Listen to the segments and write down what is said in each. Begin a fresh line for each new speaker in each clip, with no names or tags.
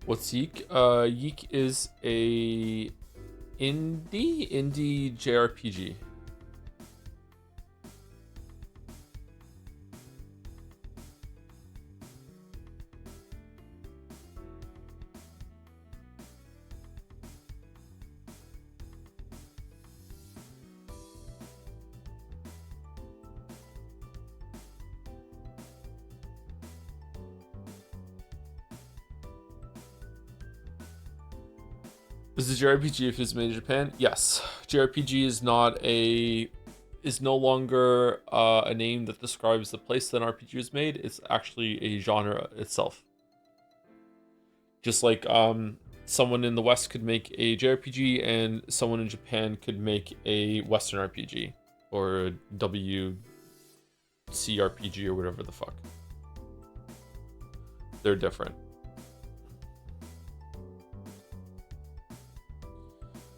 What's YIIK? YIIK is a indie JRPG. Is it JRPG if it's made in Japan? Yes. JRPG is no longer a name that describes the place that an RPG is made. It's actually a genre itself. Just like someone in the West could make a JRPG and someone in Japan could make a Western RPG or a WCRPG or whatever the fuck. They're different.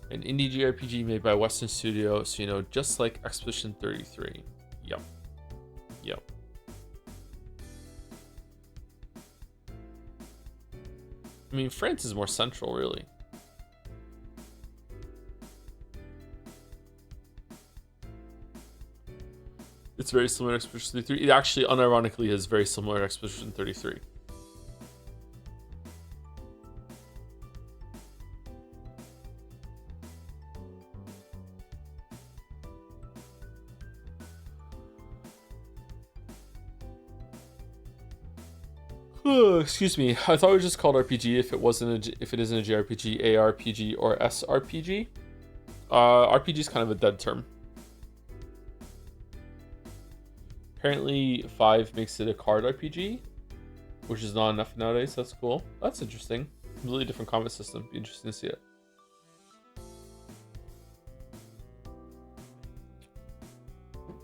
An indie JRPG made by Western Studio, so you know, just like Expedition 33. Yep. Yep. I mean, France is more central, really. It's very similar to Expedition 33. It actually, unironically, is very similar to Expedition 33. Excuse me. I thought it was just called RPG if it isn't a JRPG, ARPG, or SRPG. RPG is kind of a dead term. Apparently, 5 makes it a card RPG, which is not enough nowadays. That's cool. That's interesting. Completely different combat system. Be interesting to see it.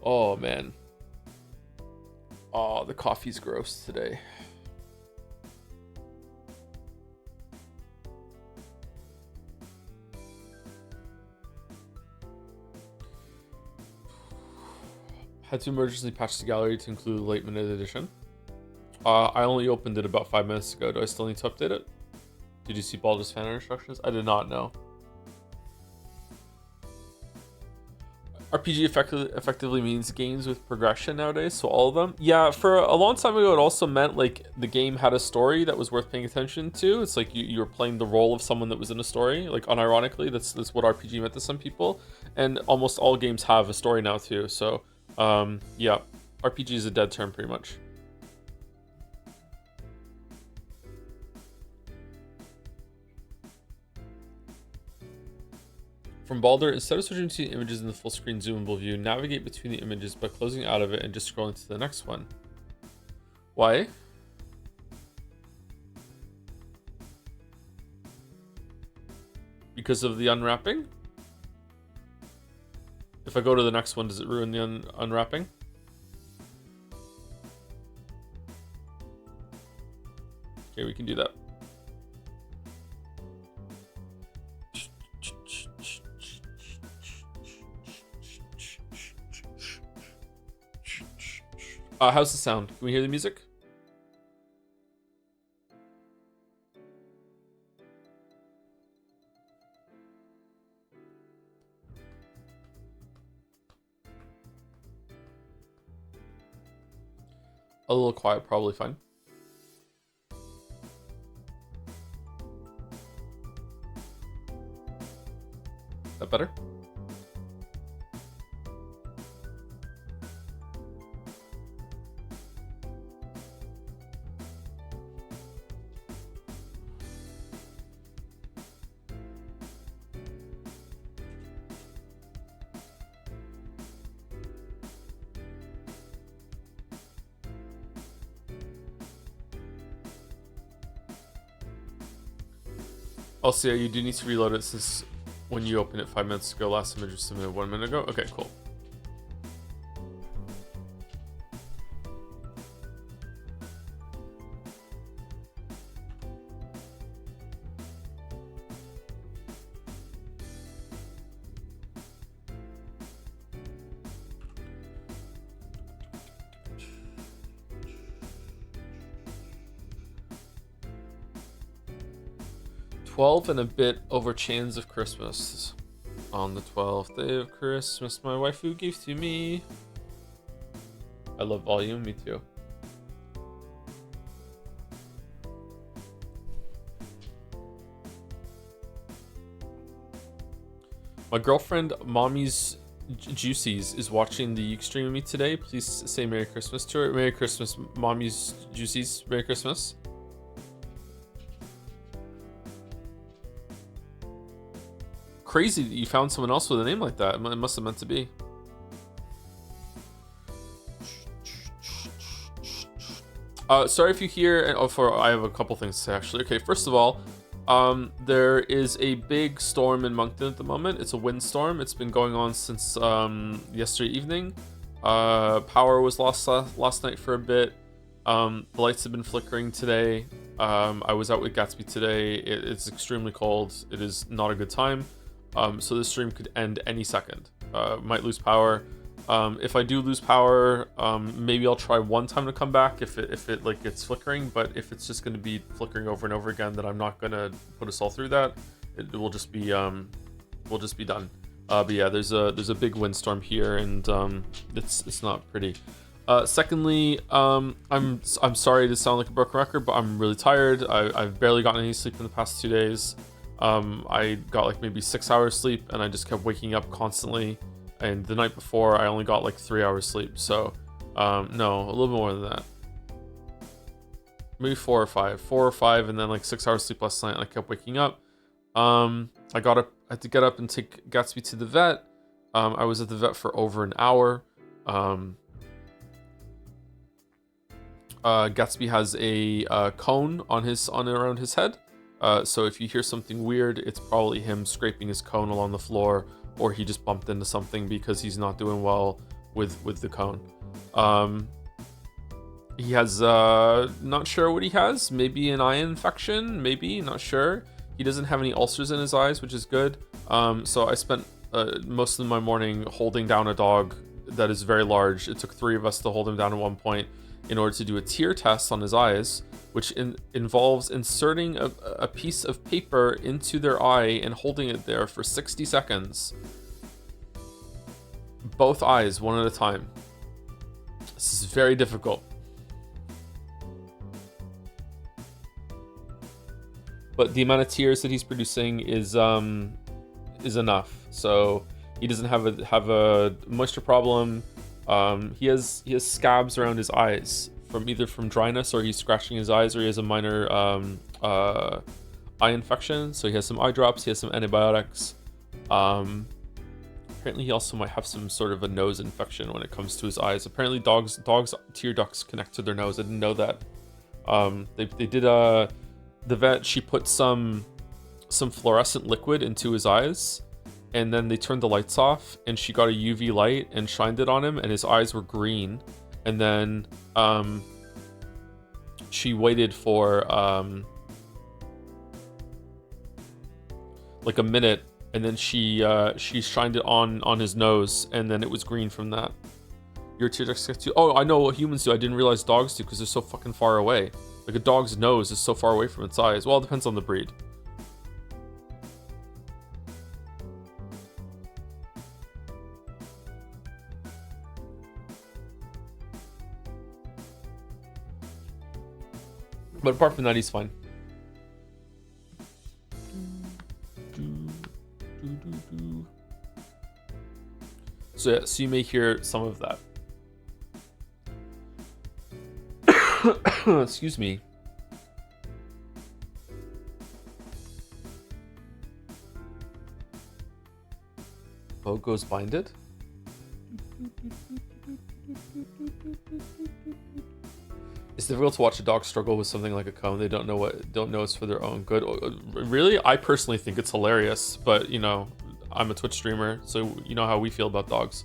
Oh man. Oh, the coffee's gross today. Had to emergency patch the gallery to include the late minute edition. I only opened it about 5 minutes ago. Do I still need to update it? Did you see Baldur's fan instructions? I did not know. RPG effectively means games with progression nowadays, so all of them. Yeah, for a long time ago, it also meant like the game had a story that was worth paying attention to. It's like you were playing the role of someone that was in a story. Like unironically, that's what RPG meant to some people. And almost all games have a story now too. So yeah, RPG is a dead term pretty much. From Baldur, instead of switching between images in the full screen zoomable view, navigate between the images by closing out of it and just scrolling to the next one. Why? Because of the unwrapping? If I go to the next one, does it ruin the unwrapping? Okay, we can do that. How's the sound? Can we hear the music? A little quiet, probably fine. That better? Also, yeah, you do need to reload it since when you opened it 5 minutes ago, last image was submitted 1 minute ago. Okay, cool. $12 and a bit over chains of Christmas. On the 12th day of Christmas, my waifu gave to me. I love volume, me too. My girlfriend, Mommy's Juicies, is watching the YIIK stream with me today. Please say Merry Christmas to her. Merry Christmas, Mommy's Juicies. Merry Christmas. Crazy that you found someone else with a name like that. It must have meant to be. Sorry if you hear. I have a couple things to say actually. Okay, first of all, there is a big storm in Moncton at the moment. It's a windstorm. It's been going on since yesterday evening. Power was lost last night for a bit. The lights have been flickering today. I was out with Gatsby today. It's extremely cold. It is not a good time. So this stream could end any second. Might lose power. If I do lose power, maybe I'll try one time to come back if it like gets flickering. But if it's just going to be flickering over and over again, then I'm not going to put us all through that. It will just be we'll just be done. But yeah, there's a big windstorm here, and it's not pretty. Secondly, I'm sorry to sound like a broken record, but I'm really tired. I've barely gotten any sleep in the past 2 days. I got like maybe 6 hours sleep, and I just kept waking up constantly. And the night before, I only got like 3 hours sleep. So, no, a little bit more than that. Maybe 4 or 5. 4 or 5, and then like 6 hours sleep last night. And I kept waking up. I had to get up and take Gatsby to the vet. I was at the vet for over an hour. Gatsby has a cone around his head. So if you hear something weird, it's probably him scraping his cone along the floor, or he just bumped into something because he's not doing well with the cone. He has not sure what he has. Maybe an eye infection. Maybe, not sure. He doesn't have any ulcers in his eyes, which is good. So I spent most of my morning holding down a dog that is very large. It took 3 of us to hold him down at one point in order to do a tear test on his eyes, which involves inserting a piece of paper into their eye and holding it there for 60 seconds. Both eyes, one at a time. This is very difficult. But the amount of tears that he's producing is enough. So he doesn't have a moisture problem. He has scabs around his eyes from dryness, or he's scratching his eyes, or he has a minor eye infection. So he has some eye drops. He has some antibiotics. Apparently he also might have some sort of a nose infection when it comes to his eyes. Apparently dogs tear ducts connect to their nose. I didn't know that. They did the vet, she put some fluorescent liquid into his eyes, and then they turned the lights off, and she got a UV light and shined it on him, and his eyes were green. And then she waited for like a minute, and then she shined it on his nose, and then it was green from that. Your tear ducts get to. Oh, I know what humans do. I didn't realize dogs do, because they're so fucking far away. Like a dog's nose is so far away from its eyes. Well, it depends on the breed. But apart from that, he's fine. So yeah, so you may hear some of that. Excuse me. Boat goes binded. It's difficult to watch a dog struggle with something like a cone. They don't know it's for their own good. Really, I personally think it's hilarious, but you know, I'm a Twitch streamer, so you know how we feel about dogs.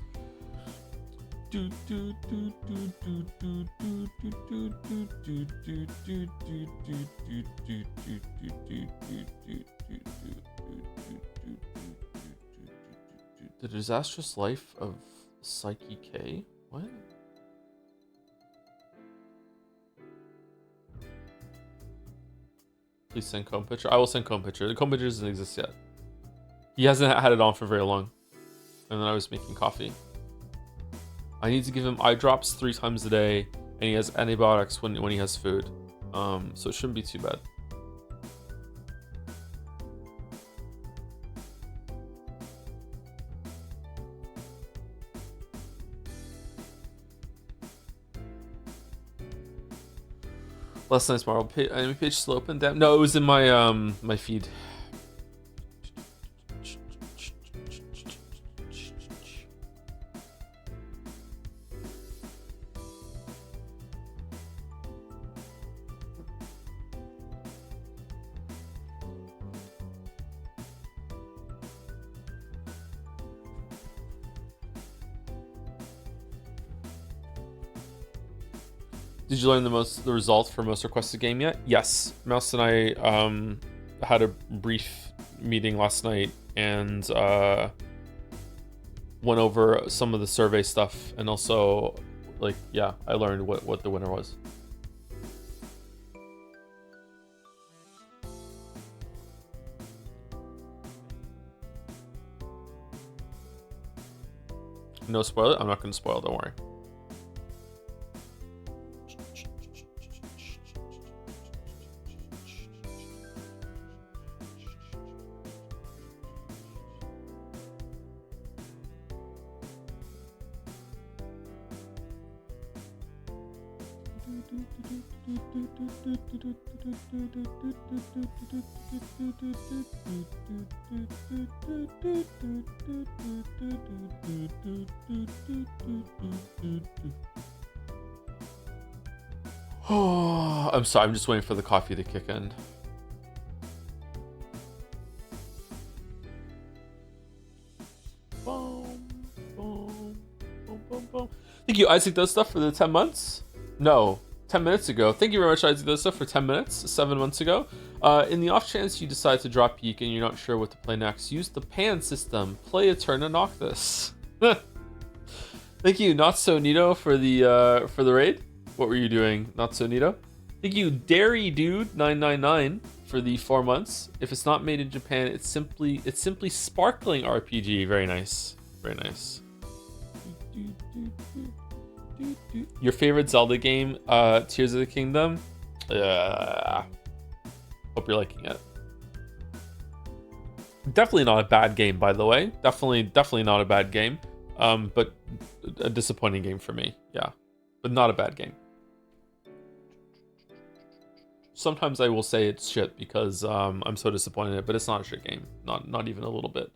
The disastrous life of YIIK. What? Please send comb picture. I will send comb picture. The comb picture doesn't exist yet. He hasn't had it on for very long. And then I was making coffee. I need to give him eye drops 3 times a day, and he has antibiotics when he has food. So it shouldn't be too bad. Last night's Marvel enemy page still open. Damn. No, it was in my my feed. Did you learn the result for most requested game yet? Yes. Mouse and I had a brief meeting last night and went over some of the survey stuff, and also like, yeah, I learned what the winner was. No spoiler? I'm not going to spoil, don't worry. Oh, I'm sorry, I'm just waiting for the coffee to kick in. Thank you, Isaac Does Stuff, for the 10 months. No, 10 minutes ago. Thank you very much, Isaac Does Stuff, for 10 minutes, 7 months ago. In the off chance you decide to drop YIIK and you're not sure what to play next, use the pan system. Play a turn and knock this. Thank you, Not So Neato, for the raid. What were you doing, Not So Neato? Thank you, Dairy Dude 999, for the 4 months. If it's not made in Japan, it's simply sparkling RPG. Very nice, very nice. Your favorite Zelda game, Tears of the Kingdom? Hope you're liking it. Definitely not a bad game, by the way. Definitely not a bad game. But a disappointing game for me. Yeah, but not a bad game. Sometimes I will say it's shit because I'm so disappointed in it, but it's not a shit game. Not even a little bit.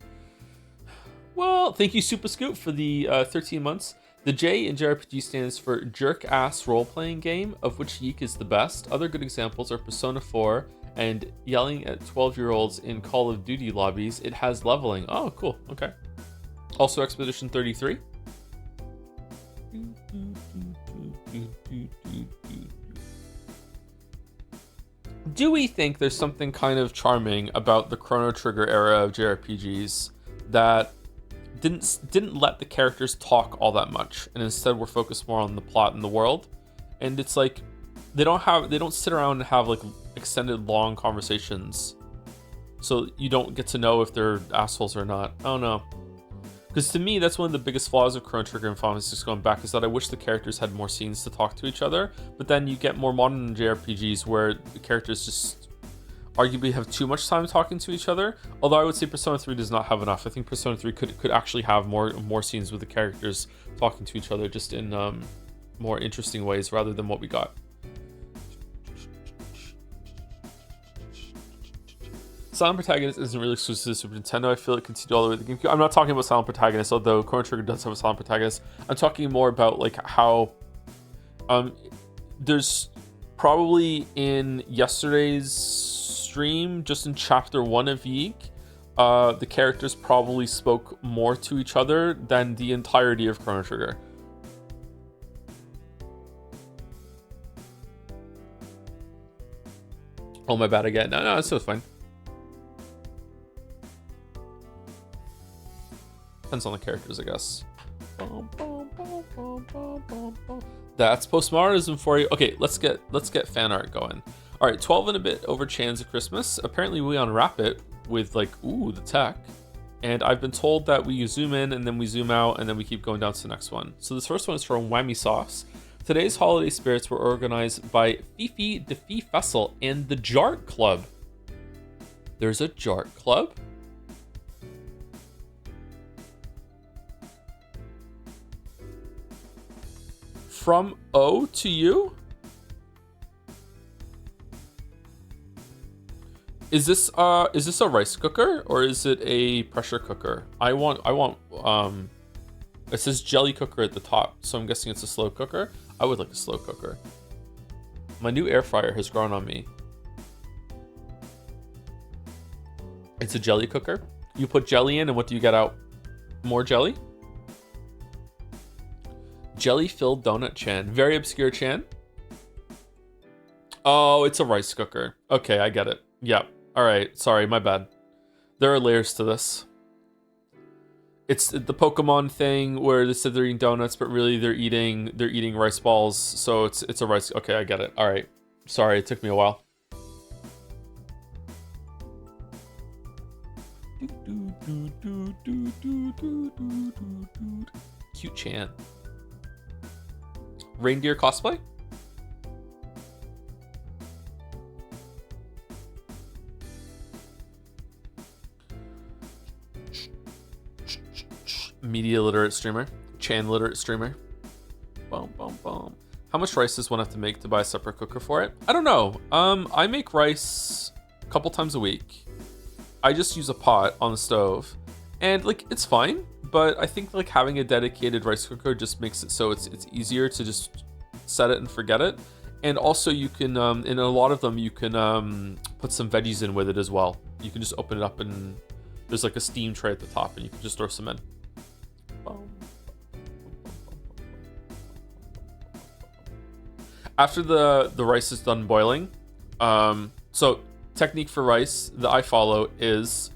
Well, thank you, Super Scoop, for the 13 months. The J in JRPG stands for jerk-ass role-playing game, of which YIIK is the best. Other good examples are Persona 4 and yelling at 12-year-olds in Call of Duty lobbies. It has leveling. Oh, cool. Okay. Also Expedition 33. Do we think there's something kind of charming about the Chrono Trigger era of JRPGs that didn't let the characters talk all that much, and instead were focused more on the plot and the world? And it's like they don't sit around and have like extended long conversations, so you don't get to know if they're assholes or not. I don't know. Because to me, that's one of the biggest flaws of Chrono Trigger and Final Fantasy 6 going back, is that I wish the characters had more scenes to talk to each other. But then you get more modern JRPGs where the characters just arguably have too much time talking to each other. Although I would say Persona 3 does not have enough. I think Persona 3 could actually have more scenes with the characters talking to each other, just in more interesting ways rather than what we got. Silent Protagonist isn't really exclusive to Super Nintendo. I feel it continued all the way to the GameCube. I'm not talking about Silent Protagonist, although Chrono Trigger does have a Silent Protagonist. I'm talking more about like how there's probably in yesterday's stream, just in chapter 1 of YIIK, the characters probably spoke more to each other than the entirety of Chrono Trigger. Oh, my bad again. No, it's so fine. Depends on the characters, I guess. That's postmodernism for you. Okay, let's get fan art going. All right, 12 and a bit over Chans of Christmas. Apparently we unwrap it with like, ooh, the tech. And I've been told that we zoom in and then we zoom out and then we keep going down to the next one. So this first one is from Whammy Sauce. Today's holiday spirits were organized by Fifi de Fee Fessel and the Jart Club. There's a Jart Club? From O to you? Is this a rice cooker or is it a pressure cooker? I want it says jelly cooker at the top, so I'm guessing it's a slow cooker. I would like a slow cooker. My new air fryer has grown on me. It's a jelly cooker. You put jelly in and what do you get out? More jelly? Jelly filled donut Chan. Very obscure Chan. Oh, it's a rice cooker. Okay, I get it. Yep. All right. Sorry, my bad. There are layers to this. It's the Pokemon thing where they said they're eating donuts, but really they're eating rice balls. So it's a rice. Okay, I get it. All right. Sorry, it took me a while. Cute Chan. Reindeer cosplay? Media literate streamer. Chan literate streamer. Boom, boom, boom. How much rice does one have to make to buy a separate cooker for it? I don't know. I make rice a couple times a week. I just use a pot on the stove. And like it's fine, but I think like having a dedicated rice cooker just makes it so it's easier to just set it and forget it. And also you can in a lot of them you can put some veggies in with it as well. You can just open it up and there's like a steam tray at the top and you can just throw some in. After the rice is done boiling, so technique for rice that I follow is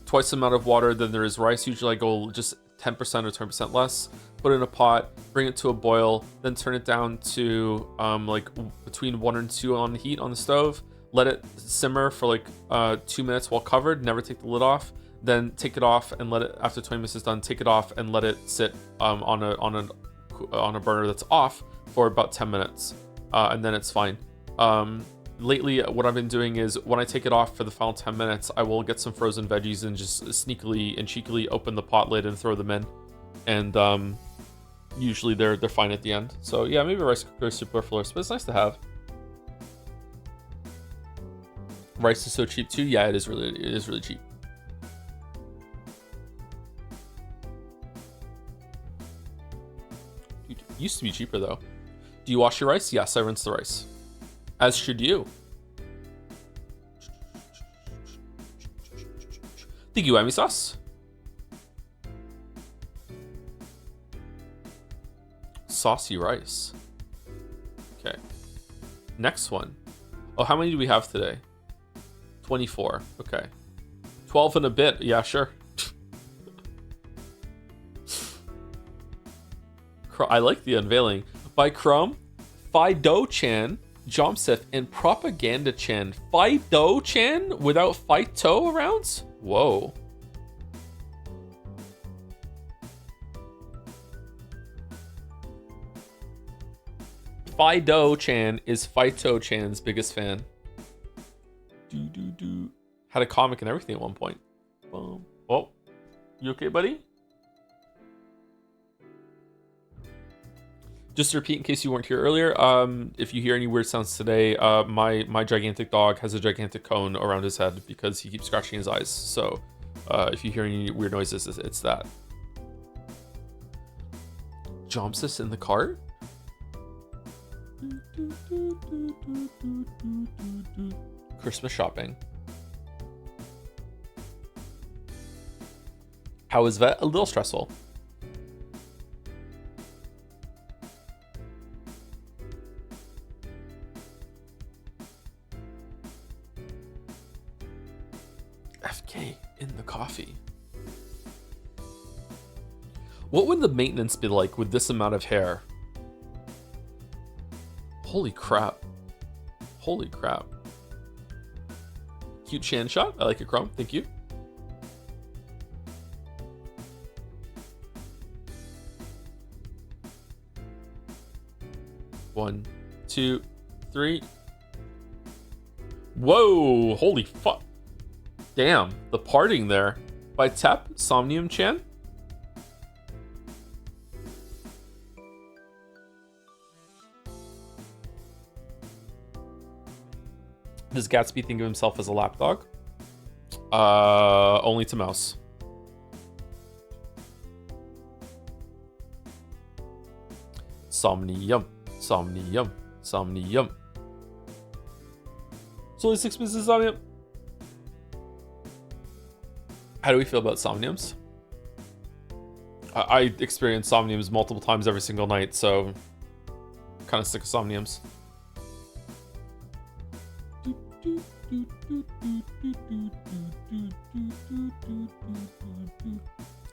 twice the amount of water than there is rice. Usually I go just 10% or 20% less, put it in a pot, bring it to a boil, then turn it down to like between 1 and 2 on the heat on the stove, let it simmer for like 2 minutes while covered, never take the lid off, then take it off and let it, after 20 minutes is done, take it off and let it sit on a burner that's off for about 10 minutes, and then it's fine. Lately, what I've been doing is when I take it off for the final 10 minutes, I will get some frozen veggies and just sneakily and cheekily open the pot lid and throw them in. And usually they're fine at the end. So yeah, maybe rice cooker is superfluous, but it's nice to have. Rice is so cheap too. Yeah, it is really cheap. It used to be cheaper though. Do you wash your rice? Yes, I rinse the rice. As should you. Thank you, Whammy Sauce. Saucy rice. Okay. Next one. Oh, how many do we have today? 24. Okay. 12 and a bit. Yeah, sure. I like the unveiling. By Chrome, Fido-chan, Jomsef, and Propaganda-chan. Fido-chan without Fido around? Whoa. Fido-chan is Fido-chan's biggest fan. Had a comic and everything at one point. Boom. Oh, you okay, buddy? Just to repeat in case you weren't here earlier, if you hear any weird sounds today, my gigantic dog has a gigantic cone around his head because he keeps scratching his eyes. So if you hear any weird noises, it's that. Jomsis in the cart? Christmas shopping. How is that? A little stressful. FK in the coffee. What would the maintenance be like with this amount of hair? Holy crap. Holy crap. Cute Chan shot. I like it, Chrome. Thank you. One, two, three. Whoa. Holy fuck. Damn. The parting there. By Tep, Somnium Chan. Does Gatsby think of himself as a lapdog? Only to Mouse. Somnium. Somnium. Somnium. It's only 6 minutes of Somnium. How do we feel about Somniums? I experience Somniums multiple times every single night, so kind of sick of Somniums.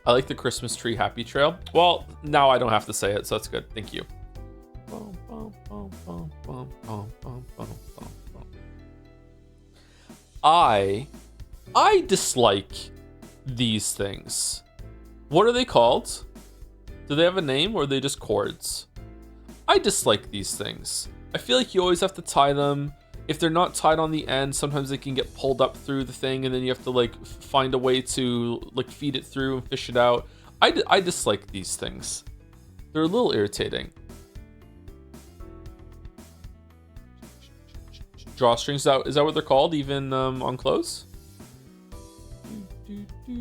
I like the Christmas tree happy trail. Well, now I don't have to say it, so that's good. Thank you. I dislike these things. What are they called? Do they have a name or are they just cords? I dislike these things. I feel like you always have to tie them. If they're not tied on the end, sometimes they can get pulled up through the thing and then you have to like find a way to like feed it through and fish it out. I dislike these things. They're a little irritating. Drawstrings, is that what they're called even on clothes? I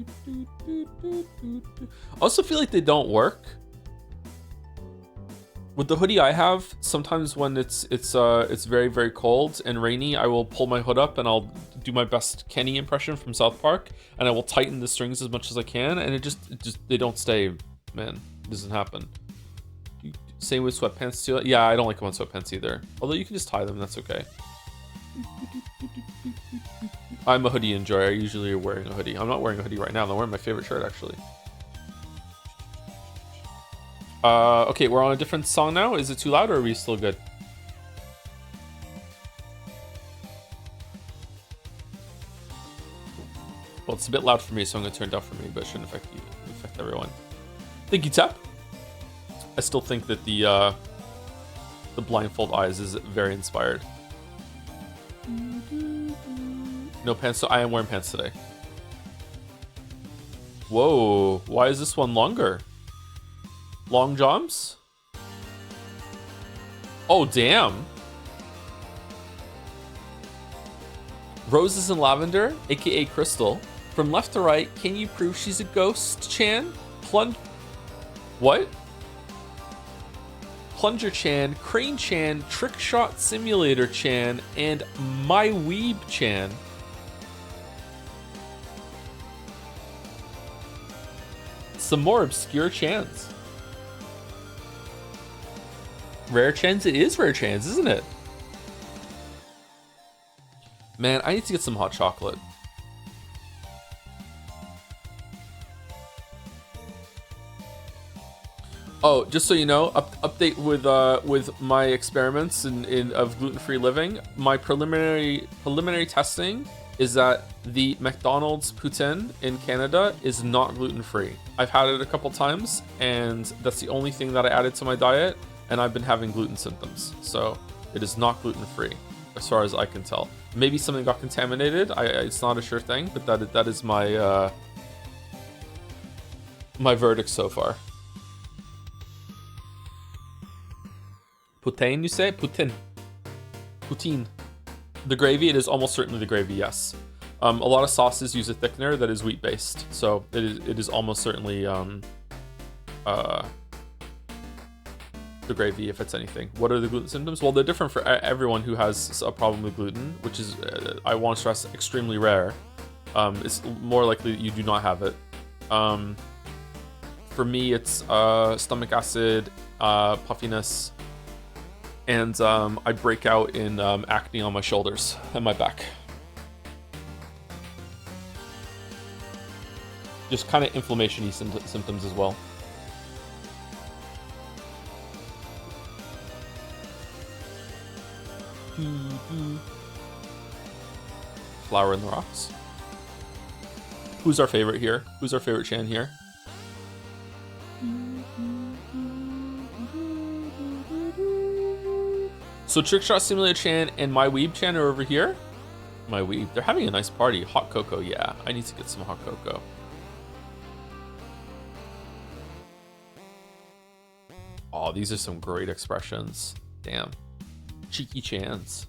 also feel like they don't work. With the hoodie I have, sometimes when it's very, very cold and rainy, I will pull my hood up and I'll do my best Kenny impression from South Park, and I will tighten the strings as much as I can, and it just they don't stay, man. It doesn't happen. Same with sweatpants too. Yeah, I don't like them on sweatpants either. Although you can just tie them, that's okay. I'm a hoodie enjoyer. I usually am wearing a hoodie. I'm not wearing a hoodie right now. I'm wearing my favorite shirt actually. Okay, we're on a different song now. Is it too loud or are we still good? Well, it's a bit loud for me, so I'm gonna turn it down for me, but it shouldn't affect you, affect everyone. Thank you, Tap. I still think that the blindfold eyes is very inspired. No pants, so I am wearing pants today. Whoa, why is this one longer? Long johns? Oh, damn. Roses and Lavender, aka Crystal. From left to right, can you prove she's a ghost, Chan? What? Plunger Chan, Crane Chan, Trick Shot Simulator Chan, and My Weeb Chan. Some more obscure chants. Rare chans? It is rare chans, isn't it? Man, I need to get some hot chocolate. Oh, just so you know, update with my experiments of gluten-free living. My preliminary testing is that the McDonald's poutine in Canada is not gluten-free. I've had it a couple times, and that's the only thing that I added to my diet, and I've been having gluten symptoms. So it is not gluten-free, as far as I can tell. Maybe something got contaminated. It's not a sure thing, but that is my my verdict so far. Poutine, you say? Poutine. Poutine. The gravy, it is almost certainly the gravy, yes. A lot of sauces use a thickener that is wheat-based, so it is almost certainly the the gravy if it's anything. What are the gluten symptoms? Well, they're different for everyone who has a problem with gluten, which is, I want to stress, extremely rare. It's more likely that you do not have it. For me, it's stomach acid, puffiness, and I break out in acne on my shoulders and my back. Just kind of inflammation-y symptoms as well. Flower in the rocks. Who's our favorite here? Who's our favorite Chan here? So Trickshot Simulator Chan and My Weeb Chan are over here. My Weeb, they're having a nice party. Hot cocoa, yeah. I need to get some hot cocoa. Oh, these are some great expressions. Damn. Cheeky Chans.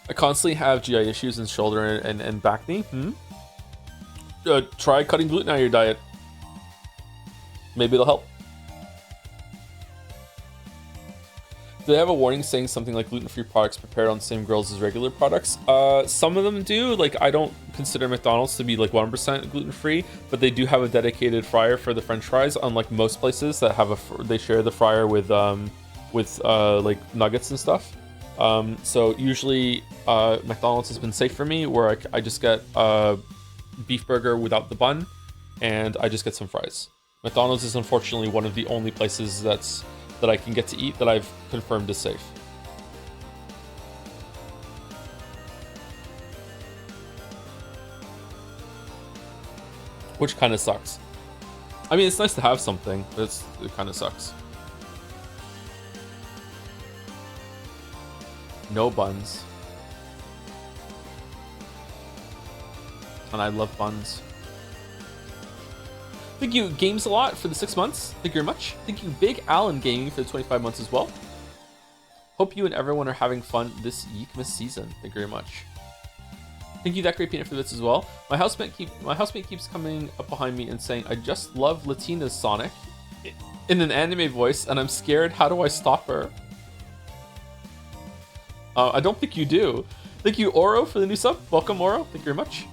I constantly have GI issues in shoulder and back knee. Try cutting gluten out of your diet. Maybe it'll help. Do they have a warning saying something like gluten-free products prepared on the same grills as regular products? Some of them do. Like, I don't consider McDonald's to be like 100% gluten-free, but they do have a dedicated fryer for the French fries. Unlike most places that have they share the fryer with like nuggets and stuff. So usually McDonald's has been safe for me, where I just get a beef burger without the bun, and I just get some fries. McDonald's is unfortunately one of the only places that I can get to eat that I've confirmed is safe. Which kind of sucks. I mean, it's nice to have something, but it kind of sucks. No buns. And I love buns. Thank you, Games a Lot, for the 6 months. Thank you very much. Thank you, Big Alan Gaming, for the 25 months as well. Hope you and everyone are having fun this Yiikmas season. Thank you very much. Thank you, That Great Peanut, for this as well. My housemate keeps coming up behind me and saying, "I just love Latina's Sonic," in an anime voice, and I'm scared. How do I stop her? I don't think you do. Thank you, Oro, for the new sub. Welcome, Oro. Thank you very much.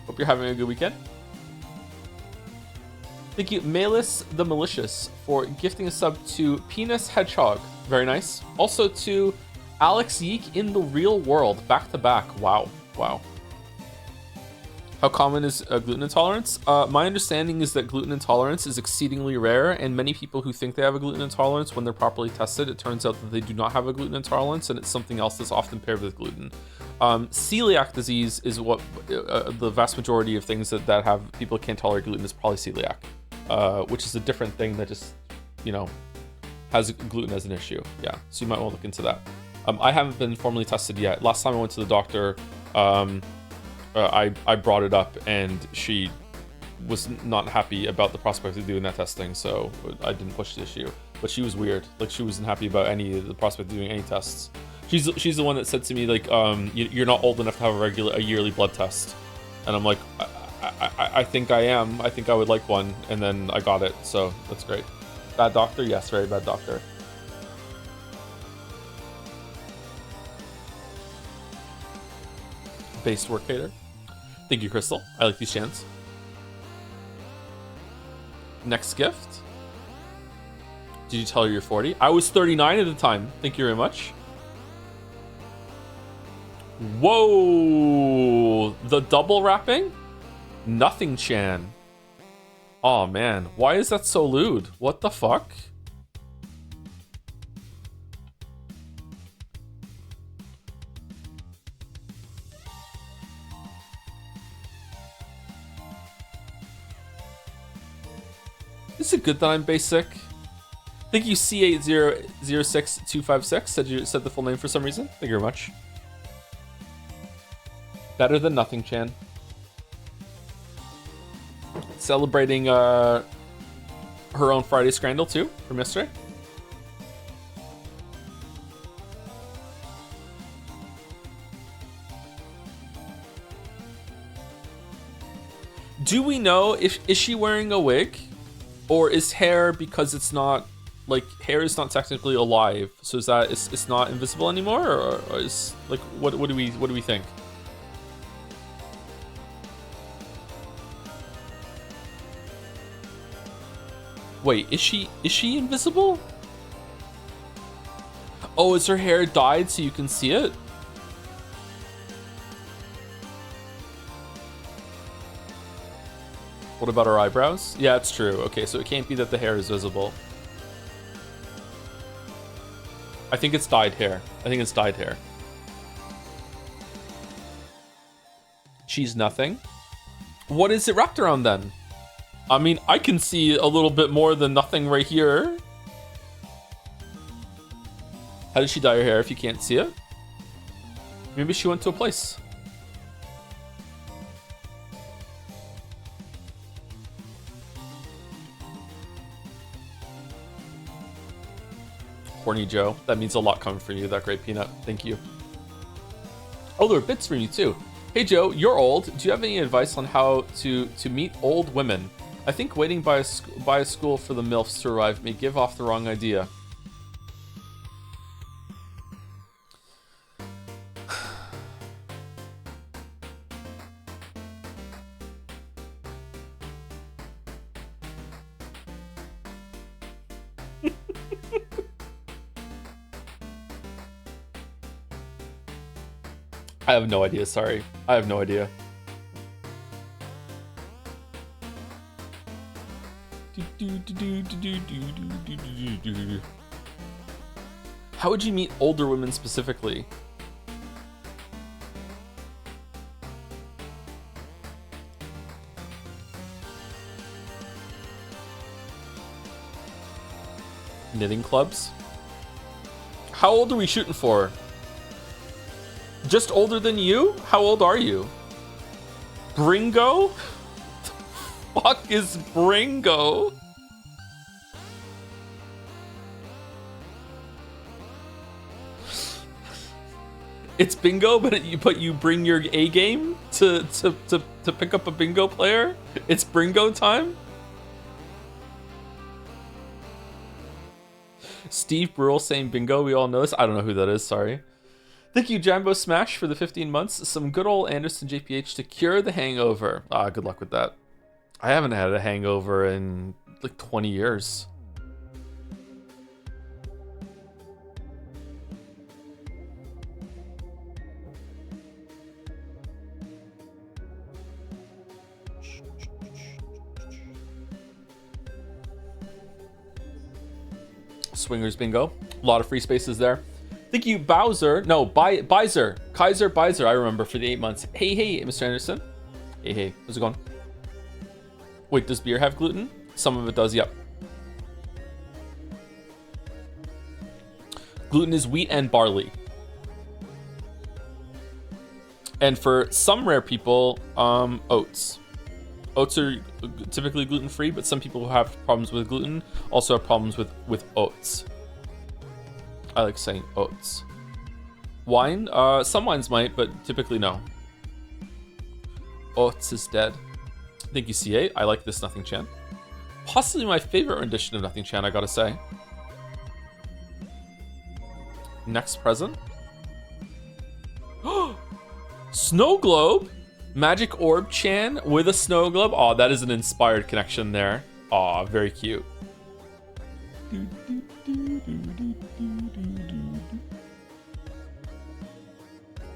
Hope you're having a good weekend. Thank you, Malus the Malicious, for gifting a sub to Penis Hedgehog. Very nice. Also to Alex YIIK in the real world, back to back. Wow. Wow. How common is gluten intolerance? My understanding is that gluten intolerance is exceedingly rare, and many people who think they have a gluten intolerance, when they're properly tested, it turns out that they do not have a gluten intolerance, and it's something else that's often paired with gluten. Celiac disease is what the vast majority of things that have people who can't tolerate gluten is probably celiac, which is a different thing that just, you know, has gluten as an issue. Yeah, so you might want to look into that. I haven't been formally tested yet. Last time I went to the doctor, I brought it up, and she was not happy about the prospect of doing that testing, so I didn't push the issue. But she was weird. Like, she wasn't happy about the prospect of doing any tests. She's the one that said to me, like, you're not old enough to have a yearly blood test. And I'm like, I think I am. I think I would like one. And then I got it, so that's great. Bad doctor? Yes, very bad doctor. Based work hater. Thank you, Crystal. I like these chants. Next gift. Did you tell her you're 40? I was 39 at the time. Thank you very much. Whoa! The double wrapping? Nothing Chan. Oh man, why is that so lewd? What the fuck? Is it good that I'm basic? Thank you, C8006-256. Said the full name for some reason. Thank you very much. Better than nothing, Chan. Celebrating her own Friday Scrandal too from yesterday. Do we know if is she wearing a wig, or is hair, because it's not like hair is not technically alive, so is that it's not invisible anymore, or is like what do we think? Wait, is she invisible? Oh, is her hair dyed so you can see it? What about her eyebrows? Yeah, it's true. Okay, so it can't be that the hair is visible. I think it's dyed hair. I think it's dyed hair. She's nothing. What is it wrapped around then? I mean, I can see a little bit more than nothing right here. How did she dye her hair if you can't see it? Maybe she went to a place. Horny Joe. That means a lot coming from you, that great peanut. Thank you. Oh, there are bits from you too. Hey Joe, you're old. Do you have any advice on how to meet old women? I think waiting by a school for the MILFs to arrive may give off the wrong idea. I have no idea, sorry. I have no idea. How would you meet older women specifically? Knitting clubs? How old are we shooting for? Just older than you? How old are you? Bringo? The fuck is Bringo? It's bingo, but you bring your A game to pick up a bingo player? It's Bringo time? Steve Brule saying bingo, we all know this. I don't know who that is, sorry. Thank you, Jambo Smash, for the 15 months. Some good old Anderson JPH to cure the hangover. Ah, good luck with that. I haven't had a hangover in like 20 years. Swingers bingo. A lot of free spaces there. Thank you, Bowser. No, Bizer. Kaiser Bizer, I remember, for the 8 months. Hey, Mr. Anderson. Hey, how's it going? Wait, does beer have gluten? Some of it does, yep. Gluten is wheat and barley. And for some rare people, oats. Oats are typically gluten-free, but some people who have problems with gluten also have problems with oats. I like saying oats. Wine? Some wines might, but typically no. Oats is dead. Thank you, C8. I like this Nothing Chan. Possibly my favorite rendition of Nothing Chan, I gotta say. Next present. Snow Globe? Magic Orb Chan with a snow globe? Oh, that is an inspired connection there. Oh, very cute.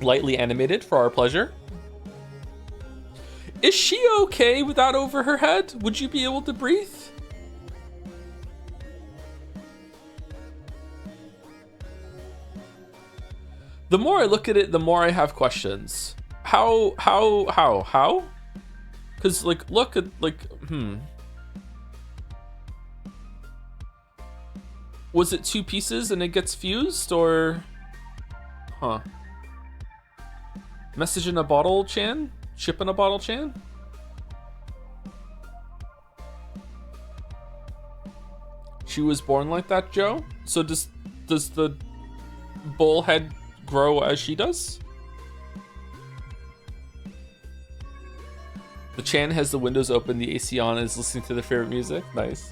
Lightly animated for our pleasure. Is she okay with that over her head? Would you be able to breathe? The more I look at it, the more I have questions. How? Because, like, look at, like, Was it 2 pieces and it gets fused, or? Huh. Message in a bottle, Chan? Ship in a bottle, Chan? She was born like that, Joe? So does the bull head grow as she does? The Chan has the windows open, the AC on, and is listening to their favorite music. Nice.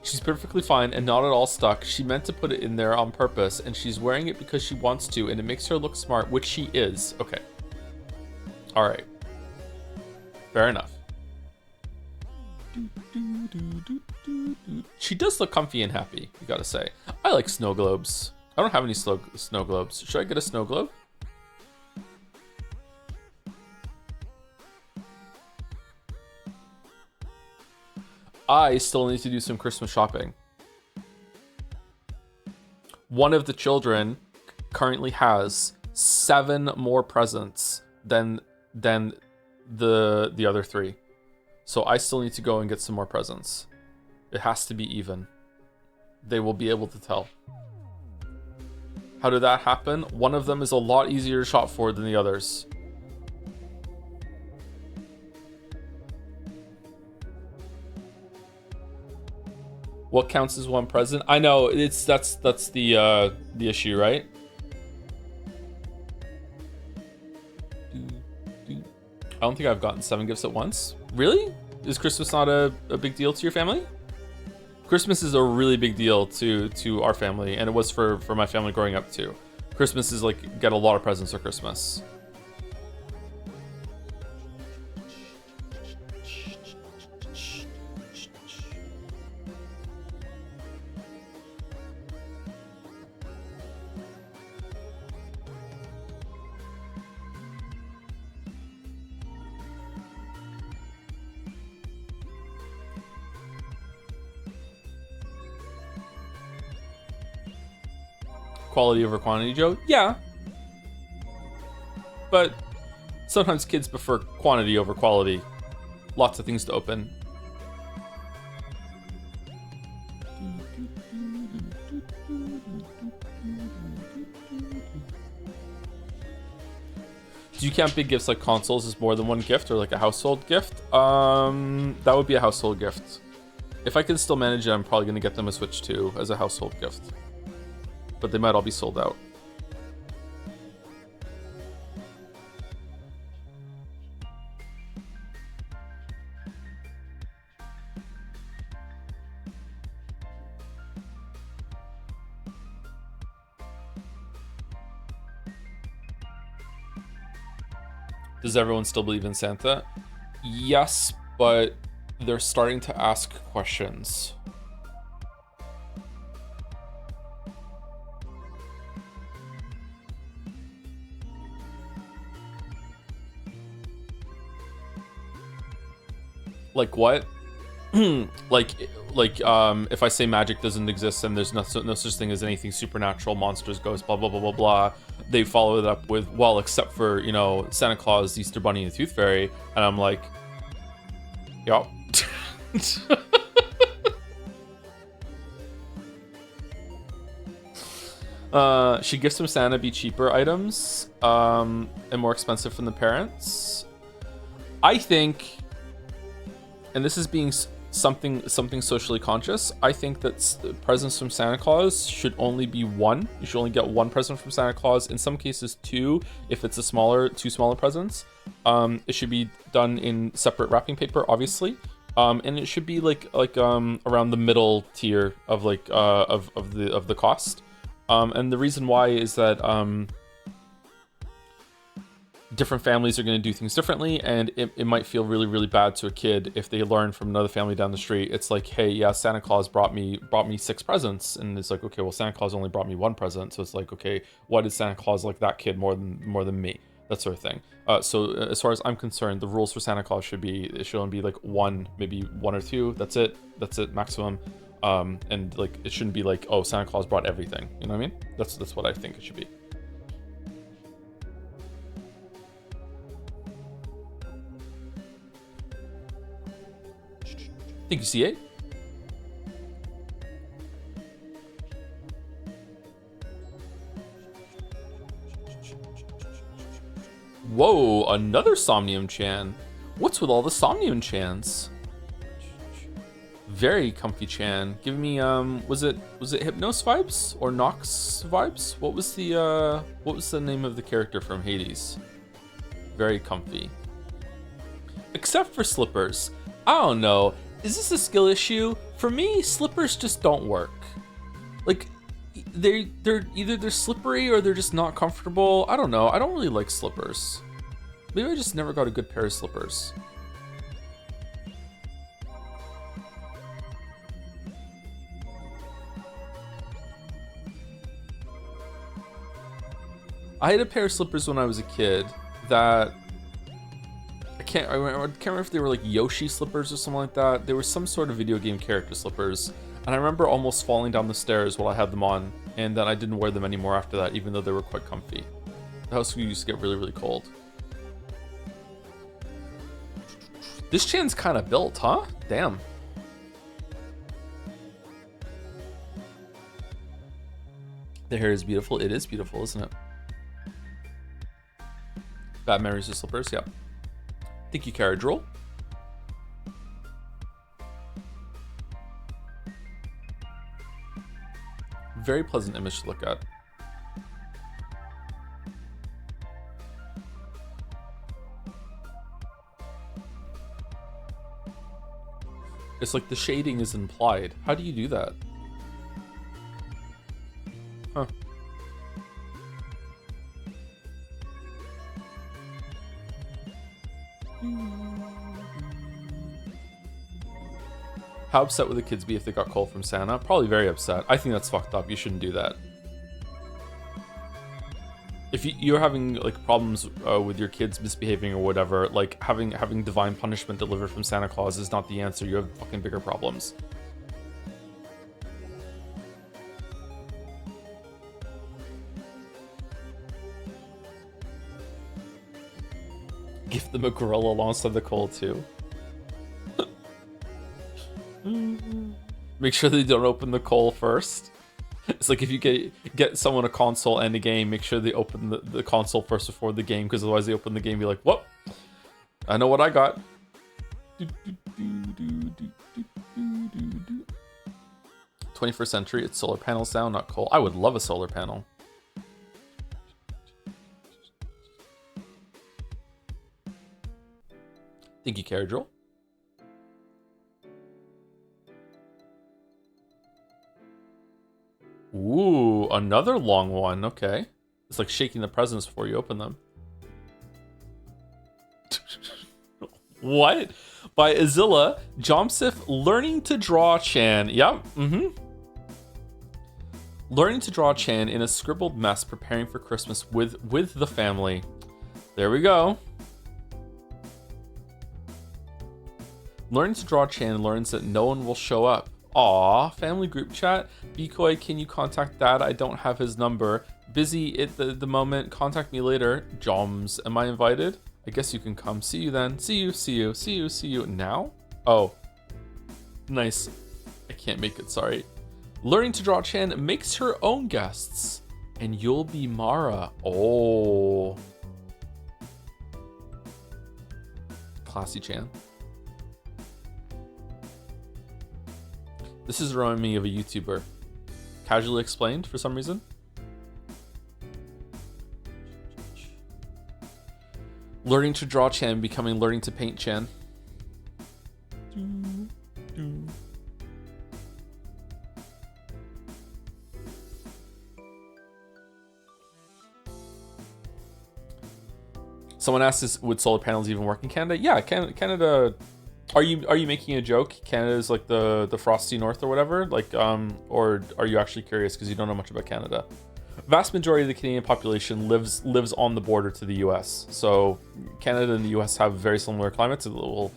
She's perfectly fine and not at all stuck. She meant to put it in there on purpose, and she's wearing it because she wants to, and it makes her look smart, which she is. Okay. All right. Fair enough. She does look comfy and happy, you gotta say. I like snow globes. I don't have any snow globes. Should I get a snow globe? I still need to do some Christmas shopping. One of the children currently has 7 more presents than the other 3. So I still need to go and get some more presents. It has to be even. They will be able to tell. How did that happen? One of them is a lot easier to shop for than the others. What counts as one present? I know that's the issue, right? I don't think I've gotten 7 gifts at once. Really? Is Christmas not a big deal to your family? Christmas is a really big deal to our family, and it was for my family growing up too. Christmas is like, get a lot of presents for Christmas. Quality over quantity, Joe? Yeah. But sometimes kids prefer quantity over quality. Lots of things to open. Do you count big gifts like consoles as more than one gift, or like a household gift? That would be a household gift. If I can still manage it, I'm probably going to get them a Switch 2 as a household gift. But they might all be sold out. Does everyone still believe in Santa? Yes, but they're starting to ask questions. Like what? like if I say magic doesn't exist and there's no such thing as anything supernatural, monsters, ghosts, blah blah blah blah blah, they follow it up with, well, except for, you know, Santa Claus, Easter Bunny, and the Tooth Fairy, and I'm like, yup. Should gifts from Santa be cheaper items and more expensive from the parents? I think, and this is being something socially conscious, I think that presents from Santa Claus should only be 1. You should only get 1 present from Santa Claus. In some cases 2, if it's 2 smaller presents. It should be done in separate wrapping paper, obviously. And it should be like around the middle tier of of the cost. And the reason why is that different families are going to do things differently, and it might feel really, really bad to a kid if they learn from another family down the street. It's like, hey, yeah, Santa Claus brought me 6 presents, and it's like, okay, well, Santa Claus only brought me 1 present, so it's like, okay, why did Santa Claus like that kid more than me? That sort of thing. So as far as I'm concerned, the rules for Santa Claus should only be like 1, maybe 1 or 2. That's it maximum. And like, it shouldn't be like, oh, Santa Claus brought everything. You know what I mean? That's what I think it should be. Thank you, C8. Whoa, another Somnium Chan. What's with all the Somnium Chans? Very comfy Chan. Give me was it Hypnos vibes or Nox vibes? What was the name of the character from Hades? Very comfy. Except for slippers. I don't know. Is this a skill issue? For me, slippers just don't work. Like they're either they're slippery or they're just not comfortable. I don't know. I don't really like slippers. Maybe I just never got a good pair of slippers. I had a pair of slippers when I was a kid that I can't remember if they were like Yoshi slippers or something like that. They were some sort of video game character slippers, and I remember almost falling down the stairs while I had them on, and then I didn't wear them anymore after that, even though they were quite comfy. The house used to get really, really cold. This Chan's kind of built, huh? Damn. The hair is beautiful. It is beautiful, isn't it? Bad memories of slippers, yeah. Thank you, Caradrol. Very pleasant image to look at. It's like the shading is implied. How do you do that? Huh. How upset would the kids be if they got coal from Santa? Probably very upset. I think that's fucked up. You shouldn't do that. If you're having like problems with your kids misbehaving or whatever, like having divine punishment delivered from Santa Claus is not the answer. You have fucking bigger problems. Give them a gorilla alongside the coal too. Make sure they don't open the coal first. It's like if you get someone a console and a game, make sure they open the console first before the game, because otherwise they open the game and be like, whoop, I know what I got. 21st century, it's solar panels now, not coal. I would love a solar panel. Thank you, Caradrol. Ooh, another long one. Okay. It's like shaking the presents before you open them. What? By Azilla, Jomsif learning to draw Chan. Yep. Learning to draw Chan in a scribbled mess preparing for Christmas with the family. There we go. Learning to draw Chan learns that no one will show up. Aw, family group chat. Bkoy, can you contact Dad? I don't have his number. Busy at the moment. Contact me later. Joms, am I invited? I guess you can come. See you then. See you. Now? Oh. Nice. I can't make it, sorry. Learning to draw Chan makes her own guests. And you'll be Mara. Oh. Classy Chan. This is reminding me of a YouTuber. Casually explained for some reason. Learning to draw Chan becoming learning to paint Chan. Someone asked, would solar panels even work in Canada? Yeah, Canada. Are you making a joke? Canada's like the frosty north or whatever? Like, or are you actually curious because you don't know much about Canada? Vast majority of the Canadian population lives on the border to the US. So Canada and the US have very similar climates. Well,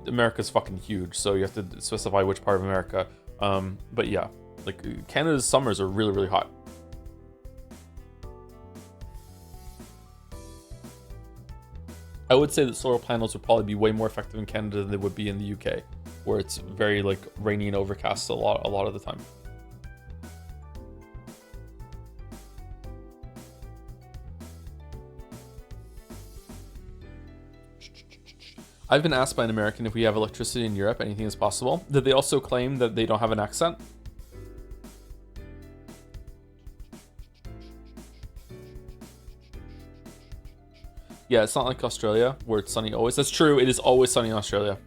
America's fucking huge, so you have to specify which part of America. But yeah, like Canada's summers are really, really hot. I would say that solar panels would probably be way more effective in Canada than they would be in the UK, where it's very like rainy and overcast a lot of the time. I've been asked by an American if we have electricity in Europe, anything is possible. Did they also claim that they don't have an accent? Yeah, it's not like Australia where it's sunny always. That's true, it is always sunny in Australia.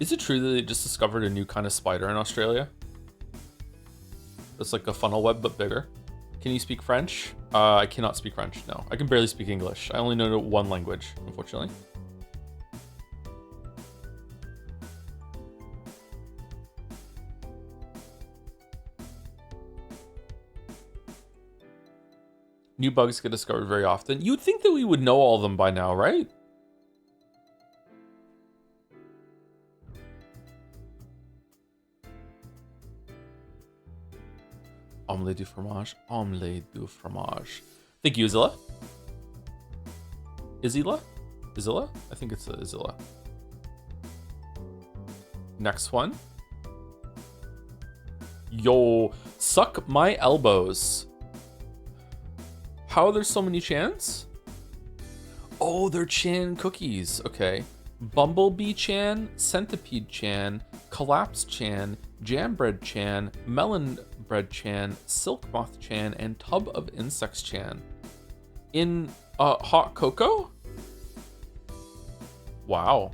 Is it true that they just discovered a new kind of spider in Australia? It's like a funnel web, but bigger. Can you speak French? I cannot speak French, no. I can barely speak English. I only know one language, unfortunately. New bugs get discovered very often. You'd think that we would know all of them by now, right? Omelette du fromage. Omelette du fromage. Thank you, Izilla. Izilla? Izilla? I think it's Izilla. Next one. Yo, suck my elbows. How are there so many chans? Oh, they're chan cookies. Okay. Bumblebee chan, centipede chan, collapse chan, jam bread chan, melon bread chan, silk moth chan, and tub of insects chan. In hot cocoa? Wow.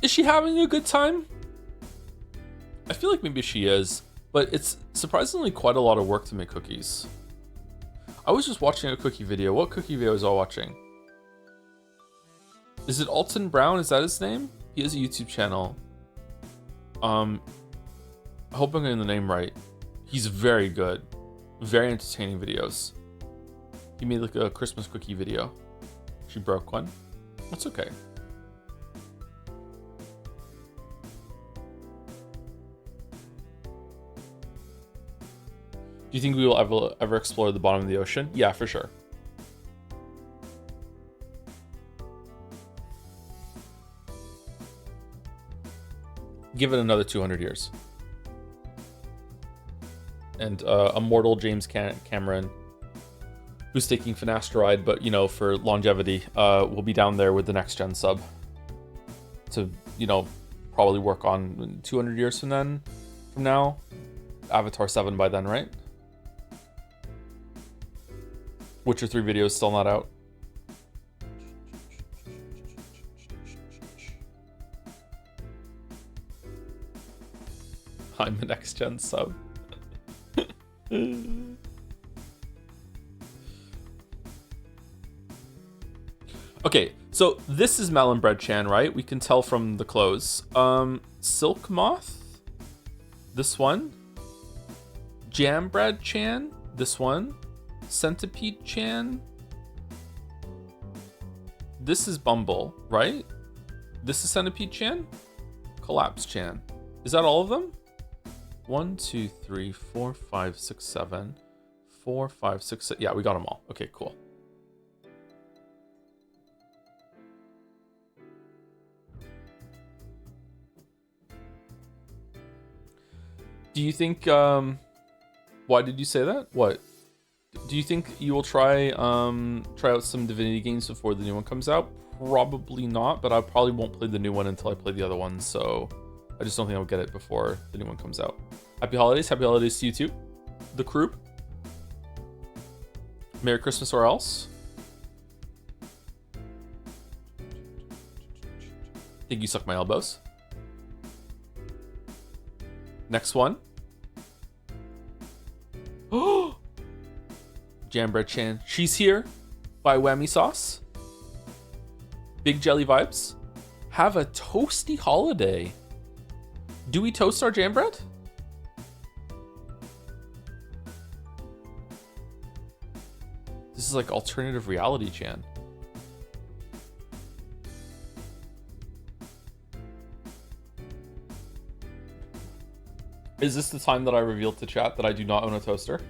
Is she having a good time? I feel like maybe she is, but it's surprisingly quite a lot of work to make cookies. I was just watching a cookie video. What cookie video was I watching? Is it Alton Brown? Is that his name? He has a YouTube channel. I hope I'm getting the name right. He's very good. Very entertaining videos. He made like a Christmas cookie video. She broke one. That's okay. Do you think we will ever explore the bottom of the ocean? Yeah, for sure. Give it another 200 years. And immortal James Cameron, who's taking finasteride, but you know, for longevity, will be down there with the next gen sub to, you know, probably work on 200 years from now. Avatar 7 by then, right? Witcher 3 video is still not out. I'm the next gen sub. Okay, so this is melon bread chan, right? We can tell from the clothes. Silk moth, this one. Jam bread chan, this one. Centipede chan. This is Bumble, right? This is Centipede chan. Collapse chan. Is that all of them? 1, 2, 3, 4, 5, 6, 7. 4, 5, 6, 7. Yeah, we got them all. Okay, cool. Do you think, why did you say that? What? Do you think you will try out some Divinity games before the new one comes out? Probably not, but I probably won't play the new one until I play the other one, so I just don't think I'll get it before the new one comes out. Happy holidays to you too, the crew. Merry Christmas or else. Think you suck my elbows. Next one. Oh! Jambread Chan. She's here by Whammy Sauce. Big Jelly Vibes. Have a toasty holiday. Do we toast our jam bread? This is like alternative reality, Chan. Is this the time that I revealed to chat that I do not own a toaster?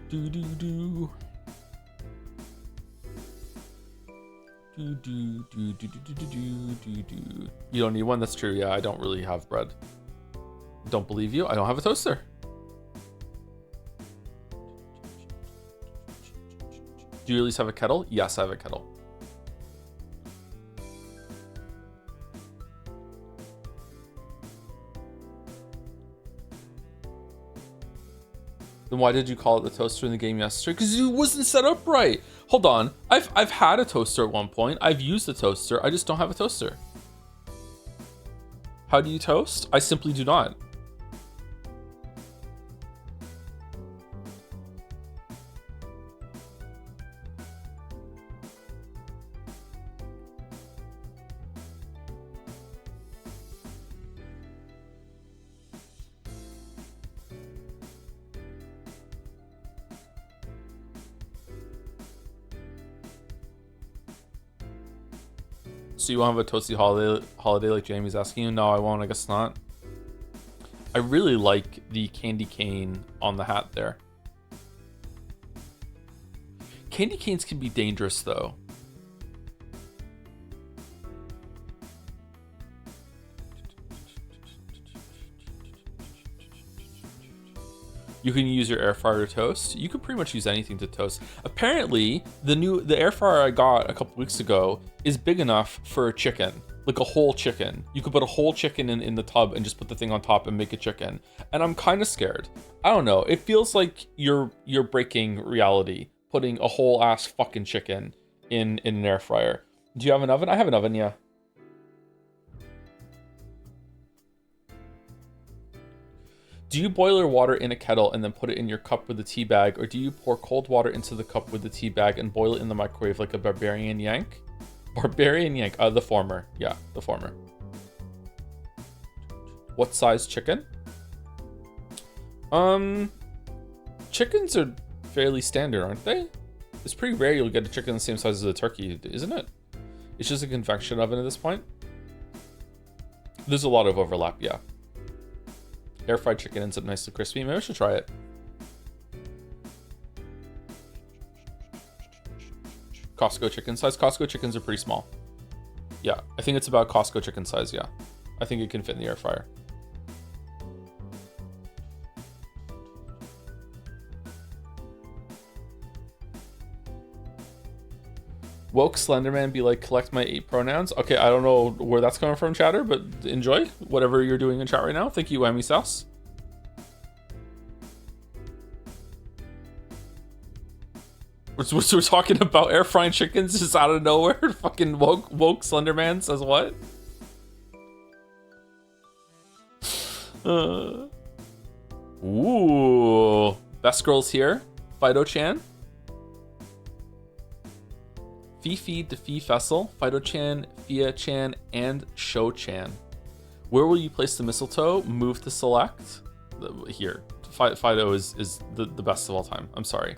Do do do. Do do do do do do do do do. You don't need one. That's true. Yeah, I don't really have bread. Don't believe you. I don't have a toaster. Do you at least have a kettle? Yes, I have a kettle. Then why did you call it the toaster in the game yesterday? Because it wasn't set up right. Hold on. I've had a toaster at one point. I've used a toaster. I just don't have a toaster. How do you toast? I simply do not. So you won't have a toasty holiday like Jamie's asking you? No, I won't. I guess not. I really like the candy cane on the hat there. Candy canes can be dangerous though. You can use your air fryer to toast. You can pretty much use anything to toast. Apparently, the air fryer I got a couple weeks ago is big enough for a chicken, like a whole chicken. You could put a whole chicken in the tub and just put the thing on top and make a chicken. And I'm kind of scared. I don't know. It feels like you're breaking reality, putting a whole ass fucking chicken in an air fryer. Do you have an oven? I have an oven, yeah. Do you boil your water in a kettle and then put it in your cup with a tea bag, or do you pour cold water into the cup with the tea bag and boil it in the microwave like a barbarian yank? Barbarian yank, the former. Yeah, the former. What size chicken? Chickens are fairly standard, aren't they? It's pretty rare you'll get a chicken the same size as a turkey, isn't it? It's just a convection oven at this point. There's a lot of overlap, yeah. Air fried chicken ends up nicely crispy. Maybe I should try it. Costco chicken size. Costco chickens are pretty small. Yeah, I think it's about Costco chicken size, yeah. I think it can fit in the air fryer. Woke Slenderman be like, collect my 8 pronouns. Okay, I don't know where that's coming from, chatter, but enjoy whatever you're doing in chat right now. Thank you, Whammy Sauce. We're talking about air frying chickens just out of nowhere. Fucking woke Slenderman says what? Ooh, best girls here. Fido-chan. Fifi, Defi Fessel, Fido-chan, Fia-chan, and Sho-chan. Where will you place the mistletoe? Move to select. Here. Fido is the best of all time. I'm sorry.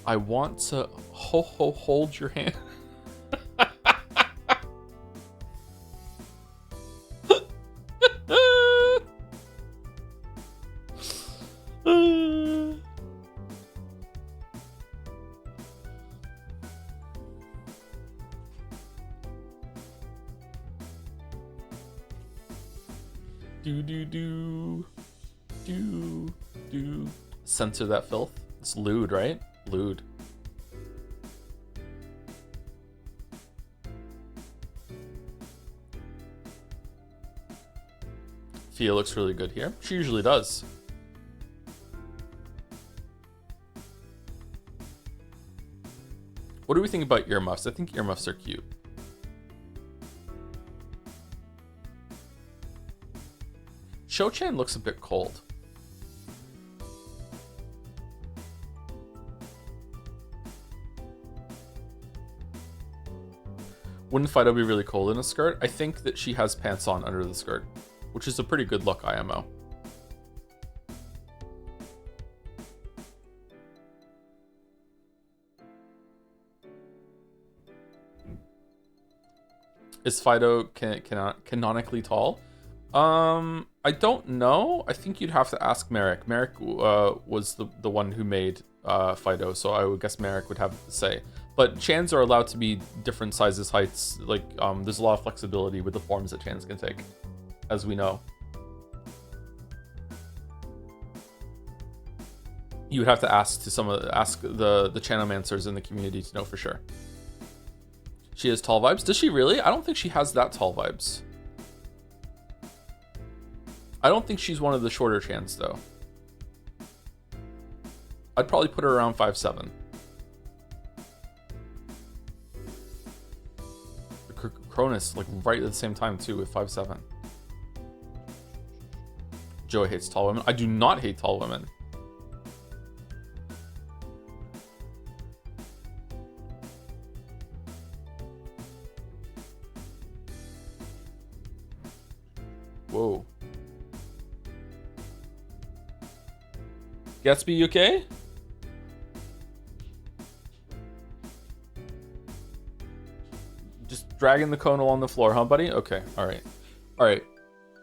I want to hold your hand. Do. Censor that filth. It's lewd, right? Lewd. Fia looks really good here. She usually does. What do we think about earmuffs? I think earmuffs are cute. Sho-chan looks a bit cold. Wouldn't Fido be really cold in a skirt? I think that she has pants on under the skirt, which is a pretty good look, IMO. Is Fido canonically tall? I don't know. I think you'd have to ask Merrick. Merrick was the one who made Fido, so I would guess Merrick would have to say. But Chans are allowed to be different sizes, heights. Like, there's a lot of flexibility with the forms that Chans can take, as we know. You would have to ask the Chanomancers in the community to know for sure. She has tall vibes. Does she really? I don't think she has that tall vibes. I don't think she's one of the shorter Chans though. I'd probably put her around 5'7". Cronus, like right at the same time too, with 5'7". Joey hates tall women. I do not hate tall women. Whoa. Gatsby, you okay? Just dragging the cone along the floor, huh, buddy? Okay, alright. Alright.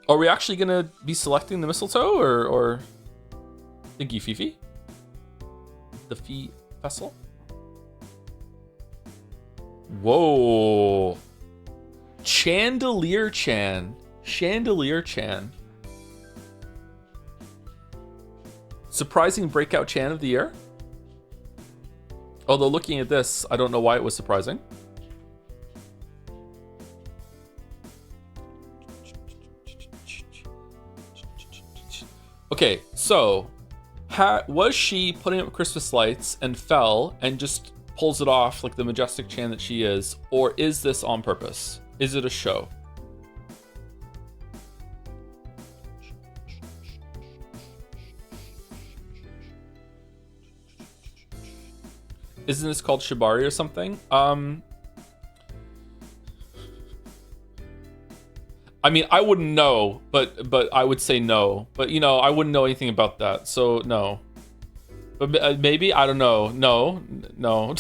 Are we actually gonna be selecting the mistletoe, or Thinky Fifi? The Fee Vessel? Whoa. Chandelier Chan. Chandelier Chan. Surprising breakout Chan of the year? Although looking at this, I don't know why it was surprising. Okay, so was she putting up Christmas lights and fell and just pulls it off like the majestic Chan that she is, or is this on purpose? Is it a show? Isn't this called Shibari or something? I mean, I wouldn't know, but I would say no. But, you know, I wouldn't know anything about that, so no. But maybe, I don't know. No.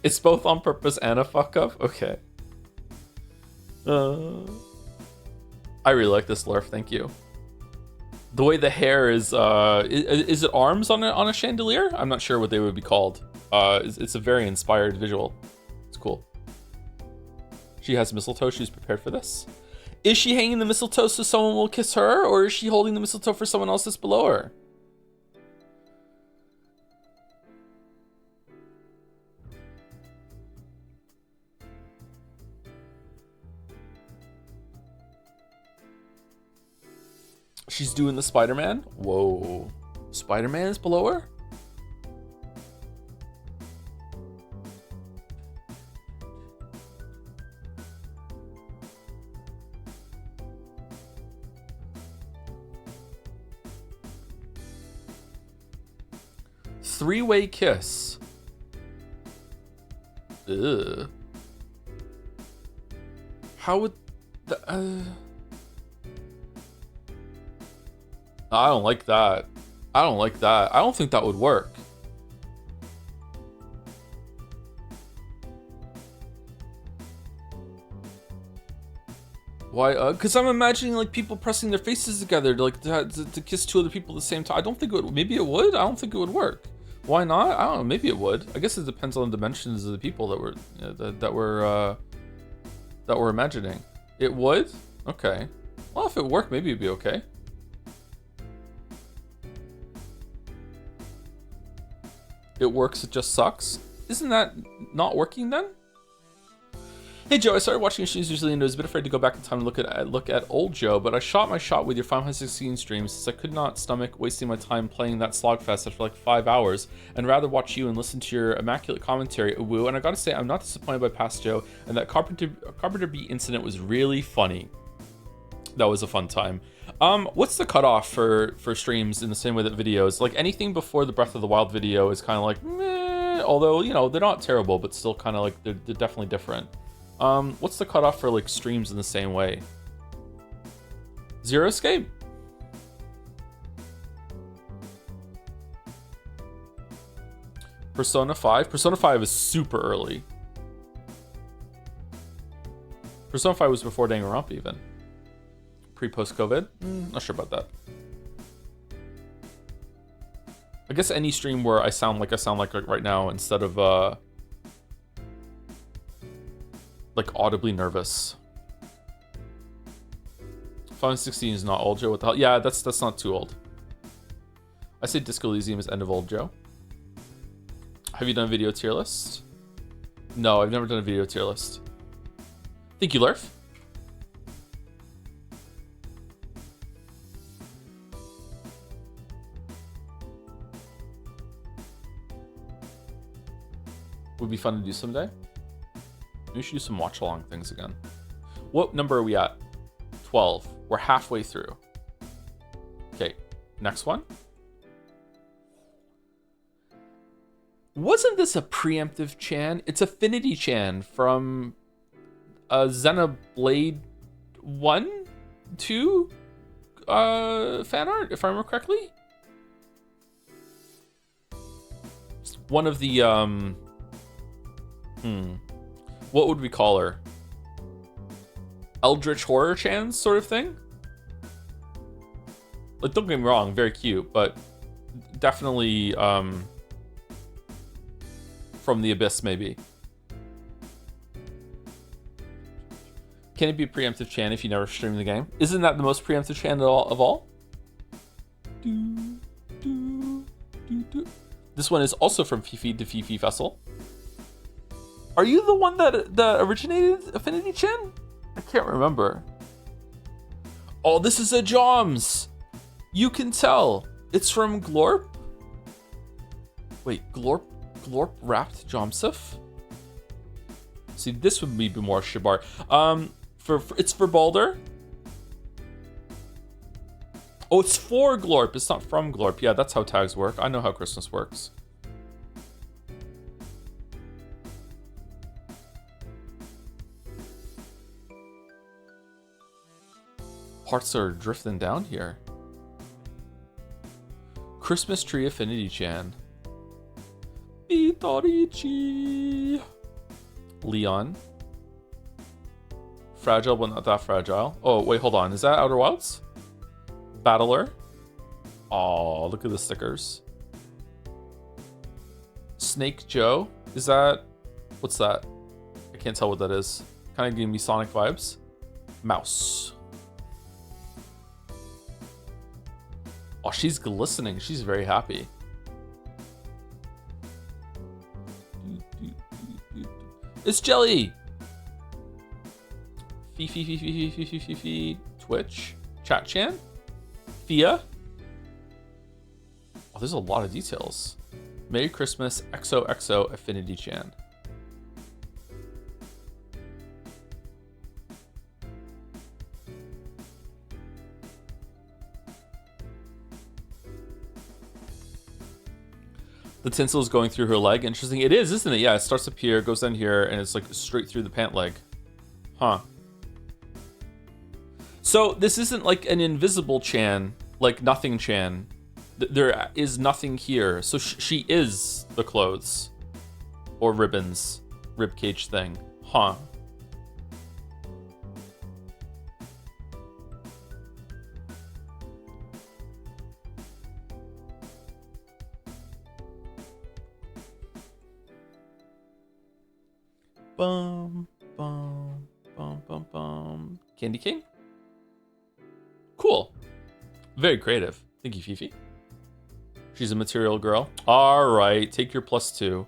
It's both on purpose and a fuck up? Okay. I really like this Lurf, thank you. The way the hair is it arms on a chandelier? I'm not sure what they would be called. It's a very inspired visual. It's cool. She has mistletoe, she's prepared for this. Is she hanging the mistletoe so someone will kiss her, or is she holding the mistletoe for someone else that's below her? She's doing the Spider-Man? Whoa. Spider-Man is below her? Three-way kiss. Ugh. How would the... I don't like that. I don't like that. I don't think that would work. Why? Because I'm imagining like people pressing their faces together to kiss two other people at the same time. I don't think it would. Maybe it would. I don't think it would work. Why not? I don't know. Maybe it would. I guess it depends on the dimensions of the people that we're imagining. It would? Okay. Well, if it worked, maybe it'd be okay. It works, it just sucks. Isn't that not working then? Hey Joe, I started watching your streams usually and I was a bit afraid to go back in time and look at old Joe, but I shot my shot with your Final Fantasy 16 streams since I could not stomach wasting my time playing that slogfest after like 5 hours and rather watch you and listen to your immaculate commentary. Woo, and I gotta say, I'm not disappointed by past Joe, and that Carpenter Beat incident was really funny. That was a fun time. What's the cutoff for streams in the same way that videos? Like anything before the Breath of the Wild video is kind of like meh, although, you know, they're not terrible, but still kind of like they're definitely different. What's the cutoff for like streams in the same way? Zero Escape? Persona 5. Persona 5 is super early. Persona 5 was before Danganronpa even. Pre-post COVID? Not sure about that. I guess any stream where I sound like right now instead of like audibly nervous. Final 16 is not old, Joe. What the hell? Yeah, that's not too old. I say Disco Elysium is end of old, Joe. Have you done a video tier list? No, I've never done a video tier list. Thank you, Lurf. Would be fun to do someday. We should do some watch along things again. What number are we at? 12. We're halfway through. Okay, next one. Wasn't this a preemptive Chan? It's Affinity Chan from Xenoblade 1, 2 fan art, if I remember correctly. It's one of the what would we call her? Eldritch horror Chans sort of thing. Like, don't get me wrong, very cute, but definitely from the abyss, maybe. Can it be a preemptive Chan if you never stream the game? Isn't that the most preemptive Chan of all? This one is also from Fifi to Fifi Vessel. Are you the one that originated Affinity Chan? I can't remember. Oh, this is a Joms. You can tell. It's from Glorp. Wait, Glorp wrapped Jomsif? See, this would be more Shibar. It's for Balder. Oh, it's for Glorp. It's not from Glorp. Yeah, that's how tags work. I know how Christmas works. Hearts are drifting down here. Christmas Tree Affinity Chan. Vitorici. Leon. Fragile, but not that fragile. Oh, wait, hold on. Is that Outer Wilds? Battler. Oh, look at the stickers. Snake Joe. Is that... What's that? I can't tell what that is. Kind of giving me Sonic vibes. Mouse. Oh, she's glistening. She's very happy. It's Jelly! Fifi, Twitch, Chat Chan, Thea. Oh, there's a lot of details. Merry Christmas, XOXO Affinity Chan. The tinsel is going through her leg. Interesting. It is, isn't it? Yeah, it starts up here, goes down here, and it's like straight through the pant leg. Huh. So this isn't like an invisible Chan, like nothing Chan. There is nothing here. So she is the clothes. Or ribbons. Ribcage thing. Huh. Bum, bum, bum, bum, bum. Candy King? Cool. Very creative. Thank you, Fifi. She's a material girl. All right, take your +2.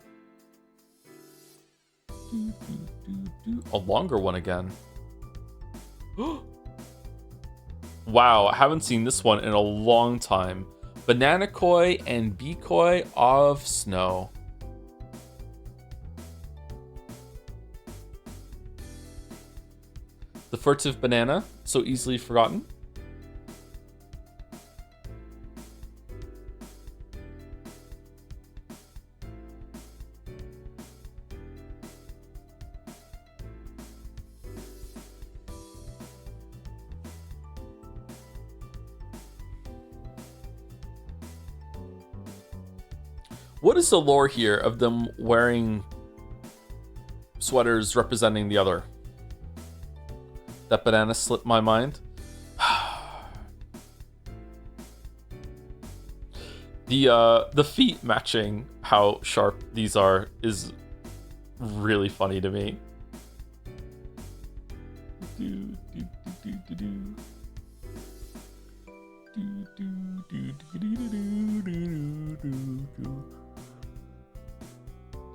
A longer one again. Wow, I haven't seen this one in a long time. Banana Koi and Bee Koi of Snow. The furtive banana, so easily forgotten. What is the lore here of them wearing sweaters representing the other? That banana slipped my mind. The feet matching how sharp these are is really funny to me.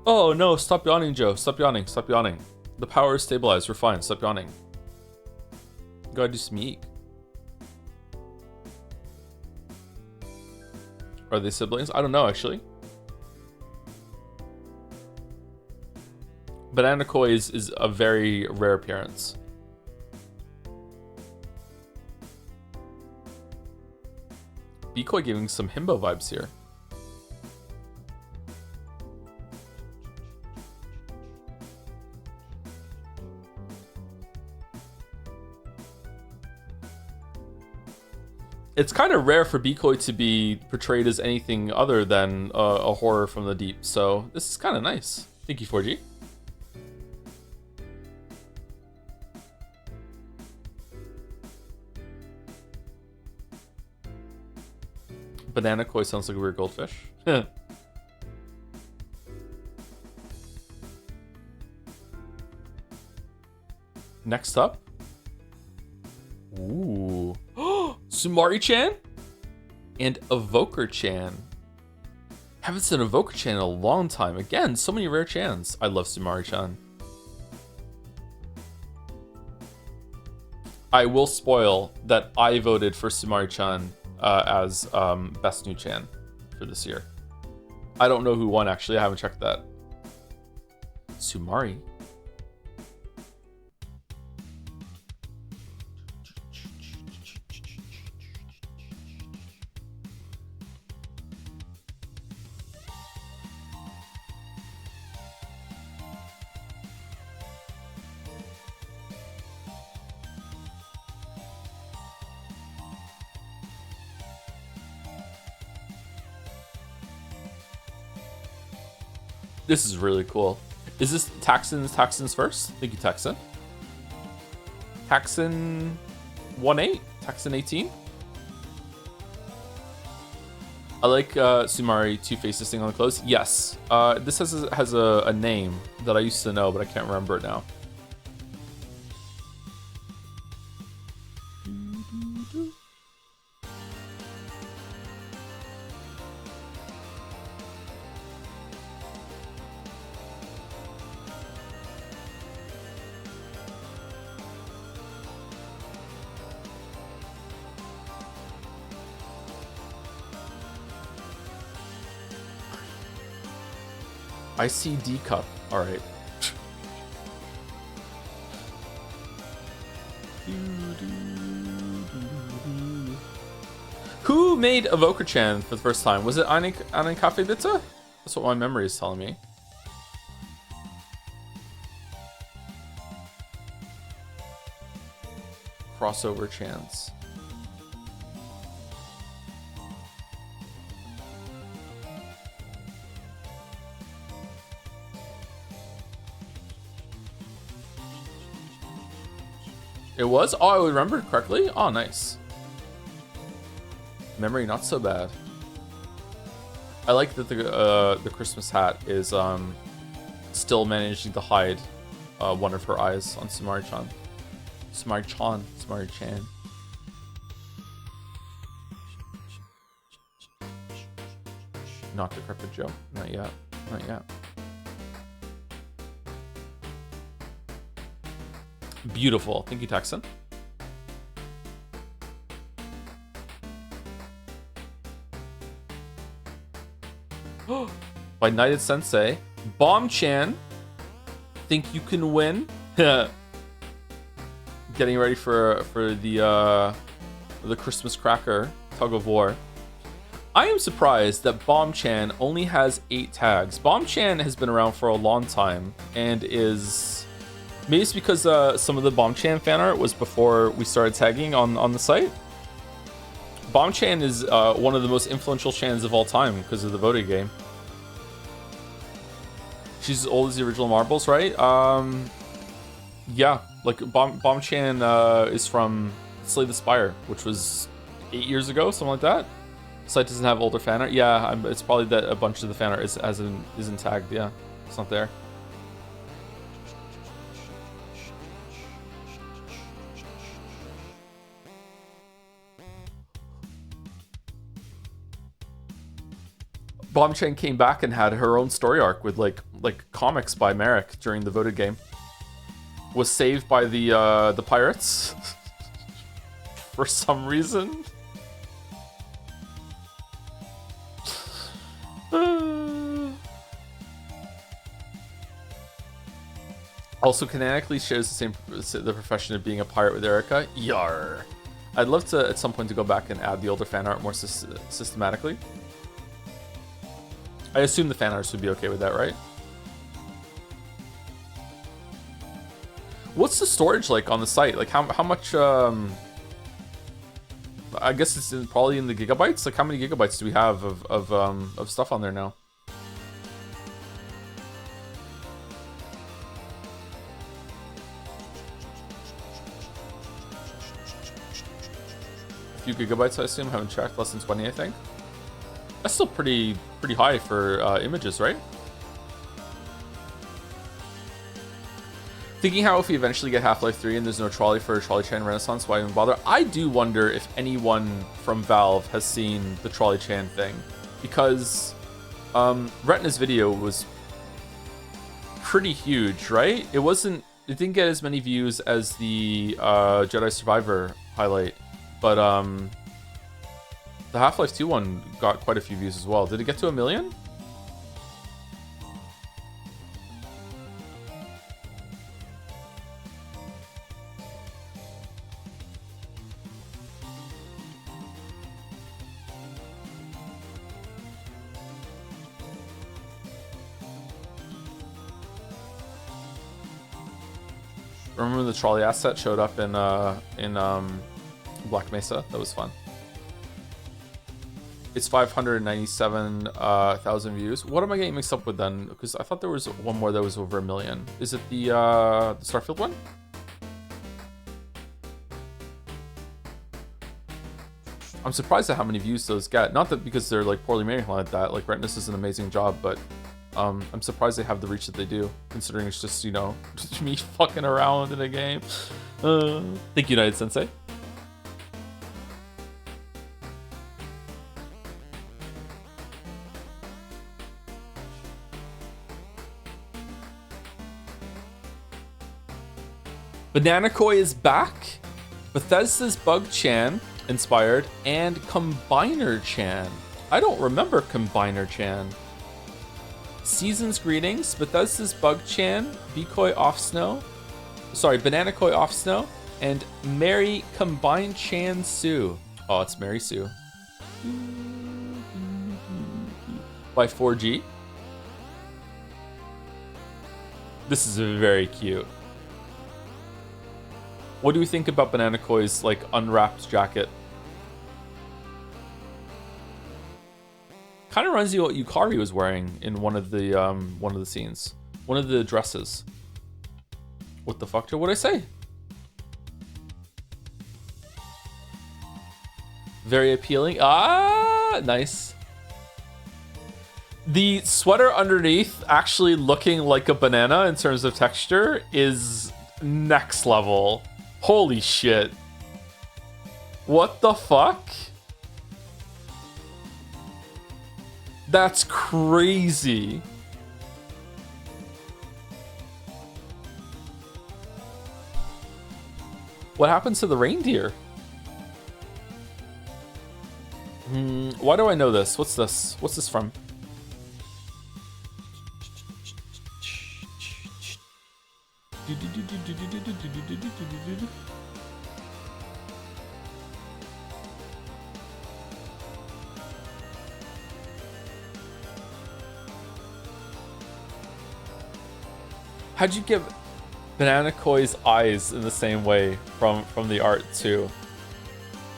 Oh no, stop yawning, Joe. Stop yawning, stop yawning. The power is stabilized, we're fine, stop yawning. Gotta do some YIIK. Are they siblings? I don't know, actually. Banana Koi is a very rare appearance. Bkoi giving some himbo vibes here. It's kind of rare for Bkoi to be portrayed as anything other than a horror from the deep, so this is kind of nice. Thank you, 4G. Banana Koi sounds like a weird goldfish. Next up. Ooh. Sumari-chan and Evoker-chan. Haven't seen Evoker-chan in a long time. Again, so many rare chans. I love Sumari-chan. I will spoil that I voted for Sumari-chan as best new chan for this year. I don't know who won, actually. I haven't checked that. Sumari. This is really cool. Is this Taxon's first? Thank you, Taxon. Taxon 1-8? Taxon 18? I like Sumari Two Faces thing on the clothes. Yes. This has a name that I used to know, but I can't remember it now. ICD cup. All right. Who made Evoker-chan for the first time? Was it Anin Cafe Bitta? That's what my memory is telling me. Crossover chance. It was? Oh, I remembered correctly? Oh, nice. Memory not so bad. I like that the Christmas hat is still managing to hide one of her eyes on Sumari-chan. Sumari-chan. Not decrepit Joe. Not yet. Not yet. Beautiful. Thank you, Texan. By Knighted Sensei. Bomb-chan. Think you can win? Getting ready for the Christmas cracker tug of war. I am surprised that Bomb-chan only has 8 tags. Bomb-chan has been around for a long time and is... Maybe it's because some of the Bomb-chan fan art was before we started tagging on the site. Bomb-chan is one of the most influential chans of all time because of the voting game. She's as old as the original Marbles, right? Yeah, like Bomb-chan is from Slay the Spire, which was 8 years ago, something like that. Site doesn't have older fan art. Yeah, it's probably that a bunch of the fan art isn't tagged. Yeah, it's not there. Bomb-chan came back and had her own story arc with like comics by Merrick during the voted game. Was saved by the pirates for some reason. Also canonically shares the profession of being a pirate with Erica. Yar. I'd love to at some point to go back and add the older fan art more systematically. I assume the fan artists would be okay with that, right? What's the storage like on the site? Like how much? I guess it's probably in the gigabytes. Like how many gigabytes do we have of stuff on there now? A few gigabytes, I assume. Haven't checked. Less than 20, I think. That's still pretty high for images, right? Thinking how if we eventually get Half-Life 3 and there's no trolley for Trolley Chan Renaissance, why even bother? I do wonder if anyone from Valve has seen the Trolley Chan thing, because Retina's video was pretty huge, right? It didn't get as many views as the Jedi Survivor highlight, but the Half-Life 2 one got quite a few views as well. Did it get to 1 million? Remember when the trolley asset showed up in Black Mesa? That was fun. It's 597,000 views. What am I getting mixed up with then? Because I thought there was one more that was over 1 million. Is it the Starfield one? I'm surprised at how many views those get. Not that because they're like poorly made like that. Like Retinas does an amazing job, but I'm surprised they have the reach that they do, considering it's just, you know, just me fucking around in a game. Thank you, United Sensei. Banana Koi is back. Bethesda's Bug Chan inspired and Combiner Chan. I don't remember Combiner Chan. Season's greetings. Bethesda's Bug Chan, Bkoi Off Snow. Sorry, Banana Koi Off Snow, and Mary Combine Chan Sue. Oh, it's Mary Sue. By 4G. This is very cute. What do we think about Banana Koi's like unwrapped jacket? Kind of reminds you what Yukari was wearing in one of the scenes, one of the dresses. What the fuck? What'd I say? Very appealing. Ah, nice. The sweater underneath actually looking like a banana in terms of texture is next level. Holy shit. What the fuck? That's crazy. What happens to the reindeer? Why do I know this? What's this? What's this from? How'd you get Banana Koi's eyes in the same way from the art too?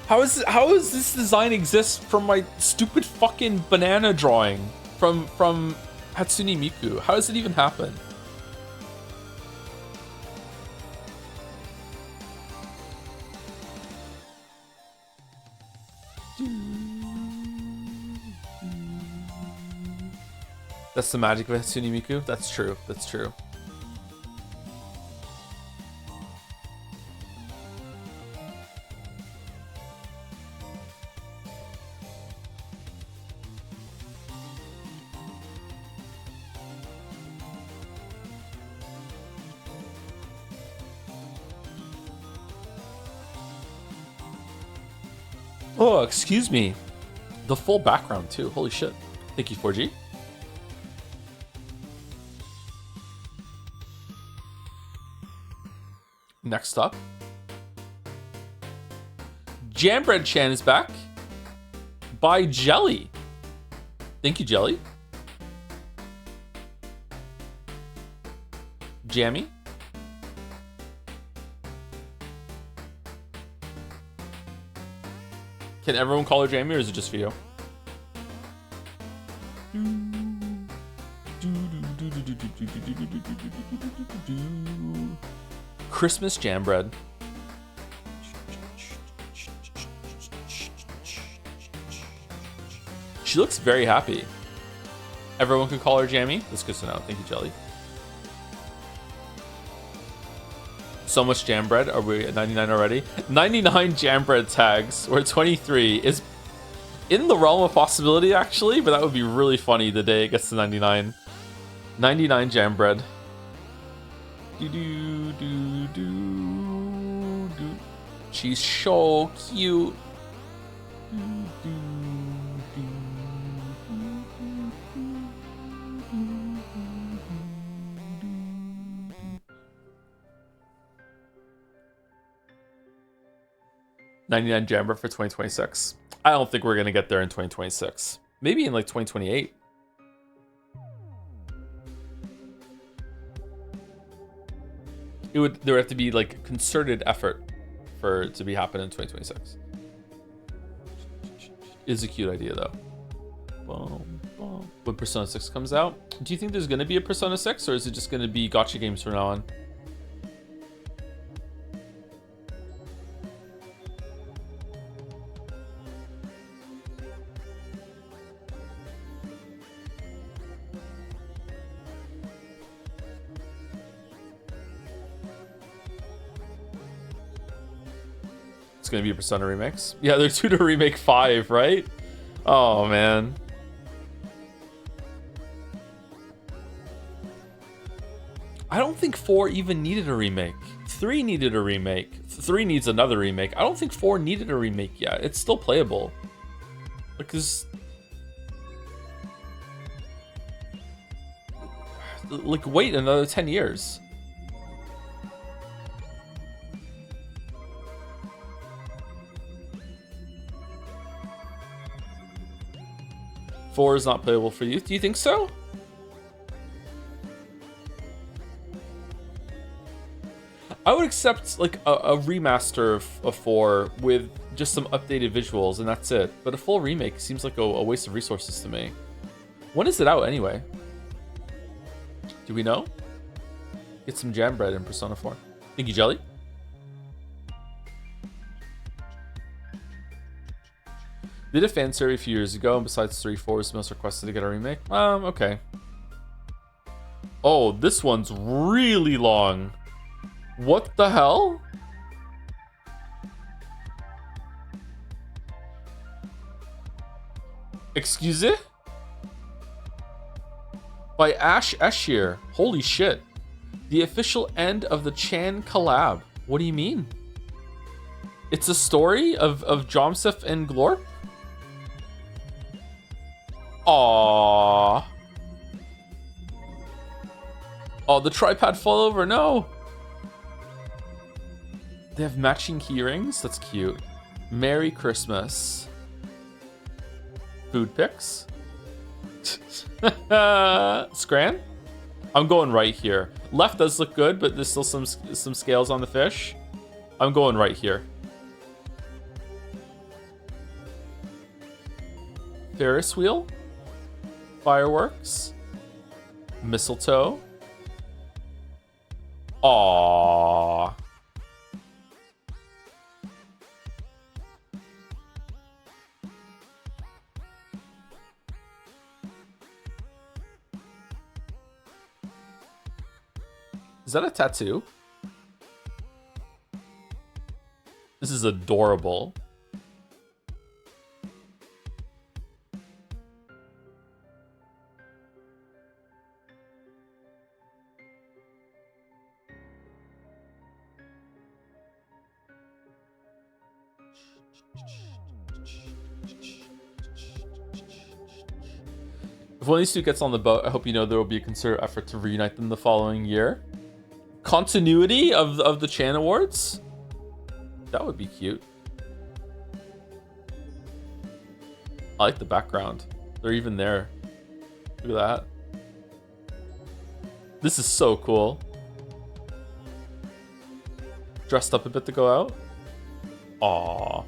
How is this design exist from my stupid fucking banana drawing from Hatsune Miku. How does it even happen? That's the magic of Hatsune Miku. That's true. That's true. Oh, excuse me. The full background too. Holy shit. Thank you, 4G. Next up, Jambread Chan is back by Jelly. Thank you, Jelly. Jammy. Can everyone call her Jamie, or is it just for you? Christmas Jambread. She looks very happy. Everyone can call her Jamie. That's good to know. Thank you, Jelly. So much Jambread. Are we at 99 already? 99 Jambread tags. We're at 23. Is in the realm of possibility, actually, but that would be really funny the day it gets to 99. 99 Jambread. She's so cute. 99 Jambread for 2026. I don't think we're gonna get there in 2026. Maybe in like 2028. There would have to be like concerted effort for it to be happening in 2026. Is a cute idea though. When Persona 6 comes out, do you think there's gonna be a Persona 6, or is it just gonna be gacha games from now on? It's gonna be a Persona remix. Yeah, they're due to remake 5, right? Oh man. I don't think 4 even needed a remake. 3 needed a remake. 3 needs another remake. I don't think 4 needed a remake yet. It's still playable. Because like wait another 10 years. Four is not playable for you. Do you think so? I would accept like a remaster of 4 with just some updated visuals and that's it. But a full remake seems like a waste of resources to me. When is it out anyway? Do we know? Get some Jambread in Persona 4. Thank you, Jelly. Did a fan survey a few years ago, and besides 3, 4 was most requested to get a remake. Okay. Oh, this one's really long. What the hell? Excuse it? By Ash Eshir. Holy shit. The official end of the Chan collab. What do you mean? It's a story of Jomsef and Glorp? Aww. Oh, the tripod fell over. No. They have matching key rings. That's cute. Merry Christmas. Food pics. Scran? I'm going right here. Left does look good, but there's still some scales on the fish. I'm going right here. Ferris wheel. Fireworks. Mistletoe. Aww. Is that a tattoo? This is adorable. If one of these two gets on the boat, I hope you know there will be a concerted effort to reunite them the following year. Continuity of the Chan Awards? That would be cute. I like the background. They're even there. Look at that. This is so cool. Dressed up a bit to go out. Aww.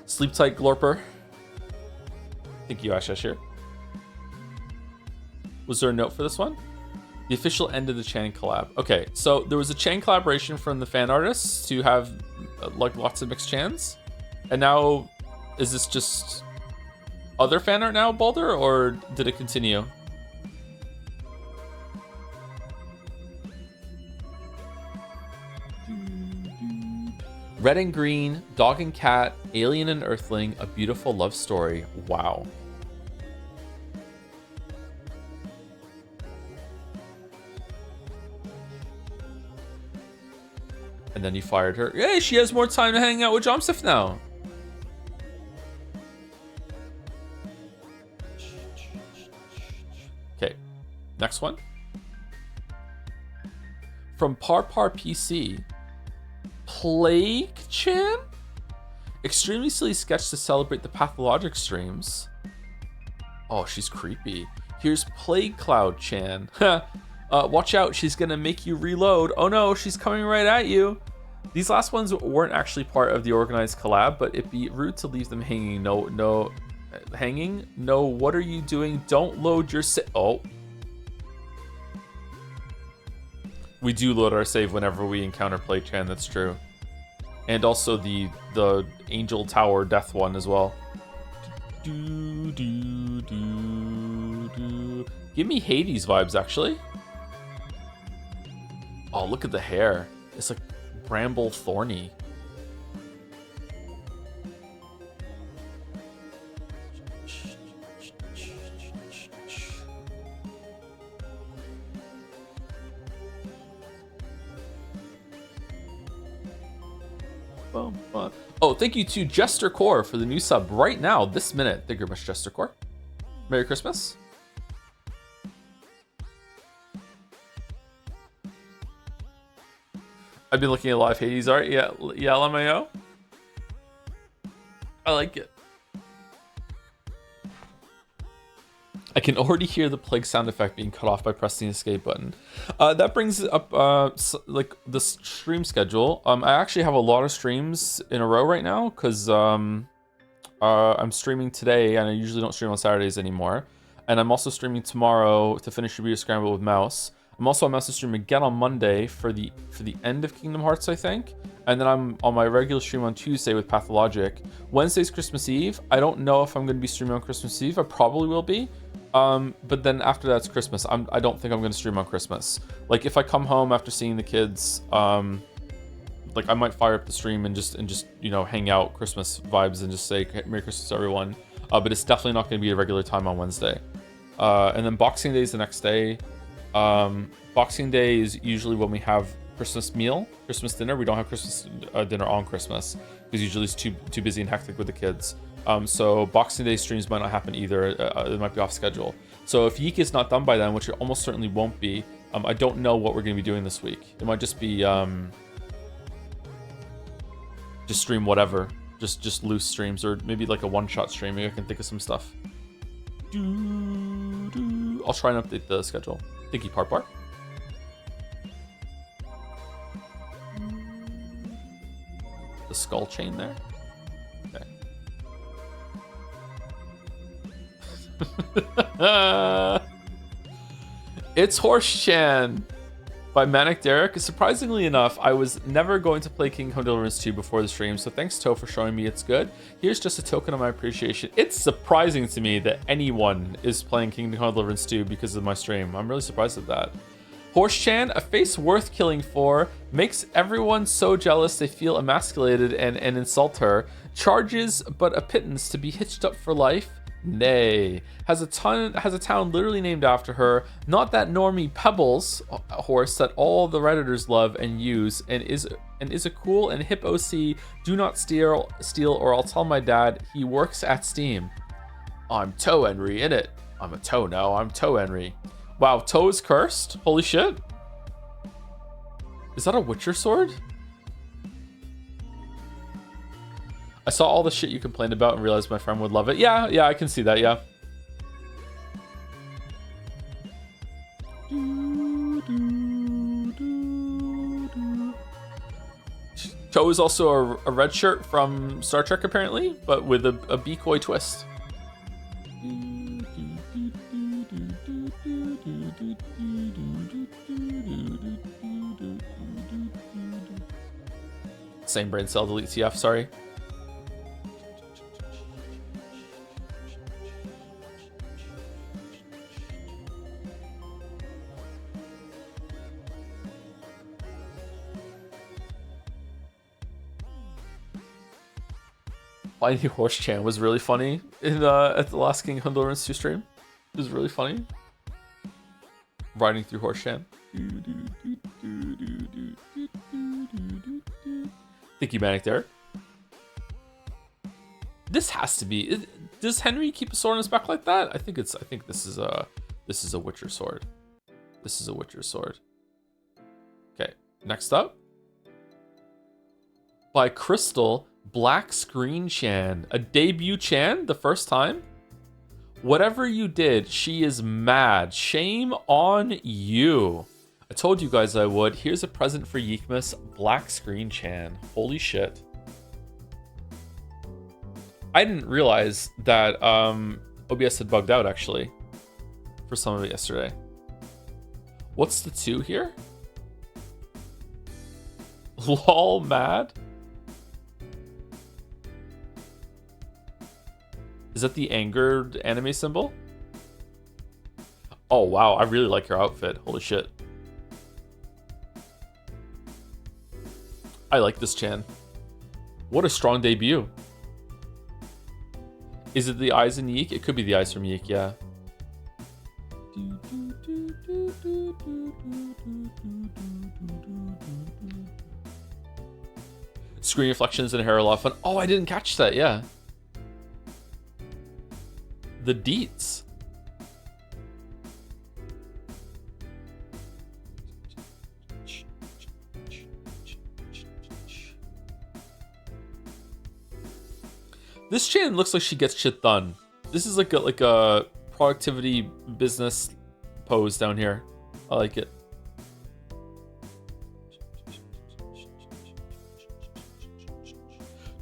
Sleep tight, Glorper. Thank you, Ashashir. Was there a note for this one? The official end of the Chan collab. Okay, so there was a Chan collaboration from the fan artists to have like lots of mixed Chans. And now, is this just other fan art now, Baldur, or did it continue? Red and green, dog and cat, alien and earthling, a beautiful love story. Wow. And then he fired her. Hey, she has more time to hang out with Jomsif now. Okay, next one. From Parpar PC. Plague Chan? Extremely silly sketch to celebrate the pathologic streams. Oh, she's creepy. Here's Plague Cloud Chan. Watch out, she's gonna make you reload. Oh no, she's coming right at you. These last ones weren't actually part of the organized collab, but it'd be rude to leave them hanging. No, hanging? No, what are you doing? Don't load your oh. We do load our save whenever we encounter Plague Chan, that's true. And also the Angel Tower Death one as well. Do, do, do, do. Give me Hades vibes, actually. Oh, look at the hair. It's like bramble thorny. Oh, thank you to Jester Core for the new sub right now, this minute. Thank you very much, Jester Core. Merry Christmas. I've been looking at live Hades art. Yeah, LMAO. I like it. I can already hear the plague sound effect being cut off by pressing the escape button. That brings up like the stream schedule. I actually have a lot of streams in a row right now because I'm streaming today, and I usually don't stream on Saturdays anymore. And I'm also streaming tomorrow to finish Shibuya Scramble with Mouse. I'm also on Mouse to stream again on Monday for the end of Kingdom Hearts, I think. And then I'm on my regular stream on Tuesday with Pathologic. Wednesday's Christmas Eve. I don't know if I'm going to be streaming on Christmas Eve. I probably will be. But then after that's Christmas. I don't think I'm going to stream on Christmas. Like if I come home after seeing the kids, like I might fire up the stream and just you know hang out Christmas vibes and just say Merry Christmas to everyone. But it's definitely not going to be a regular time on Wednesday. And then Boxing Day is the next day. Boxing Day is usually when we have Christmas dinner. We don't have Christmas dinner on Christmas because usually it's too busy and hectic with the kids. So Boxing Day streams might not happen either. It might be off schedule. So if YIIK is not done by then, which it almost certainly won't be, I don't know what we're going to be doing this week. It might just be just stream whatever, just loose streams, or maybe like a one-shot stream. Maybe I can think of some stuff. I'll try and update the schedule. Thank you, Part Bar. The skull chain there. Okay. It's Horse-chan by Manic Derek. Surprisingly enough, I was never going to play Kingdom Deliverance 2 before the stream, so thanks To for showing me it's good. Here's just a token of my appreciation. It's surprising to me that anyone is playing Kingdom Deliverance 2 because of my stream. I'm really surprised at that. Horse-chan, a face worth killing for, makes everyone so jealous they feel emasculated and insult her. Charges but a pittance to be hitched up for life. Nay. Has a town literally named after her. Not that normie Pebbles horse that all the Redditors love and use, and is a cool and hip OC. Do not steal or I'll tell my dad he works at Steam. I'm To Henry in it. I'm a To now. I'm To Henry. Wow, To is cursed? Holy shit. Is that a Witcher sword? I saw all the shit you complained about and realized my friend would love it. Yeah, I can see that, yeah. To is also a red shirt from Star Trek, apparently, but with a decoy twist. Same brain cell, delete CF, sorry. Finding Horse-chan was really funny in at the last King Deliverance 2 stream. It was really funny. Riding through Horse-chan. Thank you, Manic there. This has to be. Does Henry keep a sword on his back like that? I think this is a Witcher sword. This is a Witcher sword. Okay, next up. By Crystal Black Screen Chan. A debut Chan, the first time? Whatever you did, she is mad. Shame on you. I told you guys I would. Here's a present for Yiikmas, Black Screen Chan. Holy shit. I didn't realize that OBS had bugged out, actually, for some of it yesterday. What's the 2 here? Lol, mad? Is that the angered anime symbol? Oh, wow. I really like your outfit. Holy shit. I like this Chan. What a strong debut. Is it the eyes in YIIK? It could be the eyes from YIIK, yeah. Screen reflections and hair are a lot of fun. Oh, I didn't catch that, yeah. The deets. This Chan looks like she gets shit done. This is like a productivity business pose down here. I like it.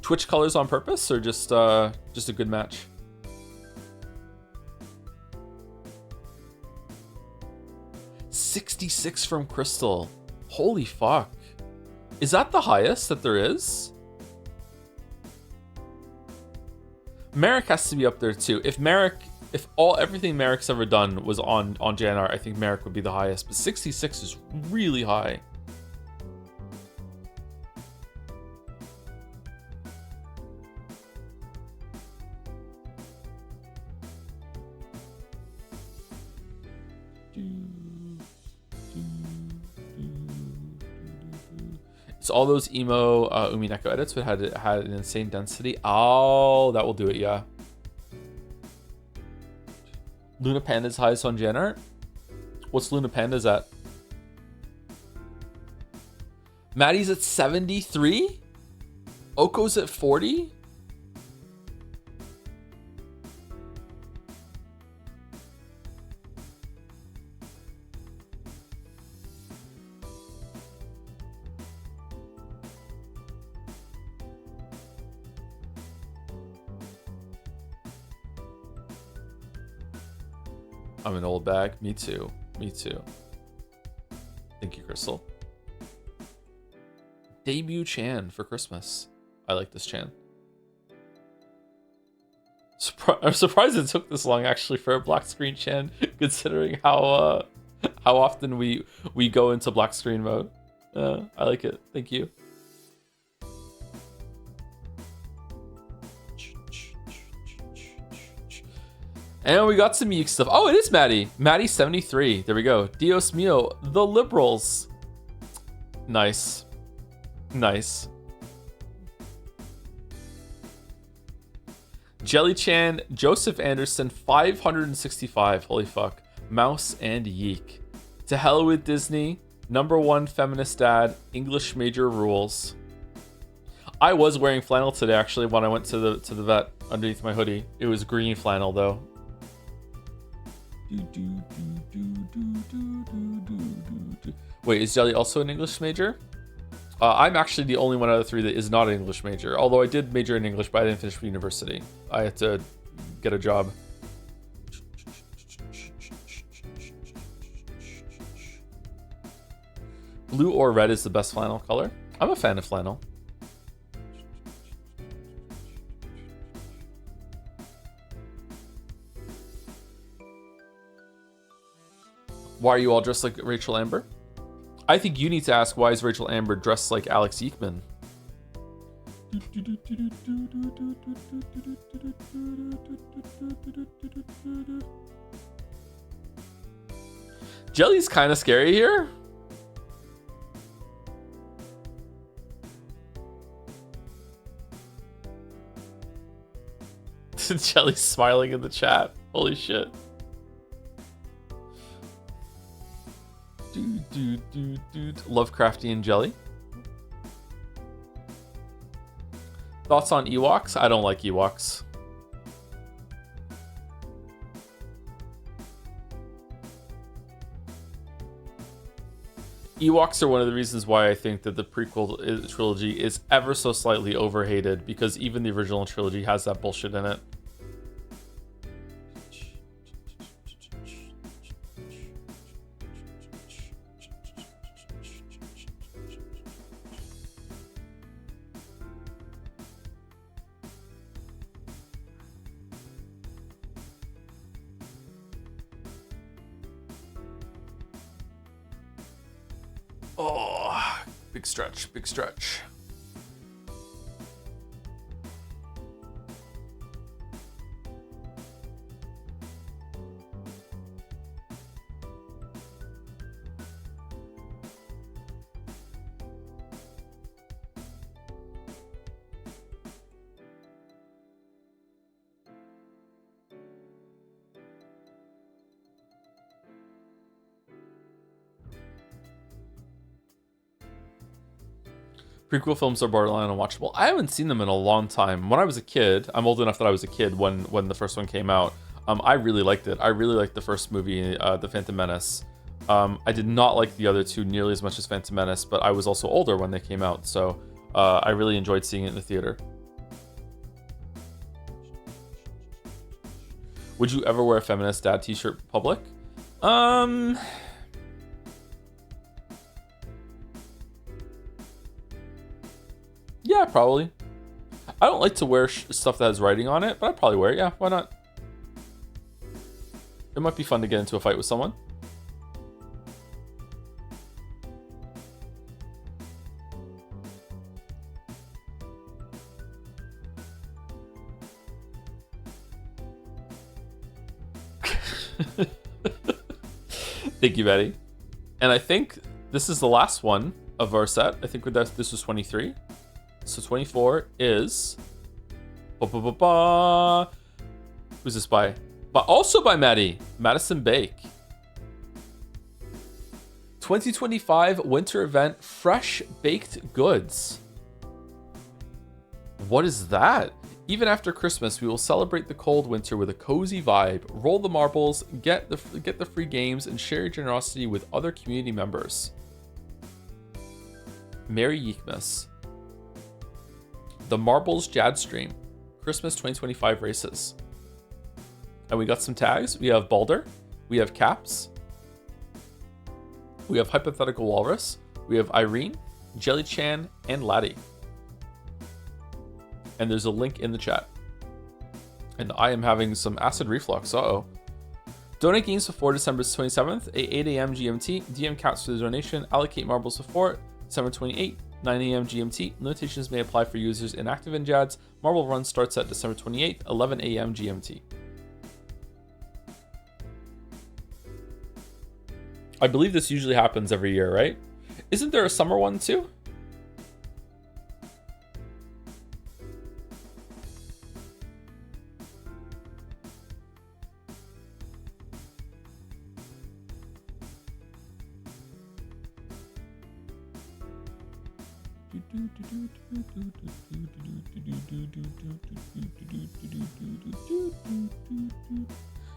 Twitch colors on purpose, or just a good match? $66 from Crystal. Holy fuck. Is that the highest that there is? Merrick has to be up there too. If everything Merrick's ever done was on JNR, I think Merrick would be the highest. But 66 is really high. It's all those emo Umineko edits that had an insane density. Oh, that will do it, yeah. Luna Panda's highest on Gen Art? What's Luna Panda's at? Maddie's at 73? Oko's at 40? I'm an old bag. Me too. Me too. Thank you, Crystal. Debut Chan for Christmas. I like this Chan. I'm surprised it took this long actually for a black screen Chan, considering how often we go into black screen mode. I like it. Thank you. And we got some YIIK stuff. Oh, it is Maddie. Maddie 73. There we go. Dios mio, the liberals. Nice. Nice. Jelly-chan, Joseph Anderson, 565. Holy fuck. Mouse and YIIK. To hell with Disney. #1 feminist dad. English major rules. I was wearing flannel today actually when I went to the vet underneath my hoodie. It was green flannel though. Wait, is Jelly also an English major? I'm actually the only one out of the three that is not an English major. Although I did major in English, but I didn't finish university. I had to get a job. Blue or red is the best flannel color. I'm a fan of flannel. Why are you all dressed like Rachel Amber? I think you need to ask, why is Rachel Amber dressed like Alex Yiikman? Jelly's kind of scary here. Jelly's smiling in the chat. Holy shit. Lovecraftian Jelly. Thoughts on Ewoks? I don't like Ewoks. Ewoks are one of the reasons why I think that the prequel trilogy is ever so slightly overhated, because even the original trilogy has that bullshit in it. Oh, big stretch, big stretch. Prequel films are borderline unwatchable. I haven't seen them in a long time. When I was a kid, I'm old enough that I was a kid when the first one came out. I really liked it. I really liked the first movie, The Phantom Menace. I did not like the other two nearly as much as Phantom Menace, but I was also older when they came out, so I really enjoyed seeing it in the theater. Would you ever wear a feminist dad t-shirt in public? Yeah, probably. I don't like to wear stuff that has writing on it, but I'd probably wear it. Yeah, why not? It might be fun to get into a fight with someone. Thank you, Betty. And I think this is the last one of our set. I think this was 23. So 24 is... Who's this by? But also by Maddie. Madison Bake. 2025 winter event, fresh baked goods. What is that? Even after Christmas, we will celebrate the cold winter with a cozy vibe, roll the marbles, get the free games, and share your generosity with other community members. Merry Yiikmas. The Marbles Jad Stream. Christmas 2025 races. And we got some tags. We have Balder, We have Caps. We have Hypothetical Walrus. We have Irene, Jelly-chan, and Laddie. And there's a link in the chat. And I am having some acid reflux. Uh-oh. Donate games before December 27th, at 8 a.m. GMT. DM Caps for the donation. Allocate marbles before December 28th, 9 a.m. GMT. Limitations may apply for users inactive in JADS. Marble run starts at December 28th, 11 a.m. GMT. I believe this usually happens every year, right? Isn't there a summer one too?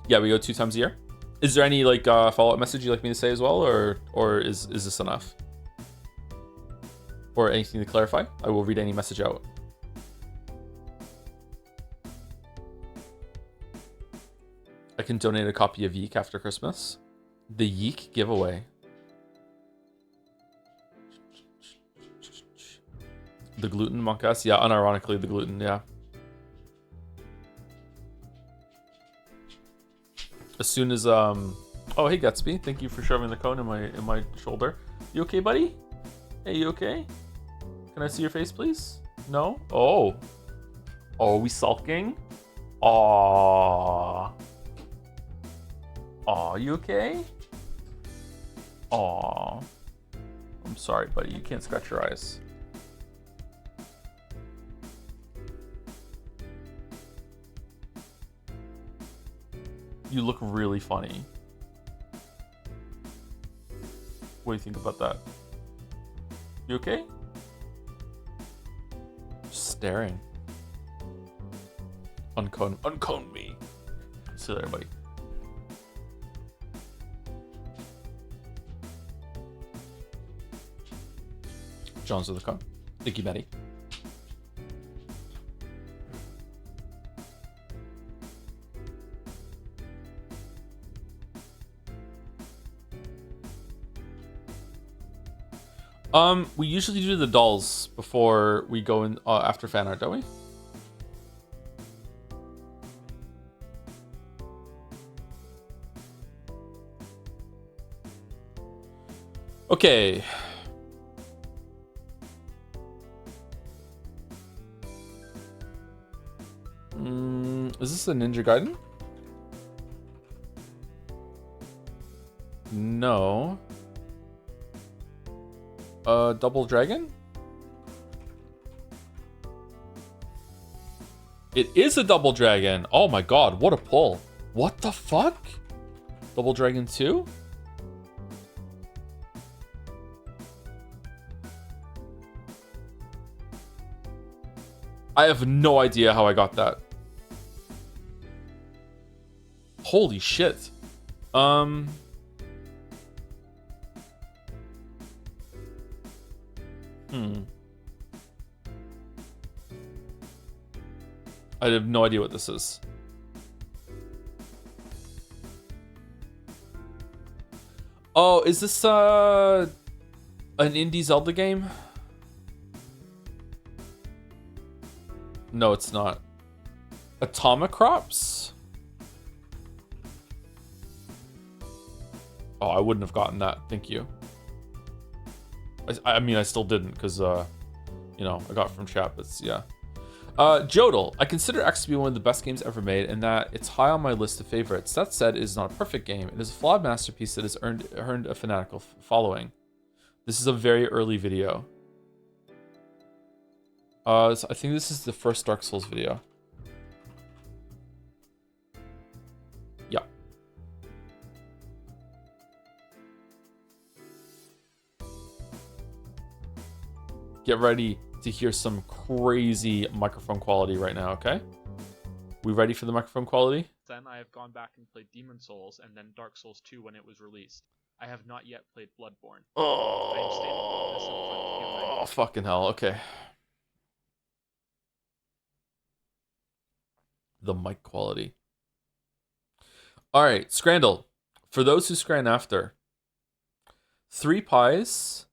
Yeah, we go 2 times a year. Is there any like follow-up message you'd like me to say as well, or is this enough? Or anything to clarify? I will read any message out. I can donate a copy of YIIK after Christmas. The YIIK giveaway. The gluten, Monkas? Yeah, unironically, the gluten, yeah. As soon as oh hey Gatsby, thank you for shoving the cone in my shoulder. You okay, buddy? Hey, you okay? Can I see your face, please? No? Oh. Oh, are we sulking? Aww. Aw, you okay? Aw. I'm sorry, buddy. You can't scratch your eyes. You look really funny. What do you think about that? You okay? Just staring. Uncone me. See you later, buddy. John's with the car. Thank you, Betty. We usually do the dolls before we go in after fan art, don't we? Okay. Is this a Ninja Gaiden? No. Double Dragon? It is a Double Dragon. Oh my god, what a pull. What the fuck? Double Dragon 2? I have no idea how I got that. Holy shit. I have no idea what this is. Oh, is this an indie Zelda game? No, it's not. Atomic Crops? Oh, I wouldn't have gotten that. Thank you. I mean, I still didn't because, you know, I got it from chat, but yeah. Jodel, I consider X to be one of the best games ever made, and that it's high on my list of favorites. That said, it is not a perfect game. It is a flawed masterpiece that has earned a fanatical following. This is a very early video. So I think this is the first Dark Souls video. Yeah. Get ready to hear some crazy microphone quality right now, okay? We ready for the microphone quality?
Then I have gone back and played Demon Souls and then Dark Souls 2 when it was released. I have not yet played Bloodborne.
Oh, fucking hell, okay. The mic quality. Alright, Scrandle. For those who scran after, 3 pies,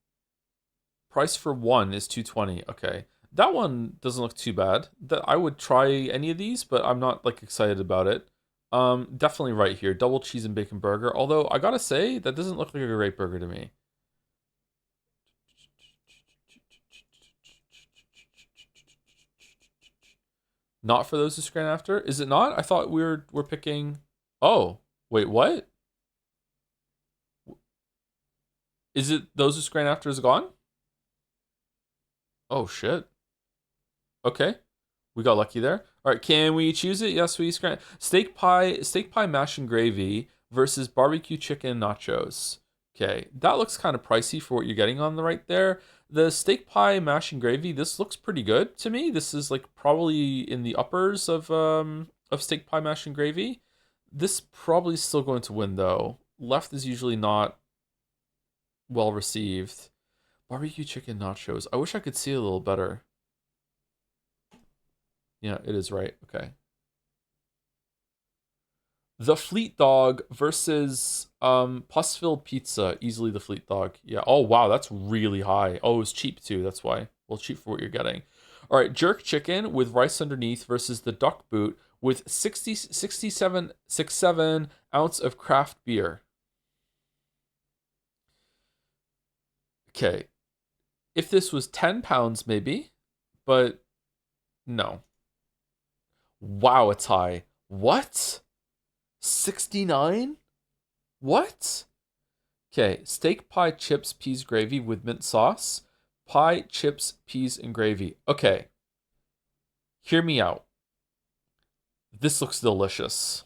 price for one is 220. Okay. That one doesn't look too bad. That I would try any of these, but I'm not like excited about it. Definitely right here. Double cheese and bacon burger. Although I gotta say, that doesn't look like a great burger to me. Not for those who scran after? Is it not? I thought we're picking. Oh, wait, what? Is it those who scran after is gone? Oh shit. Okay. We got lucky there. All right, can we choose it? Yes, we scran. Steak pie, mash and gravy versus barbecue chicken nachos. Okay, that looks kind of pricey for what you're getting on the right there. The steak pie, mash and gravy. This looks pretty good to me. This is like probably in the uppers of steak pie, mash and gravy. This probably still going to win though. Left is usually not well received. Barbecue chicken nachos. I wish I could see it a little better. Yeah, it is right. Okay. The Fleet Dog versus Pussville Pizza. Easily the Fleet Dog. Yeah. Oh wow, that's really high. Oh, it's cheap too. That's why. Well, cheap for what you're getting. All right, jerk chicken with rice underneath versus the duck boot with 67 ounce of craft beer. Okay. If this was 10 pounds, maybe, but no. Wow, it's high. What? 69? What? Okay, steak pie, chips, peas, gravy with mint sauce. Pie, chips, peas, and gravy. Okay, hear me out. This looks delicious.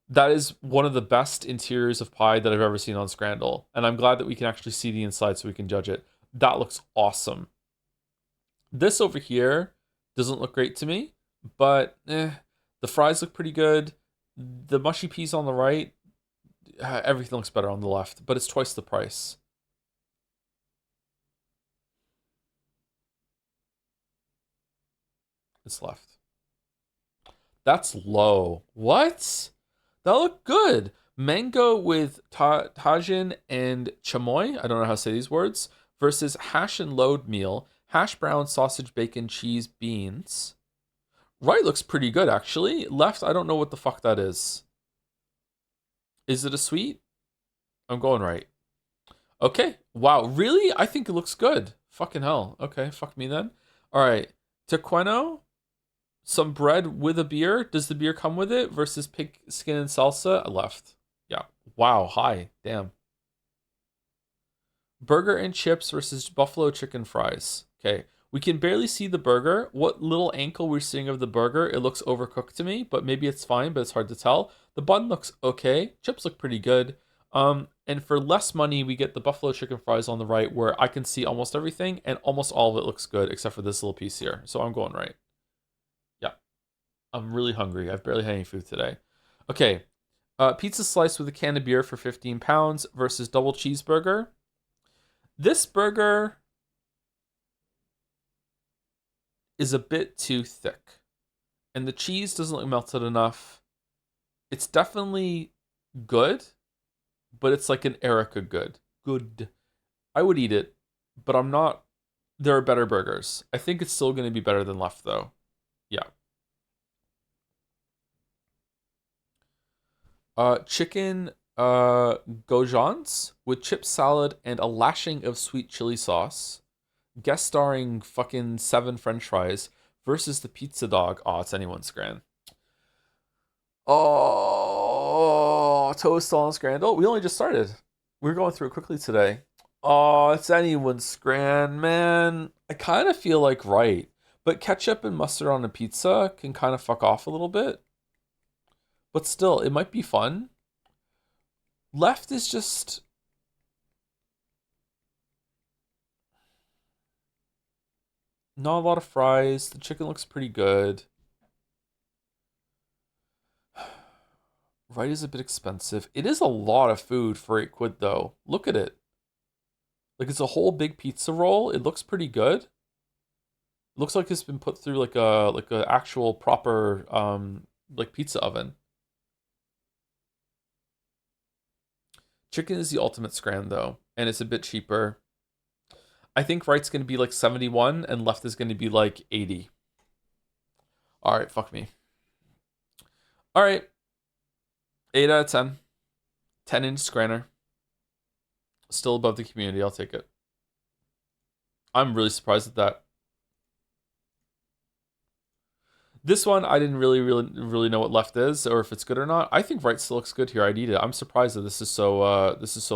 That is one of the best interiors of pie that I've ever seen on Scrandle, and I'm glad that we can actually see the inside so we can judge it. That looks awesome. This over here doesn't look great to me, but the fries look pretty good. The mushy peas on the right, everything looks better on the left, but it's twice the price. It's left. That's low. What? That looked good. Mango with tajin and chamoy. I don't know how to say these words. Versus hash and load meal. Hash brown, sausage, bacon, cheese, beans. Right looks pretty good, actually. Left, I don't know what the fuck that is. Is it a sweet? I'm going right. Okay. Wow. Really? I think it looks good. Fucking hell. Okay. Fuck me then. All right. Tequeno, some bread with a beer. Does the beer come with it? Versus pig skin and salsa. I left. Yeah. Wow. Hi. Damn. Burger and chips versus buffalo chicken fries. Okay. We can barely see the burger. What little ankle we're seeing of the burger, it looks overcooked to me, but maybe it's fine, but it's hard to tell. The bun looks okay. Chips look pretty good. And for less money, we get the buffalo chicken fries on the right, where I can see almost everything, and almost all of it looks good, except for this little piece here. So I'm going right. Yeah. I'm really hungry. I've barely had any food today. Okay. Pizza slice with a can of beer for 15 pounds versus double cheeseburger. This burger is a bit too thick, and the cheese doesn't look melted enough. It's definitely good, but it's like an Erica good. Good. I would eat it, but I'm not. There are better burgers. I think it's still going to be better than left, though. Yeah. Chicken gojons with chip salad and a lashing of sweet chili sauce. Guest starring fucking 7 French fries versus the pizza dog. Oh, it's anyone's scran. Oh, toast on scrandle. We only just started. We're going through it quickly today. Oh, it's anyone's scran, man. I kind of feel like right, but ketchup and mustard on a pizza can kind of fuck off a little bit. But still, it might be fun. Left is just not a lot of fries. The chicken looks pretty good. Right is a bit expensive. It is a lot of food for 8 quid though. Look at it. Like it's a whole big pizza roll. It looks pretty good. It looks like it's been put through like a actual proper like pizza oven. Chicken is the ultimate scran though, and it's a bit cheaper. I think right's going to be like 71 and left is going to be like 80. All right, fuck me. All right, 8 out of 10. 10-inch scranner. Still above the community. I'll take it. I'm really surprised at that. This one, I didn't really know what left is or if it's good or not. I think right still looks good here. I need it. I'm surprised that this is so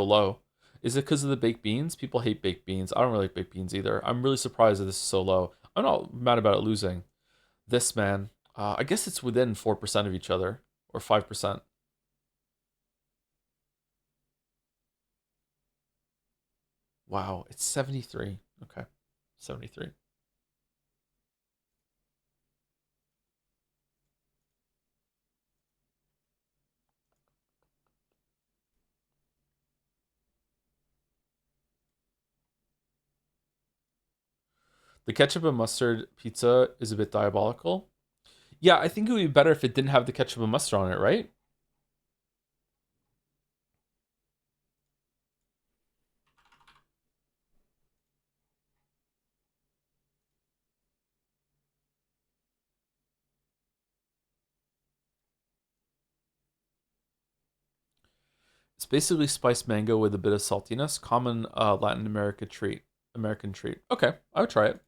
low. Is it because of the baked beans? People hate baked beans. I don't really like baked beans either. I'm really surprised that this is so low. I'm not mad about it losing. This man, I guess it's within 4% of each other or 5%. Wow, it's 73. Okay, 73. The ketchup and mustard pizza is a bit diabolical. Yeah, I think it would be better if it didn't have the ketchup and mustard on it, right? It's basically spiced mango with a bit of saltiness. Common Latin America treat. American treat. Okay, I would try it.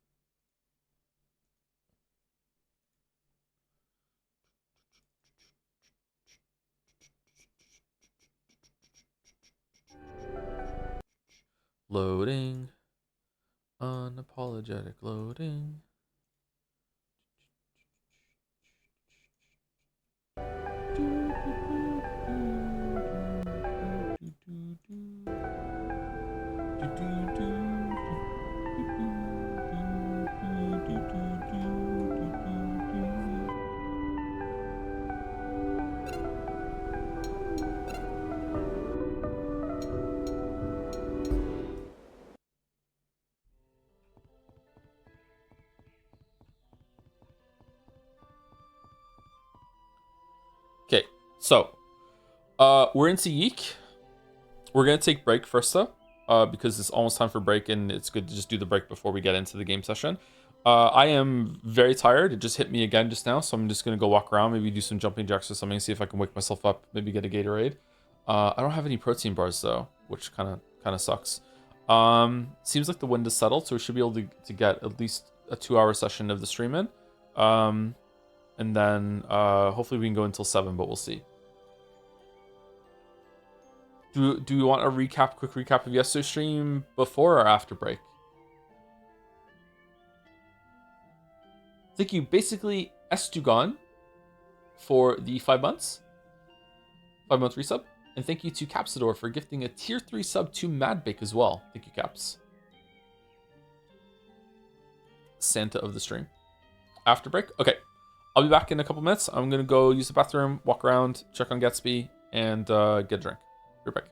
Loading. Unapologetic loading. Okay, so we're into YIIK. We're gonna take break first though, because it's almost time for break, and it's good to just do the break before we get into the game session. I am very tired. It just hit me again just now, so I'm just gonna go walk around, maybe do some jumping jacks or something, see if I can wake myself up, maybe get a Gatorade. I don't have any protein bars though, which kind of sucks. Seems like the wind is settled, so we should be able to get at least a 2-hour session of the stream in. And then hopefully we can go until 7, but we'll see. Do we want a quick recap of yesterday's stream before or after break? Thank you, basically, Estugon for the 5 months. 5-month resub. And thank you to Capsador for gifting a tier 3 sub to Madbake as well. Thank you, Caps. Santa of the stream. After break? Okay. I'll be back in a couple minutes. I'm going to go use the bathroom, walk around, check on Gatsby, and get a drink. Be right back.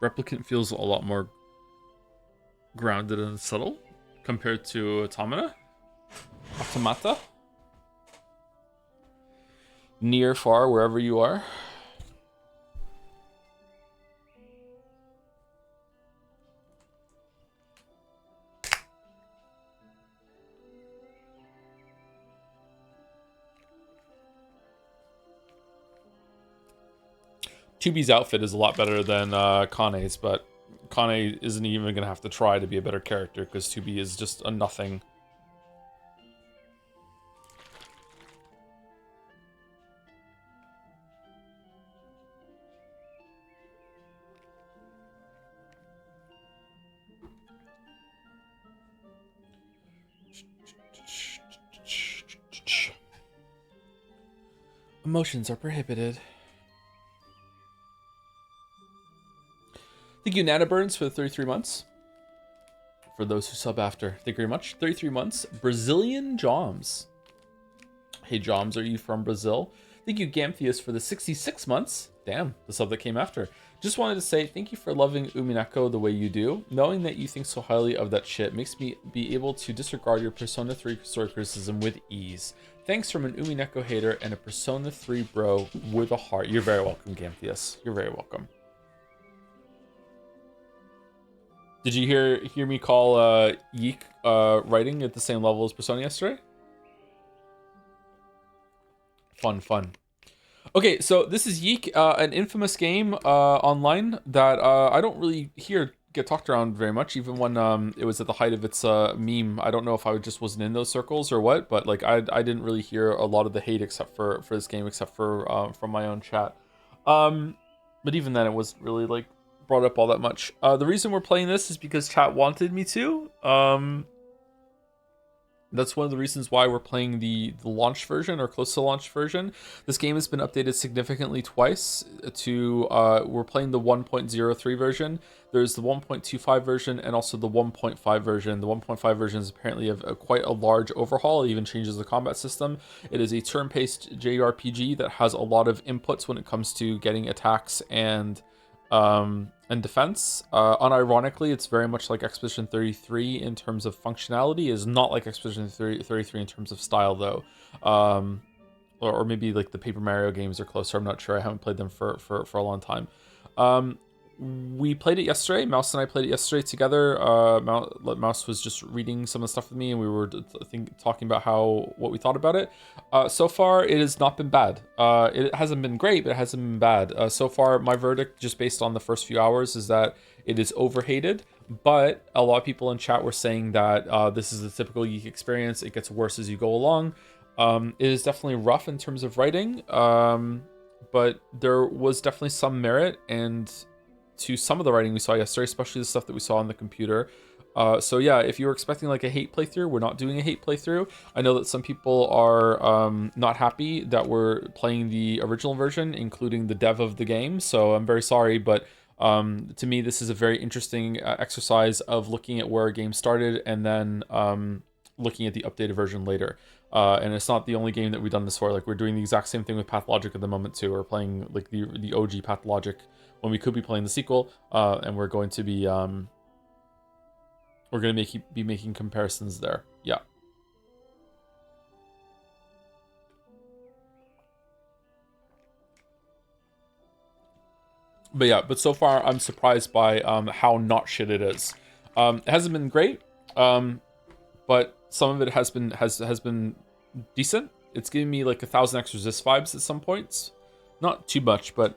Replicant feels a lot more grounded and subtle compared to Automata. Near, far, wherever you are. Tubi's outfit is a lot better than Kane's, but Kane isn't even going to have to try to be a better character because Tubi is just a nothing. Emotions are prohibited. Thank you, Nana Burns, for the 33 months. For those who sub after, thank you very much. 33 months. Brazilian Joms. Hey, Joms, are you from Brazil? Thank you, Gamphius, for the 66 months. Damn, the sub that came after. Just wanted to say thank you for loving Umineko the way you do. Knowing that you think so highly of that shit makes me be able to disregard your Persona 3 story criticism with ease. Thanks from an Umineko hater and a Persona 3 bro with a heart. You're very welcome, Gamphius. You're very welcome. Did you hear me call YIIK writing at the same level as Persona yesterday? Fun. Okay, so this is YIIK, an infamous game online that I don't really hear get talked around very much, even when it was at the height of its meme. I don't know if I just wasn't in those circles or what, but like I didn't really hear a lot of the hate except for this game, except for from my own chat. But even then, it wasn't really like brought up all that much. The reason we're playing this is because chat wanted me to. That's one of the reasons why we're playing the launch version or close to launch version. This game has been updated significantly twice to, we're playing the 1.03 version. There's the 1.25 version and also the 1.5 version. The 1.5 version is apparently quite a large overhaul. It even changes the combat system. It is a turn-based JRPG that has a lot of inputs when it comes to getting attacks and defense. Unironically, it's very much like Expedition 33 in terms of functionality. It is not like Expedition 33 in terms of style, though. Or maybe like the Paper Mario games are closer. I'm not sure. I haven't played them for a long time. We played it yesterday. Mouse and I played it yesterday together. Mouse was just reading some of the stuff with me, and we were talking about what we thought about it. So far, it has not been bad. It hasn't been great, but it hasn't been bad. So far, my verdict, just based on the first few hours, is that it is overhated. But a lot of people in chat were saying that this is a typical YIIK experience. It gets worse as you go along. It is definitely rough in terms of writing, but there was definitely some merit and to some of the writing we saw yesterday, especially the stuff that we saw on the computer. So yeah, if you were expecting like a hate playthrough, we're not doing a hate playthrough. I know that some people are not happy that we're playing the original version, including the dev of the game. So I'm very sorry, but to me, this is a very interesting exercise of looking at where a game started and then looking at the updated version later. And it's not the only game that we've done this for. Like, we're doing the exact same thing with Pathologic at the moment too. We're playing like the OG Pathologic when we could be playing the sequel, and we're going to be be making comparisons there. Yeah. But so far I'm surprised by how not shit it is. It hasn't been great, but some of it has been decent. It's giving me like 1,000 extra Zis vibes at some points. Not too much, but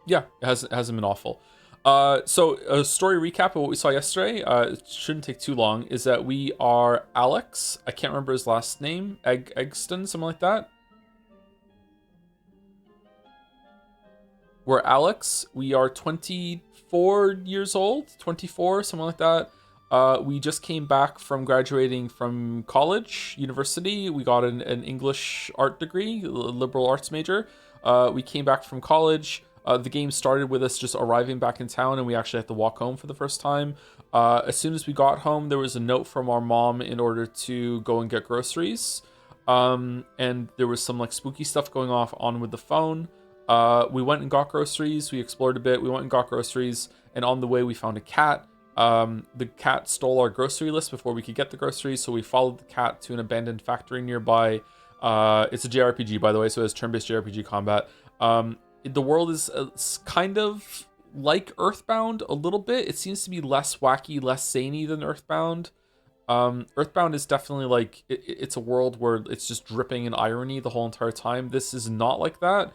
yeah, it hasn't been awful. So a story recap of what we saw yesterday, it shouldn't take too long, is that we are Alex, I can't remember his last name, Eggston, something like that. We're Alex, we are 24 years old, 24, something like that. We just came back from graduating from college, university. We got an English art degree, liberal arts major. We came back from college. The game started with us just arriving back in town, and we actually had to walk home for the first time. As soon as we got home, there was a note from our mom in order to go and get groceries. And there was some like spooky stuff going on with the phone. We went and got groceries. We explored a bit. We went and got groceries, and on the way we found a cat. The cat stole our grocery list before we could get the groceries, so we followed the cat to an abandoned factory nearby. It's a JRPG, by the way, so it has turn-based JRPG combat. The world is kind of like Earthbound a little bit. It seems to be less wacky, less zany than Earthbound. Earthbound is definitely like it's a world where it's just dripping in irony the whole entire time. This is not like that.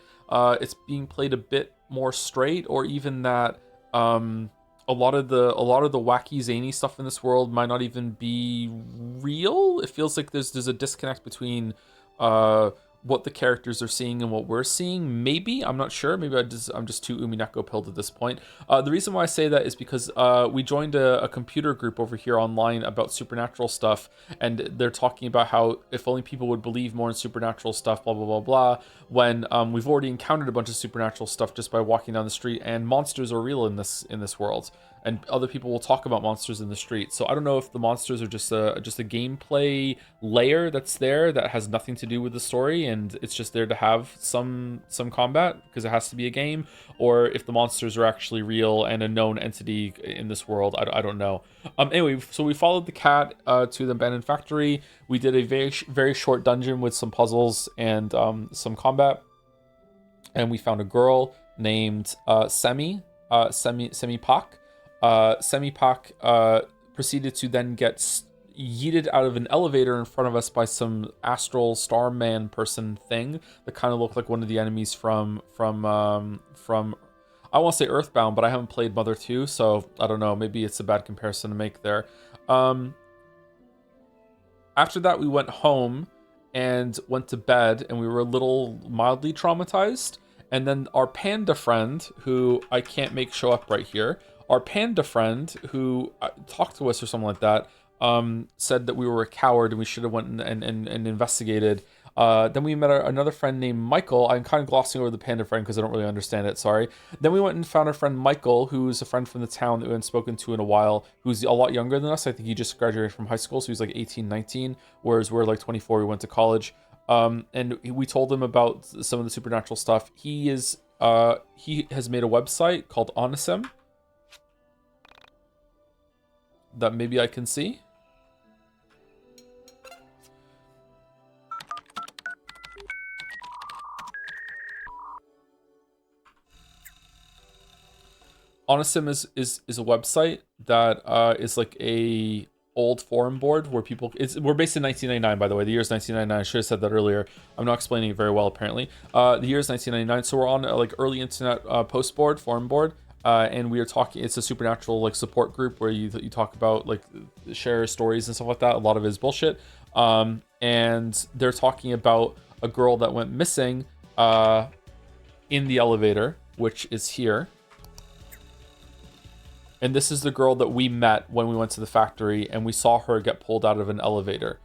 It's being played a bit more straight, or even that a lot of the wacky zany stuff in this world might not even be real. It feels like there's a disconnect between what the characters are seeing and what we're seeing. Maybe, I'm not sure. Maybe I'm just too Umineko pilled at this point. The reason why I say that is because we joined a computer group over here online about supernatural stuff, and they're talking about how if only people would believe more in supernatural stuff, blah blah blah blah, when we've already encountered a bunch of supernatural stuff just by walking down the street, and monsters are real in this world, and other people will talk about monsters in the street. So I don't know if the monsters are just a gameplay layer that's there that has nothing to do with the story, and it's just there to have some combat because it has to be a game, or if the monsters are actually real and a known entity in this world. I don't know. Anyway, so we followed the cat to the abandoned factory. We did a very short dungeon with some puzzles and some combat, and we found a girl named Semi Pak. Semi Pak proceeded to then get yeeted out of an elevator in front of us by some astral starman person thing that kind of looked like one of the enemies from I won't say Earthbound, but I haven't played Mother 2, so I don't know, maybe it's a bad comparison to make there. After that we went home and went to bed, and we were a little mildly traumatized, and then our panda friend, who I can't make show up right here, our panda friend who talked to us or something like that, said that we were a coward and we should have went and investigated. Then we met another friend named Michael. I'm kind of glossing over the panda friend because I don't really understand it, sorry. Then we went and found our friend Michael, who's a friend from the town that we haven't spoken to in a while, who's a lot younger than us. I think he just graduated from high school, so he's like 18, 19, whereas we're like 24, we went to college. And we told him about some of the supernatural stuff. He has made a website called Onisim that maybe I can see. Onisim is a website that is like a old forum board where people, we're based in 1999, by the way. The year is 1999. I should have said that earlier. I'm not explaining it very well, apparently. The year is 1999, so we're on like early internet forum board. And we are talking, it's a supernatural like support group where you talk about like share stories and stuff like that. A lot of it is bullshit. And they're talking about a girl that went missing in the elevator, which is here. And this is the girl that we met when we went to the factory, and we saw her get pulled out of an elevator.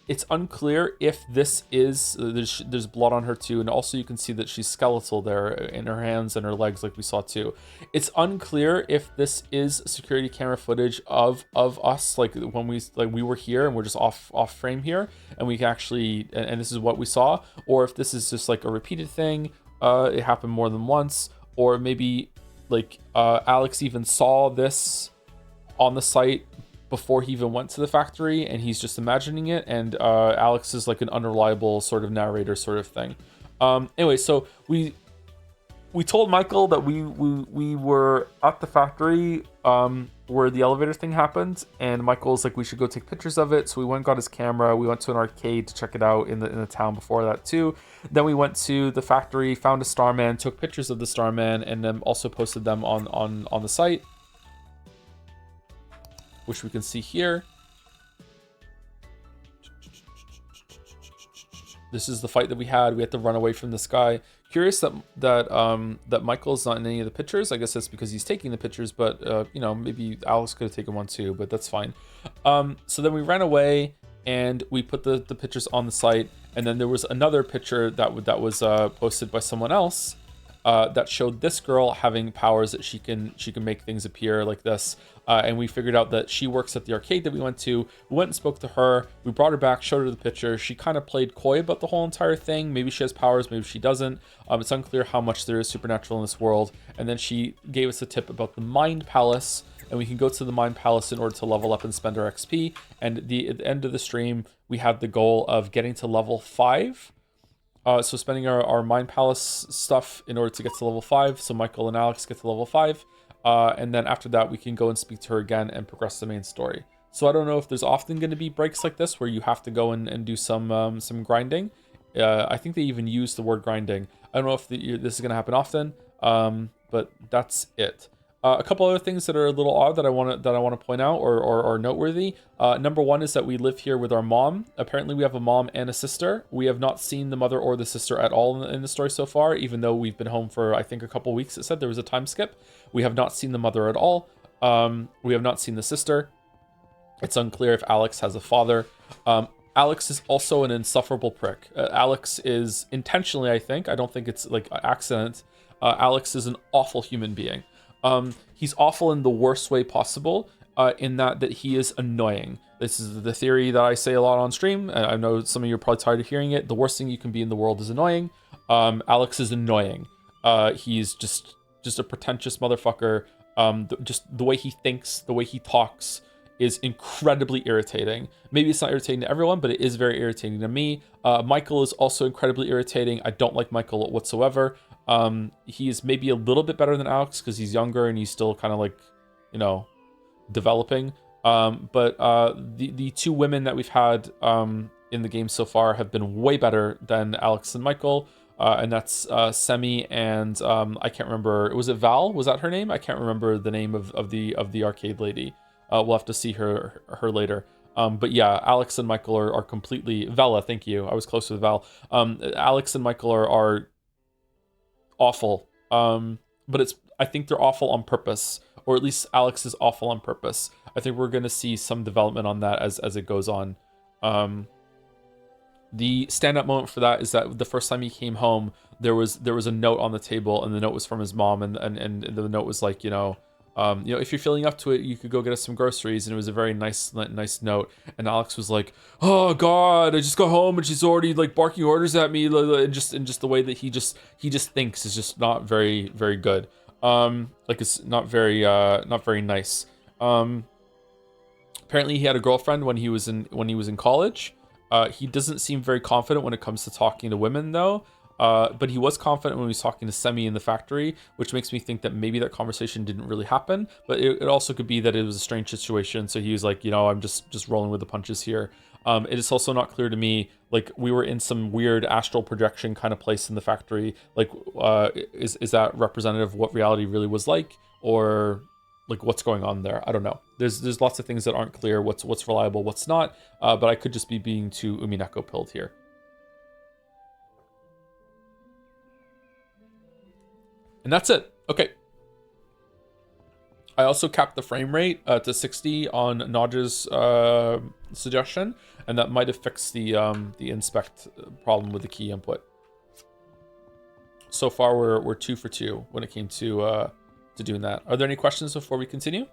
It's unclear if this is, there's blood on her too, and also you can see that she's skeletal there in her hands and her legs like we saw too. It's unclear if this is security camera footage of us, like when we were here and we're just off frame here, and we can actually, and this is what we saw, or if this is just like a repeated thing, it happened more than once, or maybe like Alex even saw this on the site before he even went to the factory, and he's just imagining it, and Alex is like an unreliable sort of narrator sort of thing. Anyway, so we told Michael that we were at the factory where the elevator thing happened, and Michael's like, we should go take pictures of it. So we went and got his camera. We went to an arcade to check it out in the town before that too. Then we went to the factory, found a Starman, took pictures of the Starman, and then also posted them on the site, which we can see here. This is the fight that we had. We had to run away from this guy. Curious that Michael's not in any of the pictures. I guess that's because he's taking the pictures, but you know, maybe Alex could have taken one too, but that's fine. So then we ran away and we put the pictures on the site, and then there was another picture that was posted by someone else, that showed this girl having powers that she can make things appear like this. And we figured out that she works at the arcade that we went to. We went and spoke to her. We brought her back, showed her the picture. She kind of played coy about the whole entire thing. Maybe she has powers, maybe she doesn't. It's unclear how much there is supernatural in this world. And then she gave us a tip about the Mind Palace, and we can go to the Mind Palace in order to level up and spend our XP. And at the end of the stream, we had the goal of getting to level 5. So spending our Mind Palace stuff in order to get to level 5. So Michael and Alex get to level 5. And then after that, we can go and speak to her again and progress the main story. So I don't know if there's often going to be breaks like this where you have to go and do some grinding. I think they even use the word grinding. I don't know if this is going to happen often, but that's it. A couple other things that are a little odd that I want to point out or noteworthy. Number one is that we live here with our mom. Apparently, we have a mom and a sister. We have not seen the mother or the sister at all in the story so far, even though we've been home for I think a couple weeks. It said there was a time skip. We have not seen the mother at all. We have not seen the sister. It's unclear if Alex has a father. Alex is also an insufferable prick. Alex is intentionally, I think. I don't think it's like an accident. Alex is an awful human being. He's awful in the worst way possible, in that he is annoying. This is the theory that I say a lot on stream. I know some of you are probably tired of hearing it. The worst thing you can be in the world is annoying. Alex is annoying. He's just a pretentious motherfucker. Just the way he thinks, the way he talks is incredibly irritating. Maybe it's not irritating to everyone, but it is very irritating to me. Michael is also incredibly irritating. I don't like Michael whatsoever. He is maybe a little bit better than Alex because he's younger and he's still kind of like, developing. But the two women that we've had in the game so far have been way better than Alex and Michael. And that's Semi and I can't remember. Was it Val? Was that her name? I can't remember the name of the arcade lady. We'll have to see her later. But yeah, Alex and Michael are completely Vela. Thank you. I was close with Val. Alex and Michael are awful. But I think they're awful on purpose, or at least Alex is awful on purpose. I think we're gonna see some development on that as it goes on. The stand-up moment for that is that the first time he came home, there was a note on the table, and the note was from his mom, and the note was like, if you're feeling up to it, you could go get us some groceries. And it was a very nice note. And Alex was like, "Oh God, I just got home and she's already like barking orders at me." And just the way that he just thinks is just not very, very good. It's not very nice. Apparently he had a girlfriend when he was in college. He doesn't seem very confident when it comes to talking to women though. But he was confident when he was talking to Semi in the factory, which makes me think that maybe that conversation didn't really happen. But it also could be that it was a strange situation. So he was like, I'm just rolling with the punches here. It is also not clear to me, like we were in some weird astral projection kind of place in the factory. Like, is that representative of what reality really was like, or like what's going on there? I don't know. There's lots of things that aren't clear. What's reliable, what's not. But I could just be being too Umineko pilled here. And that's it. Okay. I also capped the frame rate to 60 on Nodge's suggestion, and that might have fixed the inspect problem with the key input. So far, we're 2 for 2 when it came to doing that. Are there any questions before we continue?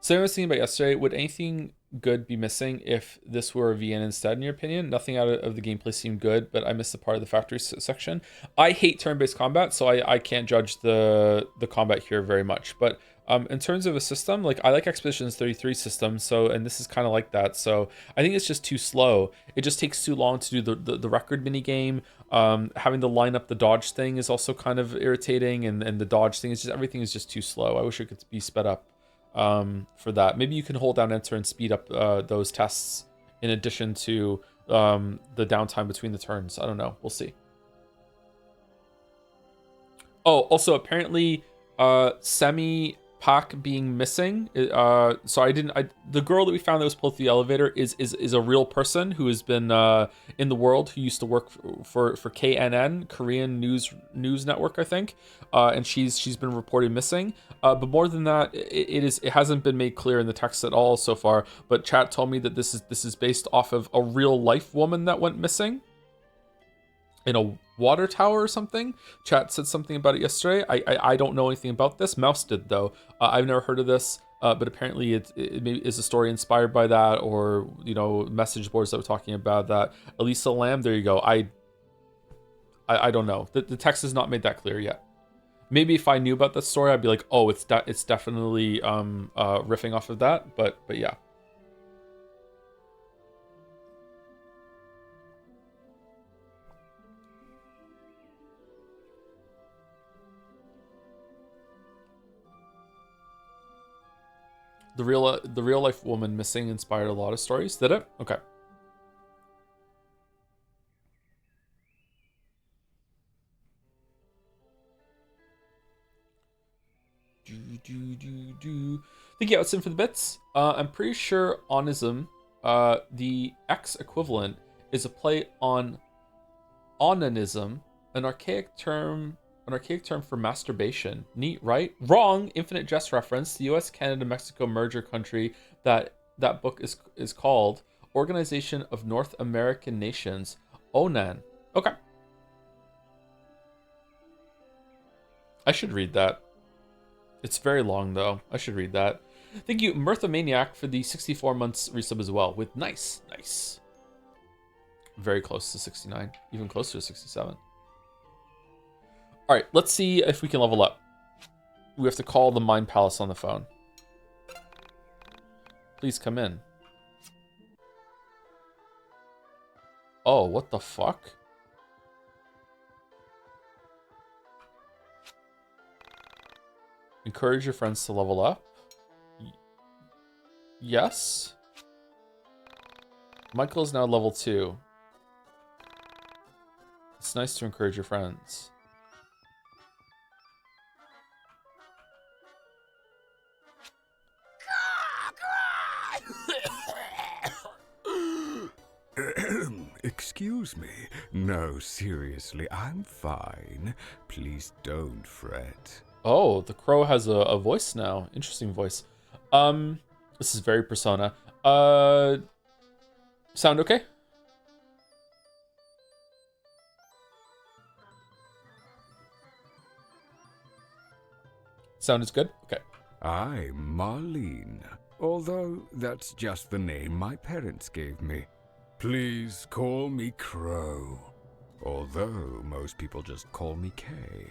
So I was thinking about yesterday, would anything good be missing if this were a VN instead, in your opinion? Nothing out of the gameplay seemed good, but I missed the part of the factory section. I hate turn-based combat, so I can't judge the combat here very much. But in terms of a system, like I like Expeditions 33 system, and this is kind of like that. So I think it's just too slow. It just takes too long to do the record mini game. Having to line up the dodge thing is also kind of irritating, and the dodge thing is just everything is just too slow. I wish it could be sped up for that. Maybe you can hold down enter and speed up those tests in addition to the downtime between the turns. I don't know. We'll see. Oh, also apparently Semi Pac being missing. So the girl that we found that was pulled through the elevator is a real person who has been in the world, who used to work for KNN, Korean news network, I think. And she's been reported missing. But more than that, it hasn't been made clear in the text at all so far. But chat told me that this is based off of a real life woman that went missing in a water tower or something. Chat said something about it yesterday. I don't know anything about this. Mouse did though. I've never heard of this, but apparently it maybe is a story inspired by that, or message boards that were talking about that. Elisa Lamb, there you go. I don't know. The text has not made that clear yet. Maybe if I knew about the story, I'd be like, oh, it's definitely riffing off of that. But yeah. The real life woman missing inspired a lot of stories. Did it? Okay. Thank you, Outsin, for the bits. I'm pretty sure onism, the X equivalent, is a play on onanism, an archaic term for masturbation. Neat, right? Wrong. Infinite Jest reference. The U.S. Canada Mexico merger country that book is called Organization of North American Nations. ONAN. Okay. I should read that. It's very long though. I should read that. Thank you, Mirtha Maniac, for the 64 months resub as well. With nice. Very close to 69. Even closer to 67. All right, let's see if we can level up. We have to call the Mind Palace on the phone. Please come in. Oh, what the fuck? Encourage your friends to level up. Yes. Michael is now level 2. It's nice to encourage your friends.
Excuse me. No, seriously, I'm fine. Please don't fret.
Oh, the crow has a voice now. Interesting voice. This is very Persona. Sound okay? Sound is good? Okay.
I'm Marlene, although that's just the name my parents gave me. Please call me Crow, although most people just call me Kay.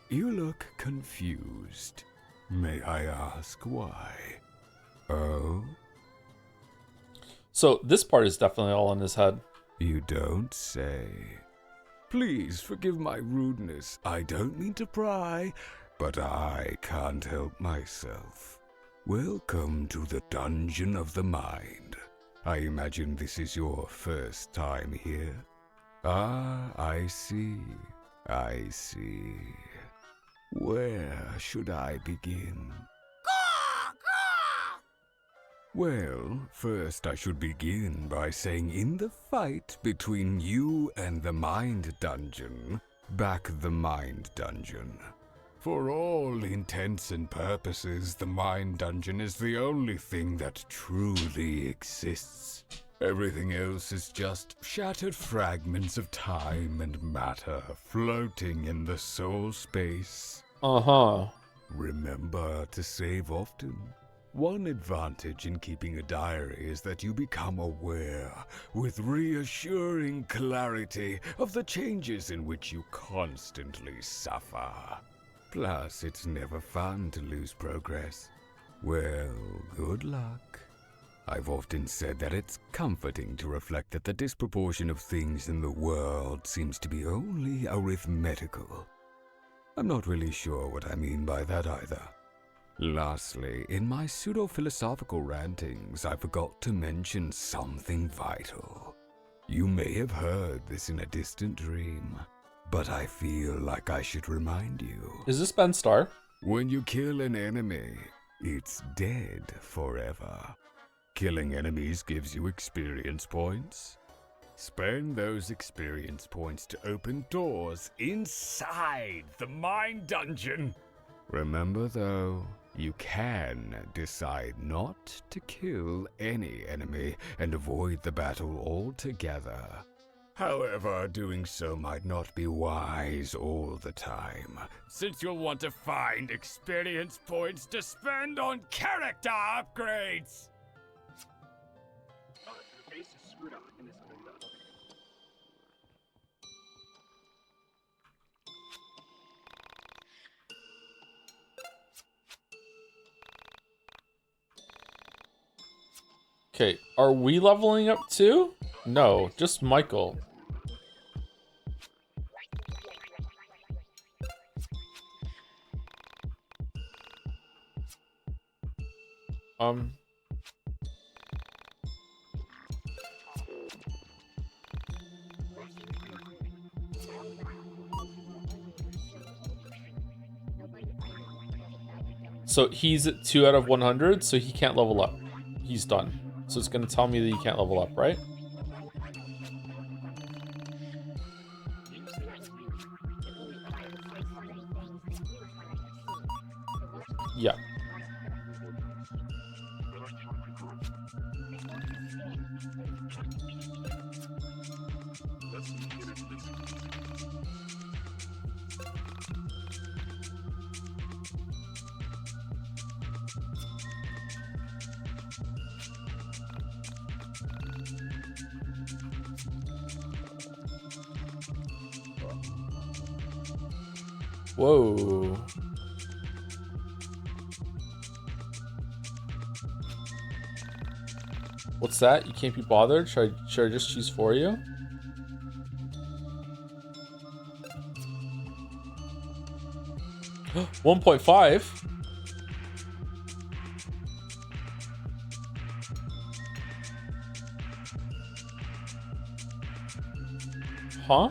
You look confused. May I ask why? Oh?
So this part is definitely all in his head.
You don't say. Please forgive my rudeness. I don't mean to pry, but I can't help myself. Welcome to the Dungeon of the Mind. I imagine this is your first time here. Ah, I see. I see. Where should I begin? Well, first I should begin by saying in the fight between you and the Mind Dungeon, back the Mind Dungeon. For all intents and purposes, the Mind Dungeon is the only thing that truly exists. Everything else is just shattered fragments of time and matter floating in the soul space.
Uh-huh.
Remember to save often. One advantage in keeping a diary is that you become aware, with reassuring clarity, of the changes in which you constantly suffer. Plus, it's never fun to lose progress. Well, good luck. I've often said that it's comforting to reflect that the disproportion of things in the world seems to be only arithmetical. I'm not really sure what I mean by that either. Lastly, in my pseudo-philosophical rantings, I forgot to mention something vital. You may have heard this in a distant dream, but I feel like I should remind you.
Is this Ben Starr?
When you kill an enemy, it's dead forever. Killing enemies gives you experience points. Spend those experience points to open doors inside the mine dungeon. Remember though, you can decide not to kill any enemy and avoid the battle altogether. However, doing so might not be wise all the time, since you'll want to find experience points to spend on character upgrades.
Okay, are we leveling up too? No, just Michael. So he's at 2 out of 100, so he can't level up. He's done. So it's gonna tell me that you can't level up, right? Yeah. Whoa. What's that? You can't be bothered? Should I just choose for you? $1.5? Huh?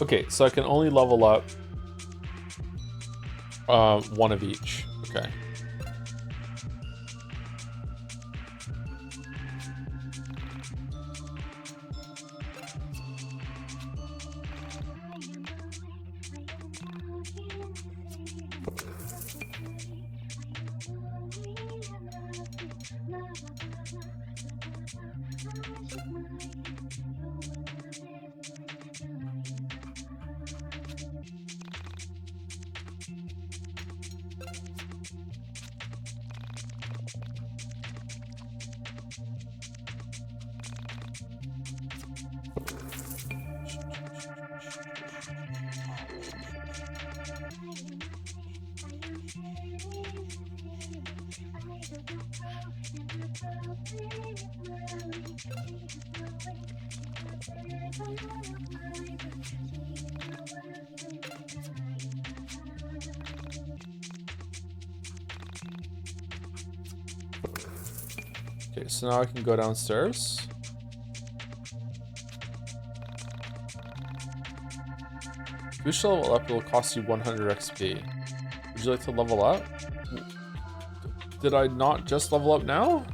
Okay, so I can only level up one of each. Okay. Okay, so now I can go downstairs. If you wish to level up, it will cost you 100 XP. Would you like to level up? Did I not just level up now?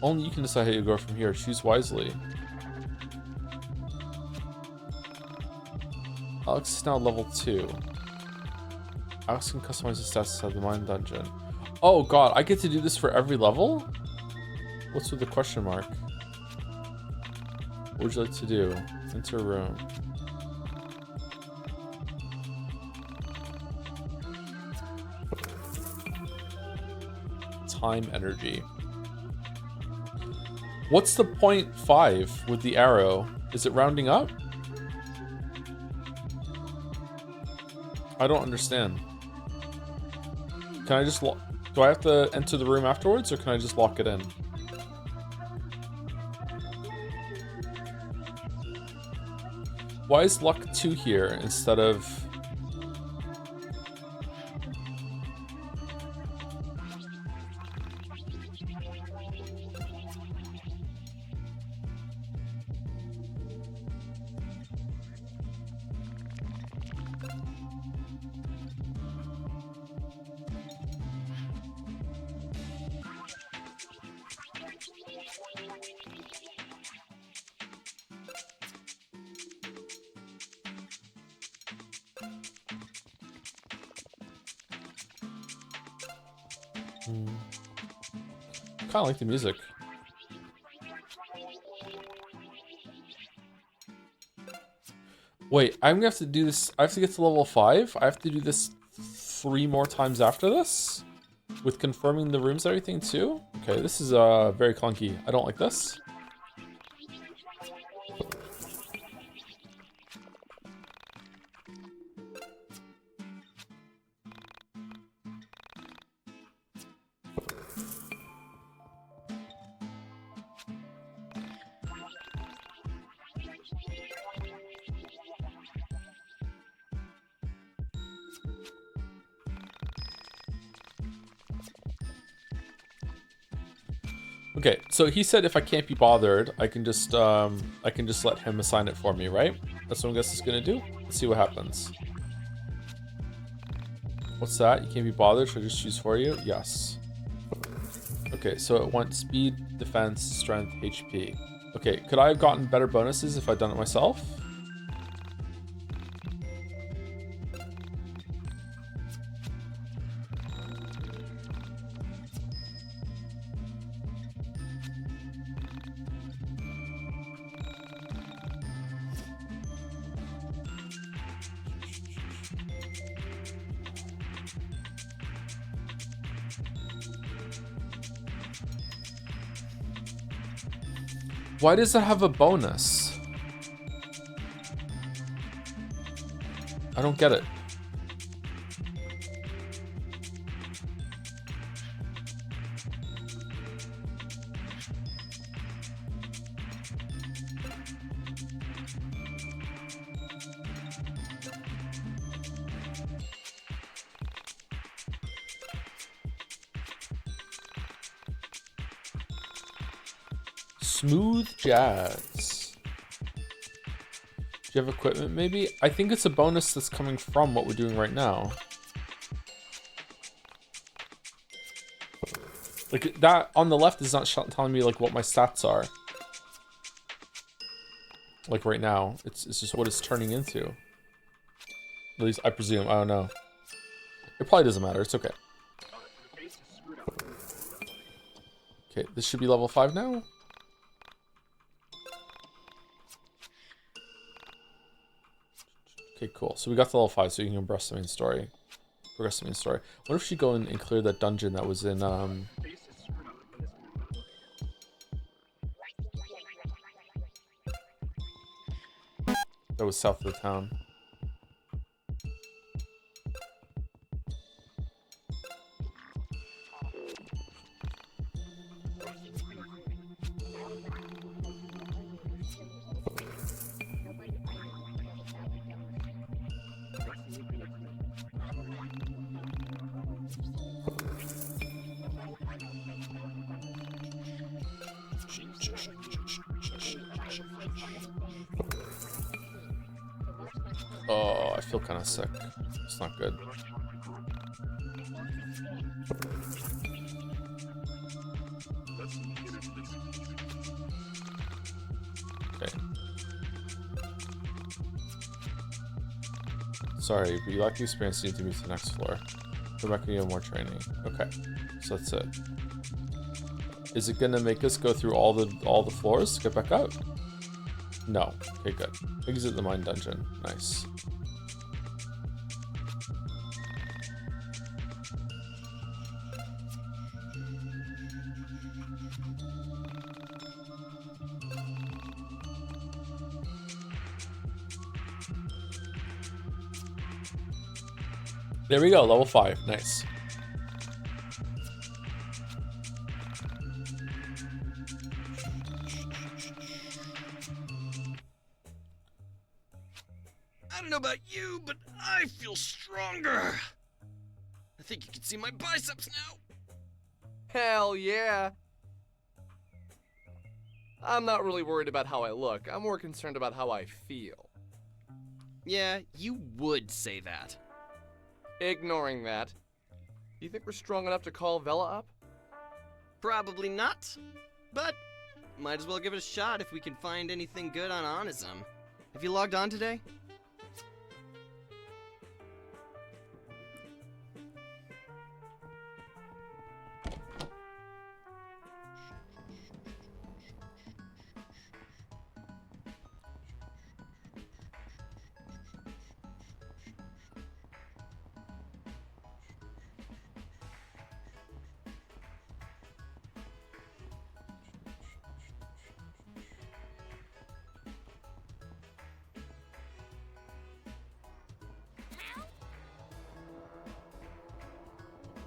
Only you can decide how you go from here. Choose wisely. Alex is now level 2. Alex can customize his stats inside the mine dungeon. Oh god, I get to do this for every level? What's with the question mark? What would you like to do? Enter room. time energy. What's the 0.5 with the arrow? Is it rounding up? I don't understand. Can I just do I have to enter the room afterwards, or can I just lock it in? Why is luck 2 here instead of... Kind of like the music. Wait, I'm gonna have to do this. I have to get to level 5. I have to do this 3 more times after this, with confirming the rooms and everything too. Okay, this is very clunky. I don't like this. Okay, so he said if I can't be bothered, I can just let him assign it for me, right? That's what I guess it's gonna do. Let's see what happens. What's that? You can't be bothered. Should I just choose for you? Yes. Okay, so it wants speed, defense, strength, HP. Okay, could I have gotten better bonuses if I'd done it myself? Why does it have a bonus? I don't get it. Smooth jazz. Do you have equipment maybe? I think it's a bonus that's coming from what we're doing right now. Like that on the left is not telling me like what my stats are. Like right now, it's just what it's turning into. At least I presume. I don't know. It probably doesn't matter. It's okay. Okay, this should be level 5 now. Okay, cool. So we got to level 5, so you can progress the main story. Progress the main story. What if she go in and clear that dungeon that was in that was south of the town. Oh, I feel kind of sick. It's not good. Okay. Sorry, but you lack the experience you need to move to the next floor. Go back and get more training. Okay, so that's it. Is it gonna make us go through all the floors to get back up? No. Okay, good. Exit the mine dungeon. Nice. There we go, level 5. Nice.
I don't know about you, but I feel stronger. I think you can see my biceps now.
Hell yeah. I'm not really worried about how I look. I'm more concerned about how I feel.
Yeah, you would say that.
Ignoring that, do you think we're strong enough to call Vela up?
Probably not, but might as well give it a shot if we can find anything good on Onism. Have you logged on today?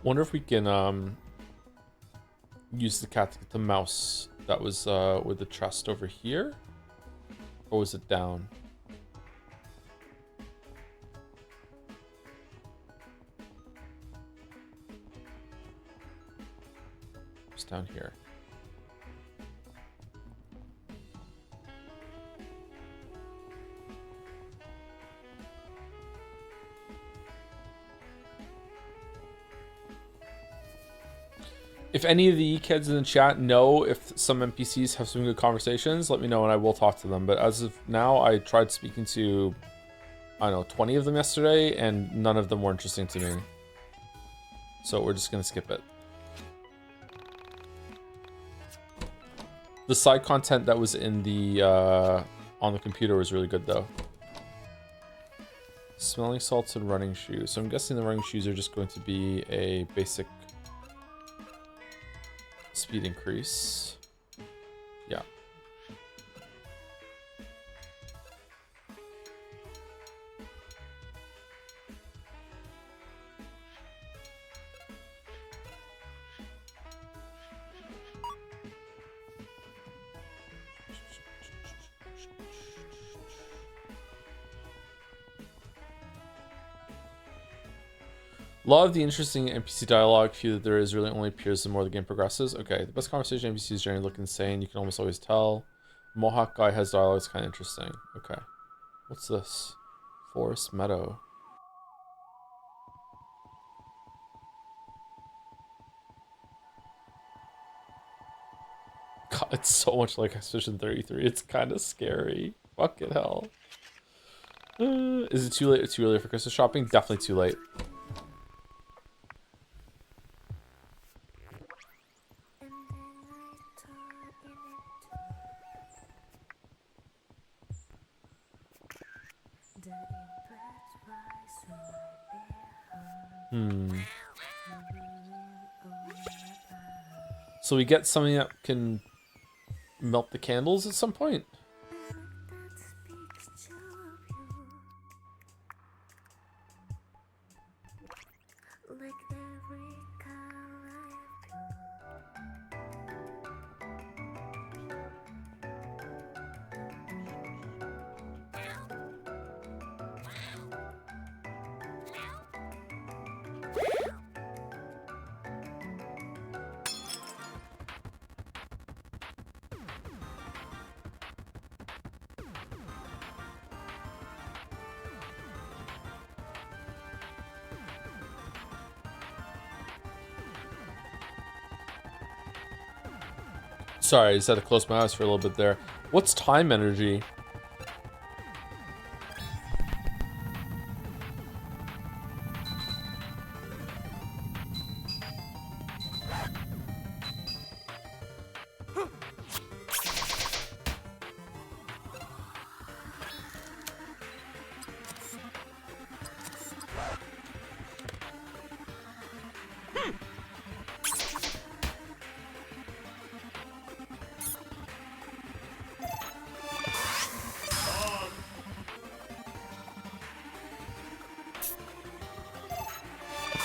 Wonder if we can use the cat to get the mouse that was with the chest over here, or was it down? It's down here. If any of the YIIK heads in the chat know if some NPCs have some good conversations, let me know and I will talk to them. But as of now, I tried speaking to, I don't know, 20 of them yesterday, and none of them were interesting to me. So we're just going to skip it. The side content that was in the, on the computer was really good though. Smelling salts and running shoes. So I'm guessing the running shoes are just going to be a basic speed increase. Yeah. A lot of the interesting NPC dialogue, few that there is, really only appears the more the game progresses. Okay, the best conversation NPCs generally look insane. You can almost always tell. Mohawk guy has dialogue that's kind of interesting. Okay. What's this? Forest Meadow. God, it's so much like Expedition 33. It's kind of scary. Fucking hell. Is it too late or too early for Christmas shopping? Definitely too late. So we get something that can melt the candles at some point? Sorry, I just had to close my eyes for a little bit there. What's time energy?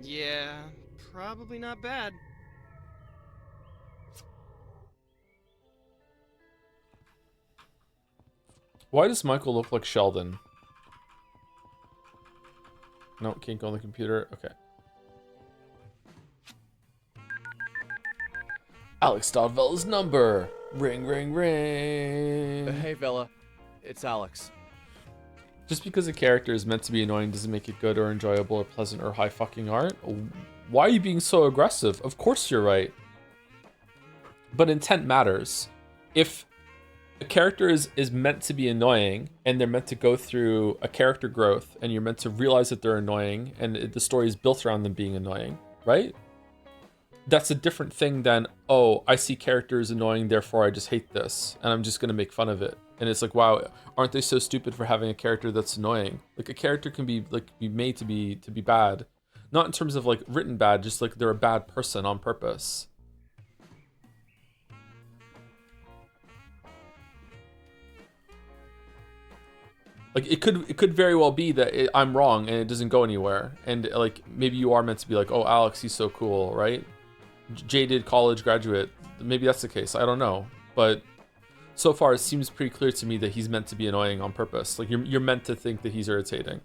Yeah, probably not bad.
Why does Michael look like Sheldon? No, can't go on the computer. Okay. Alex Dodvell's number. Ring, ring, ring.
Hey, Vela. It's Alex.
Just because a character is meant to be annoying doesn't make it good or enjoyable or pleasant or high fucking art. Why are you being so aggressive? Of course you're right. But intent matters. If a character is meant to be annoying and they're meant to go through a character growth and you're meant to realize that they're annoying and the story is built around them being annoying, right? That's a different thing than, oh, I see characters annoying, therefore I just hate this and I'm just going to make fun of it. And it's like, wow, aren't they so stupid for having a character that's annoying? Like, a character can be made to be bad. Not in terms of like written bad, just like they're a bad person on purpose. Like, it could very well be that I'm wrong and it doesn't go anywhere. And like, maybe you are meant to be like, oh, Alex, he's so cool, right? Jaded college graduate. Maybe that's the case. I don't know. But so far, it seems pretty clear to me that he's meant to be annoying on purpose. Like, you're meant to think that he's irritating.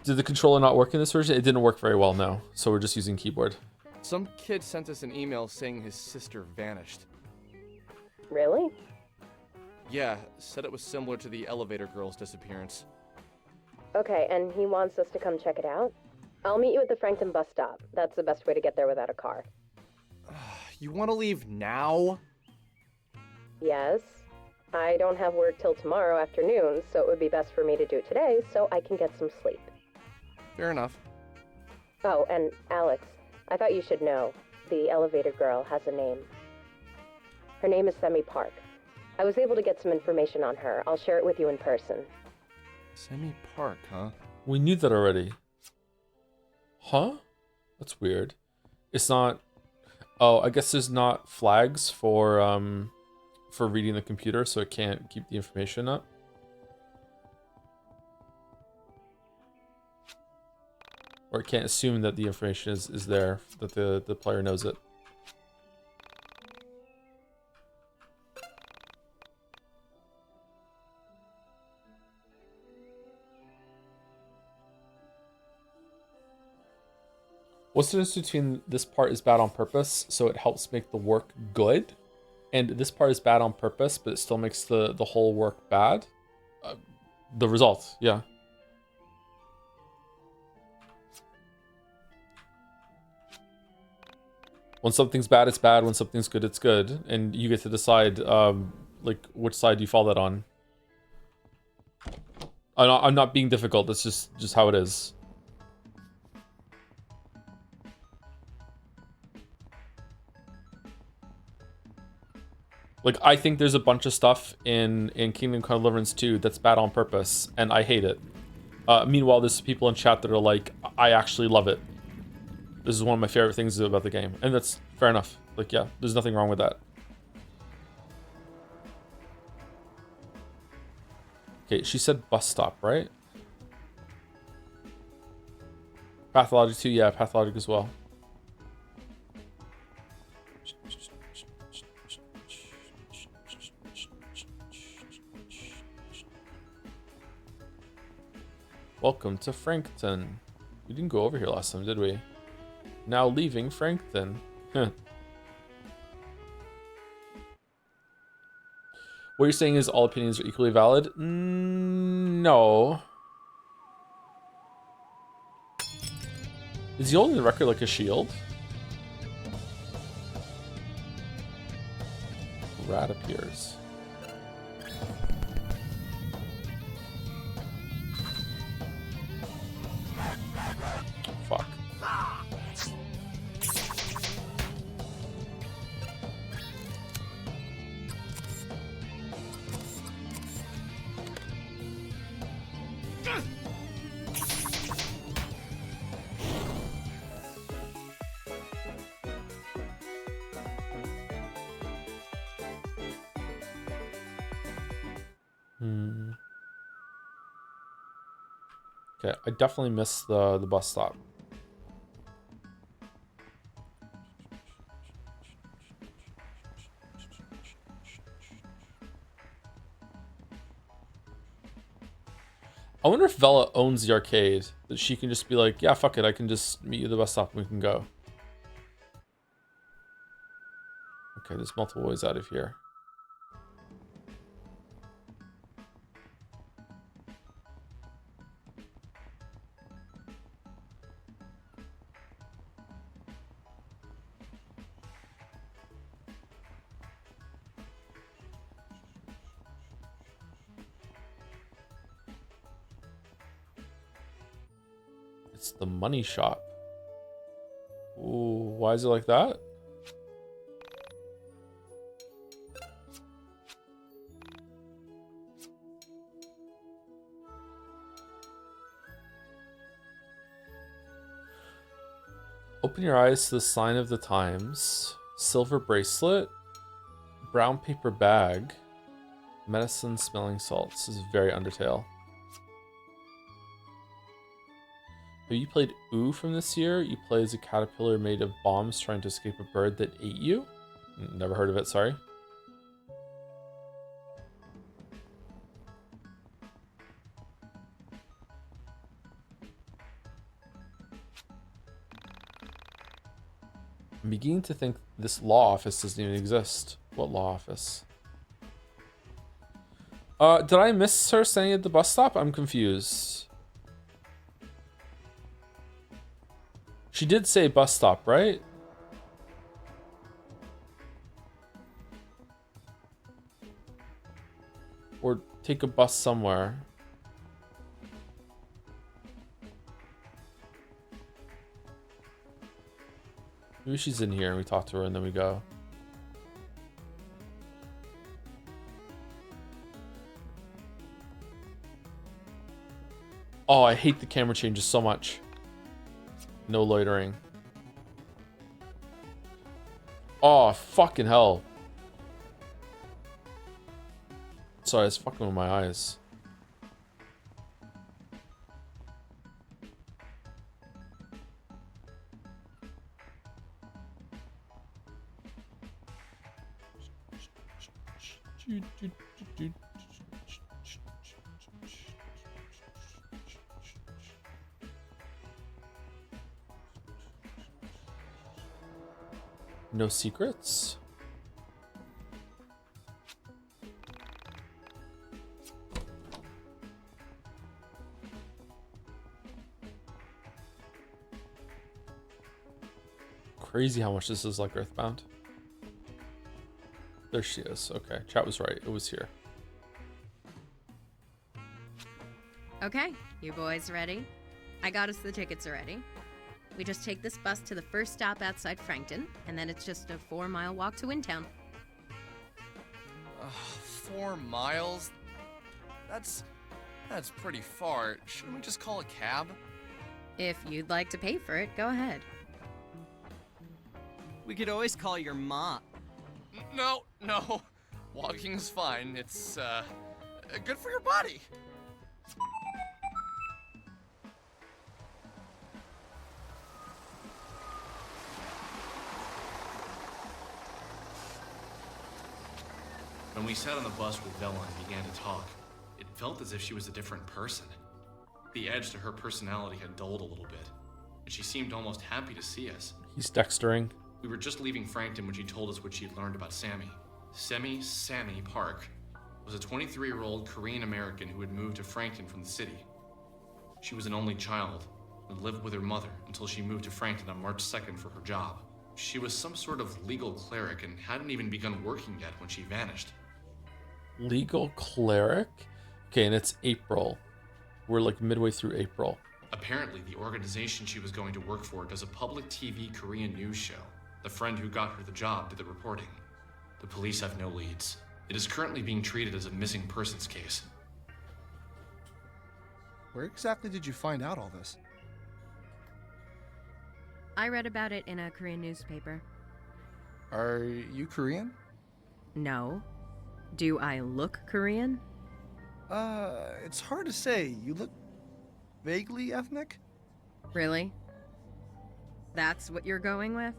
Did the controller not work in this version? It didn't work very well, no. So we're just using keyboard.
Some kid sent us an email saying his sister vanished.
Really?
Yeah, said it was similar to the elevator girl's disappearance.
Okay, and he wants us to come check it out? I'll meet you at the Frankton bus stop. That's the best way to get there without a car.
You want to leave now?
Yes. I don't have work till tomorrow afternoon, so it would be best for me to do it today so I can get some sleep.
Fair enough.
Oh, and Alex, I thought you should know. The elevator girl has a name. Her name is Semi Park. I was able to get some information on her. I'll share it with you in person.
Semi Park, huh?
We knew that already. Huh? That's weird. It's not... Oh, I guess there's not flags for reading the computer, so it can't keep the information up. Or it can't assume that the information is there, that the player knows it. What's the difference between this part is bad on purpose, so it helps make the work good, and this part is bad on purpose, but it still makes the whole work bad? The result, yeah. When something's bad, it's bad. When something's good, it's good. And you get to decide, like, which side you fall that on. I'm not being difficult. That's just how it is. Like, I think there's a bunch of stuff in Kingdom Come Deliverance 2 that's bad on purpose, and I hate it. Meanwhile, there's people in chat that are like, I actually love it. This is one of my favorite things about the game. And that's fair enough. Like, yeah, there's nothing wrong with that. Okay, she said bus stop, right? Pathologic 2, yeah, Pathologic as well. Welcome to Frankton. We didn't go over here last time, did we? Now leaving Frankton. What you're saying is all opinions are equally valid? No. Is he holding the record like a shield? Rat appears. Fuck. Okay, I definitely missed the bus stop. I wonder if Vela owns the arcade, that she can just be like, yeah, fuck it, I can just meet you at the bus stop and we can go. Okay, there's multiple ways out of here. It's the money shop. Ooh, why is it like that? Open your eyes to the sign of the times. Silver bracelet. Brown paper bag. Medicine smelling salts. This is very Undertale. Have you played Ooh from this year? You play as a caterpillar made of bombs trying to escape a bird that ate you? Never heard of it, sorry. I'm beginning to think this law office doesn't even exist. What law office? Did I miss her saying at the bus stop? I'm confused. She did say bus stop, right? Or take a bus somewhere. Maybe she's in here and we talk to her and then we go. Oh, I hate the camera changes so much. No loitering. Oh, fucking hell. Sorry, it's fucking with my eyes. No secrets? Crazy how much this is like Earthbound. There she is. Okay, chat was right. It was here.
Okay, you boys ready? I got us the tickets already. We just take this bus to the first stop outside Frankton, and then it's just a 4-mile walk to Windtown.
4 miles? That's pretty far. Shouldn't we just call a cab?
If you'd like to pay for it, go ahead.
We could always call your ma.
No. Walking's fine. It's, good for your body.
When we sat on the bus with Vela and began to talk, it felt as if she was a different person. The edge to her personality had dulled a little bit, and she seemed almost happy to see us.
He's dextering.
We were just leaving Frankton when she told us what she had learned about Sammy. Sammy Park was a 23-year-old Korean American who had moved to Frankton from the city. She was an only child and lived with her mother until she moved to Frankton on March 2nd for her job. She was some sort of legal cleric and hadn't even begun working yet when she vanished.
Legal cleric? Okay, and it's April. We're like midway through April.
Apparently, the organization she was going to work for does a public TV Korean news show. The friend who got her the job did the reporting. The police have no leads. It is currently being treated as a missing persons case.
Where exactly did you find out all this?
I read about it in a Korean newspaper.
Are you Korean?
No. Do I look Korean?
It's hard to say. You look vaguely ethnic?
Really? That's what you're going with?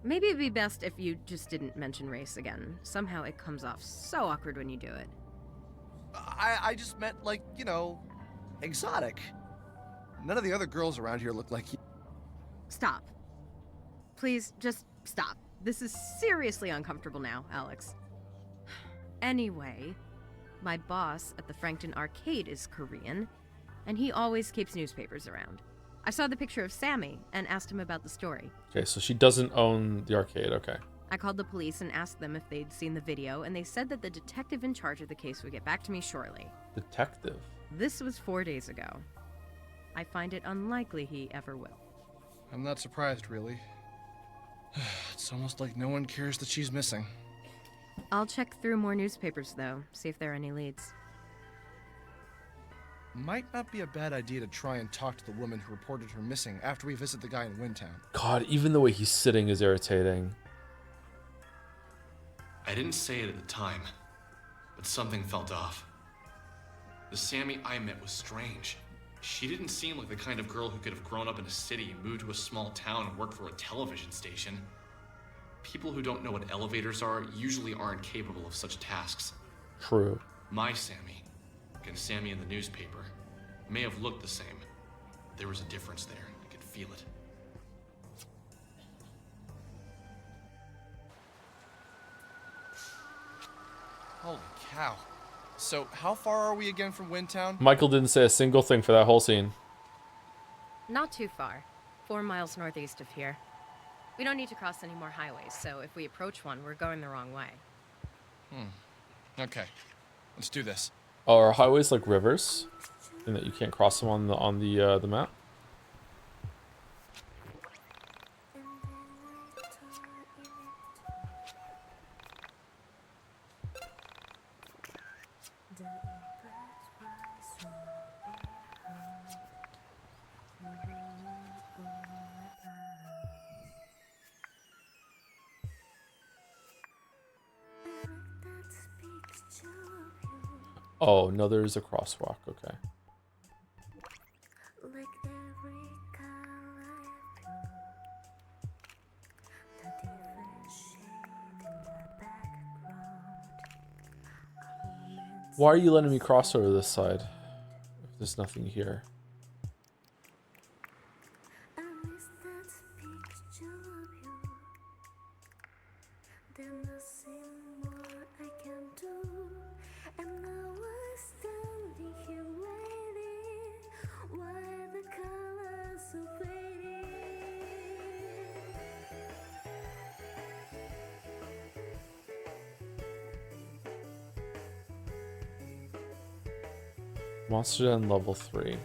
Maybe it'd be best if you just didn't mention race again. Somehow it comes off so awkward when you do it.
I just meant, like, you know, exotic. None of the other girls around here look like you.
Stop. Please, just stop. This is seriously uncomfortable now, Alex. Anyway, my boss at the Frankton Arcade is Korean, and he always keeps newspapers around. I saw the picture of Sammy and asked him about the story.
Okay, so she doesn't own the arcade. Okay.
I called the police and asked them if they'd seen the video, and they said that the detective in charge of the case would get back to me shortly.
Detective?
This was 4 days ago. I find it unlikely he ever will.
I'm not surprised, really. It's almost like no one cares that she's missing.
I'll check through more newspapers, though, see if there are any leads.
Might not be a bad idea to try and talk to the woman who reported her missing after we visit the guy in Windtown.
God, even the way he's sitting is irritating.
I didn't say it at the time, but something felt off. The Sammy I met was strange. She didn't seem like the kind of girl who could have grown up in a city, moved to a small town, and worked for a television station. People who don't know what elevators are usually aren't capable of such tasks.
True.
My Sammy, and Sammy in the newspaper, may have looked the same. There was a difference there. I could feel it.
Holy cow. So, how far are we again from Windtown?
Michael didn't say a single thing for that whole scene.
Not too far. 4 miles northeast of here. We don't need to cross any more highways, so if we approach one, we're going the wrong way.
Okay. Let's do this.
Oh, are highways like rivers? In that you can't cross them on the map? Oh, no, there's a crosswalk. Okay. Why are you letting me cross over this side? If there's nothing here. Monster Den level 3.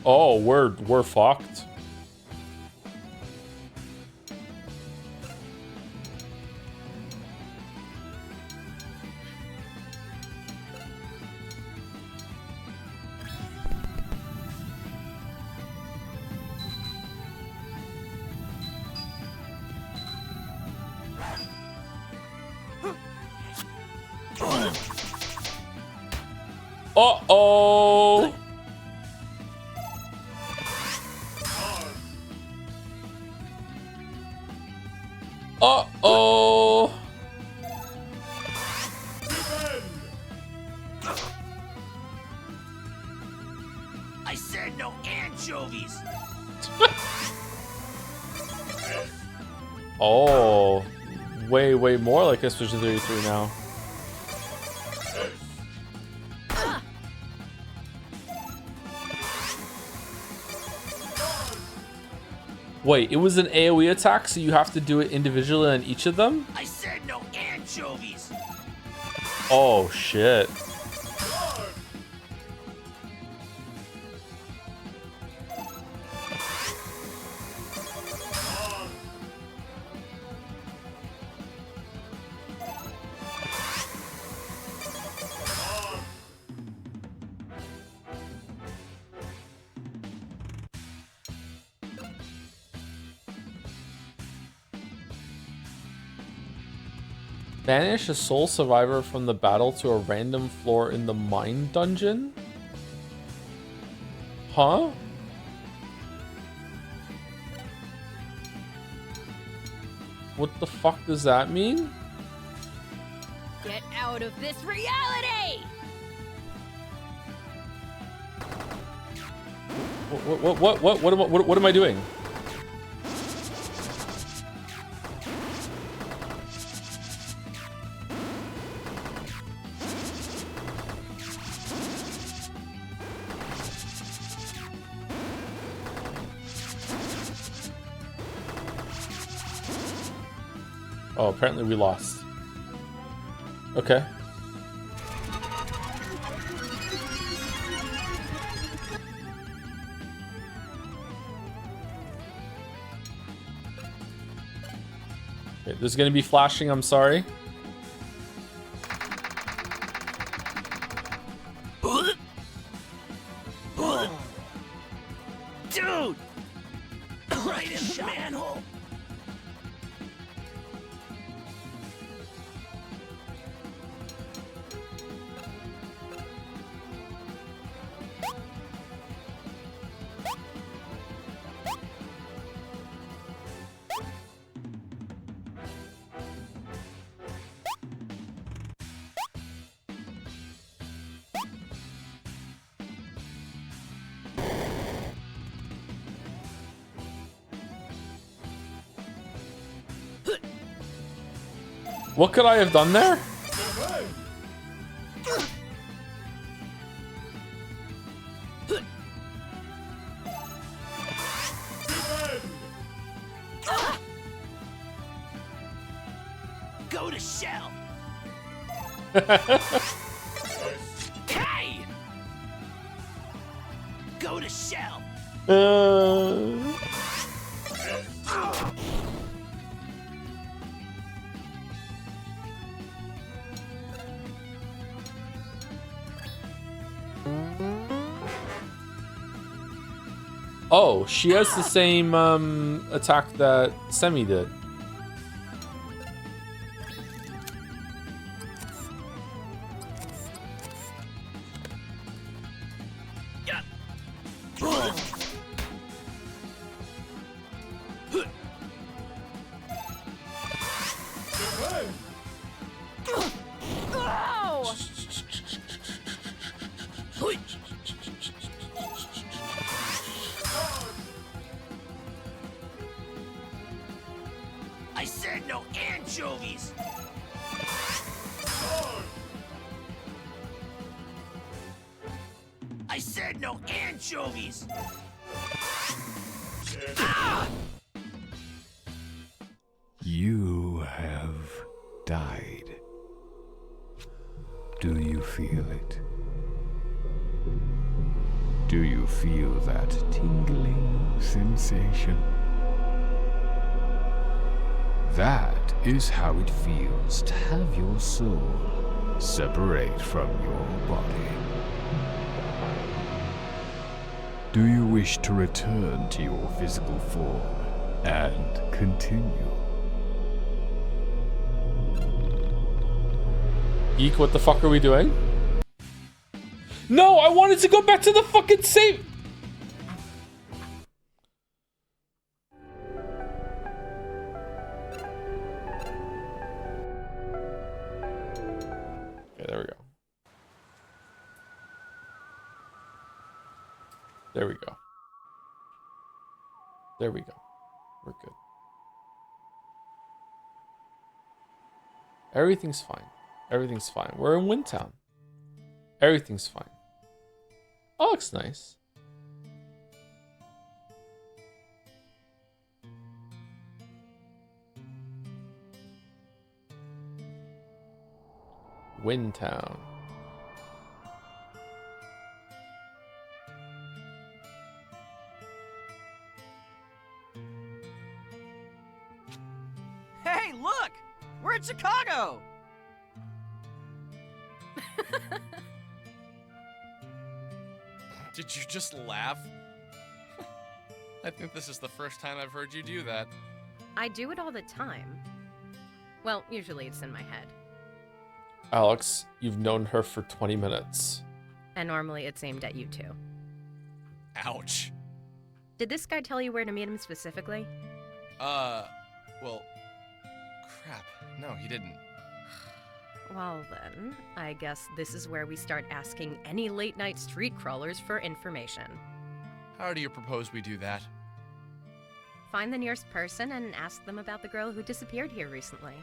Oh, we're fucked. Uh-oh! Uh-oh!
I said no anchovies!
Oh, way more like Expedition 33 now. Wait, it was an AoE attack, so you have to do it individually on each of them?
I said no anchovies!
Oh, shit. Banish a sole survivor from the battle to a random floor in the mine dungeon? Huh? What the fuck does that mean?
Get out of this reality!
What am I doing? Oh, apparently we lost. Okay. Okay, there's gonna be flashing, I'm sorry.
Dude! Right in the manhole!
What could I have done there?
Go to shell! Hey! Go to shell!
Oh, she has the same attack that Semi did.
I said no anchovies! I said no anchovies! Ah!
You have died. Do you feel it? Do you feel that tingling sensation? That is how it feels to have your soul separate from your body. Do you wish to return to your physical form and continue?
YIIK, what the fuck are we doing? No, I wanted to go back to the fucking save. Okay, there we go. There we go. There we go. We're good. Everything's fine. Everything's fine. We're in Windtown. Everything's fine. Oh, looks nice. Windtown.
Hey, look! We're in Chicago!
Did you just laugh? I think this is the first time I've heard you do that.
I do it all the time. Well, usually it's in my head.
Alex, you've known her for 20 minutes.
And normally it's aimed at you two.
Ouch.
Did this guy tell you where to meet him specifically?
Well, crap. No, he didn't.
Well then, I guess this is where we start asking any late-night street crawlers for information.
How do you propose we do that?
Find the nearest person and ask them about the girl who disappeared here recently.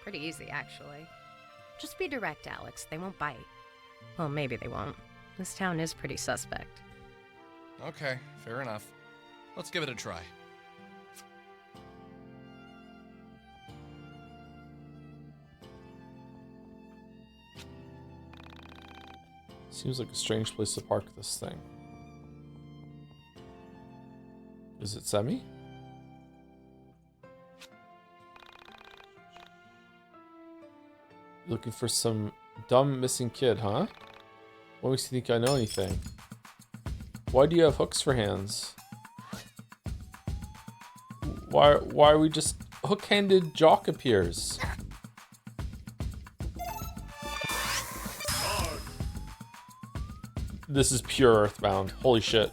Pretty easy, actually. Just be direct, Alex. They won't bite. Well, maybe they won't. This town is pretty suspect.
Okay, fair enough. Let's give it a try.
Seems like a strange place to park this thing. Is it Semi? Looking for some dumb missing kid, huh? What makes you think I know anything? Why do you have hooks for hands? Why are we just hook-handed? Jock appears. This is pure Earthbound. Holy shit.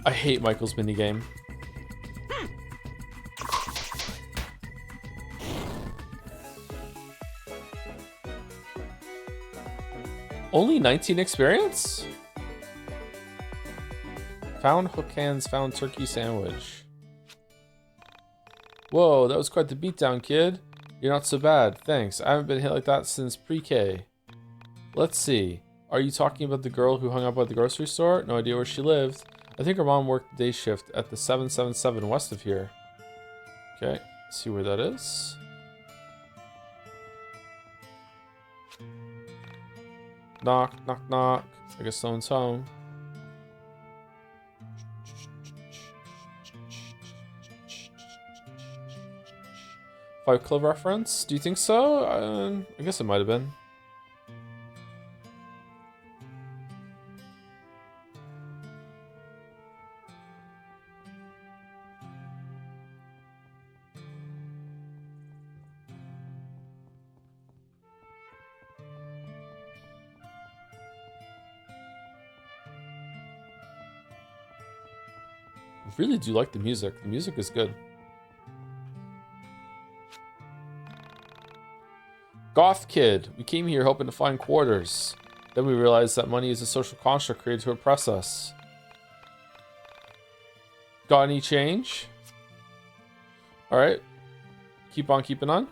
I hate Michael's minigame. Only 19 experience? Found hook hands, found turkey sandwich. Whoa, that was quite the beatdown, kid. You're not so bad, thanks. I haven't been hit like that since pre-K. Let's see. Are you talking about the girl who hung up at the grocery store? No idea where she lived. I think her mom worked the day shift at the 777 west of here. Okay, see where that is. Knock, knock, knock. I guess someone's home. Fight Club reference? Do you think so? I guess it might have been. I really do like the music. The music is good. Goth kid. We came here hoping to find quarters. Then we realized that money is a social construct created to oppress us. Got any change? Alright. Keep on keeping on.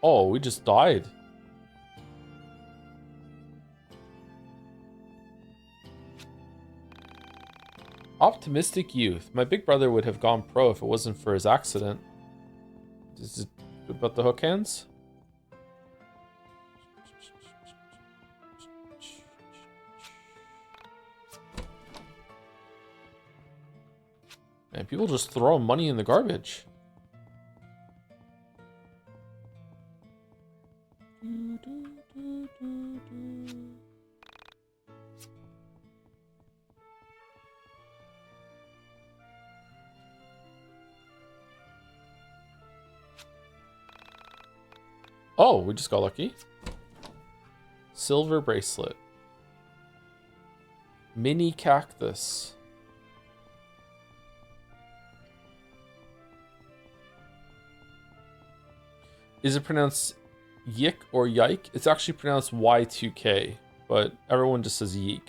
Oh, we just died. Optimistic youth. My big brother would have gone pro if it wasn't for his accident. Is it about the hook hands? Man, people just throw money in the garbage. Oh, we just got lucky. Silver bracelet. Mini cactus. Is it pronounced YIIK or YIIK? It's actually pronounced Y2K, but everyone just says YIIK.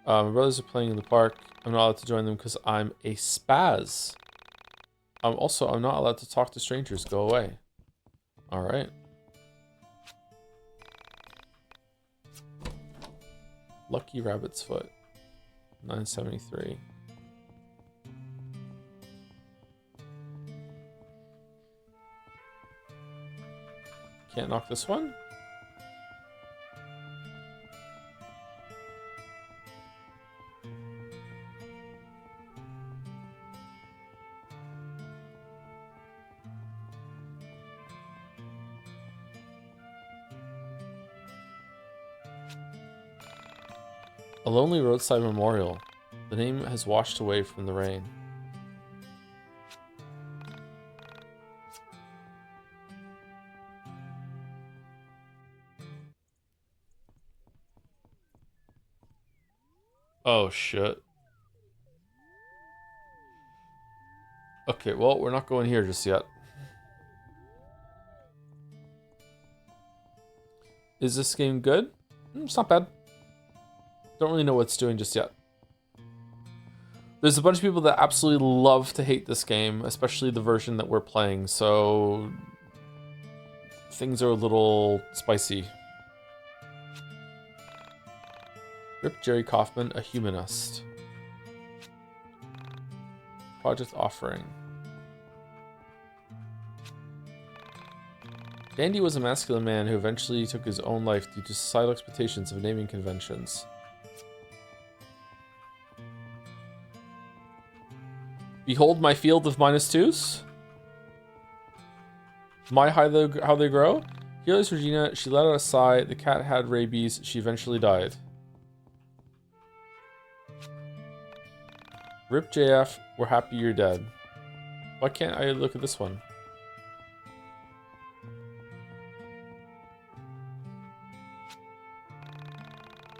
My brothers are playing in the park. I'm not allowed to join them because I'm a spaz. I'm not allowed to talk to strangers. Go away. All right. Lucky Rabbit's Foot. 973. Can't knock this one. A lonely roadside memorial. The name has washed away from the rain. Oh shit. Okay, well, we're not going here just yet. Is this game good? It's not bad. Don't really know what it's doing just yet. There's a bunch of people that absolutely love to hate this game, especially the version that we're playing, so things are a little spicy. Rip Jerry Kaufman, a humanist. Project offering. Dandy was a masculine man who eventually took his own life due to societal expectations of naming conventions. Behold my field of -2s. My how they grow. Here's Regina. She let out a sigh. The cat had rabies. She eventually died. Rip JF. We're happy you're dead. Why can't I look at this one?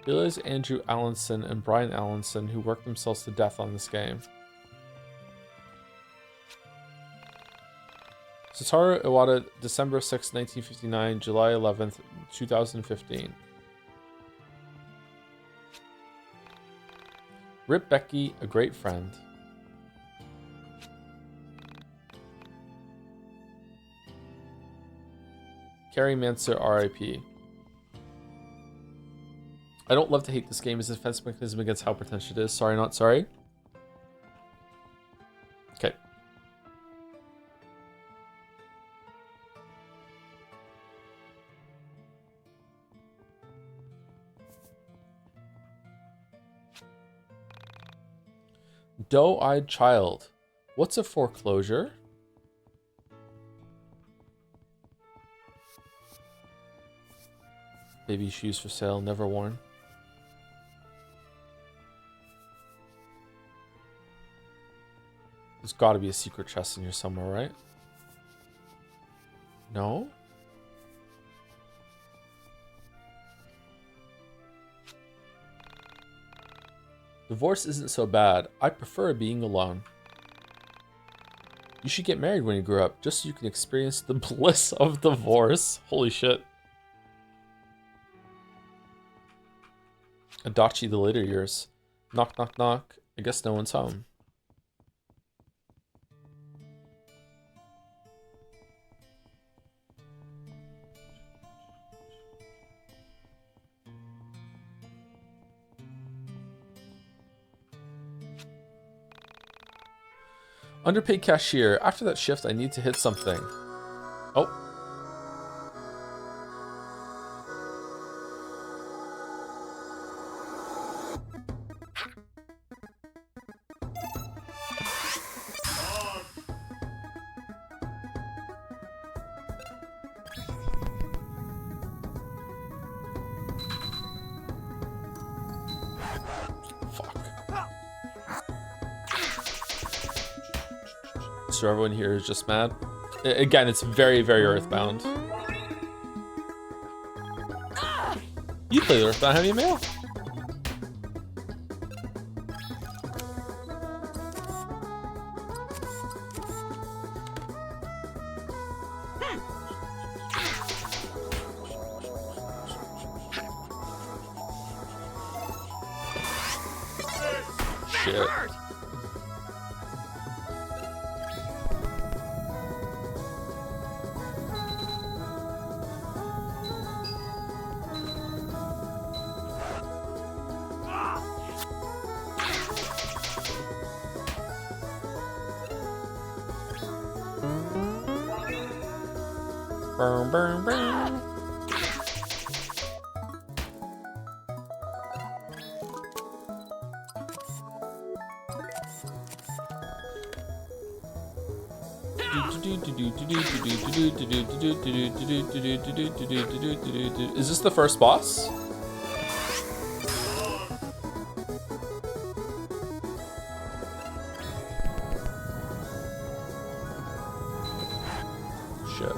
Realize Andrew Allenson and Brian Allenson who worked themselves to death on this game. Satoru Iwata, December 6, 1959, July 11th, 2015. Rip Becky, a great friend. Carrie Manser, RIP. I don't love to hate this game as a defense mechanism against how pretentious it is. Sorry, not sorry. Okay. Doe-eyed child. What's a foreclosure? Baby shoes for sale, never worn. There's got to be a secret chest in here somewhere, right? No? Divorce isn't so bad. I prefer being alone. You should get married when you grow up, just so you can experience the bliss of divorce. Holy shit. Adachi the later years. Knock, knock, knock. I guess no one's home. Underpaid cashier. After that shift, I need to hit something. Oh. So everyone here is just mad. Again, it's very, very Earthbound. You played Earthbound, have you, Mail? Shit. Burn, burn, burn. Is this the first boss? Shit.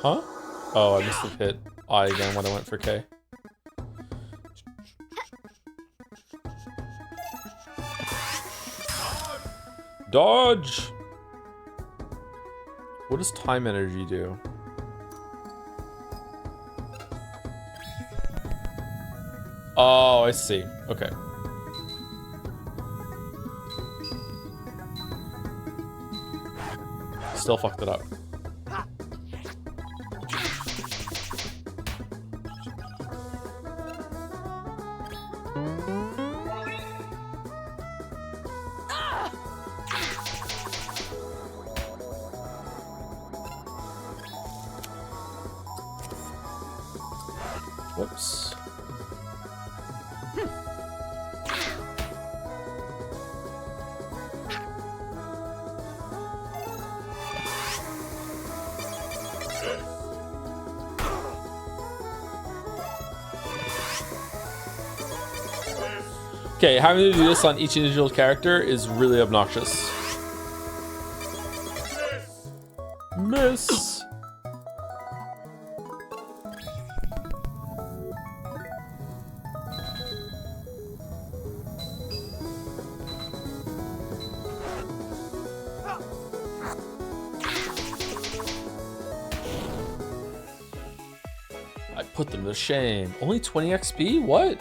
Huh? Oh, I must have hit I again when I went for K. Dodge! What does time energy do? Oh, I see. Okay. Still fucked it up. Whoops. Okay, having to do this on each individual character is really obnoxious. Miss! I put them to shame. Only 20 XP? What?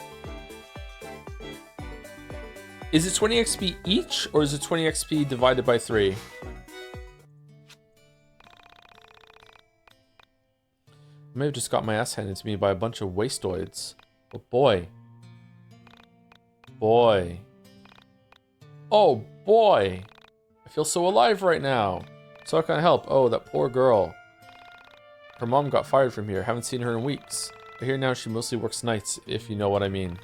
Is it 20 XP each, or is it 20 XP divided by 3? I may have just got my ass handed to me by a bunch of wastoids. Oh boy. Boy. Oh boy. I feel so alive right now. So how can I help? Oh, that poor girl. Her mom got fired from here. Haven't seen her in weeks. I hear now she mostly works nights, if you know what I mean.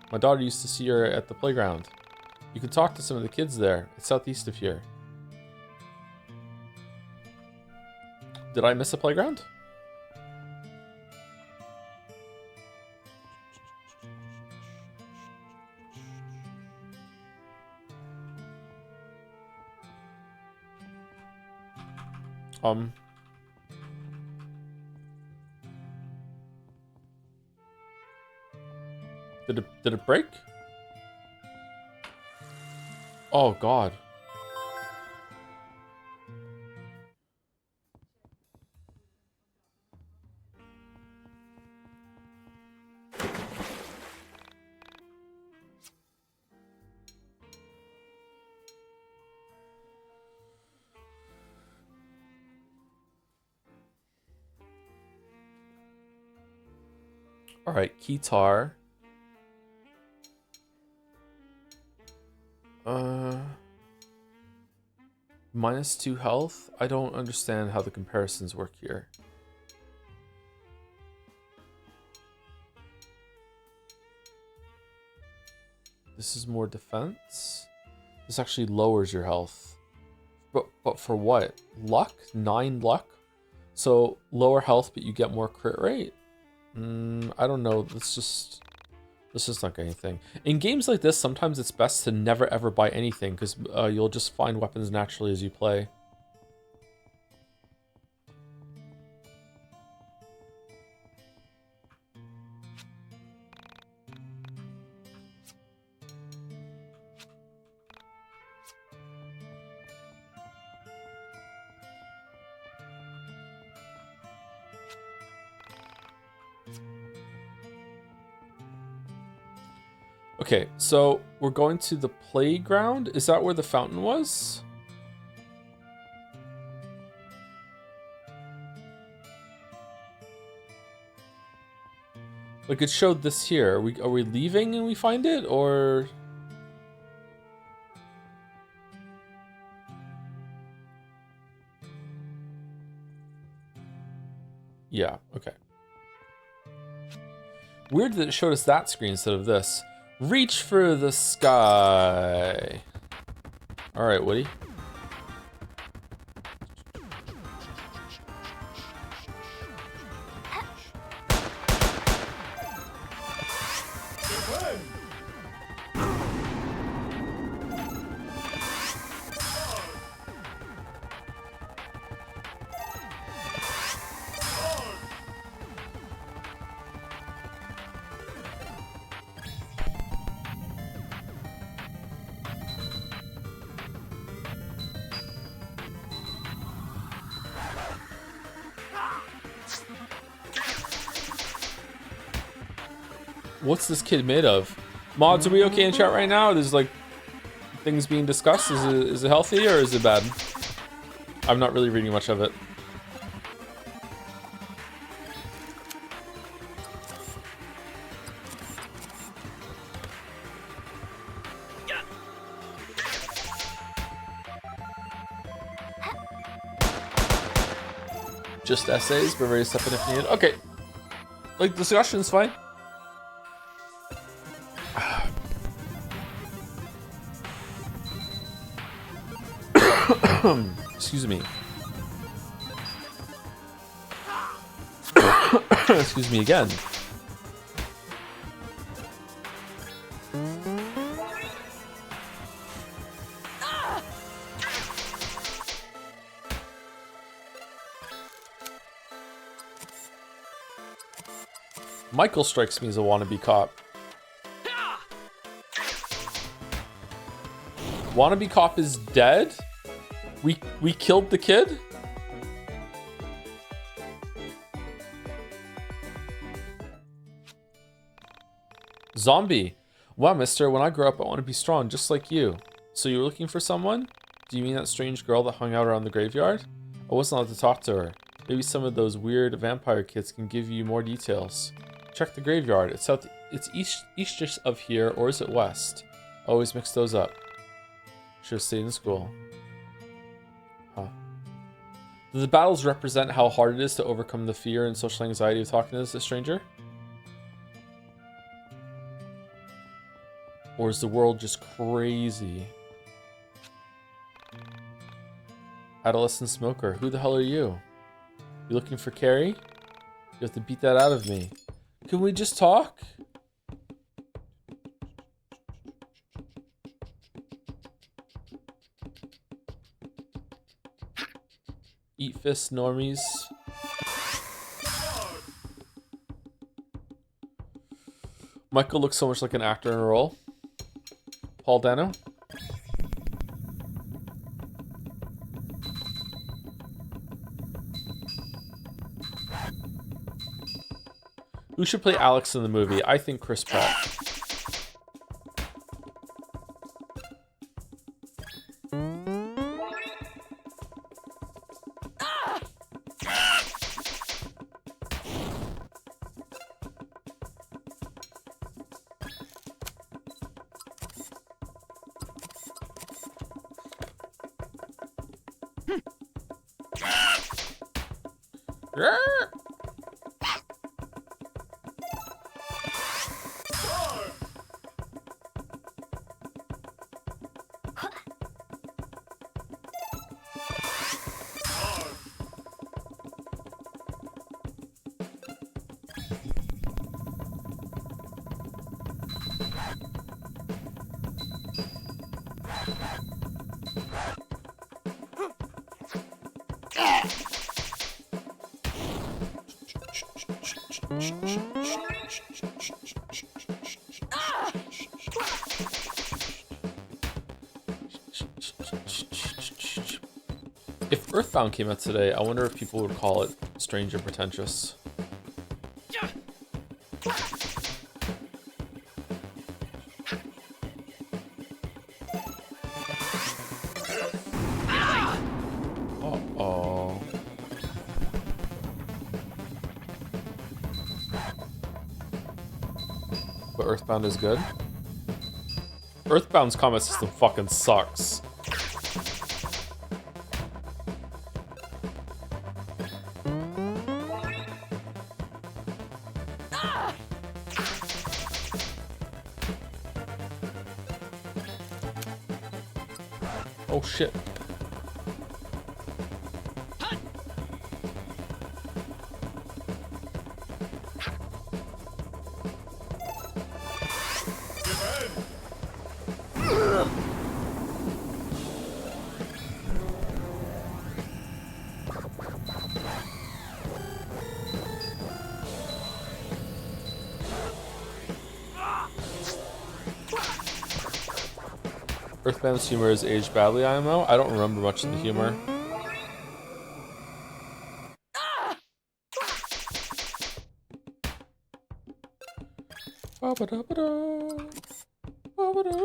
My daughter used to see her at the playground. You can talk to some of the kids there. It's southeast of here. Did I miss a playground? Did it break? Oh God. All right, Keytar. -2 health? I don't understand how the comparisons work here. This is more defense. This actually lowers your health. But for what? Luck? 9 luck? So lower health, but you get more crit rate? I don't know. Let's just not get anything. In games like this, sometimes it's best to never ever buy anything, because you'll just find weapons naturally as you play. Okay, so we're going to the playground. Is that where the fountain was? Like it showed this here. Are we leaving and we find it, or? Yeah, okay. Weird that it showed us that screen instead of this. Reach for the sky. All right, Woody. What's this kid made of? Mods, are we okay in chat right now? There's like things being discussed. Is it healthy or is it bad? I'm not really reading much of it. Just essays, but ready to step in if needed. Okay. Like, discussion's fine. Excuse me. Excuse me again. Michael strikes me as a wannabe cop. Wannabe cop is dead? We killed the kid? Zombie. Wow, mister, when I grow up, I want to be strong, just like you. So you were looking for someone? Do you mean that strange girl that hung out around the graveyard? I wasn't allowed to talk to her. Maybe some of those weird vampire kids can give you more details. Check the graveyard. It's east of here, or is it west? Always mix those up. Should have stayed in school. Huh. Do the battles represent how hard it is to overcome the fear and social anxiety of talking to this stranger? Or is the world just crazy? Adolescent smoker. Who the hell are you? You looking for Carrie? You have to beat that out of me. Can we just talk? Eat fists, normies. Michael looks so much like an actor in a role. Paul Dano. Who should play Alex in the movie? I think Chris Pratt. If Earthbound came out today, I wonder if people would call it strange and pretentious. but Earthbound is good. Earthbound's combat system fucking sucks. Oh shit. Earthbound's humor has aged badly, IMO. I don't remember much of the humor. Ba-ba-da-ba-da. Ba-ba-da.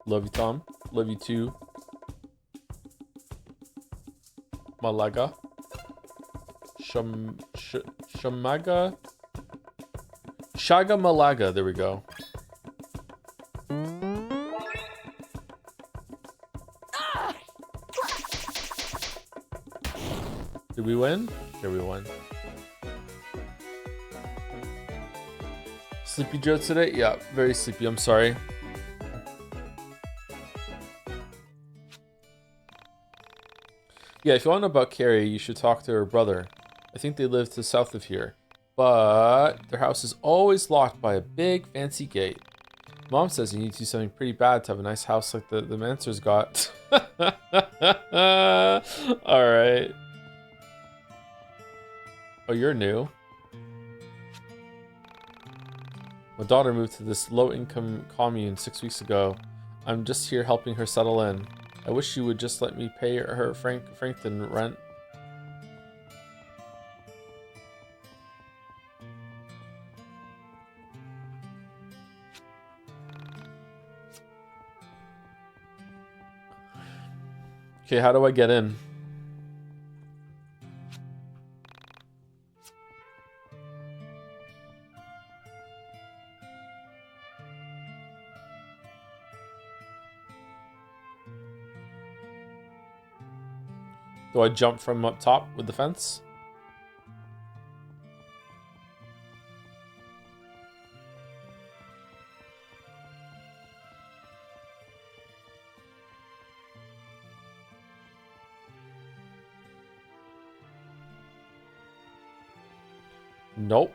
Love you, Tom. Love you too. Malaga. Shamaga. Shaga Malaga. There we go. Did we win? Here we won. Sleepy Joe today? Yeah, very sleepy. I'm sorry. Yeah, if you want to know about Carrie, you should talk to her brother. I think they live to the south of here. But their house is always locked by a big fancy gate. Mom says you need to do something pretty bad to have a nice house like the Mansers got. Alright. Oh, you're new. My daughter moved to this low-income commune 6 weeks ago. I'm just here helping her settle in. I wish you would just let me pay her Frankton rent. Okay, how do I get in? Do I jump from up top with the fence? Nope.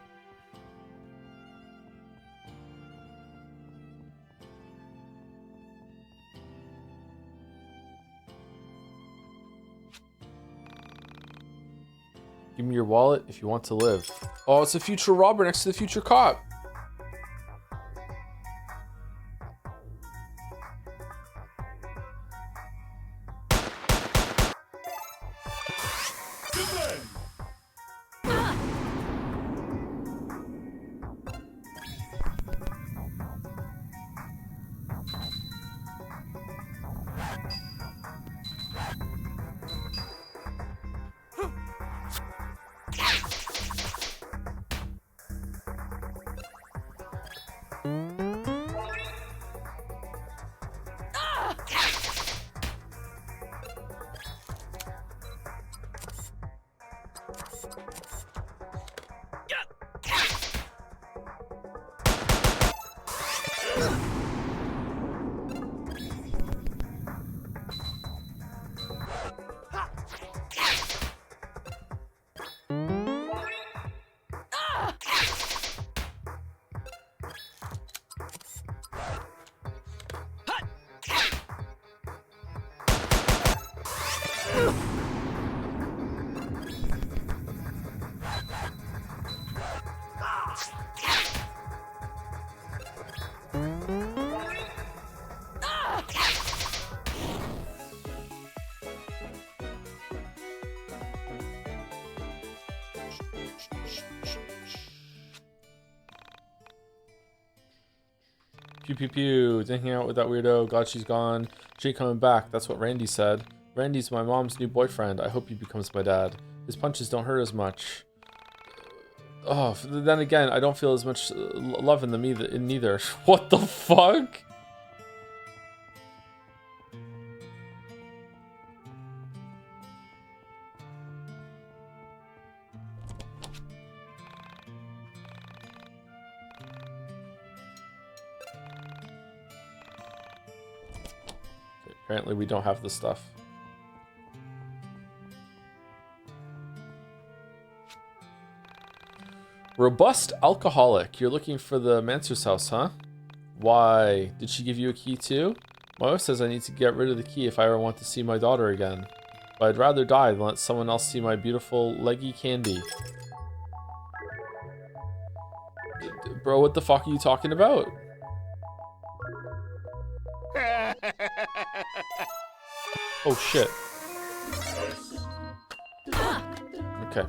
Give me your wallet if you want to live. Oh, it's a future robber next to the future cop. Pew pew pew. Didn't hang out with that weirdo. Glad she's gone. She ain't coming back. That's what Randy said. Randy's my mom's new boyfriend. I hope he becomes my dad. His punches don't hurt as much. Oh, then again, I don't feel as much love in them neither. What the fuck? Apparently we don't have the stuff. Robust alcoholic. You're looking for the Mansur's house, huh? Why? Did she give you a key too? My wife says I need to get rid of the key if I ever want to see my daughter again. But I'd rather die than let someone else see my beautiful leggy candy. Bro, what the fuck are you talking about? Oh shit. Okay.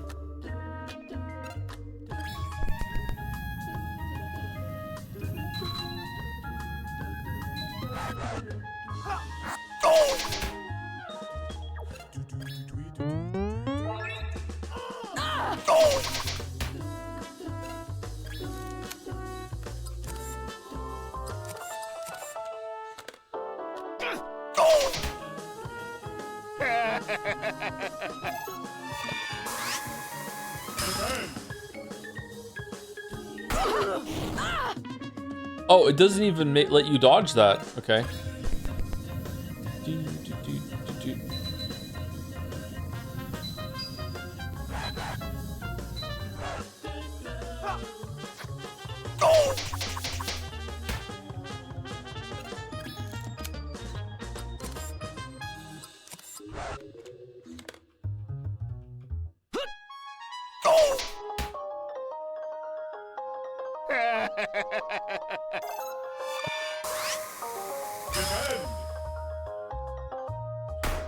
Oh, it doesn't even let you dodge that. Okay.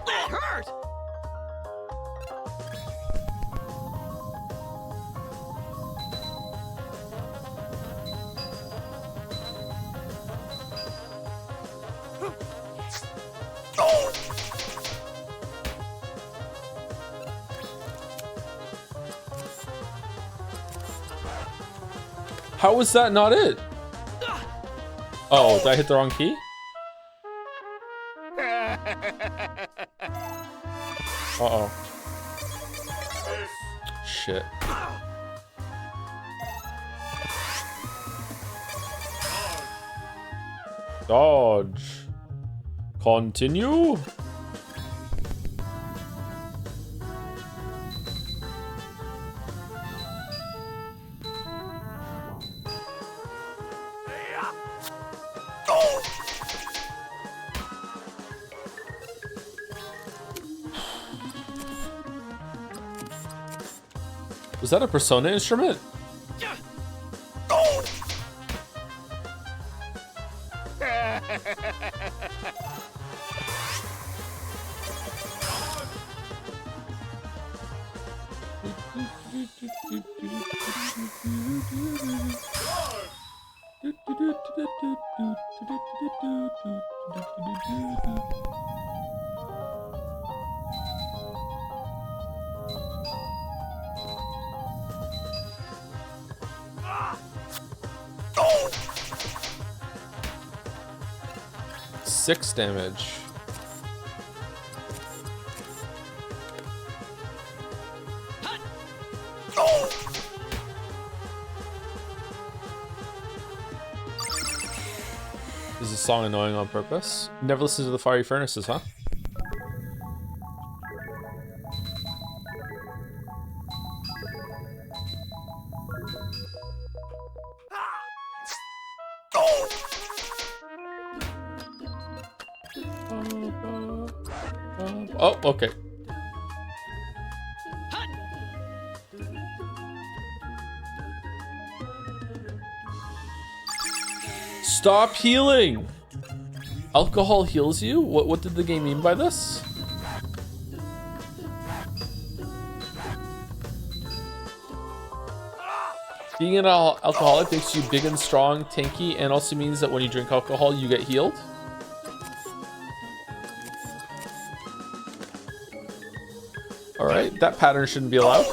That hurt!
How was that not it? Oh, did I hit the wrong key? Uh-oh. Shit. Dodge. Continue. Was that a Persona instrument? Six damage. Is this song annoying on purpose? Never listen to the Fiery Furnaces, huh? Oh, okay. Stop healing! Alcohol heals you? What did the game mean by this? Being an alcoholic makes you big and strong, tanky, and also means that when you drink alcohol, you get healed. Alright, that pattern shouldn't be allowed.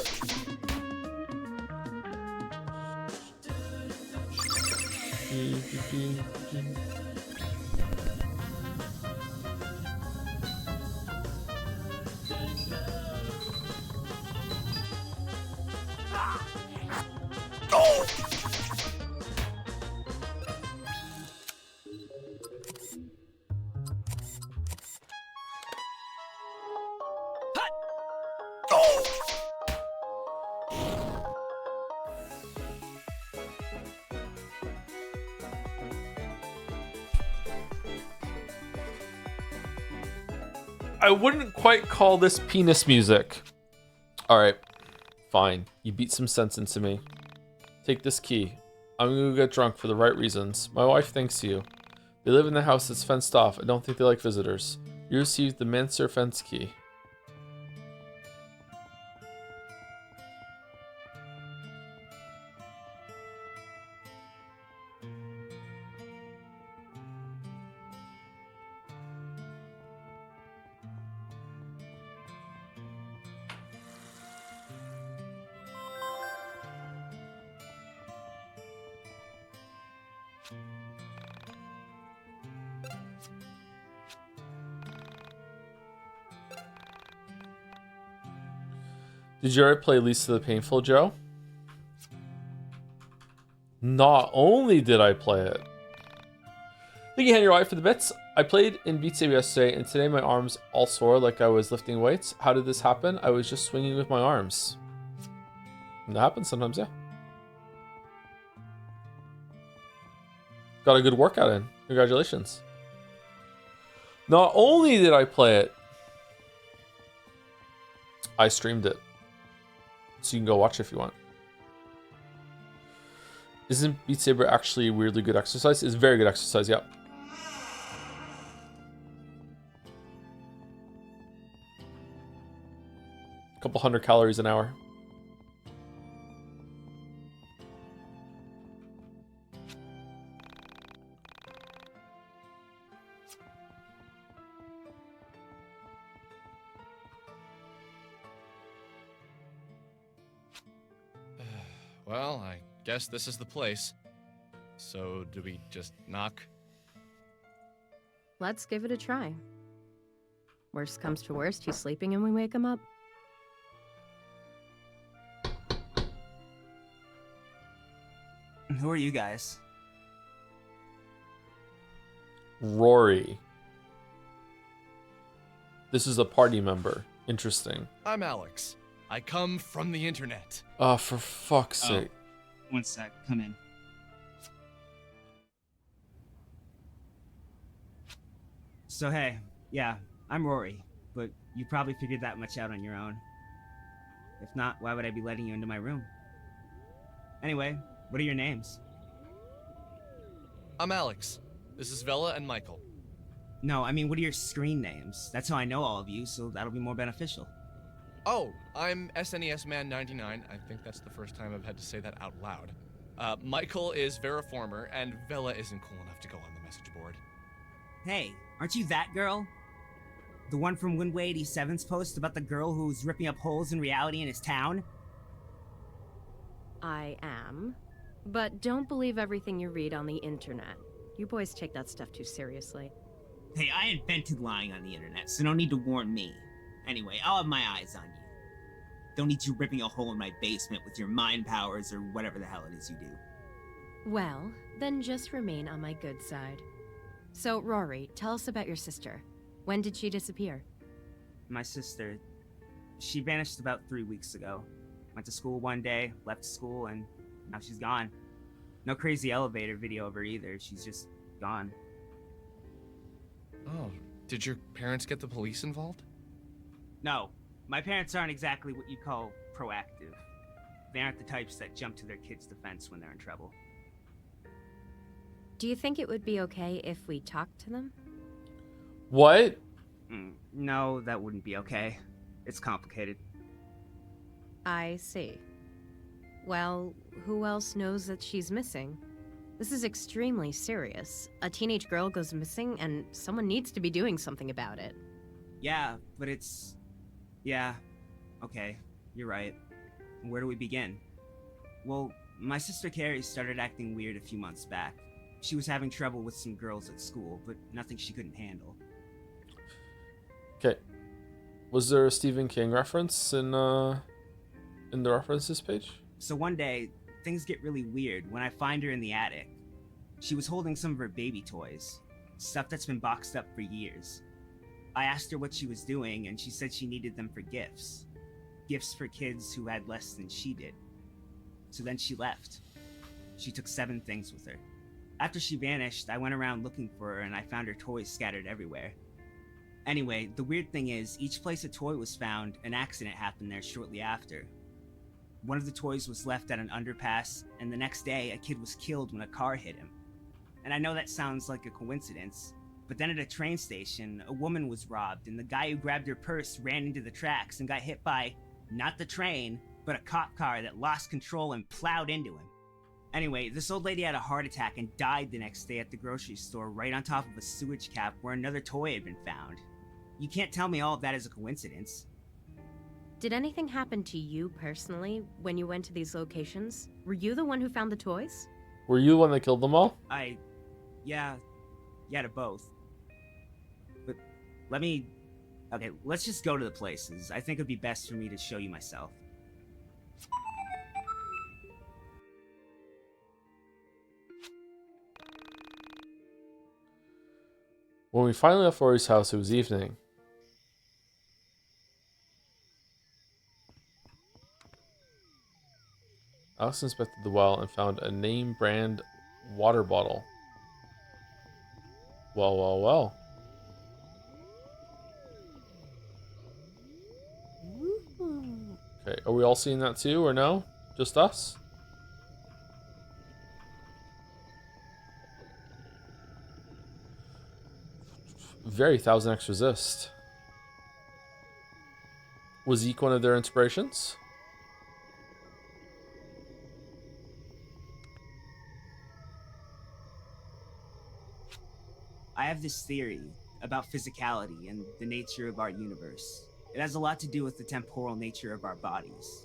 I wouldn't quite call this penis music. Alright, fine. You beat some sense into me. Take this key. I'm gonna go get drunk for the right reasons. My wife thanks you. They live in the house that's fenced off. I don't think they like visitors. You received the Manser fence key. Did you ever play Lisa the Painful, Joe? Not only did I play it. Thank you, Henry White, for the bits. I played in Beat Saber yesterday, and today my arms all sore like I was lifting weights. How did this happen? I was just swinging with my arms. And that happens sometimes, yeah. Got a good workout in. Congratulations. Not only did I play it, I streamed it. So you can go watch it if you want. Isn't Beat Saber actually a weirdly good exercise? It's very good exercise, yeah. A couple 100 calories an hour.
Well, I guess this is the place. So, do we just knock?
Let's give it a try. Worst comes to worst, he's sleeping and we wake him up.
Who are you guys?
Rory. This is a party member. Interesting.
I'm Alex. I come from the internet.
Oh, for fuck's sake.
One sec, come in. So hey, yeah, I'm Rory, but you probably figured that much out on your own. If not, why would I be letting you into my room? Anyway, what are your names?
I'm Alex. This is Vela and Michael.
No, I mean, what are your screen names? That's how I know all of you, so that'll be more beneficial.
Oh, I'm SNES Man 99. I think that's the first time I've had to say that out loud. Michael is Veriformer, and Vela isn't cool enough to go on the message board.
Hey, aren't you that girl? The one from Windway 87's post about the girl who's ripping up holes in reality in his town?
I am. But don't believe everything you read on the internet. You boys take that stuff too seriously.
Hey, I invented lying on the internet, so no need to warn me. Anyway, I'll have my eyes on you. Don't need you ripping a hole in my basement with your mind powers or whatever the hell it is you do.
Well, then just remain on my good side. So, Rory, tell us about your sister. When did she disappear?
My sister, she vanished about 3 weeks ago. Went to school one day, left school, and now she's gone. No crazy elevator video of her either, she's just gone.
Oh, did your parents get the police involved?
No, my parents aren't exactly what you call proactive. They aren't the types that jump to their kids' defense when they're in trouble.
Do you think it would be okay if we talked to them?
What?
No, that wouldn't be okay. It's complicated.
I see. Well, who else knows that she's missing? This is extremely serious. A teenage girl goes missing, and someone needs to be doing something about it.
Yeah, but it's... Yeah, okay, you're right. Where do we begin? Well, my sister Carrie started acting weird a few months back. She was having trouble with some girls at school, but nothing she couldn't handle.
Okay. Was there a Stephen King reference in the references page?
So one day, things get really weird when I find her in the attic. She was holding some of her baby toys, stuff that's been boxed up for years. I asked her what she was doing, and she said she needed them for gifts. Gifts for kids who had less than she did. So then she left. She took 7 things with her. After she vanished, I went around looking for her, and I found her toys scattered everywhere. Anyway, the weird thing is, each place a toy was found, an accident happened there shortly after. One of the toys was left at an underpass, and the next day, a kid was killed when a car hit him. And I know that sounds like a coincidence, but then at a train station, a woman was robbed, and the guy who grabbed her purse ran into the tracks and got hit by, not the train, but a cop car that lost control and plowed into him. Anyway, this old lady had a heart attack and died the next day at the grocery store right on top of a sewage cap where another toy had been found. You can't tell me all of that is a coincidence.
Did anything happen to you personally when you went to these locations? Were you the one who found the toys?
Were you the one that killed them all?
Yeah, to both. But okay, let's just go to the places. I think it'd be best for me to show you myself.
When we finally left Rory's house, it was evening. Alex inspected the well and found a name brand water bottle. Well. Okay, are we all seeing that too, or no? Just us? Very 1000x resist. Was YIIK one of their inspirations?
I have this theory about physicality and the nature of our universe. It has a lot to do with the temporal nature of our bodies.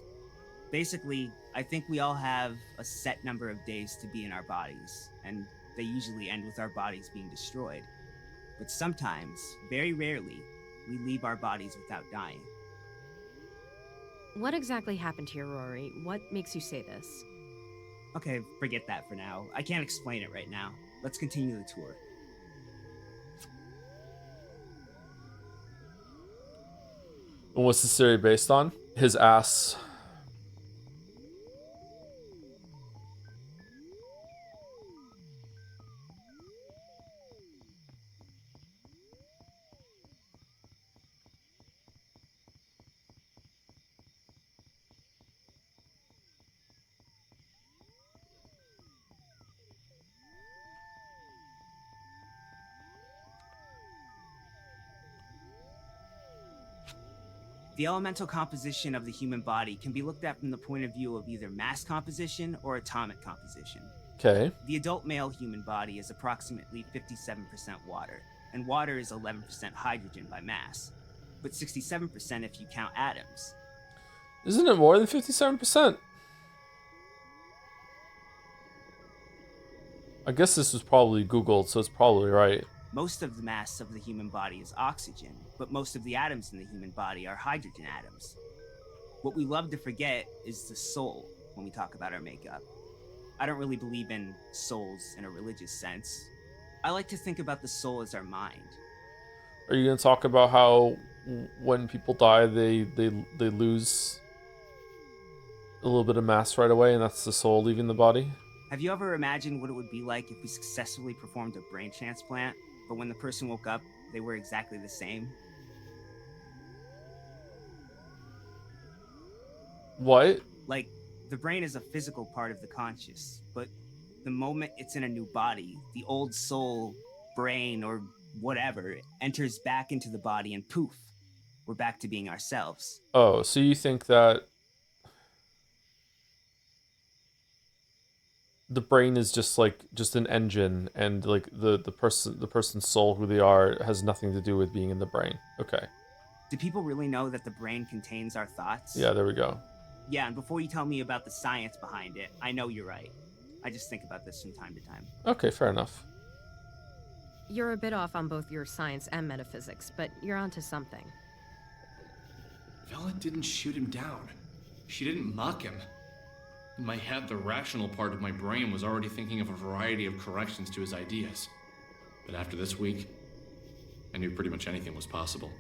Basically, I think we all have a set number of days to be in our bodies, and they usually end with our bodies being destroyed. But sometimes, very rarely, we leave our bodies without dying.
What exactly happened here, Rory? What makes you say this?
Okay, forget that for now. I can't explain it right now. Let's continue the tour.
And what's this theory based on? His ass.
The elemental composition of the human body can be looked at from the point of view of either mass composition or atomic composition.
Okay.
The adult male human body is approximately 57% water, and water is 11% hydrogen by mass, but 67% if you count atoms.
Isn't it more than 57%? I guess this was probably Googled, so it's probably right.
Most of the mass of the human body is oxygen, but most of the atoms in the human body are hydrogen atoms. What we love to forget is the soul when we talk about our makeup. I don't really believe in souls in a religious sense. I like to think about the soul as our mind.
Are you going to talk about how when people die, they lose a little bit of mass right away, and that's the soul leaving the body?
Have you ever imagined what it would be like if we successfully performed a brain transplant, but when the person woke up, they were exactly the same?
What?
Like, the brain is a physical part of the conscious, but the moment it's in a new body, the old soul, brain, or whatever enters back into the body and poof, we're back to being ourselves.
Oh, so you think that... the brain is just an engine, and like the person's soul, who they are, has nothing to do with being in the brain. Okay.
Do people really know that the brain contains our thoughts?
Yeah, there we go.
Yeah, and before you tell me about the science behind it, I know you're right. I just think about this from time to time.
Okay, fair enough.
You're a bit off on both your science and metaphysics, but you're onto something.
Vela didn't shoot him down. She didn't mock him. In my head, the rational part of my brain was already thinking of a variety of corrections to his ideas. But after this week, I knew pretty much anything was possible.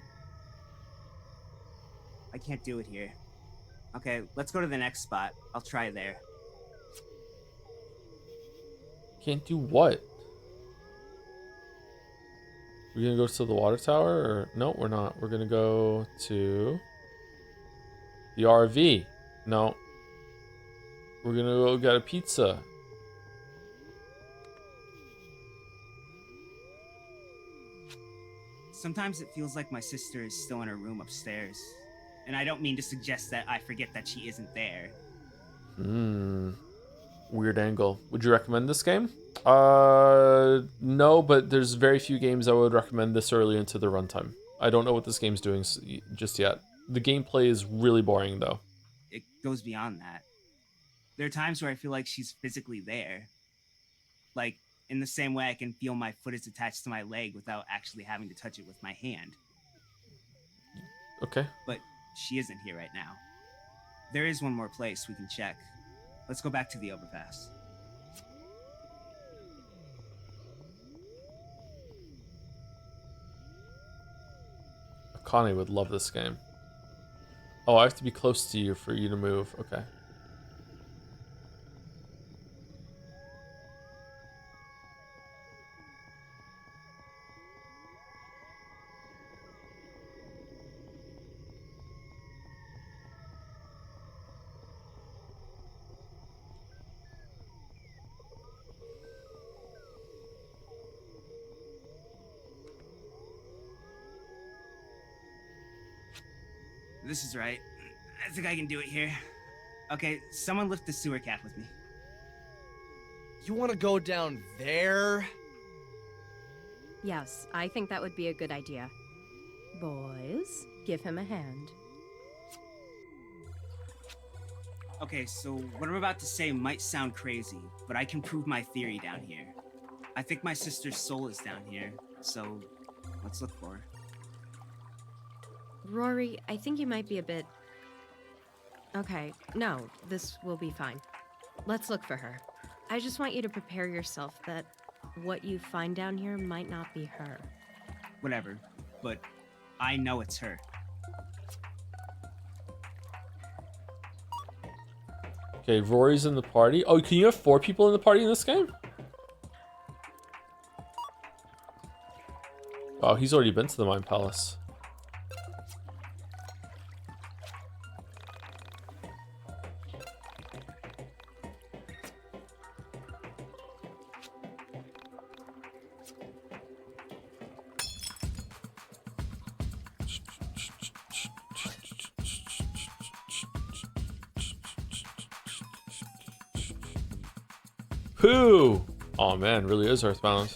I can't do it here. Okay, let's go to the next spot. I'll try there.
Can't do what? We're gonna go to the water tower, or no, we're not. We're gonna go to the RV. No. We're gonna go get a pizza.
Sometimes it feels like my sister is still in her room upstairs. And I don't mean to suggest that I forget that she isn't there.
Weird angle. Would you recommend this game? No, but there's very few games I would recommend this early into the runtime. I don't know what this game's doing just yet. The gameplay is really boring, though.
It goes beyond that. There are times where I feel like she's physically there. Like, in the same way I can feel my foot is attached to my leg without actually having to touch it with my hand.
Okay.
But she isn't here right now. There is one more place we can check. Let's go back to the overpass.
Connie would love this game. Oh, I have to be close to you for you to move. Okay.
This is right. I think I can do it here. Okay, someone lift the sewer cap with me.
You want to go down there?
Yes, I think that would be a good idea. Boys, give him a hand.
Okay, so what I'm about to say might sound crazy, but I can prove my theory down here. I think my sister's soul is down here, so let's look for her.
Rory, I think you might be a bit... Okay, no, this will be fine. Let's look for her. I just want you to prepare yourself that what you find down here might not be her.
Whatever, but I know it's her.
Okay, Rory's in the party. Oh, can you have 4 people in the party in this game? Oh, he's already been to the Mind Palace. Pooh! Oh man, really is Earthbound.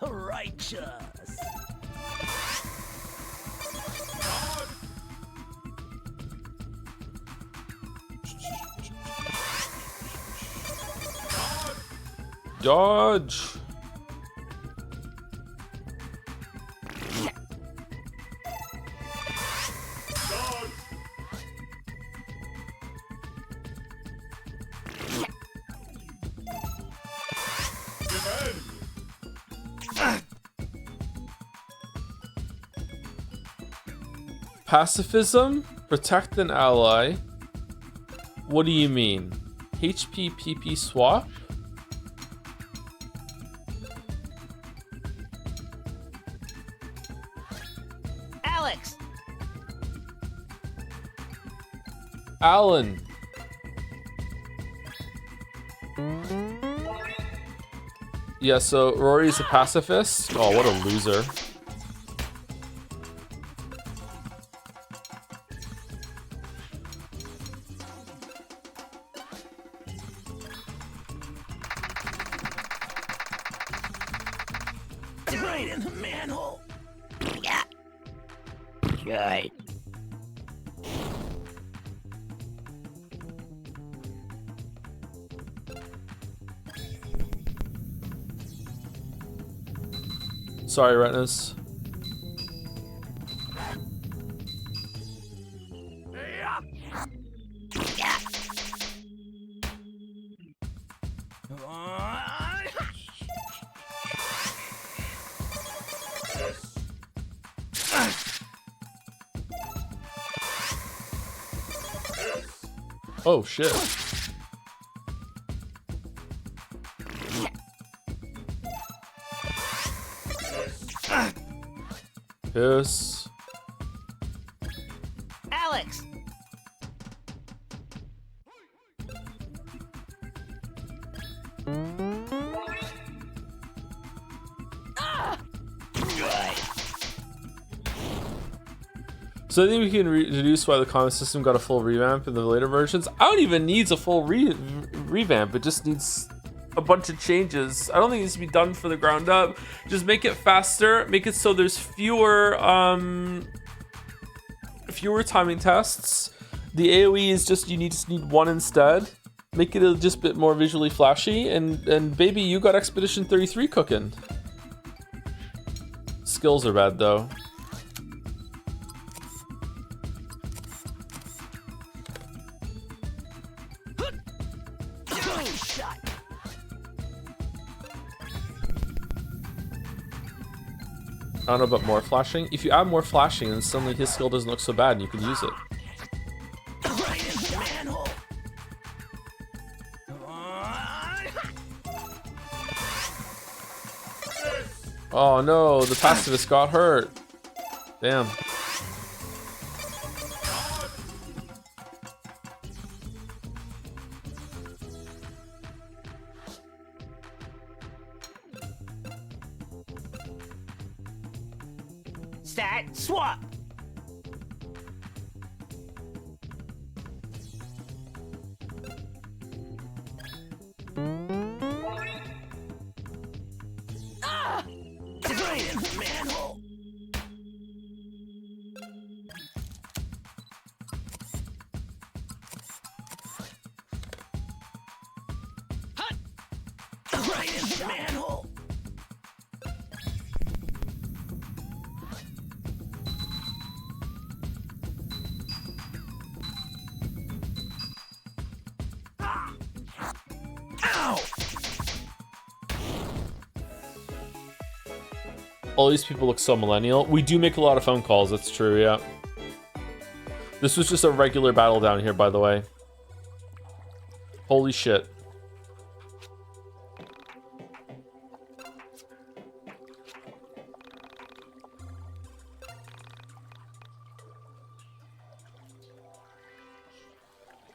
Righteous.
Dodge! Pacifism? Protect an ally? What do you mean? HP PP swap?
Alex!
Alan! Yeah, so Rory's a pacifist. Oh, what a loser.
Right in the manhole. Yeah. Good.
Sorry, retinas. Oh shit. Yes.
Alex!
So I think we can deduce why the combat system got a full revamp in the later versions. I don't even need a full revamp. It just needs a bunch of changes. I don't think it needs to be done from the ground up. Just make it faster. Make it so there's fewer timing tests. The AoE is just you just need one instead. Make it just a bit more visually flashy. And baby, you got Expedition 33 cooking. Skills are bad though. I don't know about more flashing. If you add more flashing, then suddenly his skill doesn't look so bad and you can use it.
Right in the manhole.
Oh no, the pacifist got hurt. Damn.
Stat swap!
Right in the manhole. Right in the manhole. Ow!
All these people look so millennial. We do make a lot of phone calls, that's true, yeah. This was just a regular battle down here, by the way. Holy shit.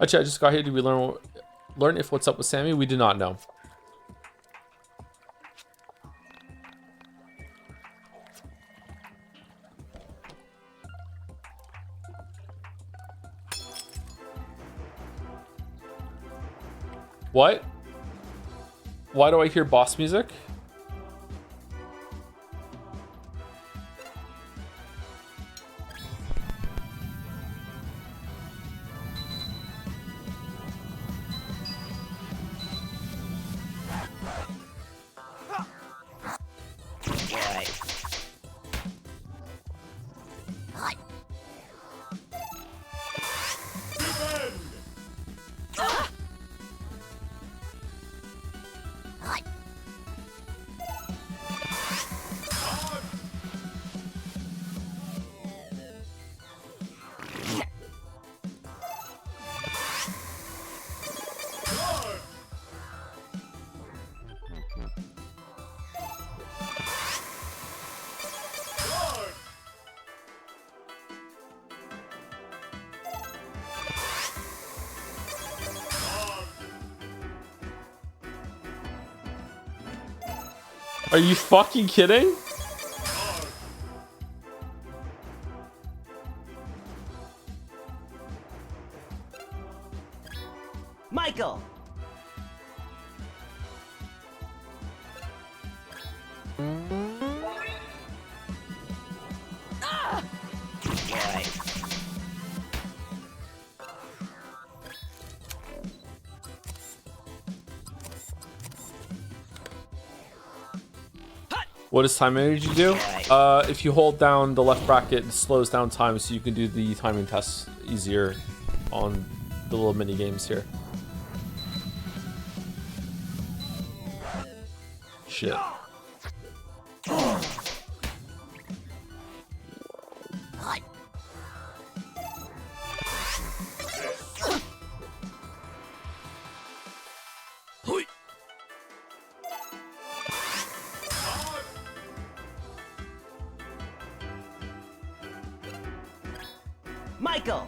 Actually, I just got here. Did we learn if what's up with Sammy? We did not know. What? Why do I hear boss music? Are you fucking kidding?
Michael! Ah! Boy.
What does time energy do? If you hold down the left bracket, it slows down time so you can do the timing tests easier on the little mini games here. Shit.
Michael!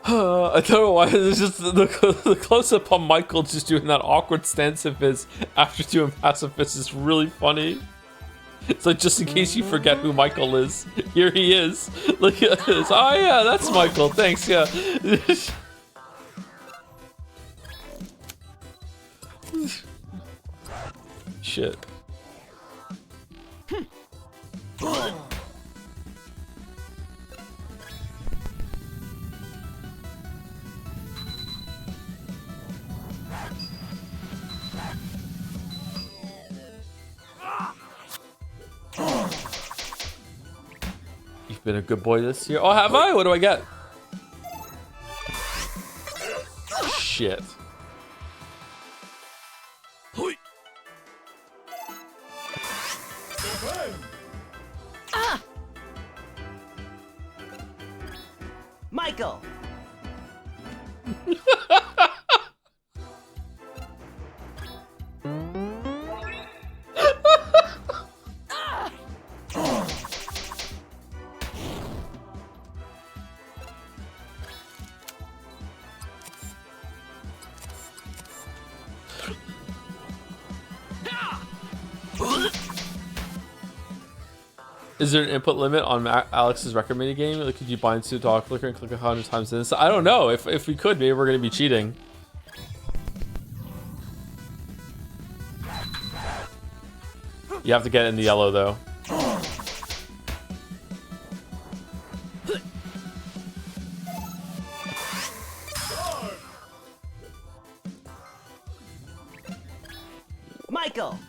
I don't know why. It's just the close-up on Michael just doing that awkward stance of his after doing pacifist is really funny. It's like, just in case you forget who Michael is, here he is. Look at this. Oh yeah, that's Michael. Thanks. Yeah. Shit. You've been a good boy this year. Oh, have I? What do I get? Shit.
Michael!
Is there an input limit on Alex's record mini game? Like, could you bind to dog clicker and click 100 times this? I don't know. If we could, maybe we're gonna be cheating. You have to get in the yellow though.
Michael!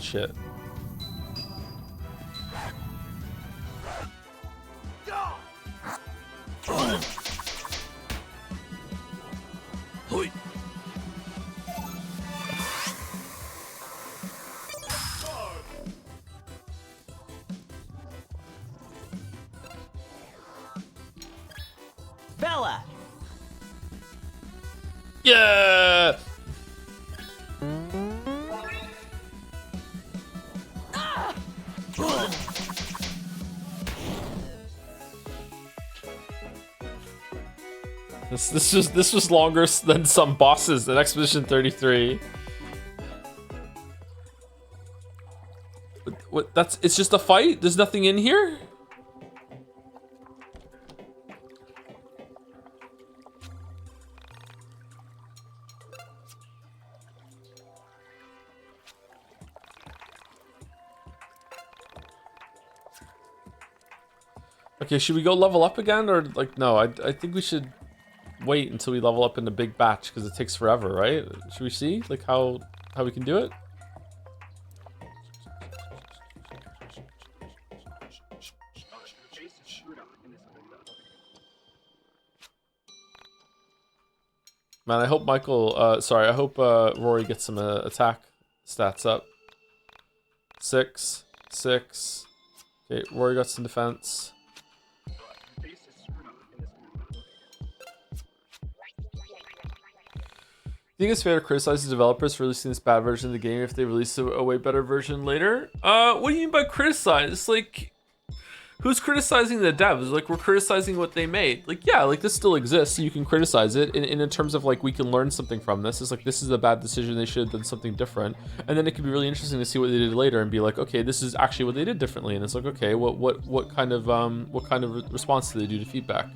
Shit.
Bella!
Yeah! This was longer than some bosses in Expedition 33. What? It's just a fight? There's nothing in here? Okay, should we go level up again, or like no? I think we should wait until we level up in a big batch because it takes forever, right? Should we see like how we can do it? Man, I hope Michael, sorry, I hope Rory gets some attack stats up. 6, 6. Okay, Rory got some defense. Do you think it's fair to criticize the developers for releasing this bad version of the game if they release a way better version later? What do you mean by criticize? Like, who's criticizing the devs? Like, we're criticizing what they made. Like, yeah, like this still exists, so you can criticize it in terms of like we can learn something from this. It's like this is a bad decision, they should have done something different. And then it could be really interesting to see what they did later and be like, okay, this is actually what they did differently. And it's like, okay, what kind of response do they do to feedback?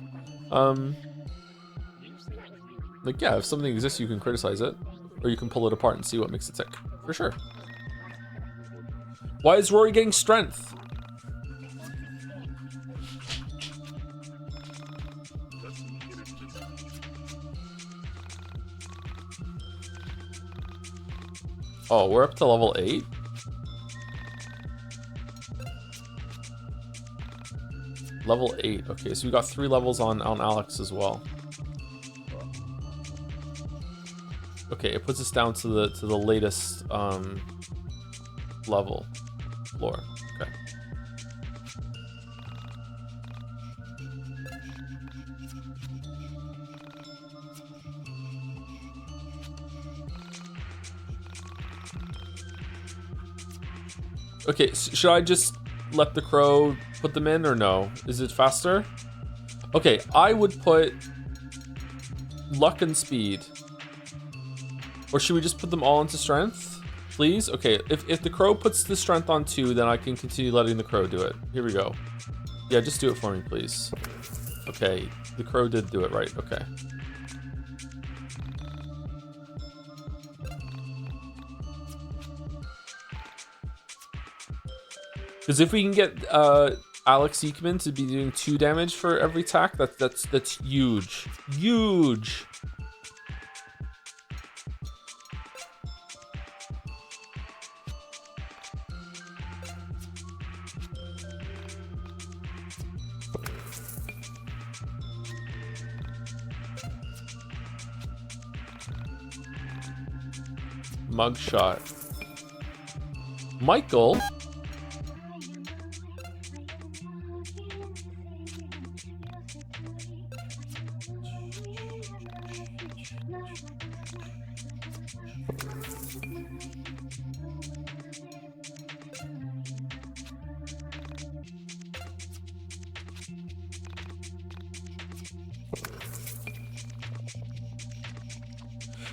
Like, yeah, if something exists, you can criticize it, or you can pull it apart and see what makes it tick, for sure. Why is Rory getting strength? Oh, we're up to level 8? Level 8, okay, so we got 3 levels on Alex as well. Okay, it puts us down to the latest level floor. Okay. Okay, so should I just let the crow put them in or no? Is it faster? Okay, I would put luck and speed. Or should we just put them all into strength? Please? Okay, if the crow puts the strength on 2, then I can continue letting the crow do it. Here we go. Yeah, just do it for me, please. Okay, the crow did do it right, okay. Because if we can get Alex Yiikman to be doing 2 damage for every attack, that's huge. Huge! Mugshot. Michael?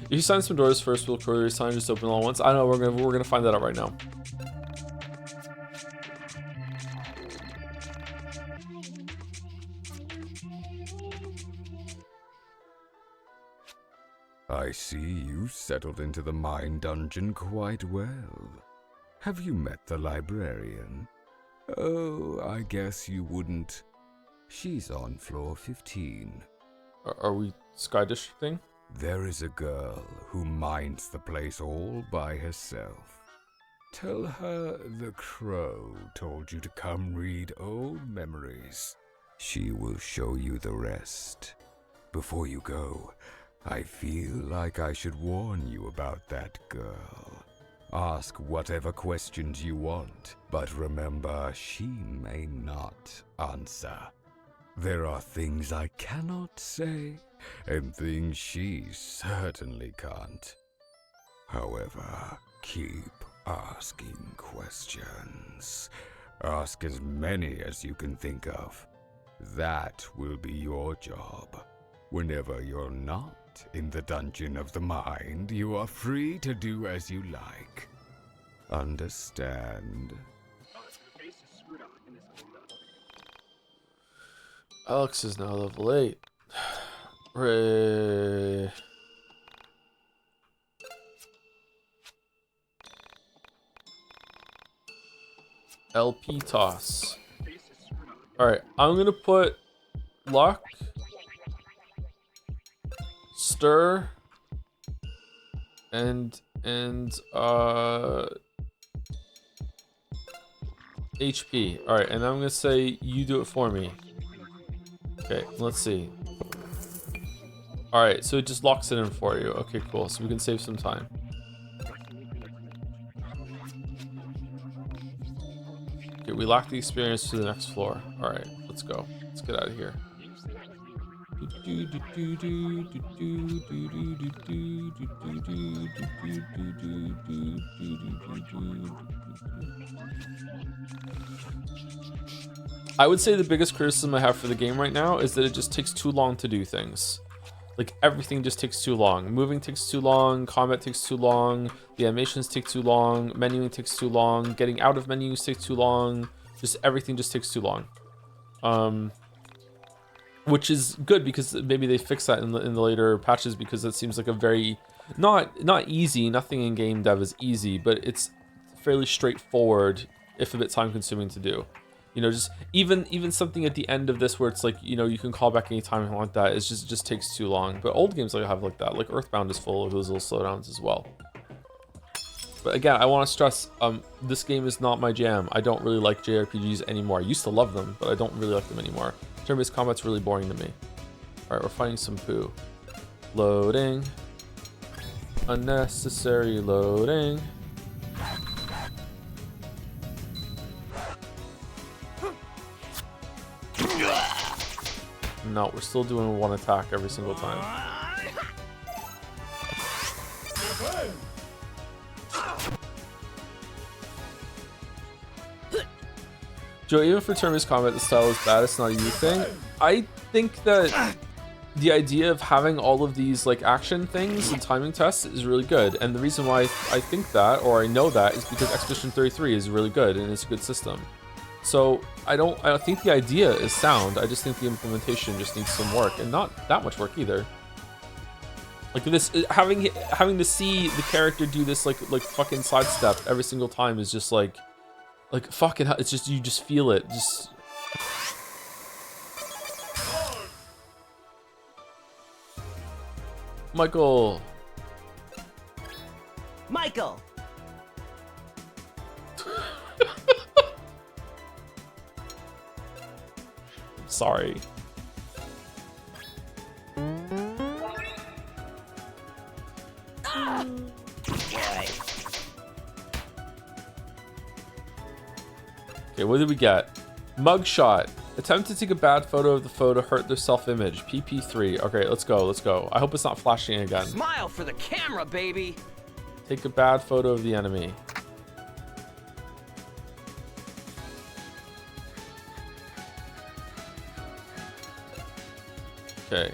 If you sign some doors first, will courier sign just open all at once? I don't know, we're gonna find that out right now.
I see you settled into the mine dungeon quite well. Have you met the librarian? Oh, I guess you wouldn't. She's on floor 15.
Are we sky districting?
There is a girl who minds the place all by herself. Tell her the crow told you to come read old memories. She will show you the rest. Before you go, I feel like I should warn you about that girl. Ask whatever questions you want, but remember, she may not answer. There are things I cannot say, and things she certainly can't. However, keep asking questions. Ask as many as you can think of. That will be your job. Whenever you're not in the dungeon of the mind, you are free to do as you like. Understand?
Alex is now level 8. Ray. LP toss. Alright, I'm gonna put luck, stir, and HP. Alright, and I'm gonna say you do it for me. Okay, let's see. All right, so it just locks it in for you. Okay, cool. So we can save some time. Okay, we lack the experience to the next floor. All right, let's go. Let's get out of here. I would say the biggest criticism I have for the game right now is that it just takes too long to do things. Like, everything just takes too long. Moving takes too long, combat takes too long, the animations take too long, menuing takes too long, getting out of menus takes too long, just everything just takes too long. Which is good because maybe they fix that in the later patches, because it seems like a very not easy, nothing in game dev is easy, but it's fairly straightforward if a bit time consuming to do. You know, just even something at the end of this where it's like, you know, you can call back anytime like that, it just takes too long. But old games like have like that, like Earthbound is full of those little slowdowns as well. But again, I want to stress, this game is not my jam. I don't really like JRPGs anymore. I used to love them, but I don't really like them anymore. Turn-based combat's really boring to me. All right, we're fighting some poo. Loading. Unnecessary loading. No, we're still doing one attack every single time. Joe, even for turn-based combat, the style is bad. It's not a YIIK thing. I think that the idea of having all of these like action things and timing tests is really good. And the reason why I think that, or I know that, is because Expedition 33 is really good and it's a good system. So I don't think the idea is sound. I just think the implementation just needs some work, and not that much work either. Like this, having to see the character do this like fucking sidestep every single time is just like fucking. It's just, you just feel it. Just. Michael.
Michael.
Sorry. Okay, what did we get? Mugshot. Attempt to take a bad photo of the foe to hurt their self-image. PP3. Okay, let's go. Let's go. I hope it's not flashing again.
Smile for the camera, baby.
Take a bad photo of the enemy. Okay.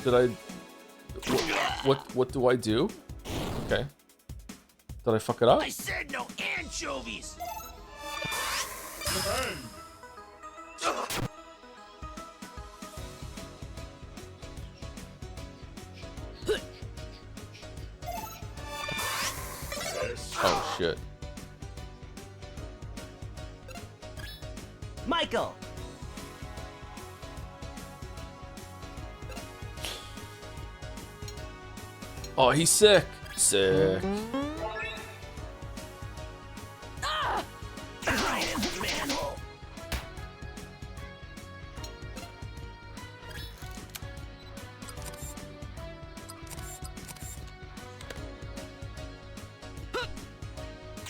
Did I? What do I do? Okay. Did I fuck it up?
I said no anchovies.
Oh shit.
Michael.
Oh, he's sick. Sick.
Right in the manhole.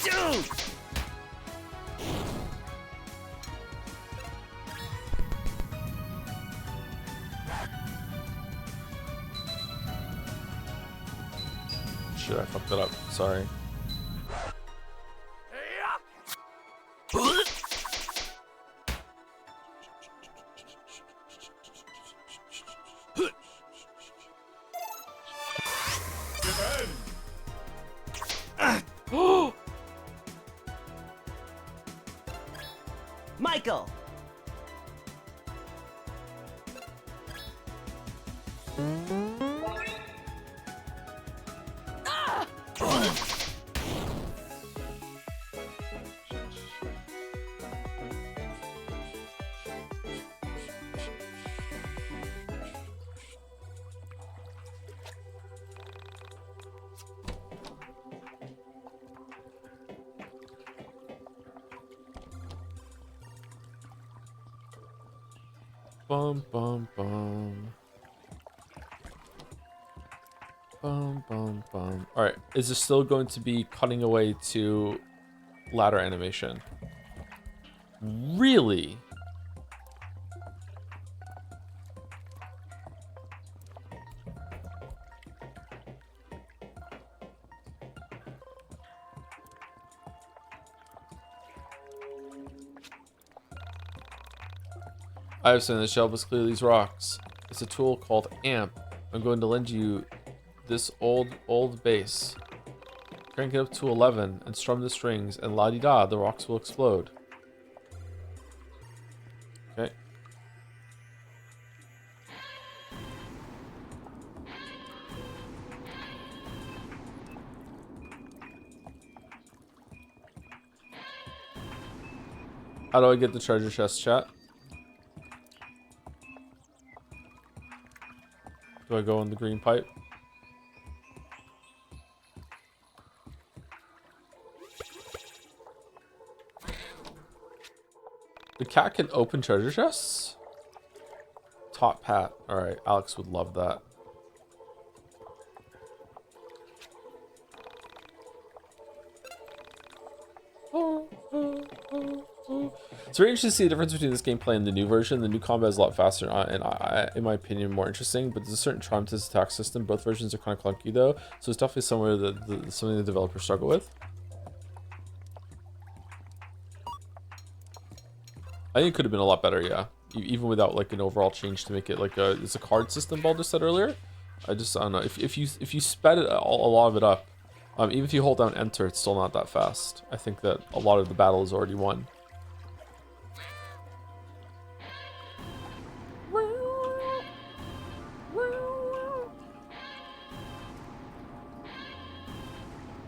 Dude.
Shit, I fucked it up. Sorry.
Michael.
Bum bum bum. Bum bum bum. All right, is this still going to be cutting away to ladder animation? Really? I have something that shall us clear these rocks. It's a tool called AMP. I'm going to lend you this old bass. Crank it up to 11 and strum the strings, and la-di-da, the rocks will explode. Okay. How do I get the treasure chest, chat? Do I go in the green pipe? The cat can open treasure chests? Top hat. Alright, Alex would love that. It's very interesting to see the difference between this gameplay and the new version. The new combat is a lot faster and in my opinion, more interesting, but there's a certain charm to this attack system. Both versions are kind of clunky though, so it's definitely somewhere that something the developers struggle with. I think it could have been a lot better, yeah. Even without like an overall change to make it like it's a card system Baldur said earlier. I don't know. If you sped it a lot of it up, even if you hold down enter, it's still not that fast. I think that a lot of the battle is already won.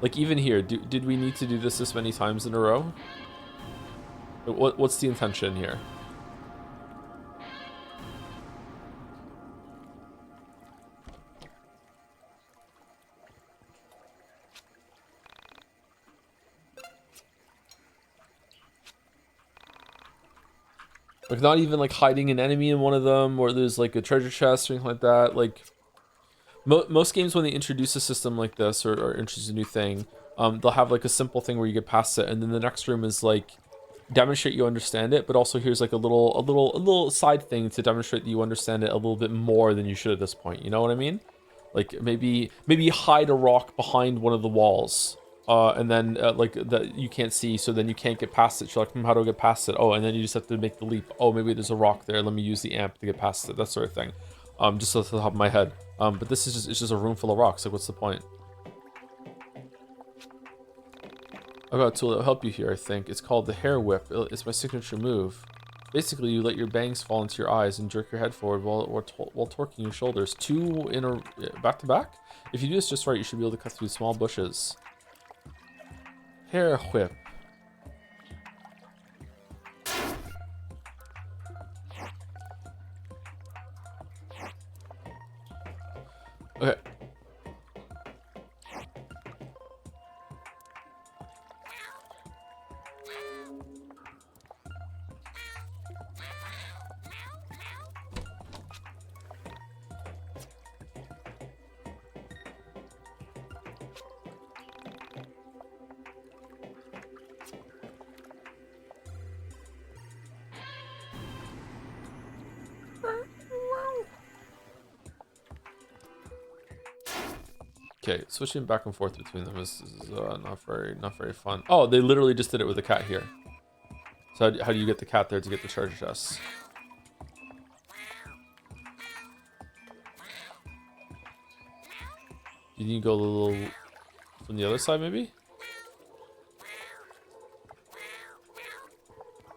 Like even here, did we need to do this many times in a row? What's the intention here? Like not even like hiding an enemy in one of them, or there's like a treasure chest or anything like that. Like most games when they introduce a system like this or introduce a new thing, they'll have like a simple thing where you get past it, and then the next room is like demonstrate you understand it, but also here's like a little side thing to demonstrate that you understand it a little bit more than you should at this point. You know what I mean? Like maybe hide a rock behind one of the walls, and then like that you can't see, so then you can't get past it. You're like, how do I get past it? Oh, and then you just have to make the leap. Oh, maybe there's a rock there. Let me use the amp to get past it. That sort of thing. Just off the top of my head. But this is it's just a room full of rocks. Like, what's the point? I got a tool that will help you here, I think. It's called the hair whip. It's my signature move. Basically, you let your bangs fall into your eyes and jerk your head forward while torquing your shoulders. Two in a back to back. If you do this just right, you should be able to cut through small bushes. Hair whip. Okay. Okay, switching back and forth between them is not very fun. Oh, they literally just did it with the cat here. So how do you get the cat there to get the treasure chests? You need to go a little from the other side, maybe?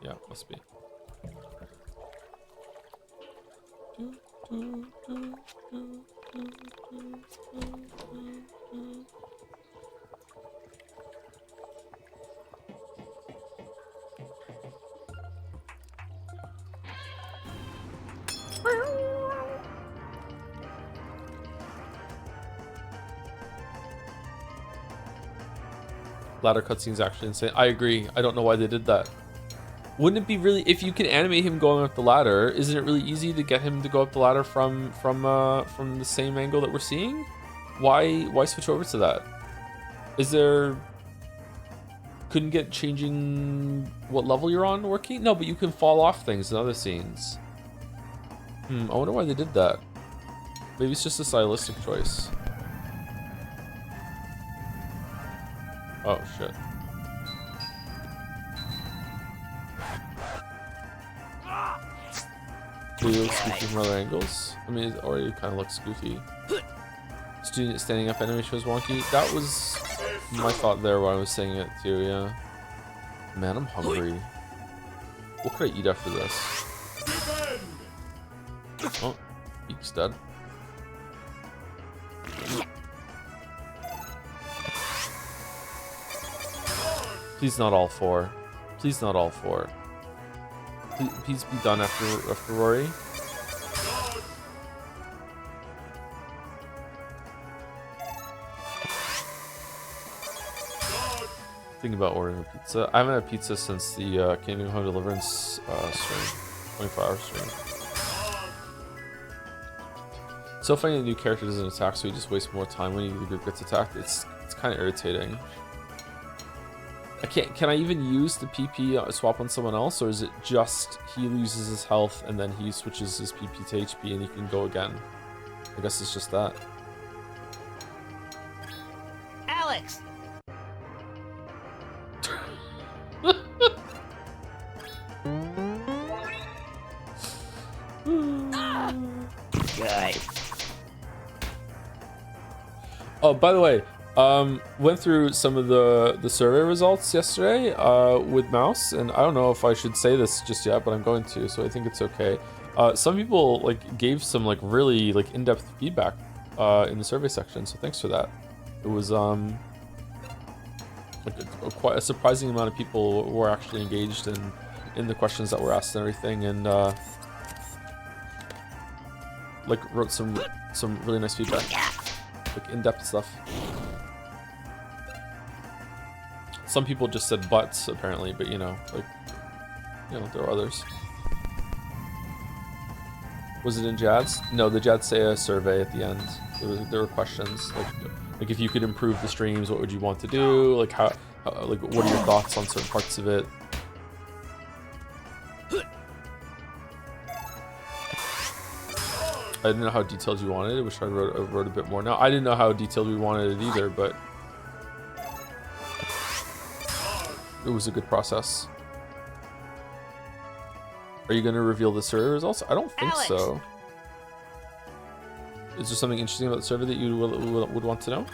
Yeah, must be. Ladder cutscene's actually insane. I agree. I don't know why they did that. Wouldn't it be really, if you can animate him going up the ladder, isn't it really easy to get him to go up the ladder from the same angle that we're seeing? Why switch over to that? Is there, couldn't get changing what level you're on working? No, but you can fall off things in other scenes. I wonder why they did that. Maybe it's just a stylistic choice. Oh shit. Do you look goofy from other angles? I mean, it already kind of looks goofy. Student standing up animation was wonky. That was my thought there while I was saying it too, yeah. Man, I'm hungry. What could I eat after this? Oh, YIIK's dead. Please not all four. Please not all four. Please be done after Rory. Think about ordering a pizza. I haven't had pizza since the Kingdom Home Deliverance stream, 24-hour stream. So finding a new character doesn't attack, so you just waste more time when the group gets attacked. It's kind of irritating. Can I even use the PP swap on someone else, or is it just he loses his health and then he switches his PP to HP and he can go again? I guess it's just that.
Alex! Good.
Oh, by the way, went through some of the survey results yesterday with Mouse, and I don't know if I should say this just yet, but I'm going to, so I think it's okay. Some people like gave some like really like in-depth feedback in the survey section, so thanks for that. It was like quite a surprising amount of people were actually engaged in the questions that were asked and everything, and like wrote some really nice feedback, like in-depth stuff. Some people just said butts apparently, but you know, like, you know, there are others. Was it in Jad's? No, the Jad Saya survey at the end. There were questions like if you could improve the streams, what would you want to do? Like how like what are your thoughts on certain parts of it? I didn't know how detailed you wanted it. I wish I wrote a bit more. Now I didn't know how detailed we wanted it either, but it was a good process. Are you going to reveal the survey results? I don't think
Alex.
so. Is there something interesting about the survey that you would want to know?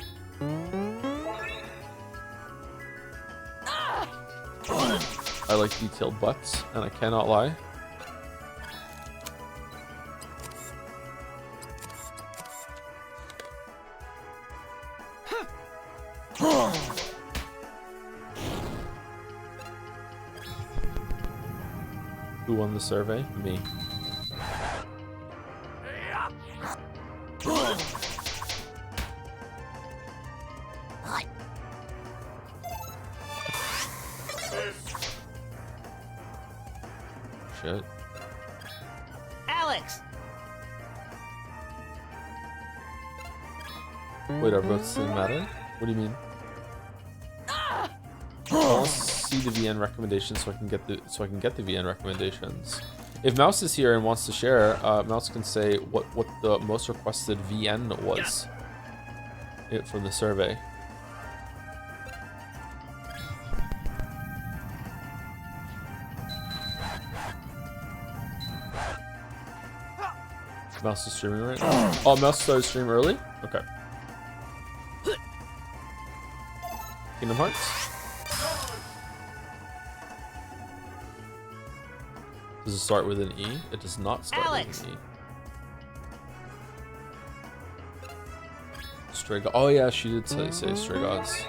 I like detailed butts, and I cannot lie. Who won the survey? Me. Shit.
Alex!
Wait, our votes didn't matter? What do you mean? I want to see the VN recommendations so I can get the VN recommendations. If Mouse is here and wants to share, Mouse can say what the most requested VN was from the survey. Mouse is streaming right now. Oh, Mouse started stream early? Okay. Kingdom Hearts? Does it start with an E? It does not start
Alex.
with an E. Stray Gods. Oh yeah, she did say Stray Gods.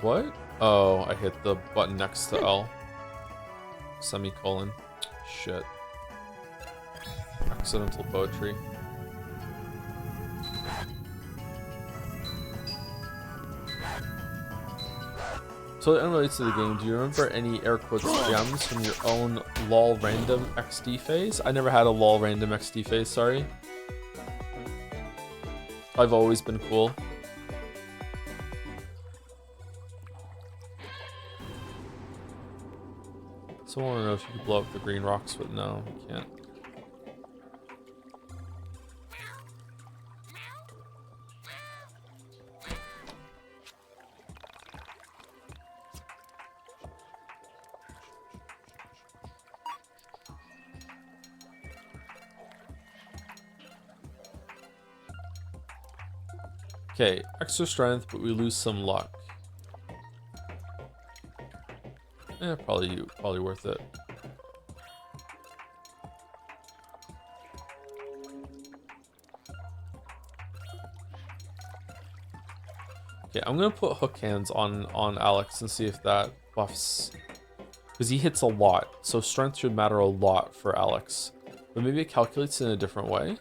What? Oh, I hit the button next to L. Semicolon. Shit. Accidental poetry. So unrelated to the game, do you remember any air quotes gems from your own lol random XD phase? I never had a lol random XD phase, sorry. I've always been cool. So I want to know if you could blow up the green rocks, but no, you can't. Okay, extra strength, but we lose some luck. Yeah, probably worth it. Okay, I'm gonna put hook hands on Alex and see if that buffs, because he hits a lot, so strength should matter a lot for Alex. But maybe it calculates in a different way.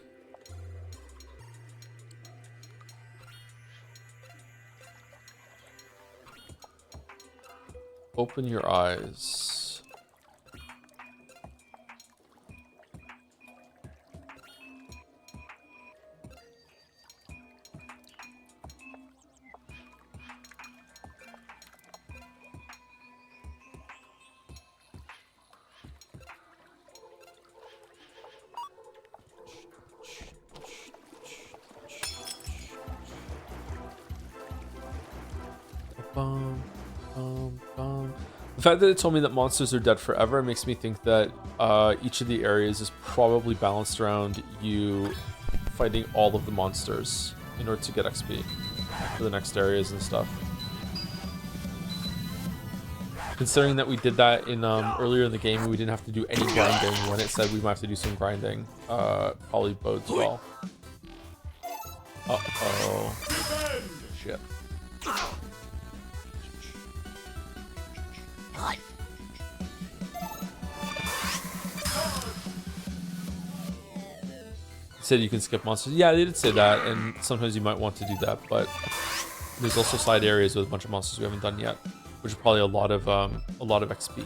Open your eyes. The fact that it told me that monsters are dead forever makes me think that each of the areas is probably balanced around you fighting all of the monsters in order to get XP for the next areas and stuff. Considering that we did that in earlier in the game, we didn't have to do any grinding when it said we might have to do some grinding. Probably bodes well. Uh-oh. Shit. Said you can skip monsters. Yeah, they did say that, and sometimes you might want to do that, but there's also side areas with a bunch of monsters we haven't done yet, which is probably a lot of XP.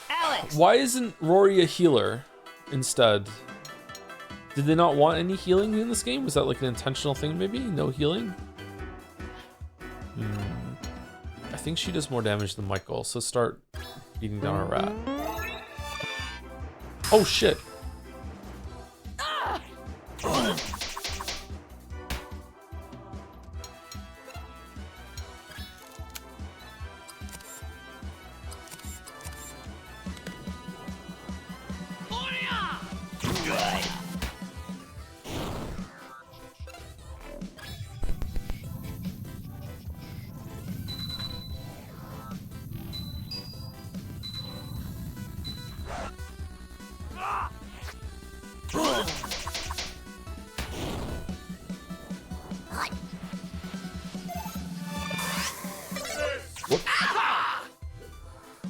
Alex!
Why isn't Rory a healer instead? Did they not want any healing in this game? Was that like an intentional thing maybe? No healing? I think she does more damage than Michael, so start beating down a rat. Oh shit!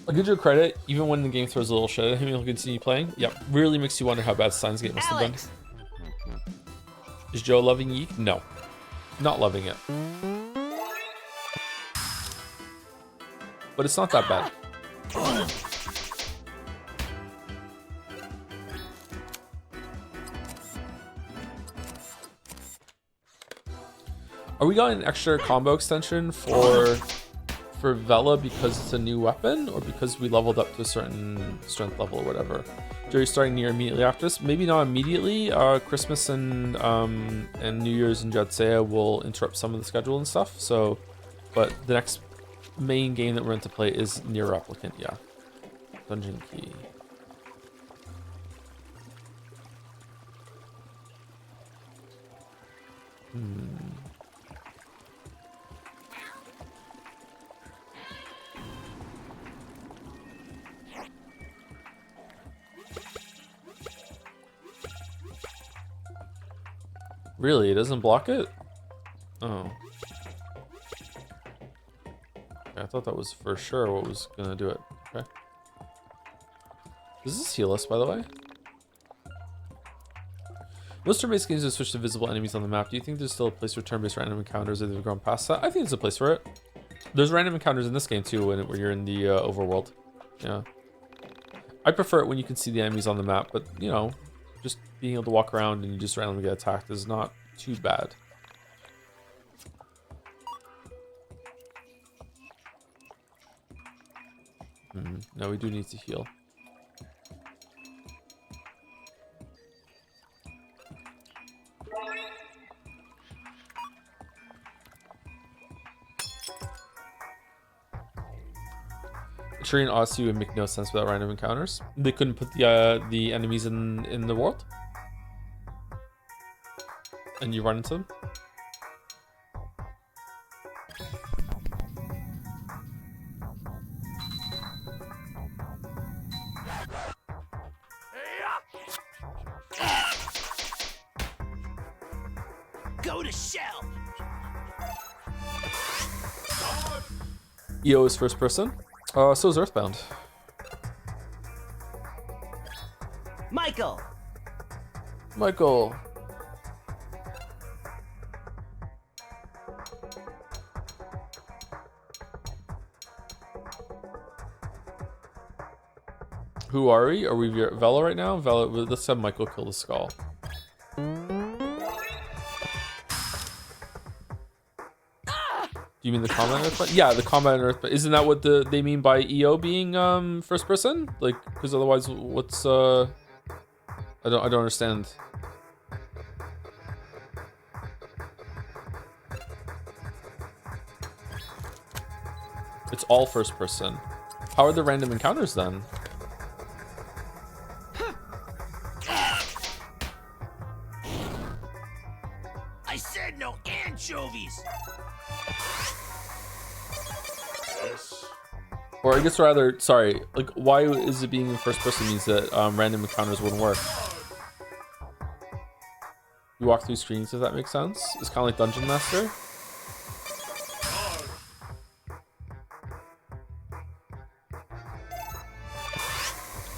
I'll give you credit, even when the game throws a little shit at him, he'll continue playing. Yep, really makes you wonder how bad Stein's game must have been. Is Joe loving YIIK? No, not loving it. But it's not that bad. Are we got an extra combo extension for Vela because it's a new weapon, or because we leveled up to a certain strength level or whatever? Jerry's starting Nier immediately after this. Maybe not immediately. Christmas and New Year's and Judseya will interrupt some of the schedule and stuff. So, but the next main game that we're going to play is Nier Replicant. Yeah, dungeon key. Really? It doesn't block it? Oh. Okay, I thought that was for sure what was gonna do it. Okay. Does this heal us, by the way? Most turn-based games have switched to visible enemies on the map. Do you think there's still a place for turn-based random encounters, or they've gone past that? I think there's a place for it. There's random encounters in this game too when you're in the overworld. Yeah. I prefer it when you can see the enemies on the map, but you know, just being able to walk around and you just randomly get attacked is not too bad. No, we do need to heal. Tree and Odyssey would make no sense without random encounters. They couldn't put the enemies in the world, and you run into them.
Go to shell.
EO is first person. So is Earthbound.
Michael.
Michael. Who are we? Are we Vela right now? Vela. Let's have Michael kill the skull. Do you mean the combat in Earthbound? Yeah, the combat in Earthbound. Isn't that what they mean by EO being first person? Like, because otherwise, what's I don't understand. It's all first person. How are the random encounters then?
I said no anchovies.
Or I guess rather, sorry, like why is it being in first person means that random encounters wouldn't work? You walk through screens, does that make sense? It's kind of like Dungeon Master.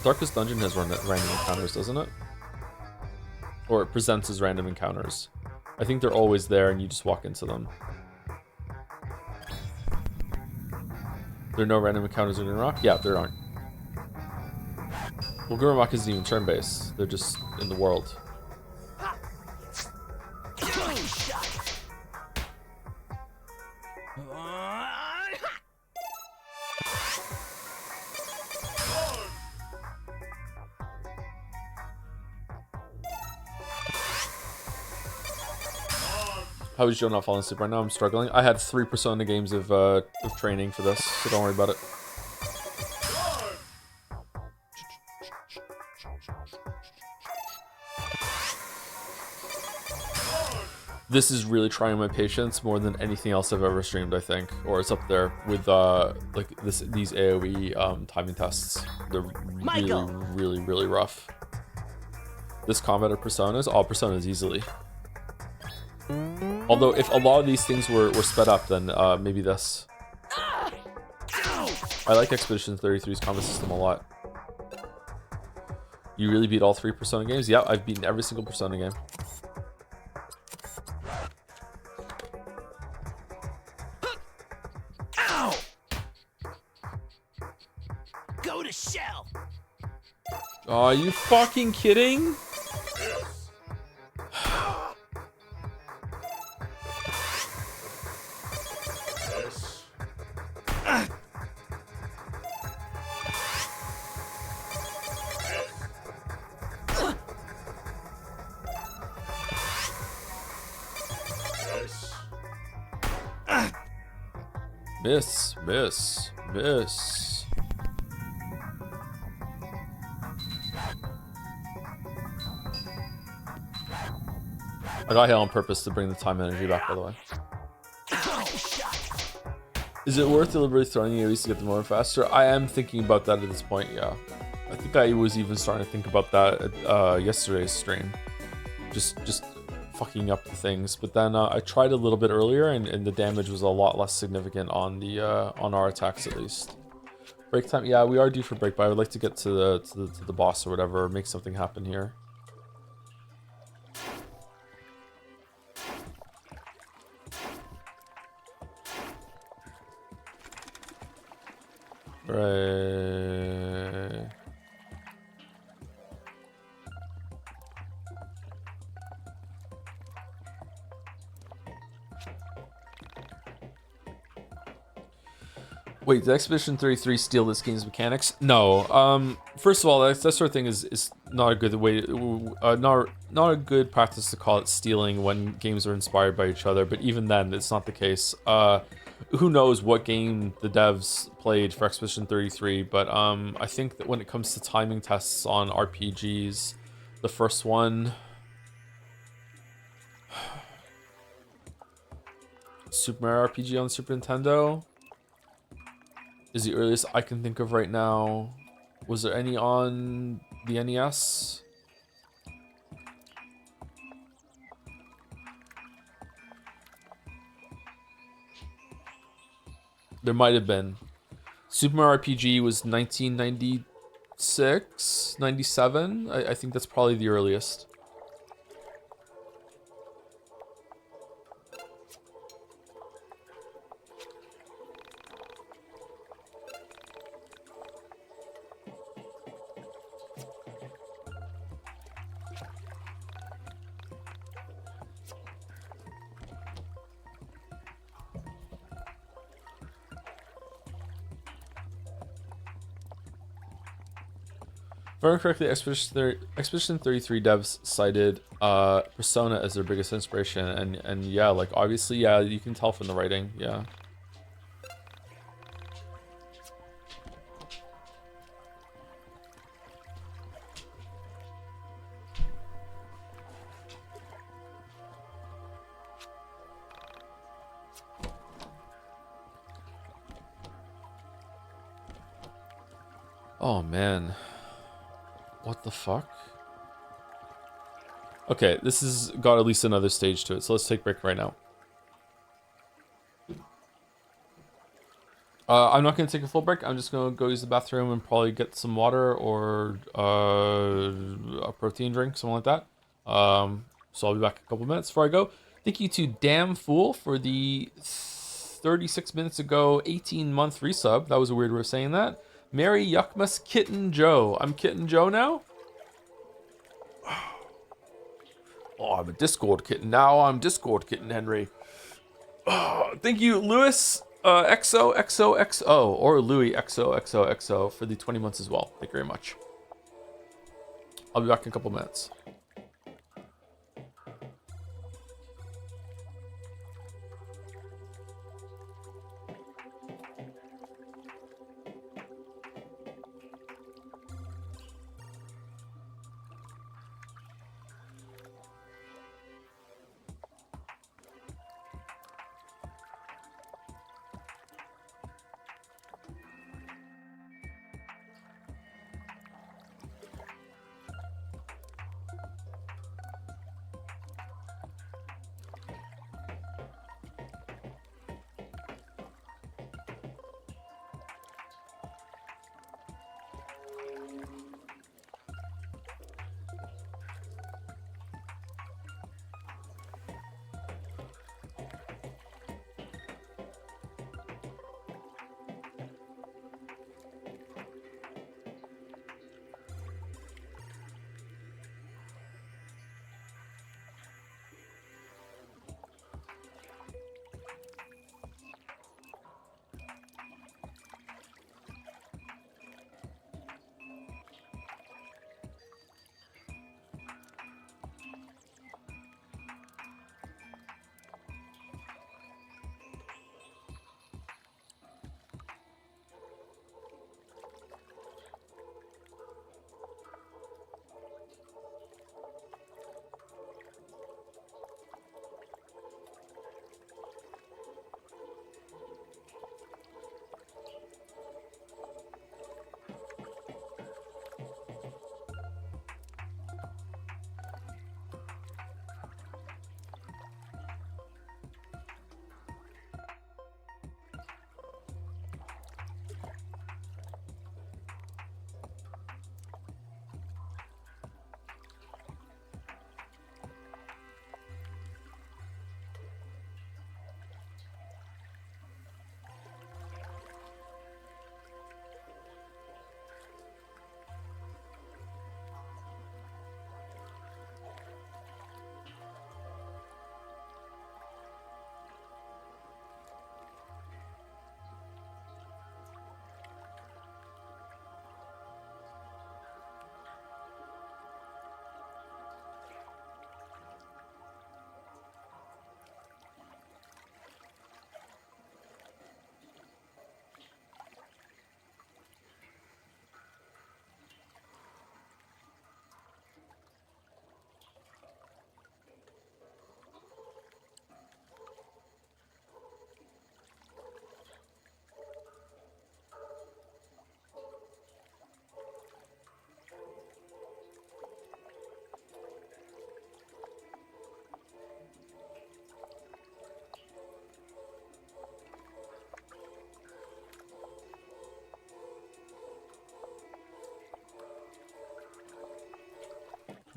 Darkest Dungeon has random encounters, doesn't it? Or it presents as random encounters. I think they're always there and you just walk into them. There are no random encounters in Grimrock? Yeah, there aren't. Well, Grimrock isn't even turn-based. They're just in the world. How is Joe not falling asleep right now? I'm struggling. I had 3 Persona games of training for this, so don't worry about it. This is really trying my patience more than anything else I've ever streamed, I think. Or it's up there with like these AoE timing tests. They're really, really rough. This combat of Personas? All Personas easily. Although if a lot of these things were sped up, then maybe this. I like Expedition 33's combat system a lot. You really beat all 3 Persona games? Yeah, I've beaten every single Persona game.
Go to shell.
Are you fucking kidding? Miss, miss, miss. I got hit on purpose to bring the time energy back, by the way. Is it worth deliberately throwing AoEs to get them more faster? I am thinking about that at this point, yeah. I think I was even starting to think about that at yesterday's stream. Just fucking up the things. But then I tried a little bit earlier and the damage was a lot less significant on the on our attacks at least. Break time, yeah, we are due for break, but I would like to get to the boss or whatever, or make something happen here. Right. Wait, did Expedition 33 steal this game's mechanics? No. First of all, that sort of thing is not a good way, not a good practice to call it stealing when games are inspired by each other. But even then, it's not the case. Who knows what game the devs played for Expedition 33? But I think that when it comes to timing tests on RPGs, the first one, Super Mario RPG on Super Nintendo, is the earliest I can think of right now. Was there any on the NES? There might have been. Super Mario RPG was 1996, 97. I think that's probably the earliest. If I remember correctly, Expedition 33 devs cited Persona as their biggest inspiration, and yeah, like obviously, yeah, you can tell from the writing, yeah. Oh man. What the fuck? Okay, this has got at least another stage to it, so let's take a break right now. I'm not going to take a full break. I'm just going to go use the bathroom and probably get some water or a protein drink, something like that. So I'll be back in a couple minutes. Before I go, thank you to Damn Fool for the 36 minutes ago 18-month resub. That was a weird way of saying that. Mary Yiikmas Kitten Joe. I'm Kitten Joe now? Oh, I'm a Discord kitten now. I'm Discord kitten Henry. Oh, thank you, Louis XOXOXO or Louis XOXOXO for the 20 months as well. Thank you very much. I'll be back in a couple minutes.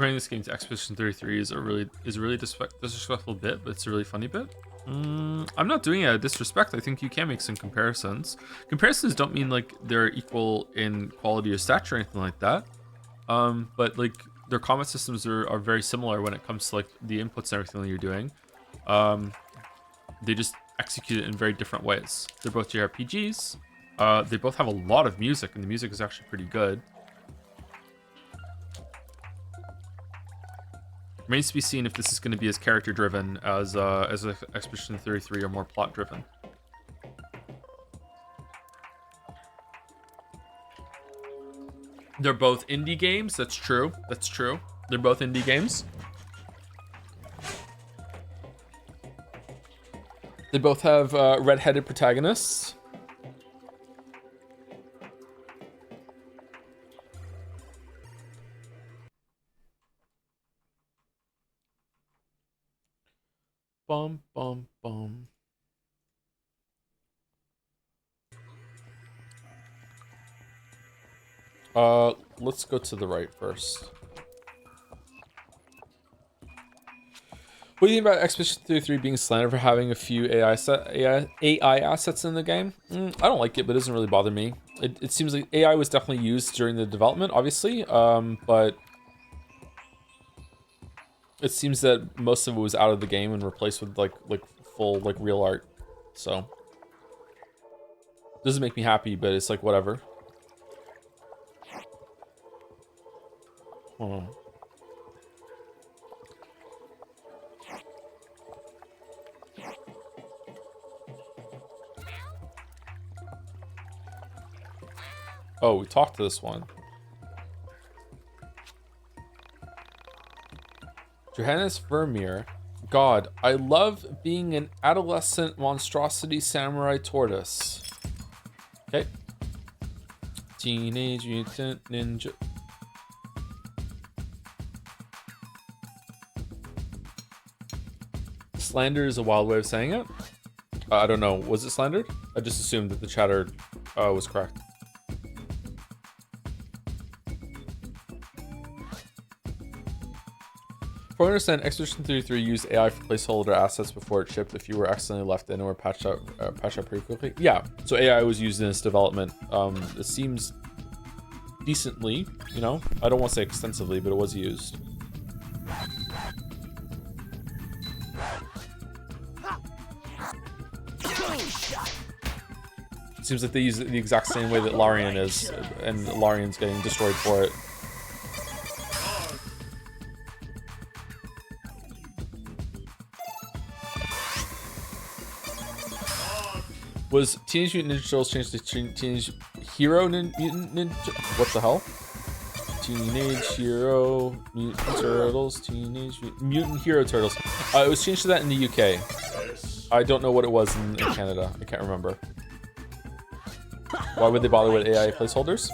Comparing this game to Expedition 33 is a really disrespectful bit, but it's a really funny bit. I'm not doing it out of disrespect. I think you can make some comparisons. Comparisons don't mean like they're equal in quality or stature or anything like that. But like their combat systems are very similar when it comes to like the inputs and everything that you're doing. They just execute it in very different ways. They're both JRPGs. They both have a lot of music, and the music is actually pretty good. Remains to be seen if this is going to be as character driven as Expedition 33 or more plot driven. They're both indie games. That's true. That's true. They're both indie games. They both have red-headed protagonists. Bum, bum, bum. Let's go to the right first. What do you think about Expedition 33 being slandered for having a few AI assets in the game? I don't like it, but it doesn't really bother me. It seems like AI was definitely used during the development, obviously, but it seems that most of it was out of the game and replaced with like full like real art. So doesn't make me happy, but it's like whatever. Hold on. Oh, we talked to this one. Johannes Vermeer. God, I love being an adolescent monstrosity samurai tortoise. Okay. Teenage Mutant Ninja. Slander is a wild way of saying it. I don't know. Was it slandered? I just assumed that the chatter was correct. From what I understand, Expedition 33 used AI for placeholder assets before it shipped if you were accidentally left in or patched out pretty quickly. Yeah, so AI was used in its development. It seems decently, you know. I don't want to say extensively, but it was used. It seems like they use it the exact same way that Larian is, and Larian's getting destroyed for it. Was Teenage Mutant Ninja Turtles changed to Teenage Hero Mutant Ninja? What the hell? Teenage Hero Mutant Turtles. Teenage Mutant Hero Turtles. It was changed to that in the UK. I don't know what it was in Canada. I can't remember. Why would they bother with AI placeholders?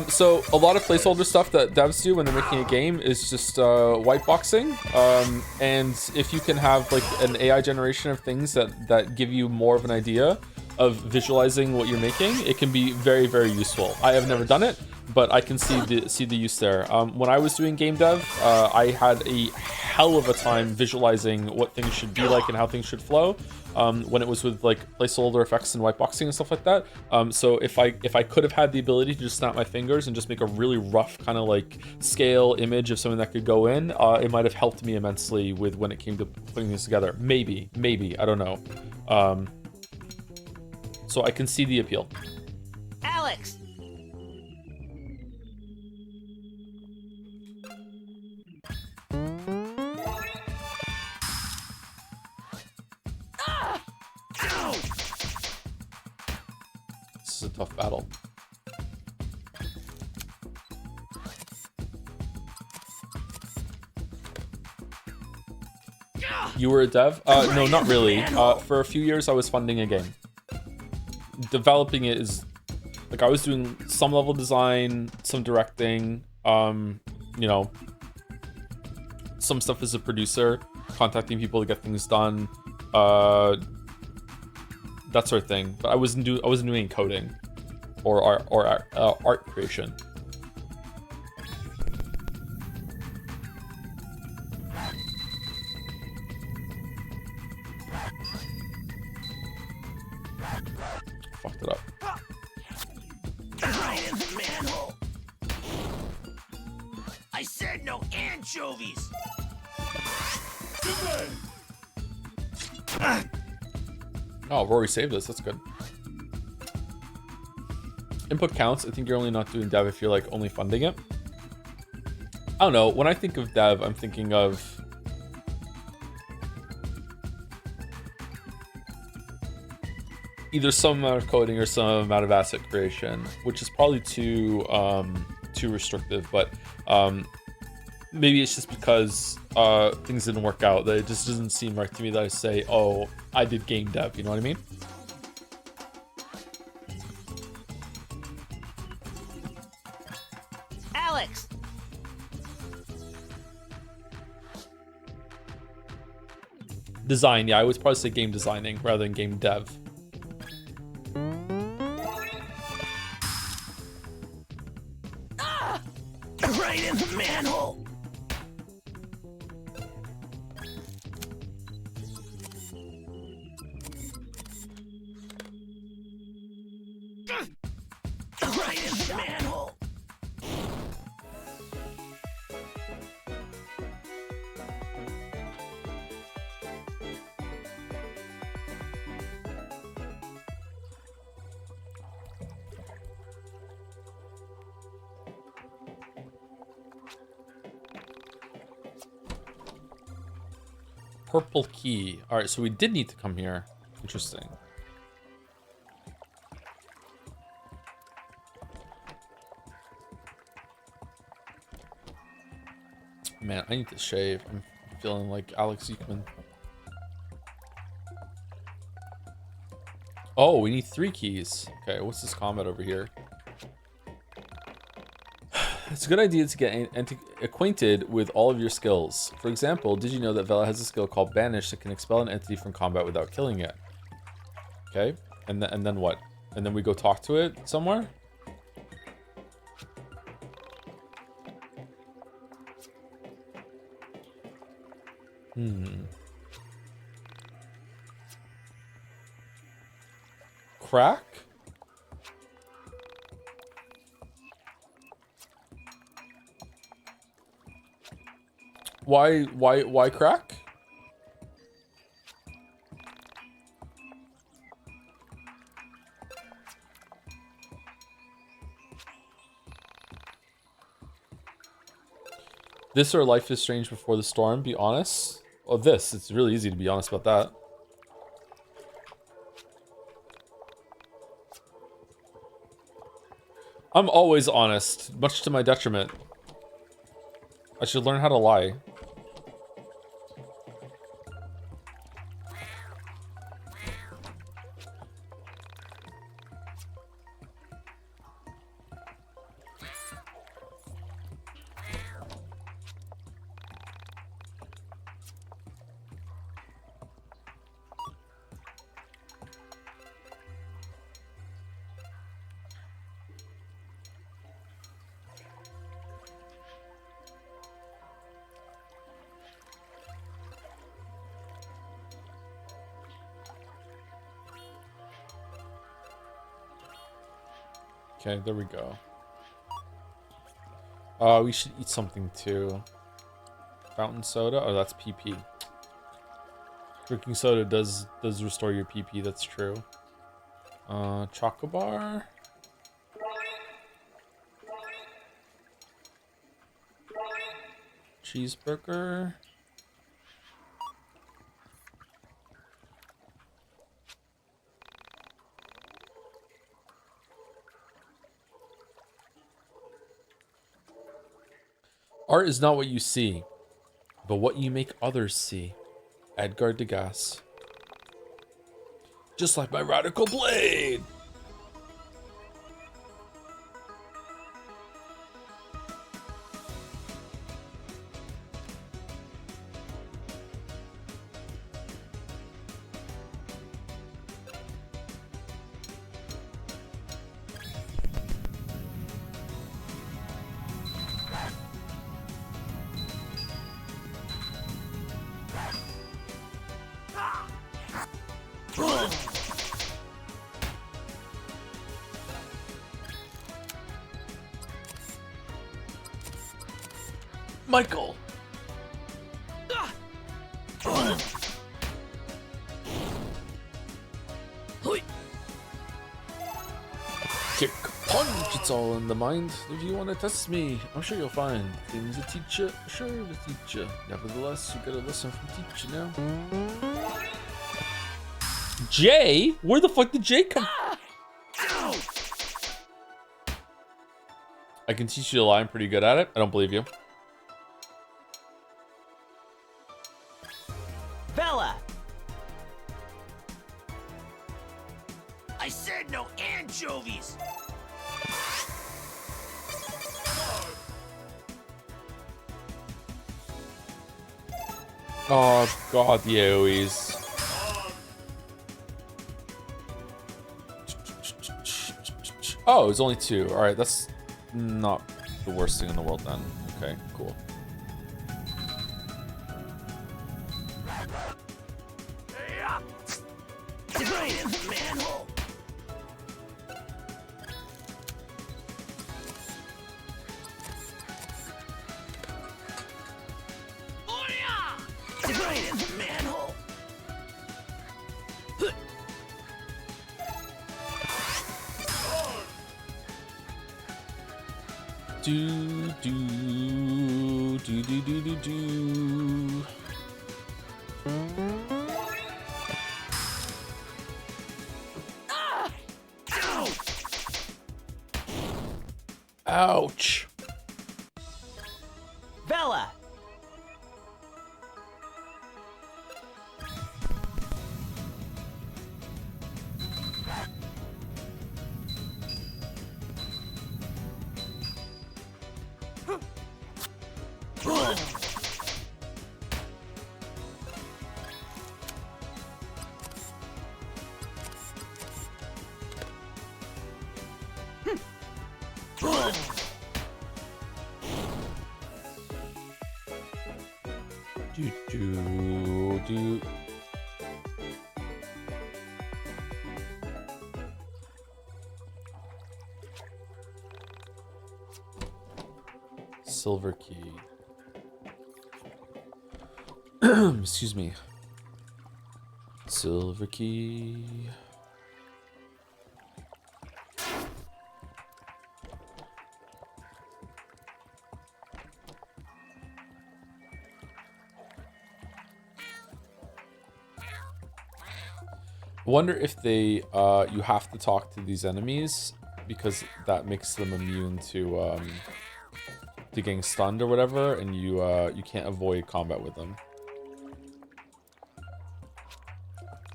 So a lot of placeholder stuff that devs do when they're making a game is just whiteboxing. And if you can have like an AI generation of things that give you more of an idea of visualizing what you're making, it can be very, very useful. I have never done it, but I can see the use there. When I was doing game dev, I had a hell of a time visualizing what things should be like and how things should flow. When it was with like placeholder effects and whiteboxing and stuff like that. So if I could have had the ability to just snap my fingers and just make a really rough kind of like scale image of something that could go in, it might have helped me immensely with when it came to putting things together. Maybe, I don't know. So I can see the appeal.
Alex!
This is a tough battle. You were a dev? No, not really. For a few years, I was funding a game. Developing it is like I was doing some level design, some directing, you know, some stuff as a producer, contacting people to get things done, that sort of thing. But I wasn't doing coding or art creation. fucked it up.
Right in the manhole. I said no anchovies.
Oh, Rory saved us. That's good. Input counts. I think you're only not doing dev if you're like only funding it. I don't know. When I think of dev, I'm thinking of either some amount of coding or some amount of asset creation, which is probably too restrictive. But maybe it's just because things didn't work out that it just doesn't seem right to me that I say, oh, I did game dev. You know what I mean?
Alex!
Design, yeah, I would probably say game designing rather than game dev.
Right in the manhole. Right in the manhole.
Purple key. All right, so we did need to come here. Interesting. Man, I need to shave. I'm feeling like Alex Yiikman. Oh, we need 3 keys. Okay, what's this combat over here? It's a good idea to get acquainted with all of your skills. For example, did you know that Vela has a skill called Banish that can expel an entity from combat without killing it? Okay, and then what? And then we go talk to it somewhere? Crack? Why crack? This or Life is Strange Before the Storm, be honest. Oh, this. It's really easy to be honest about that. I'm always honest, much to my detriment. I should learn how to lie. Okay, there we go. We should eat something too. Fountain soda? Oh, that's PP. Drinking soda does restore your PP, that's true. Chocobar? Cheeseburger? Art is not what you see, but what you make others see. Edgar Degas. Just like my radical blade! Michael! Kick, punch, it's all in the mind. If you want to test me, I'm sure you'll find things to teach you, sure to teach you. Nevertheless, you gotta listen from teacher now. Jay? Where the fuck did Jay come? I can teach you to lie, I'm pretty good at it. I don't believe you.
Bella! I said no anchovies!
Oh god, the AoEs. Oh, it's only 2. Alright, that's not the worst thing in the world then. Okay, cool.
Right in the manhole! Oh yeah! Right in the manhole!
Do. Ouch.
Bella!
Do. Silver key. Excuse me. Silver key. I wonder if they you have to talk to these enemies because that makes them immune to getting stunned or whatever, and you can't avoid combat with them.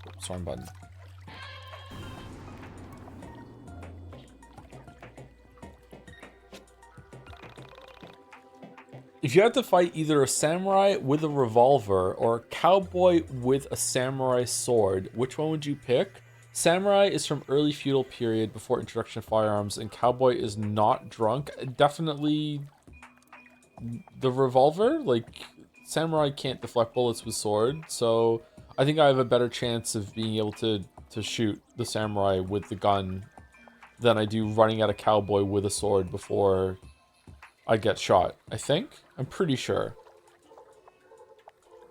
Oops, wrong button. If you had to fight either a samurai with a revolver or a cowboy with a samurai sword, which one would you pick? Samurai is from early feudal period before introduction of firearms, and cowboy is not drunk. Definitely the revolver. Like, samurai can't deflect bullets with sword, so I think I have a better chance of being able to shoot the samurai with the gun than I do running at a cowboy with a sword before I get shot. I think. I'm pretty sure.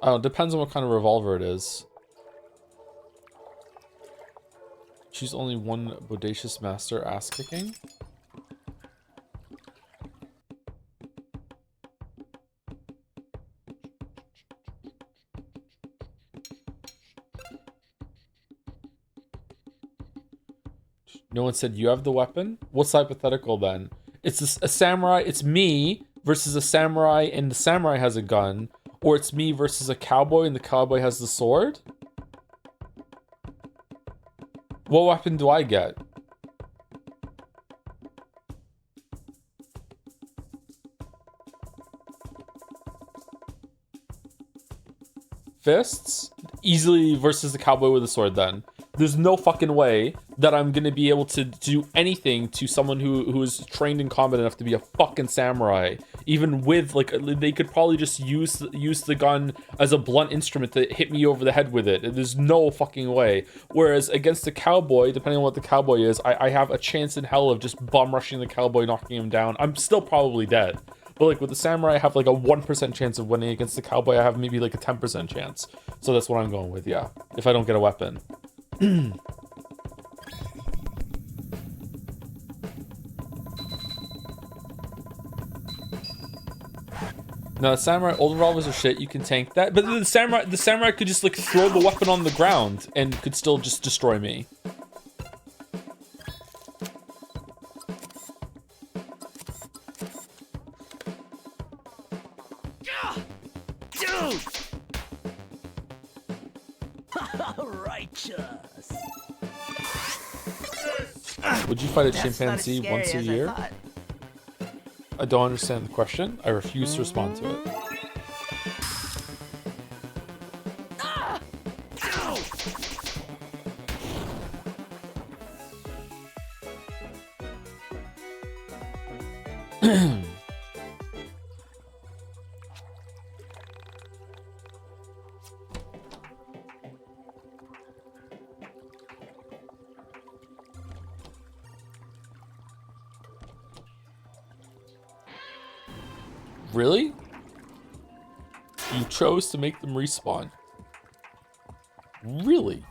Oh, it depends on what kind of revolver it is. Choose only one bodacious master ass kicking. No one said you have the weapon? What's hypothetical then? It's a samurai, it's me versus a samurai and the samurai has a gun, or it's me versus a cowboy and the cowboy has the sword? What weapon do I get? Fists? Easily versus the cowboy with a sword then. There's no fucking way that I'm gonna be able to do anything to someone who is trained in combat enough to be a fucking samurai. Even with, like, they could probably just use the gun as a blunt instrument to hit me over the head with it. There's no fucking way. Whereas against the cowboy, depending on what the cowboy is, I have a chance in hell of just bum rushing the cowboy, knocking him down. I'm still probably dead. But like with the samurai, I have like a 1% chance of winning. Against the cowboy, I have maybe like a 10% chance. So that's what I'm going with, yeah. If I don't get a weapon. No, samurai, old revolvers are shit. You can tank that, but the samurai could just like throw the weapon on the ground and could still just destroy me.
Dude! Righteous.
Would you fight a
That's
chimpanzee
not as
once a
scary as I
year?
thought.
I don't understand the question. I refuse to respond to it. Really? You chose to make them respawn. Really?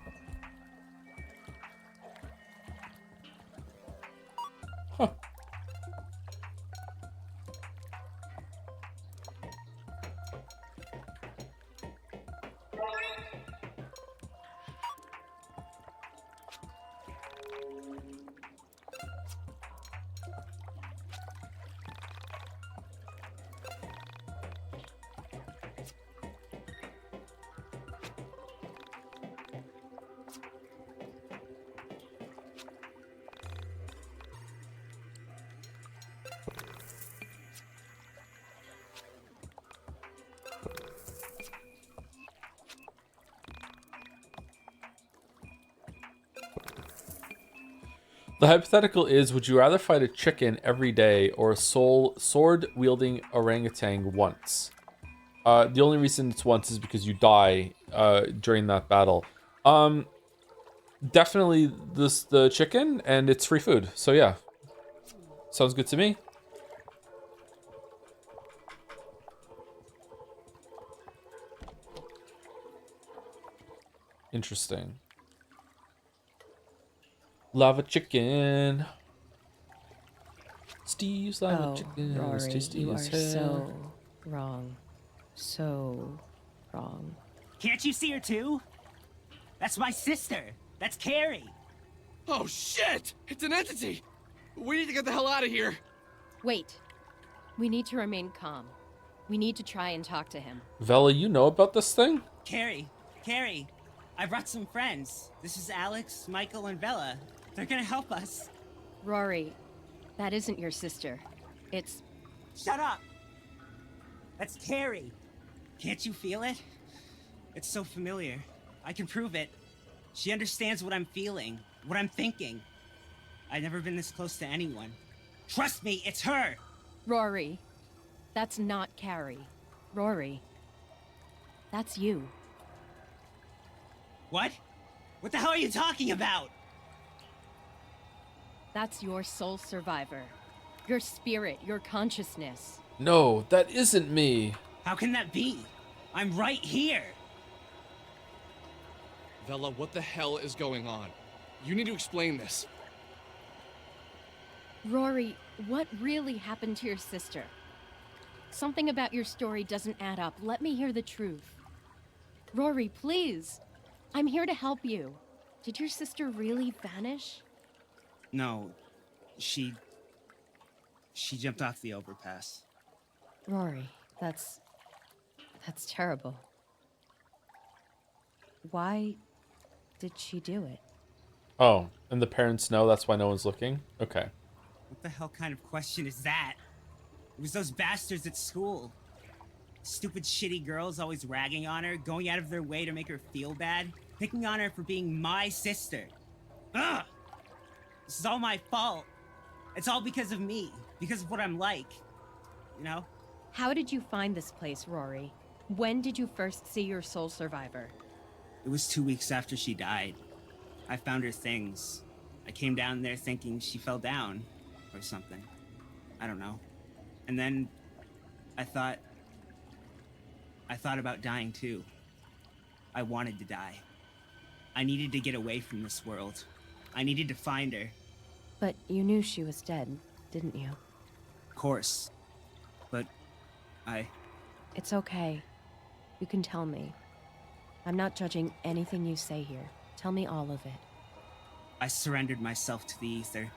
Huh. The hypothetical is, would you rather fight a chicken every day or a sword-wielding orangutan once? The only reason it's once is because you die during that battle. Definitely the chicken, and it's free food. So yeah, sounds good to me. Interesting. Lava chicken. Steve's lava chicken is
Rory,
tasty
you
as
are
hell.
so wrong. So wrong.
Can't you see her too? That's my sister. That's Carrie.
Oh shit! It's an entity! We need to get the hell out of here!
Wait. We need to remain calm. We need to try and talk to him.
Vela, you know about this thing?
Carrie, I brought some friends. This is Alex, Michael, and Bella. They're gonna help us.
Rory, that isn't your sister. It's...
Shut up! That's Carrie. Can't you feel it? It's so familiar. I can prove it. She understands what I'm feeling, what I'm thinking. I've never been this close to anyone. Trust me, it's her!
Rory. That's not Carrie. Rory. That's you.
What? What the hell are you talking about?
That's your soul survivor. Your spirit, your consciousness.
No, that isn't me.
How can that be? I'm right here!
Vela, what the hell is going on? You need to explain this.
Rory, what really happened to your sister? Something about your story doesn't add up. Let me hear the truth. Rory, please. I'm here to help you. Did your sister really vanish?
No, she jumped off the overpass.
Rory, that's terrible. Why did she do it?
Oh, and the parents know, that's why no one's looking? Okay.
What the hell kind of question is that? It was those bastards at school. Stupid shitty girls always ragging on her, going out of their way to make her feel bad, picking on her for being my sister. Ugh! This is all my fault. It's all because of me, because of what I'm like. You know?
How did you find this place, Rory? When did you first see your soul survivor?
It was 2 weeks after she died. I found her things. I came down there thinking she fell down or something. I don't know. And then I thought about dying too. I wanted to die. I needed to get away from this world. I needed to find her.
But you knew she was dead, didn't you?
Of course. But
It's okay. You can tell me. I'm not judging anything you say here. Tell me all of it.
I surrendered myself to the ether.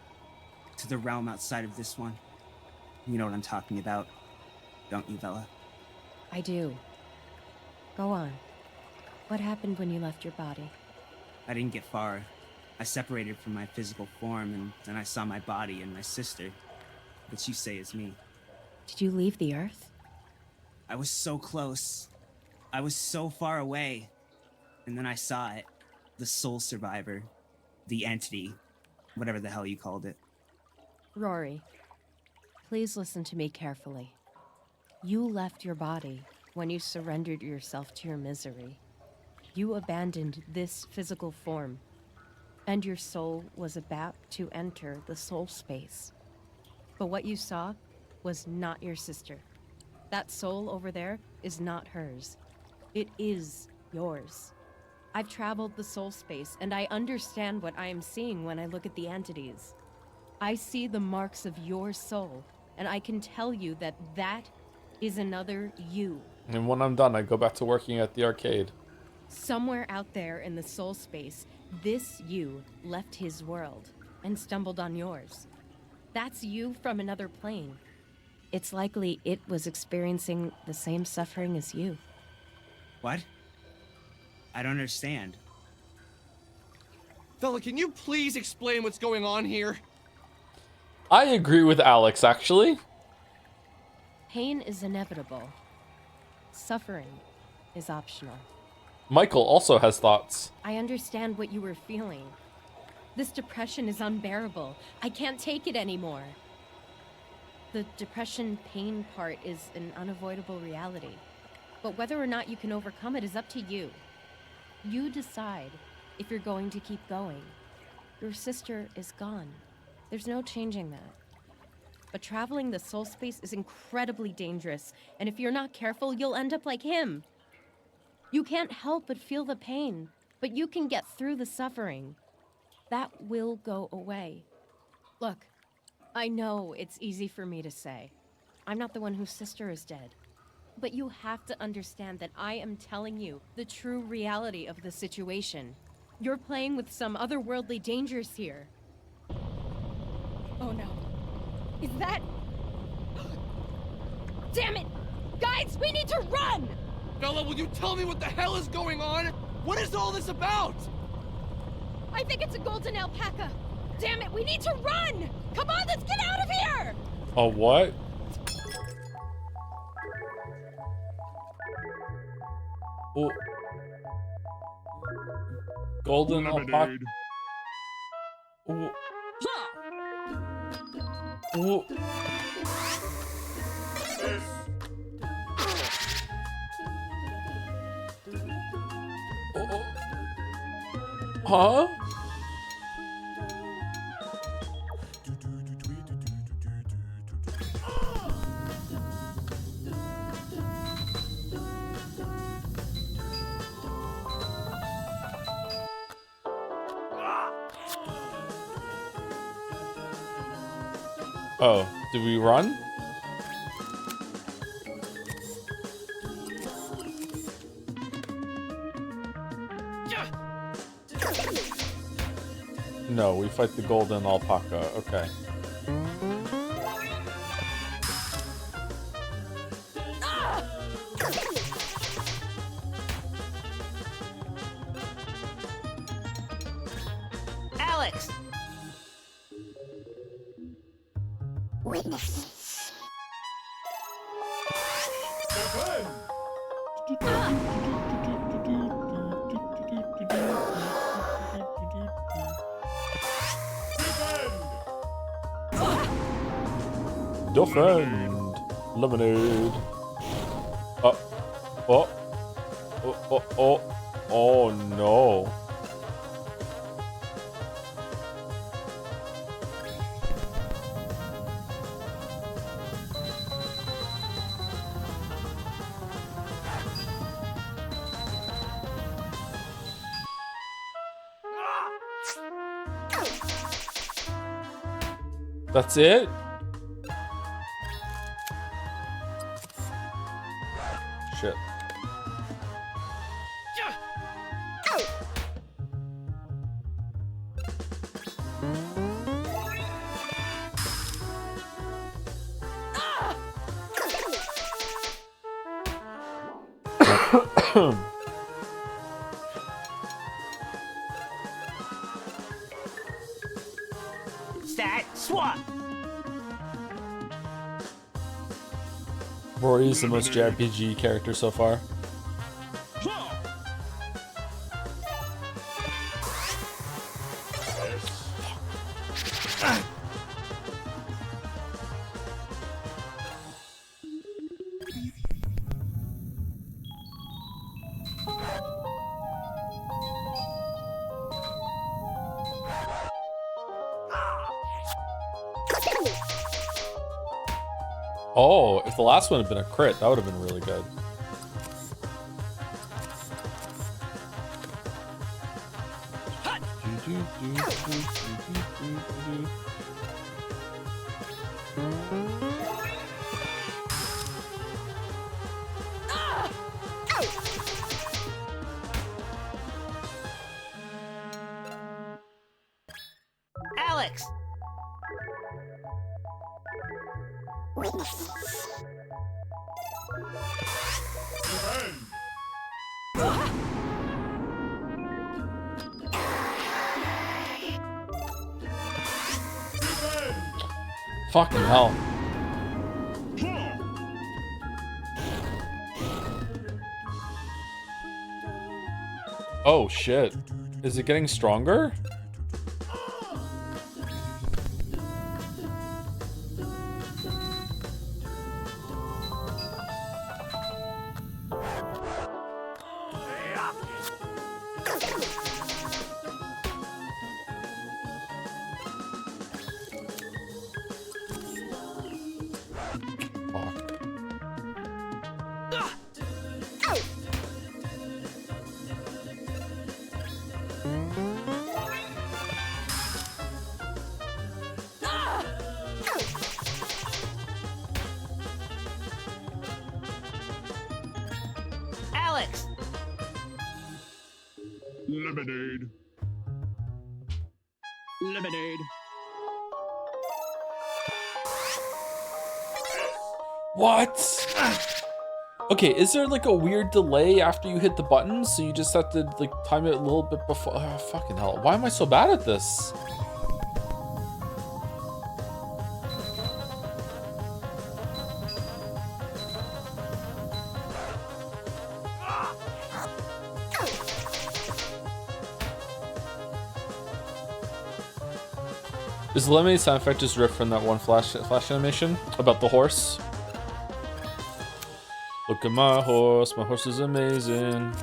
To the realm outside of this one. You know what I'm talking about, don't you, Vela?
I do. Go on. What happened when you left your body?
I didn't get far. I separated from my physical form, and then I saw my body and my sister, which you say is me.
Did you leave the Earth?
I was so close. I was so far away. And then I saw it. The soul survivor. The entity. Whatever the hell you called it.
Rory, please listen to me carefully. You left your body when you surrendered yourself to your misery. You abandoned this physical form, and your soul was about to enter the soul space. But what you saw was not your sister. That soul over there is not hers. It is yours. I've traveled the soul space, and I understand what I am seeing when I look at the entities. I see the marks of your soul, and I can tell you that that is another you.
And when I'm done, I go back to working at the arcade.
Somewhere out there in the soul space, this you left his world and stumbled on yours. That's you from another plane. It's likely it was experiencing the same suffering as you.
What? I don't understand.
Vela, can you please explain what's going on here?
I agree with Alex, actually.
Pain is inevitable. Suffering is optional.
Michael also has thoughts.
I understand what you were feeling. This depression is unbearable. I can't take it anymore. The depression pain part is an unavoidable reality. But whether or not you can overcome it is up to you. You decide if you're going to keep going. Your sister is gone. There's no changing that. But traveling the soul space is incredibly dangerous, and if you're not careful, you'll end up like him. You can't help but feel the pain, but you can get through the suffering. That will go away. Look, I know it's easy for me to say. I'm not the one whose sister is dead. But you have to understand that I am telling you the true reality of the situation. You're playing with some otherworldly dangers here. Oh no. Is that... Damn it! Guys, we need to run!
Vela, will you tell me what the hell is going on? What is all this about?
I think it's a golden alpaca. Damn it, we need to run! Come on, let's get out of here!
A what? Oh. Golden alpaca. Oh. Oh. Huh? Oh, do we run? No, we fight the golden alpaca. Okay.
Alex! Witnesses.
Defend! Lemonade. Oh. Oh. Oh, oh, oh. Oh, no. That's it? Shit.
Stat swap.
Rory is the most JRPG character so far. Oh, if the last one had been a crit, that would have been really good.
Alex.
Fucking hell. Oh shit. Is it getting stronger?
Alex.
Lemonade.
Lemonade.
What? Okay, is there like a weird delay after you hit the button? So you just have to like time it a little bit before. Oh, fucking hell. Why am I so bad at this? Is the lemonade sound effect just ripped from that one flash animation about the horse? Look at my horse is amazing.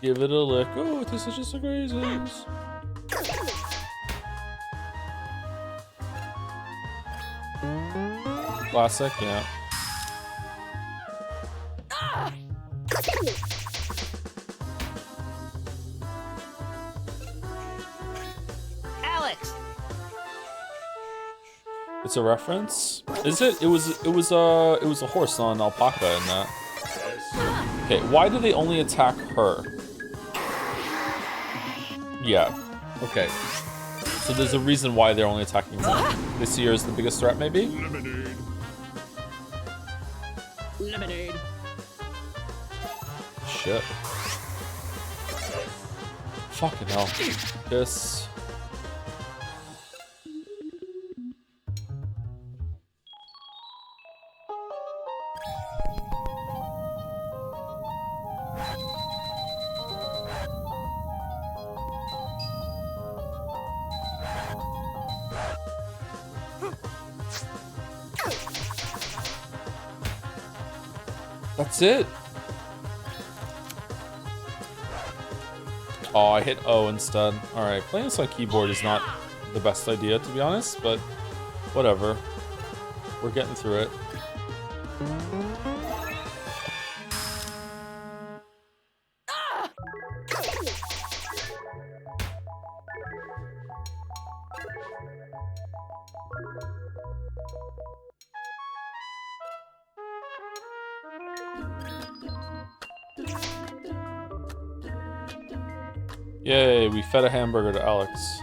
Give it a lick. Oh, it tastes just like raisins. Classic, yeah.
Alex.
It's a reference? Is it? It was a horse, not an alpaca in that. Okay, why do they only attack her? Yeah. Okay. So there's a reason why they're only attacking her. They see her as the biggest threat, maybe?
Lemonade.
Lemonade.
Shit. Fucking hell. This. That's it. Oh, I hit O instead. Alright, playing this on keyboard is not the best idea, to be honest, but whatever. We're getting through it. Yay, we fed a hamburger to Alex.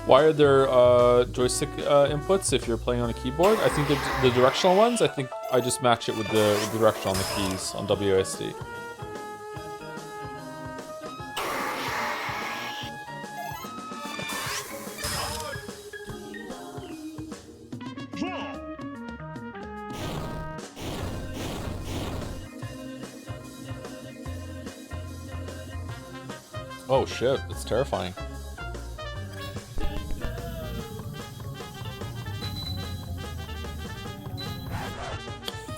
Why are there joystick inputs if you're playing on a keyboard? I think the directional ones, I think I just match it with the direction on the keys on WASD. Oh shit, it's terrifying.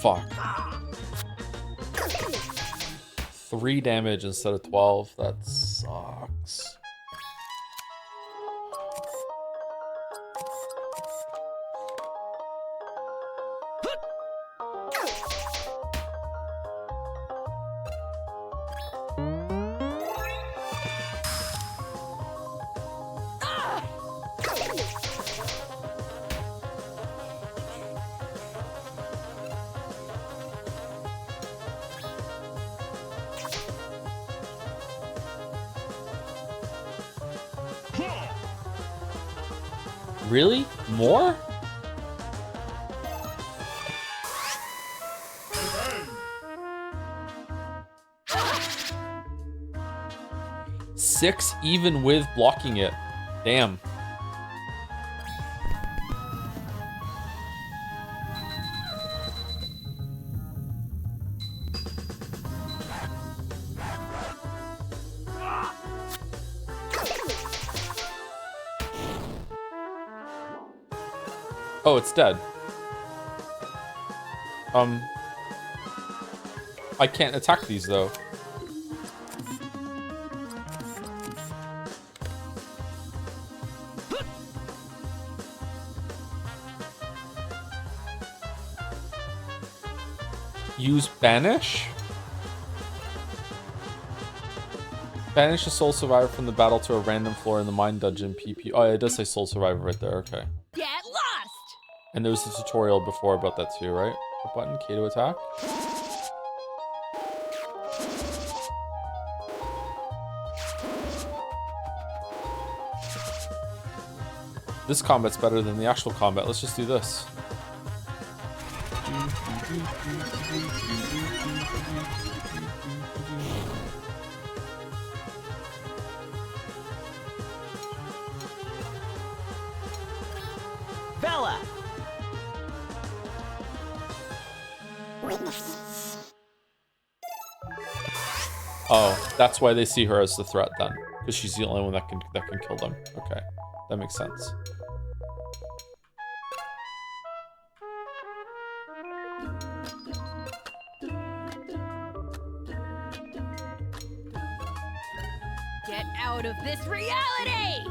Fuck. 3 damage instead of 12. That sucks. Really? More? Six even with blocking it. Damn. Oh, it's dead. I can't attack these though. Use banish? Banish a soul survivor from the battle to a random floor in the mine dungeon PP. Oh, yeah, it does say soul survivor right there, okay.
Get lost!
And there was a tutorial before about that too, right? What button? K to attack? This combat's better than the actual combat. Let's just do this.
Bella!
Oh, that's why they see her as the threat then, because she's the only one that can kill them. Okay, that makes sense.
Get out of this reality!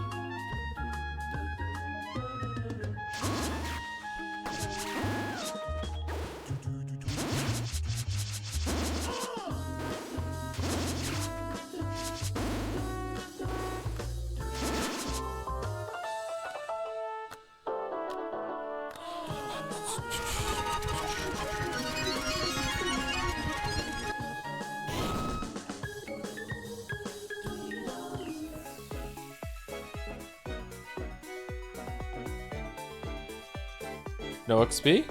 No XP?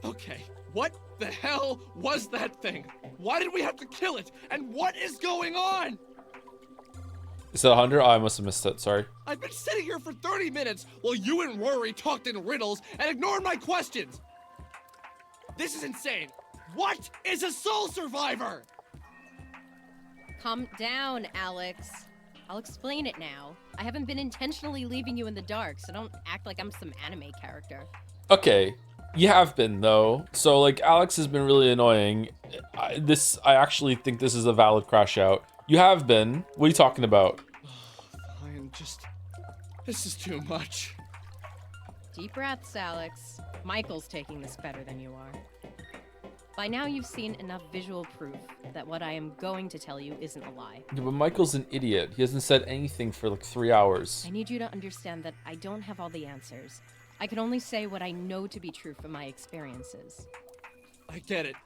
Okay, what the hell was that thing? Why did we have to kill it? And what is going on?
Is that 100? Oh, I must have missed it, sorry.
I've been sitting here for 30 minutes while you and Rory talked in riddles and ignored my questions. This is insane. What is a soul survivor?
Calm down, Alex. I'll explain it now. I haven't been intentionally leaving you in the dark, so don't act like I'm some anime character.
Okay, you have been though. So like Alex has been really annoying. I actually think this is a valid crash out. You have been. What are you talking about?
Fine, this is too much.
Deep breaths, Alex. Michael's taking this better than you are. By now you've seen enough visual proof that what I am going to tell you isn't a lie.
Yeah, but Michael's an idiot. He hasn't said anything for like 3 hours.
I need you to understand that I don't have all the answers. I can only say what I know to be true from my experiences.
I get it.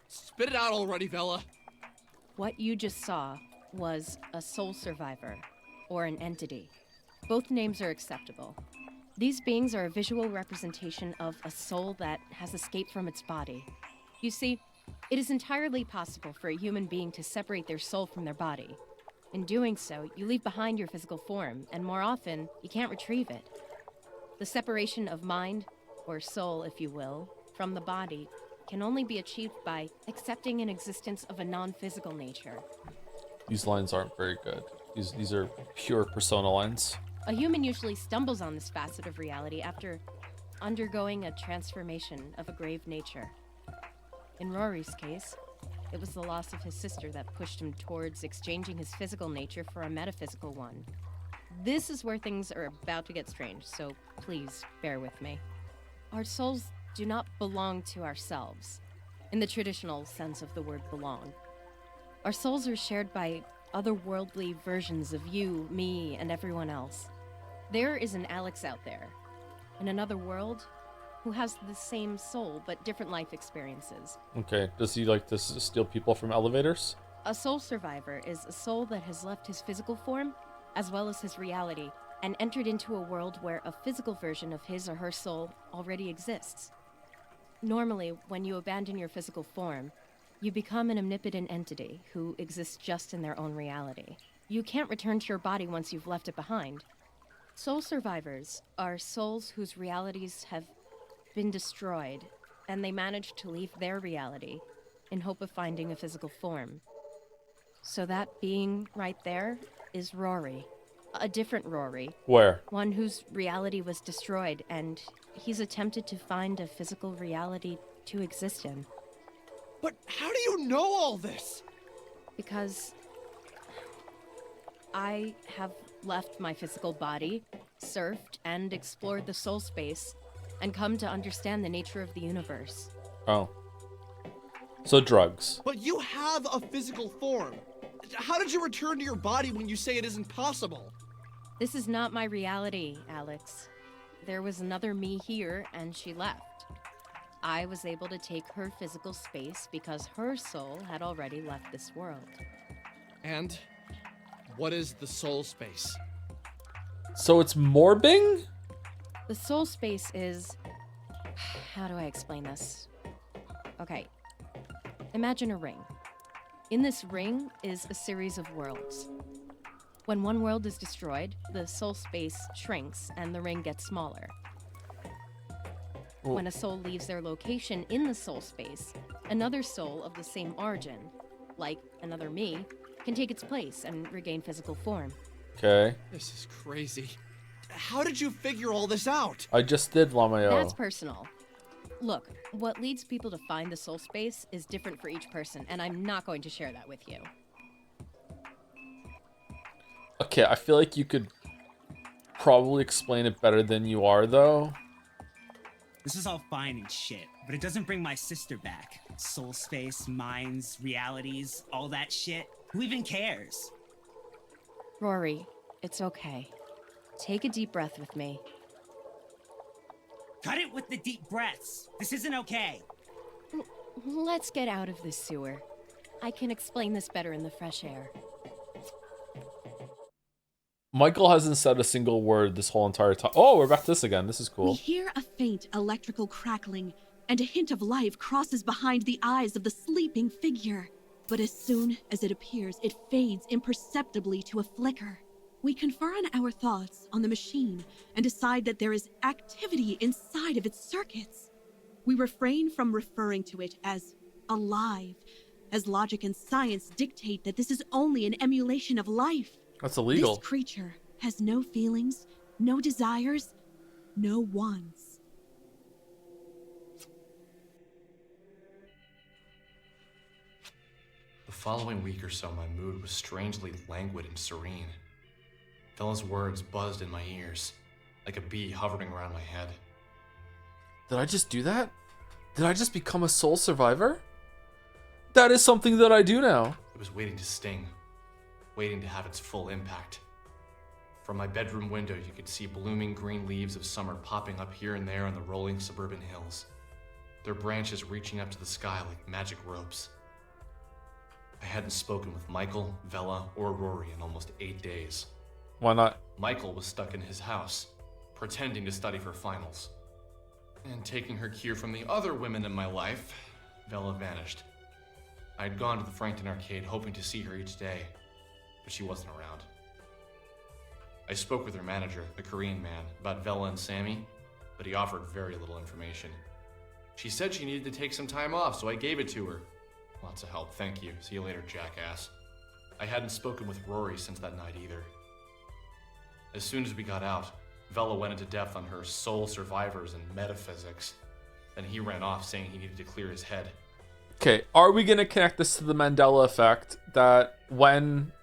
Spit it out already, Vela.
What you just saw was a soul survivor, or an entity. Both names are acceptable. These beings are a visual representation of a soul that has escaped from its body. You see, it is entirely possible for a human being to separate their soul from their body. In doing so, you leave behind your physical form, and more often, you can't retrieve it. The separation of mind, or soul if you will, from the body can only be achieved by accepting an existence of a non-physical nature.
These lines aren't very good. These are pure persona lines.
A human usually stumbles on this facet of reality after undergoing a transformation of a grave nature. In Rory's case, it was the loss of his sister that pushed him towards exchanging his physical nature for a metaphysical one. This is where things are about to get strange, so please bear with me. Our souls do not belong to ourselves, in the traditional sense of the word belong. Our souls are shared by otherworldly versions of you, me, and everyone else. There is an Alex out there, in another world, who has the same soul but different life experiences.
Okay, does he like to steal people from elevators?
A soul survivor is a soul that has left his physical form, as well as his reality, and entered into a world where a physical version of his or her soul already exists. Normally, when you abandon your physical form, you become an omnipotent entity who exists just in their own reality. You can't return to your body once you've left it behind. Soul survivors are souls whose realities have been destroyed, and they manage to leave their reality in hope of finding a physical form. So that being right there is Rory. A different Rory.
Where?
One whose reality was destroyed, and he's attempted to find a physical reality to exist in.
But how do you know all this?
Because I have left my physical body, surfed, and explored the soul space, and come to understand the nature of the universe.
Oh. So drugs.
But you have a physical form. How did you return to your body when you say it isn't possible?
This is not my reality, Alex. There was another me here, and she left. I was able to take her physical space because her soul had already left this world.
And what is the soul space?
So it's morbing?
The soul space is... How do I explain this? Okay. Imagine a ring. In this ring is a series of worlds. When one world is destroyed, the soul space shrinks and the ring gets smaller. When a soul leaves their location in the soul space, another soul of the same origin, like another me, can take its place and regain physical form.
Okay.
This is crazy. How did you figure all this out?
I just did, Lamayo.
That's personal. Look, what leads people to find the soul space is different for each person, and I'm not going to share that with you.
Okay, I feel like you could probably explain it better than you are, though.
This is all fine and shit, but it doesn't bring my sister back. Soul space, minds, realities, all that shit. Who even cares?
Rory, it's okay. Take a deep breath with me.
Cut it with the deep breaths. This isn't okay.
Let's get out of this sewer. I can explain this better in the fresh air.
Michael hasn't said a single word this whole entire time. Oh, we're back to this again. This is
We
cool.
hear a faint electrical crackling, and a hint of life crosses behind the eyes of the sleeping figure. But as soon as it appears, it fades imperceptibly to a flicker. We confer on our thoughts on the machine and decide that there is activity inside of its circuits. We refrain from referring to it as alive, as logic and science dictate that this is only an emulation of life.
That's illegal.
This creature has no feelings, no desires, no wants.
The following week or so, my mood was strangely languid and serene. Vela's words buzzed in my ears, like a bee hovering around my head.
Did I just do that? Did I just become a soul survivor? That is something that I do now.
It was waiting to sting, waiting to have its full impact. From my bedroom window, you could see blooming green leaves of summer popping up here and there on the rolling suburban hills, their branches reaching up to the sky like magic ropes. I hadn't spoken with Michael, Vela, or Rory in almost 8 days.
Why not?
Michael was stuck in his house, pretending to study for finals. And taking her cue from the other women in my life, Vela vanished. I had gone to the Frankton arcade hoping to see her each day, but she wasn't around. I spoke with her manager, the Korean man, about Vela and Sammy, but he offered very little information. She said she needed to take some time off, so I gave it to her. Lots of help, thank you. See you later, jackass. I hadn't spoken with Rory since that night either. As soon as we got out, Vela went into depth on her soul survivors and metaphysics. Then he ran off saying he needed to clear his head.
Okay, are we going to connect this to the Mandela effect, that when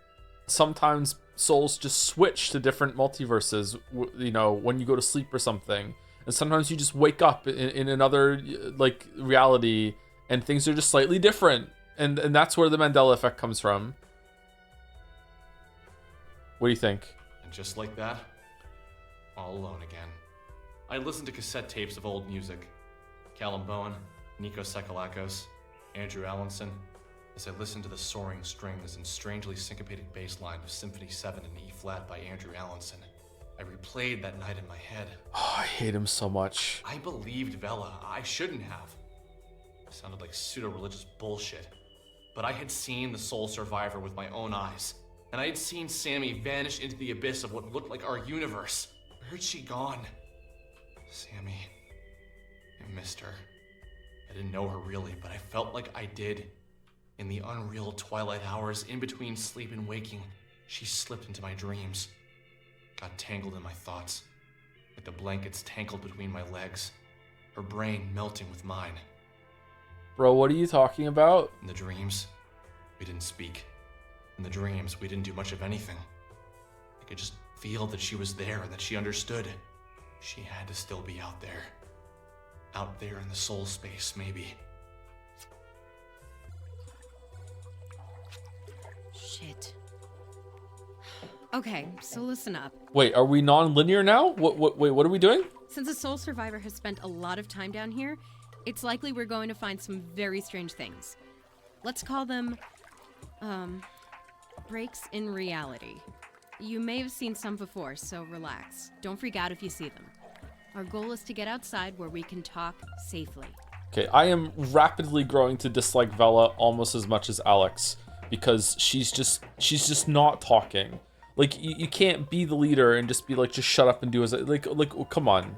sometimes souls just switch to different multiverses, you know, when you go to sleep or something, and sometimes you just wake up in another, like, reality, and things are just slightly different, and that's where the Mandela effect comes from. What do you think?
And just like that, all alone again. I listened to cassette tapes of old music. Callum Bowen, Nico Sekalakos, Andrew Allenson. As I listened to the soaring strings and strangely syncopated bass line of Symphony 7 in E-flat by Andrew Allenson, I replayed that night in my head.
Oh, I hate him so much.
I believed Vela. I shouldn't have. It sounded like pseudo-religious bullshit. But I had seen the soul survivor with my own eyes. And I had seen Sammy vanish into the abyss of what looked like our universe. Where had she gone? Sammy. I missed her. I didn't know her really, but I felt like I did. In the unreal twilight hours in between sleep and waking, she slipped into my dreams. Got tangled in my thoughts, like the blankets tangled between my legs, her brain melting with mine.
Bro, what are you talking about?
In the dreams, we didn't speak. In the dreams, we didn't do much of anything. I could just feel that she was there and that she understood. She had to still be out there. Out there in the soul space, maybe.
Shit. Okay, so listen up.
Wait, are we non-linear now? Wait, what are we doing?
Since a soul survivor has spent a lot of time down here, it's likely we're going to find some very strange things. Let's call them, breaks in reality. You may have seen some before, so relax. Don't freak out if you see them. Our goal is to get outside where we can talk safely.
Okay, I am rapidly growing to dislike Vela almost as much as Alex, because she's just not talking. Like, you can't be the leader and just be like, just shut up and do as like come on.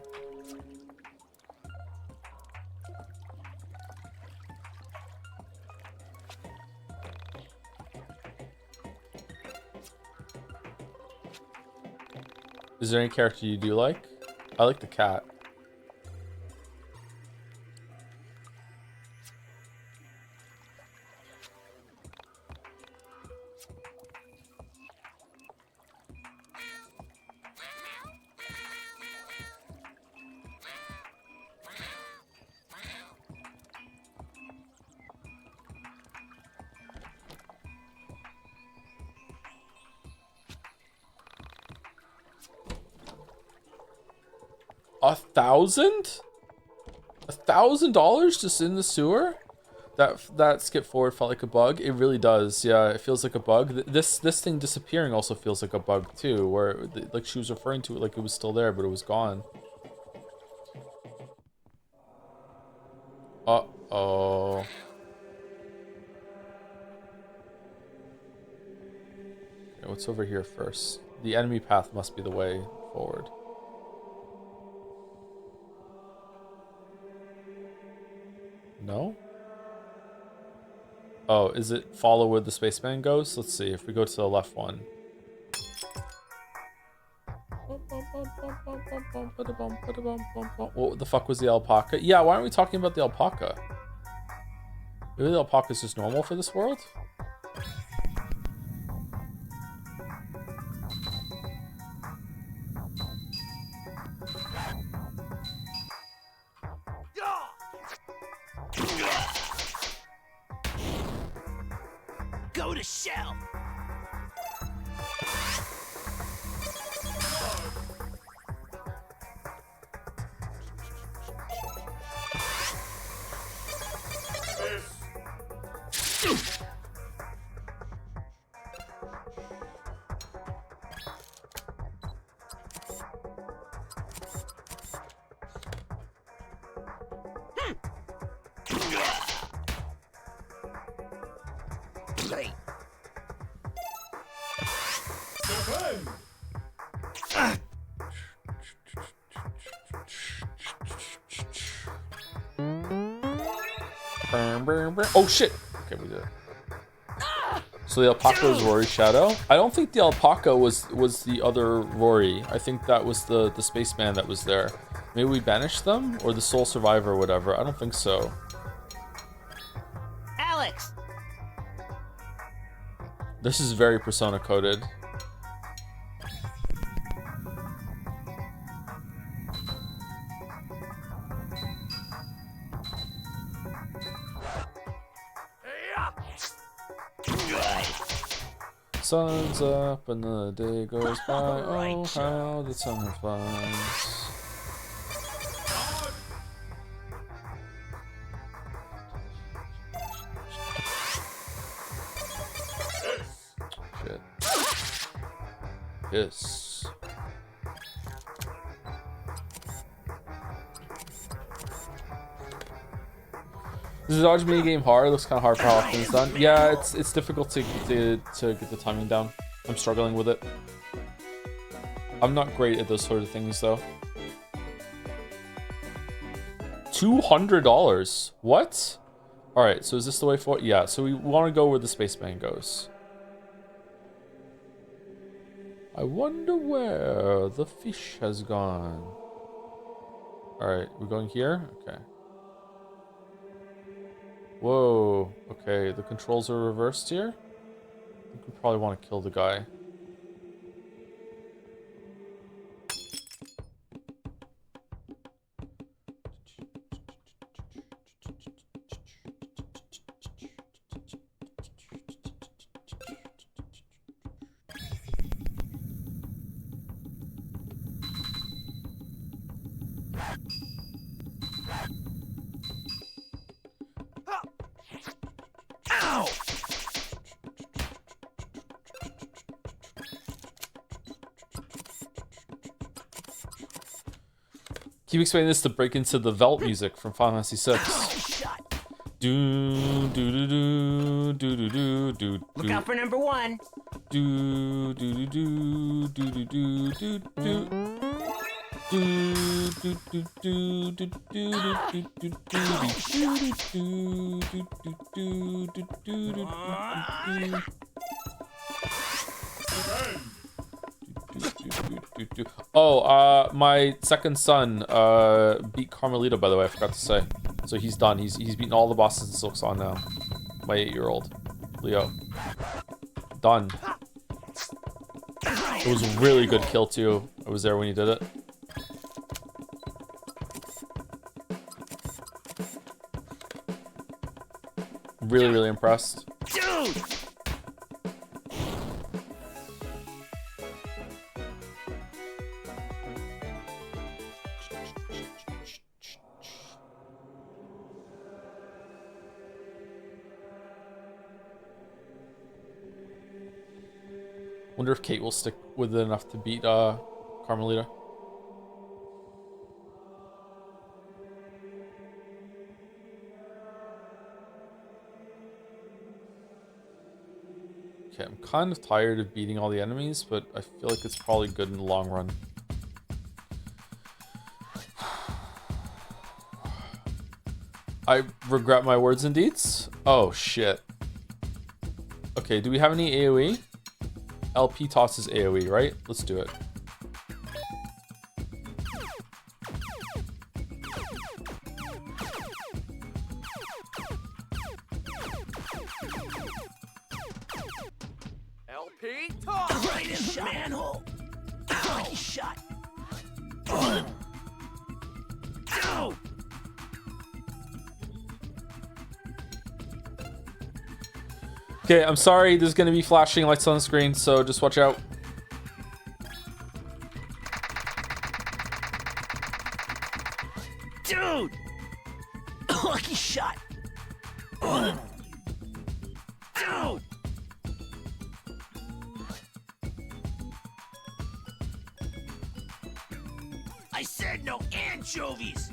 Is there any character you do like? I like the cat. $1,000? $1,000 just in the sewer? That skip forward felt like a bug. It really does. Yeah, it feels like a bug. This thing disappearing also feels like a bug too, where like she was referring to it like it was still there, but it was gone. Uh-oh. Okay, what's over here first? The enemy path must be the way forward. No? Oh, is it follow where the spaceman goes? Let's see if we go to the left one. What the fuck was the alpaca? Yeah, why aren't we talking about the alpaca? Maybe the alpaca is just normal for this world?
Go to shell.
Oh shit! Okay, we did it. So the alpaca was Rory's shadow. I don't think the alpaca was the other Rory. I think that was the spaceman that was there. Maybe we banished them? Or the sole survivor or whatever. I don't think so.
Alex!
This is very Persona coded. Sun's up and the day goes by. Oh, how the summer flies. Shit. Yes. Is the dodge minigame hard? It looks kind of hard for how often it's done. Yeah, it's difficult to get the timing down. I'm struggling with it. I'm not great at those sort of things though. $200? What? Alright, so is this the way forward? Yeah, so we want to go where the spaceman goes. I wonder where the fish has gone. Alright, we're going here? Okay. Whoa, okay, the controls are reversed here. I think we probably want to kill the guy.
Ow!
Keep explaining this to break into the Velt music from Final Fantasy VI. Do do do do do do do do.
Look out for number one.
Do do do do do do do do. Oh, my second son beat Carmelita, by the way, I forgot to say. So he's done. He's beaten all the bosses in Silksong now. My 8-year-old Leo. Done. It was a really good kill too. I was there when he did it. Really, really impressed.
Dude!
Wonder if Kate will stick with it enough to beat Carmelita. Okay, I'm kind of tired of beating all the enemies, but I feel like it's probably good in the long run. I regret my words and deeds? Oh, shit. Okay, do we have any AoE? LP tosses AoE, right? Let's do it.
LP toss! Right in the manhole! Ow! Shot! Ow!
Okay, I'm sorry. There's gonna be flashing lights on the screen, so just watch out.
Dude! Lucky shot! Dude! I said no anchovies!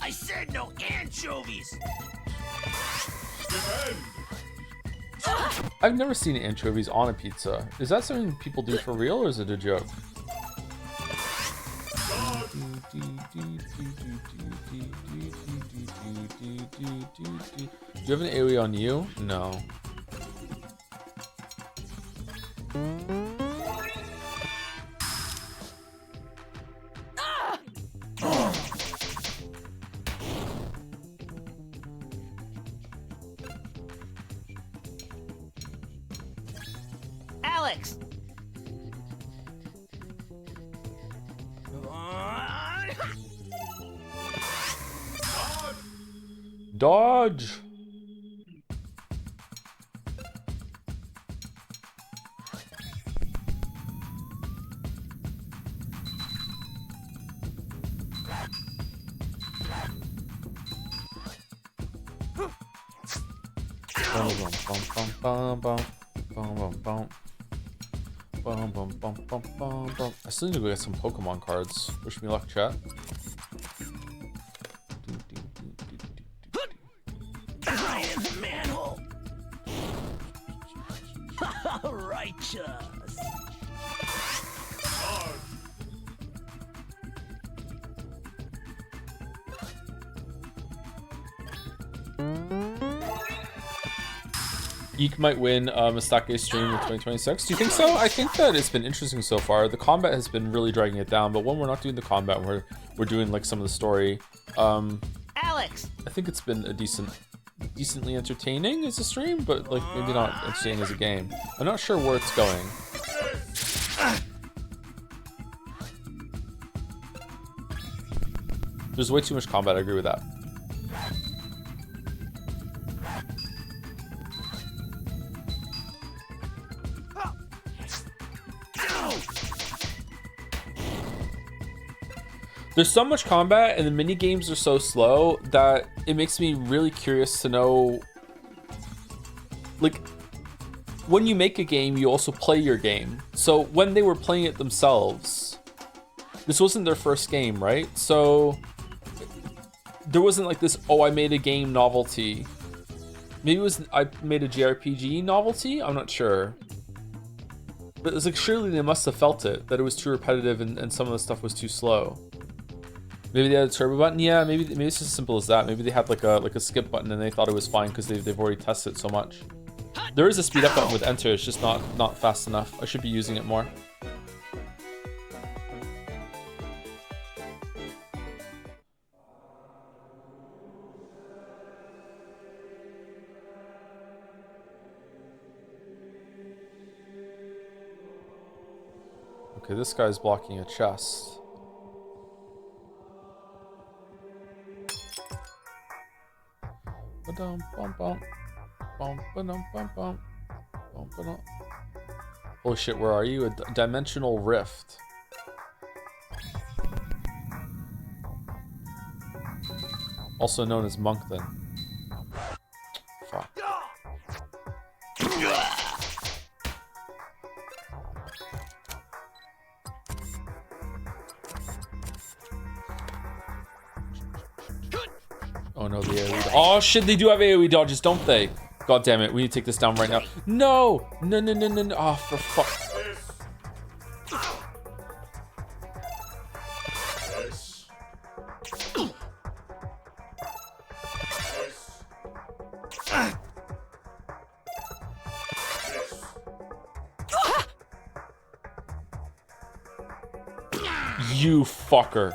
I said no anchovies!
I've never seen anchovies on a pizza. Is that something people do for real, or is it a joke? Do you have an AoE on you? No.
Alex!
Dodge! I still need to go get some Pokemon cards. Wish me luck, chat.
Right in the manhole! Righteous!
YIIK might win Mistake's stream in 2026. Do you think so? I think that it's been interesting so far. The combat has been really dragging it down, but when we're not doing the combat, we're doing like some of the story.
Alex!
I think it's been a decently entertaining as a stream, but like maybe not entertaining as a game. I'm not sure where it's going. There's way too much combat, I agree with that. There's so much combat and the mini games are so slow that it makes me really curious to know, like, when you make a game, you also play your game. So when they were playing it themselves, this wasn't their first game, right? So there wasn't like this, oh, I made a game novelty. Maybe it was, I made a JRPG novelty? I'm not sure. But it's like, surely they must have felt it, that it was too repetitive and some of the stuff was too slow. Maybe they had a turbo button. Yeah, maybe it's as simple as that. Maybe they had like a skip button and they thought it was fine because they've already tested it so much. There is a speed up button with enter. It's just not fast enough. I should be using it more. Okay, this guy's blocking a chest. Holy shit, where are you? A dimensional rift. Also known as Monkton. Fuck. Oh no, the AoE. Oh shit, they do have AoE dodges, don't they? God damn it, we need to take this down right now. No! No, no, no, no, no. Oh, for fuck. You fucker.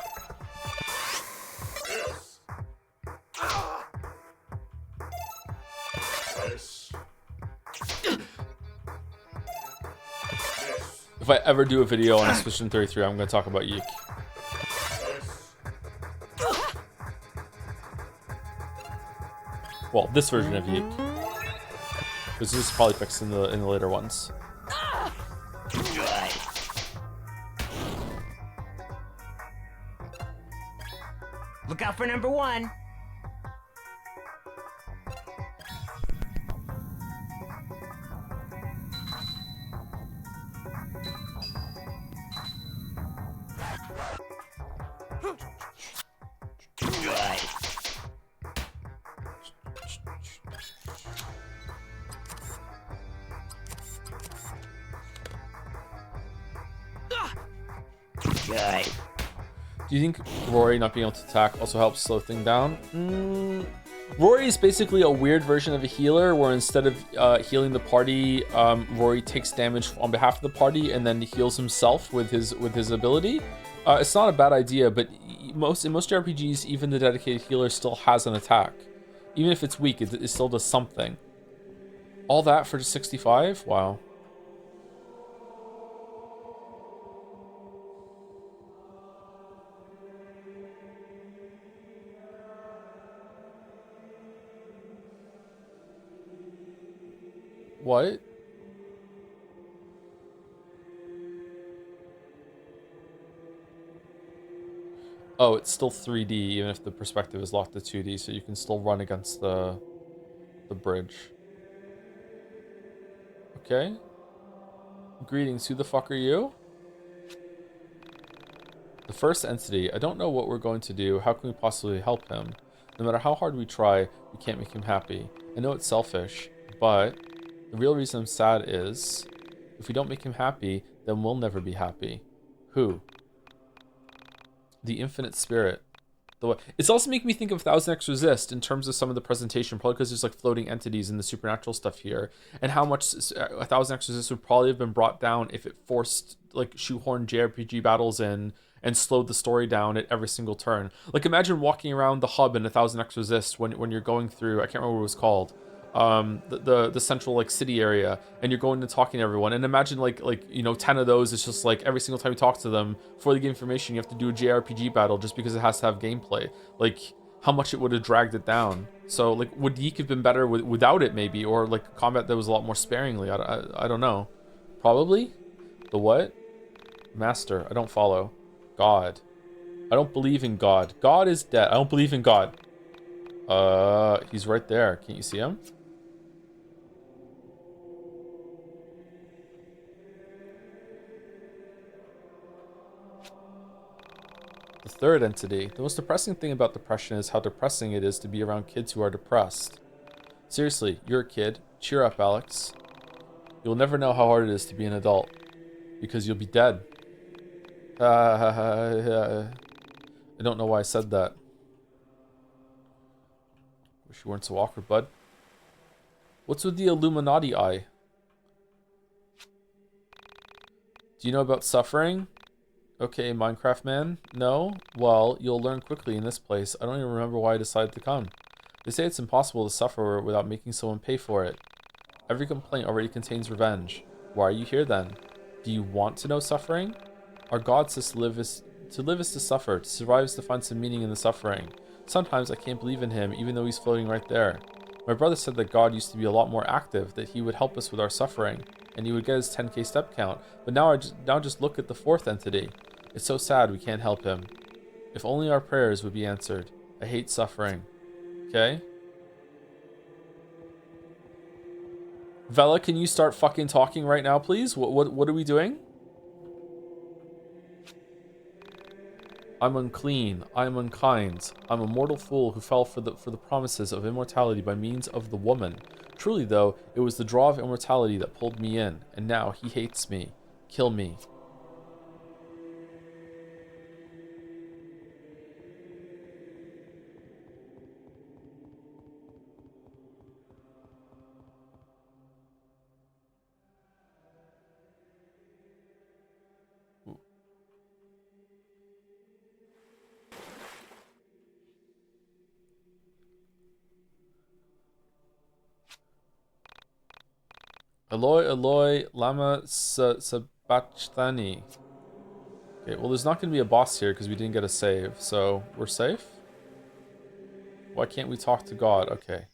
If I ever do a video on Expedition 33, I'm going to talk about YIIK. Well, this version of YIIK. Because this is probably fixed in the later ones.
Look out for number 1.
Do you think Rory not being able to attack also helps slow things down? Rory is basically a weird version of a healer, where instead of healing the party, Rory takes damage on behalf of the party and then heals himself with his ability. It's not a bad idea, but in most JRPGs, even the dedicated healer still has an attack. Even if it's weak, it still does something. All that for just 65? Wow. What? Oh, it's still 3D, even if the perspective is locked to 2D, so you can still run against the bridge. Okay. Greetings, who the fuck are you? The first entity. I don't know what we're going to do. How can we possibly help him? No matter how hard we try, we can't make him happy. I know it's selfish, but the real reason I'm sad is, if we don't make him happy, then we'll never be happy. Who? The infinite spirit. It's also making me think of 1000X Resist in terms of some of the presentation, probably because there's like floating entities and the supernatural stuff here, and how much 1000X Resist would probably have been brought down if it forced like shoehorn JRPG battles in and slowed the story down at every single turn. Like imagine walking around the hub in 1000X Resist when you're going through, I can't remember what it was called, the central like city area, and you're going and talking to everyone, and imagine like you know 10 of those. It's just like every single time you talk to them before they give information, you have to do a JRPG battle just because it has to have gameplay. Like how much it would have dragged it down. So like would YIIK have been better without it, maybe, or like combat that was a lot more sparingly? I don't know. Probably. The what? Master. I don't follow. God. I don't believe in God. God is dead. I don't believe in God. He's right there. Can't you see him? The third entity. The most depressing thing about depression is how depressing it is to be around kids who are depressed. Seriously, you're a kid. Cheer up, Alex. You'll never know how hard it is to be an adult, because you'll be dead. I don't know why I said that. Wish you weren't so awkward, bud. What's with the Illuminati eye? Do you know about suffering? Okay, Minecraft man. No? Well, you'll learn quickly in this place. I don't even remember why I decided to come. They say it's impossible to suffer without making someone pay for it. Every complaint already contains revenge. Why are you here then? Do you want to know suffering? Our God says to live is to suffer, to survive is to find some meaning in the suffering. Sometimes I can't believe in him, even though he's floating right there. My brother said that God used to be a lot more active, that he would help us with our suffering, and he would get his 10k step count. But now just look at the fourth entity. It's so sad we can't help him. If only our prayers would be answered. I hate suffering. Okay? Vela, can you start fucking talking right now, please? What are we doing? I'm unclean. I am unkind. I'm a mortal fool who fell for the promises of immortality by means of the woman. Truly, though, it was the draw of immortality that pulled me in, and now he hates me. Kill me. Aloy, Aloy, Lama, Bachthani. Okay, well, there's not going to be a boss here because we didn't get a save, so we're safe. Why can't we talk to God? Okay.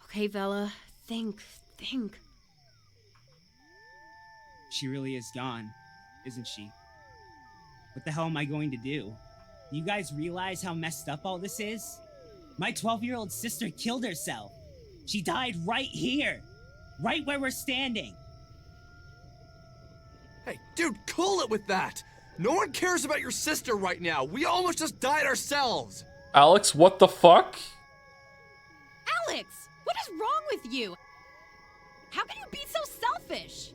Okay, Vela, think.
She really is gone, isn't she? What the hell am I going to do? You guys realize how messed up all this is? My 12-year-old sister killed herself. She died right here. Right where we're standing.
Hey, dude, cool it with that! No one cares about your sister right now. We almost just died ourselves!
Alex, what the fuck?
Alex, what is wrong with you? How can you be so selfish?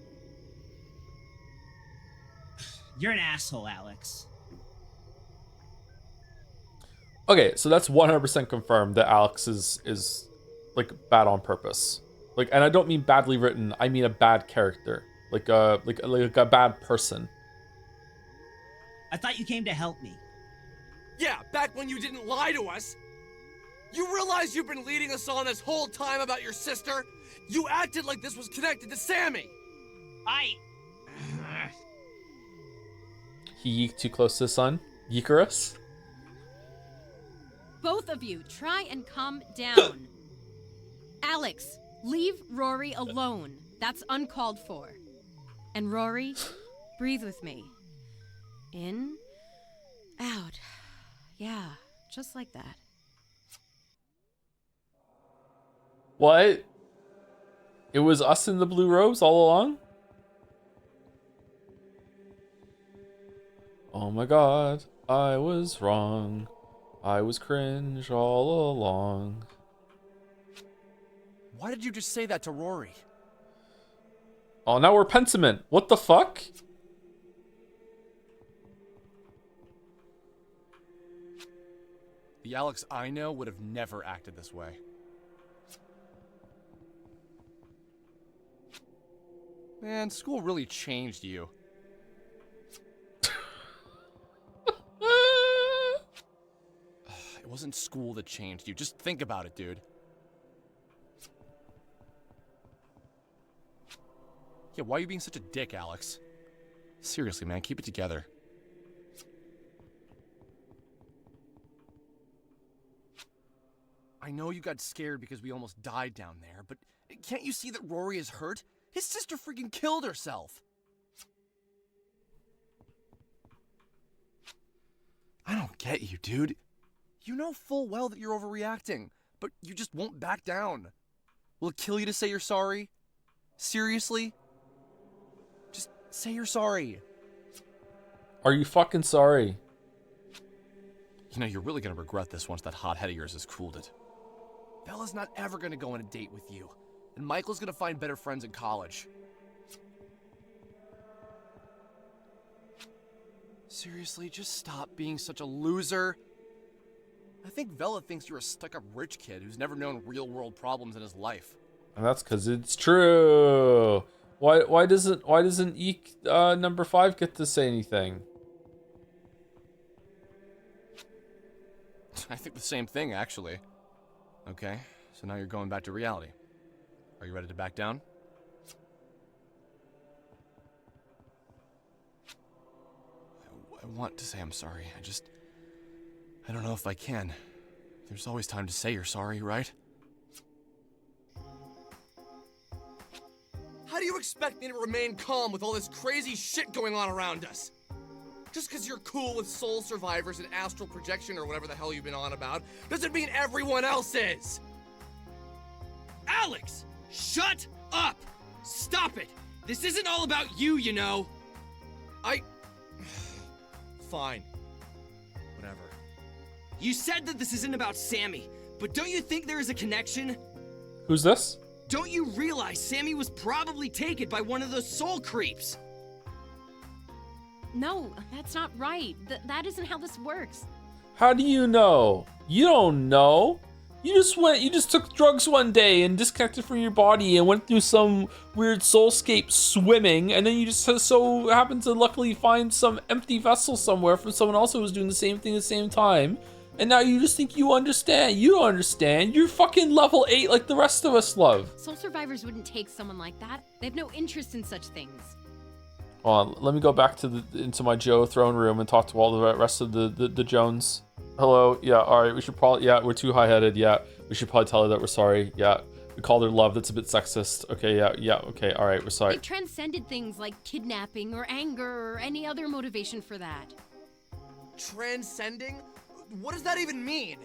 You're an asshole, Alex.
Okay, so that's 100% confirmed that Alex is like bad on purpose. Like, and I don't mean badly written. I mean a bad character, like a bad person.
I thought you came to help me.
Yeah, back when you didn't lie to us. You realize you've been leading us on this whole time about your sister? You acted like this was connected to Sammy.
He yeeked too close to the sun. Yiikmas.
Both of you, try and calm down. Alex, leave Rory alone. That's uncalled for. And Rory, breathe with me. In, out. Yeah, just like that.
What? It was us in the blue robes all along? Oh my god, I was wrong. I was cringe all along.
Why did you just say that to Rory?
Oh, now we're Pentiment. What the fuck?
The Alex I know would have never acted this way. Man, school really changed you. It wasn't school that changed you. Just think about it, dude. Yeah, why are you being such a dick, Alex? Seriously, man, keep it together. I know you got scared because we almost died down there, but can't you see that Rory is hurt? His sister freaking killed herself. I don't get you, dude. You know full well that you're overreacting, but you just won't back down. Will it kill you to say you're sorry? Seriously? Just say you're sorry.
Are you fucking sorry?
You know, you're really gonna regret this once that hot head of yours has cooled it. Bella's not ever gonna go on a date with you, and Michael's gonna find better friends in college. Seriously, just stop being such a loser. I think Vela thinks you're a stuck-up rich kid who's never known real-world problems in his life.
And that's because it's true. Why doesn't YIIK number 5 get to say anything?
I think the same thing, actually. Okay, so now you're going back to reality. Are you ready to back down? I want to say I'm sorry. I don't know if I can. There's always time to say you're sorry, right? How do you expect me to remain calm with all this crazy shit going on around us? Just because you're cool with soul survivors and astral projection or whatever the hell you've been on about, doesn't mean everyone else is!
Alex! Shut up! Stop it! This isn't all about you, you know!
Fine. Whatever.
You said that this isn't about Sammy, but don't you think there is a connection?
Who's this?
Don't you realize Sammy was probably taken by one of those soul creeps?
No, that's not right. That isn't how this works.
How do you know? You don't know. You just took drugs one day and disconnected from your body and went through some weird soulscape swimming, and then you just so happened to luckily find some empty vessel somewhere from someone else who was doing the same thing at the same time. And now you just think you understand. You don't understand. You're fucking level 8 like the rest of us, love.
Soul survivors wouldn't take someone like that. They have no interest in such things.
Hold on, let me go back to into my Joe throne room and talk to all the rest of the Jones. Hello, yeah, all right, we should probably, yeah, we're too high-headed, yeah. We should probably tell her that we're sorry, yeah. We called her love, that's a bit sexist. Okay, yeah, okay, all right, we're sorry.
They've transcended things like kidnapping or anger or any other motivation for that.
Transcending? What does that even mean?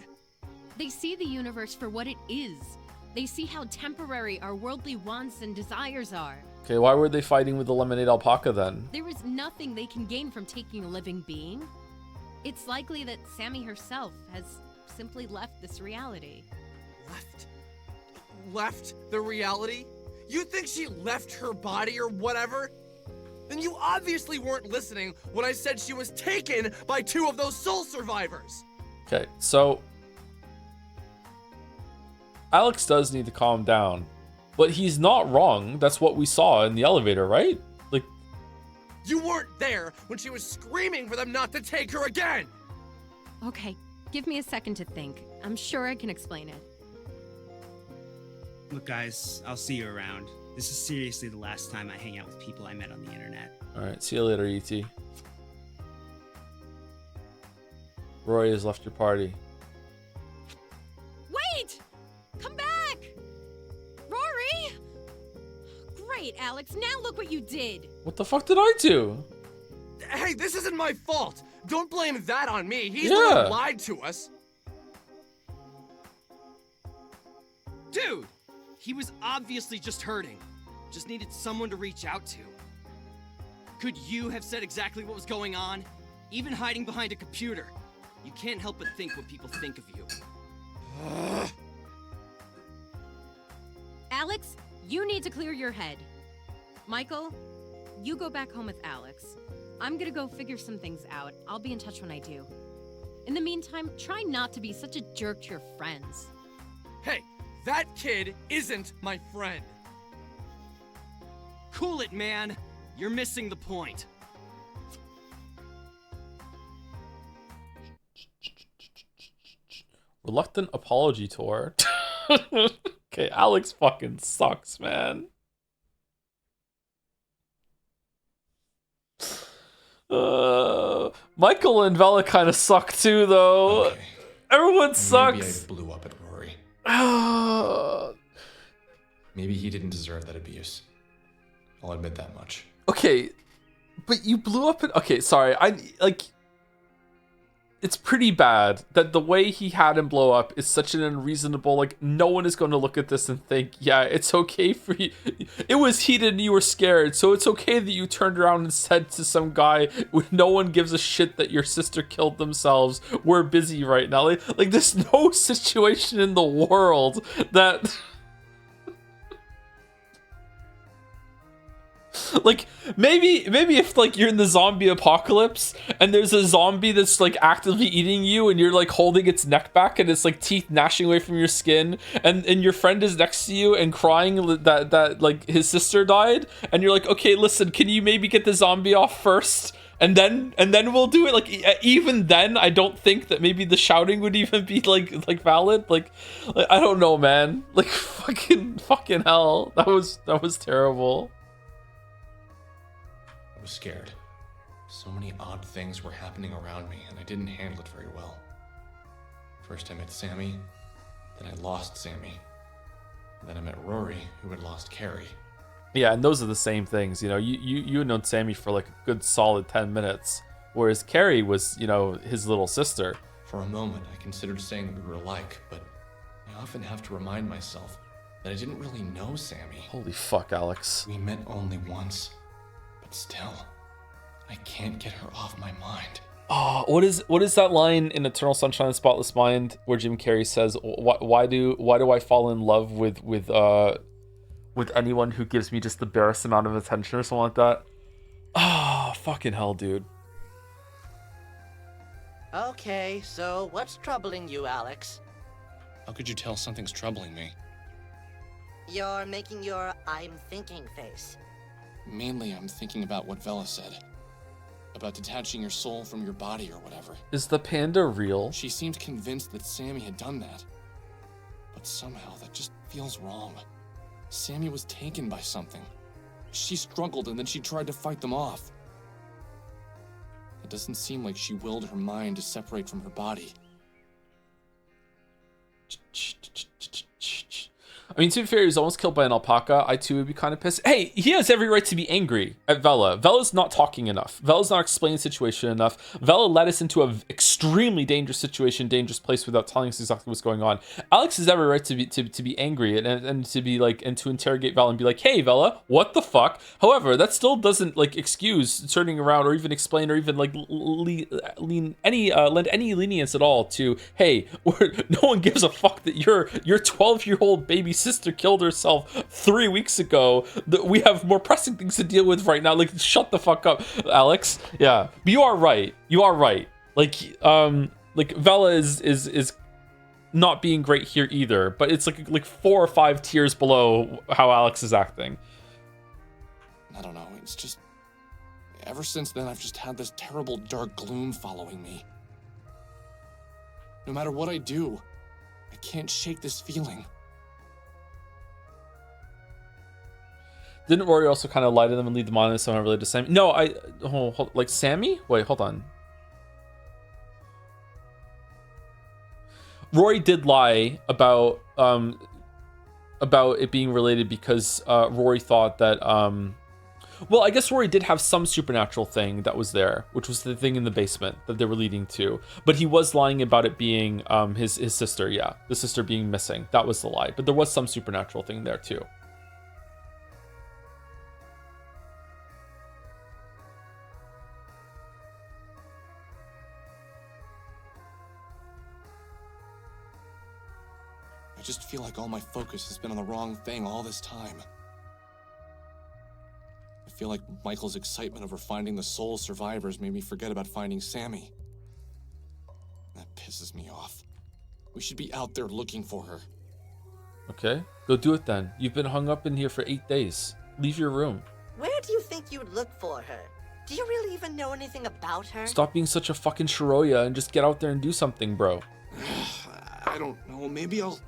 They see the universe for what it is. They see how temporary our worldly wants and desires are.
Okay, why were they fighting with the lemonade alpaca then?
There is nothing they can gain from taking a living being. It's likely that Sammy herself has simply left this reality.
Left the reality? You think she left her body or whatever? Then you obviously weren't listening when I said she was taken by 2 of those soul survivors.
Okay, so Alex does need to calm down, but he's not wrong. That's what we saw in the elevator, right? Like,
you weren't there when she was screaming for them not to take her again.
Okay, give me a second to think. I'm sure I can explain it.
Look, guys, I'll see you around. This is seriously the last time I hang out with people I met on the internet.
all right, see you later, E.T. Rory has left your party.
Wait! Come back! Rory! Great, Alex. Now look what you did.
What the fuck did I do?
Hey, this isn't my fault. Don't blame that on me. He's the
Yeah.
one who lied to us.
Dude, he was obviously just hurting. Just needed someone to reach out to. Could you have said exactly what was going on? Even hiding behind a computer. You can't help but think what people think of you.
Alex, you need to clear your head. Michael, you go back home with Alex. I'm gonna go figure some things out. I'll be in touch when I do. In the meantime, try not to be such a jerk to your friends.
Hey, that kid isn't my friend.
Cool it, man. You're missing the point.
Reluctant apology tour. Okay, Alex fucking sucks, man. Michael and Vela kind of suck too, though.
Okay.
Everyone
Maybe
sucks.
I blew up at Rory. Maybe he didn't deserve that abuse. I'll admit that much.
Okay, but you blew up it. Okay, sorry. It's pretty bad that the way he had him blow up is such an unreasonable, like, no one is going to look at this and think, yeah, it's okay for you. It was heated and you were scared, so it's okay that you turned around and said to some guy, no one gives a shit that your sister killed themselves. We're busy right now. Like there's no situation in the world that... Like, maybe if, like, you're in the zombie apocalypse and there's a zombie that's, like, actively eating you and you're, like, holding its neck back and it's, like, teeth gnashing away from your skin and your friend is next to you and crying that like, his sister died and you're like, okay, listen, can you maybe get the zombie off first? And then we'll do it. Like, even then, I don't think that maybe the shouting would even be, like valid. Like, I don't know, man. Like, fucking hell. That was terrible.
I was scared. So many odd things were happening around me, and I didn't handle it very well. First I met Sammy, then I lost Sammy. Then I met Rory, who had lost Carrie.
Yeah, and those are the same things. You know, you had known Sammy for like a good solid 10 minutes, whereas Carrie was, you know, his little sister.
For a moment, I considered saying that we were alike, but I often have to remind myself that I didn't really know Sammy.
Holy fuck, Alex.
We met only once. Still, I can't get her off my mind.
Oh, what is that line in Eternal Sunshine of the Spotless Mind where Jim Carrey says, "Why do I fall in love with anyone who gives me just the barest amount of attention," or something like that? Oh, fucking hell, dude.
Okay, so what's troubling you, Alex?
How could you tell something's troubling me?
You're making your I'm thinking face.
Mainly, I'm thinking about what Vela said. about detaching your soul from your body or whatever.
Is the panda real?
She seemed convinced that Sammy had done that. But somehow that just feels wrong. Sammy was taken by something. She struggled and then she tried to fight them off. It doesn't seem like she willed her mind to separate from her body.
I mean, to be fair, he was almost killed by an alpaca. I too would be kind of pissed. Hey, he has every right to be angry at Vela. Vela's not talking enough. Vela's not explaining the situation enough. Vela led us into an extremely dangerous situation, dangerous place without telling us exactly what's going on. Alex has every right to be angry and to be like, and to interrogate Vela and be like, hey, Vela, what the fuck? However, that still doesn't like excuse turning around or even explain or even like lend any lenience at all to, hey, no one gives a fuck that your 12-year-old baby sister killed herself 3 weeks ago. That we have more pressing things to deal with right now. Like, shut the fuck up, Alex. Yeah, but you are right. You are right. Like Vela is not being great here either. But it's like 4 or 5 tiers below how Alex is acting.
I don't know. It's just ever since then I've just had this terrible dark gloom following me. No matter what I do, I can't shake this feeling.
Didn't Rory also kind of lie to them and lead them on as someone related to Sammy? No, like Sammy? Wait, hold on. Rory did lie about it being related because Rory thought that well, I guess Rory did have some supernatural thing that was there, which was the thing in the basement that they were leading to. But he was lying about it being his sister, yeah, the sister being missing. That was the lie. But there was some supernatural thing there too.
I just feel like all my focus has been on the wrong thing all this time. I feel like Michael's excitement over finding the soul survivors made me forget about finding Sammy. That pisses me off. We should be out there looking for her.
Okay, go do it then. You've been hung up in here for 8 days. Leave your room.
Where do you think you'd look for her? Do you really even know anything about her?
Stop being such a fucking Shiroya and just get out there and do something, bro.
I don't know, maybe I'll...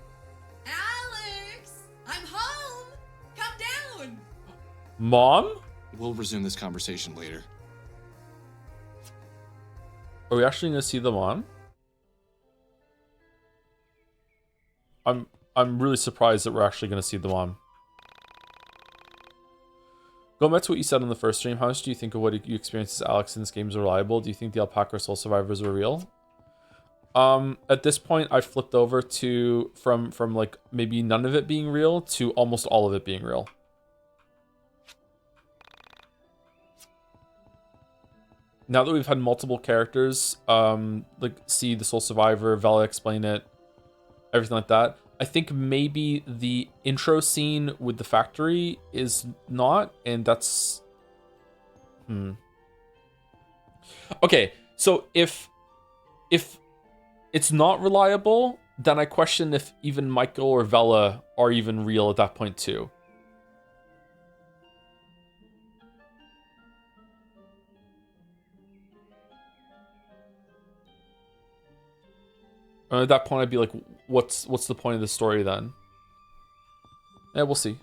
Alex! I'm home! Come down!
Mom?
We'll resume this conversation later.
Are we actually gonna see the mom? I'm really surprised that we're actually gonna see the mom. Going back to what you said on the first stream, how much do you think of what you experienced as Alex in this game is reliable? Do you think the alpaca or soul survivors were real? At this point, I flipped over to from like maybe none of it being real to almost all of it being real. Now that we've had multiple characters, like see the soul survivor, Vela explain it, everything like that, I think maybe the intro scene with the factory is not, and that's... Okay, so if it's not reliable, then I question if even Michael or Vela are even real at that point too. And at that point, I'd be like, what's the point of the story then? Yeah, we'll see.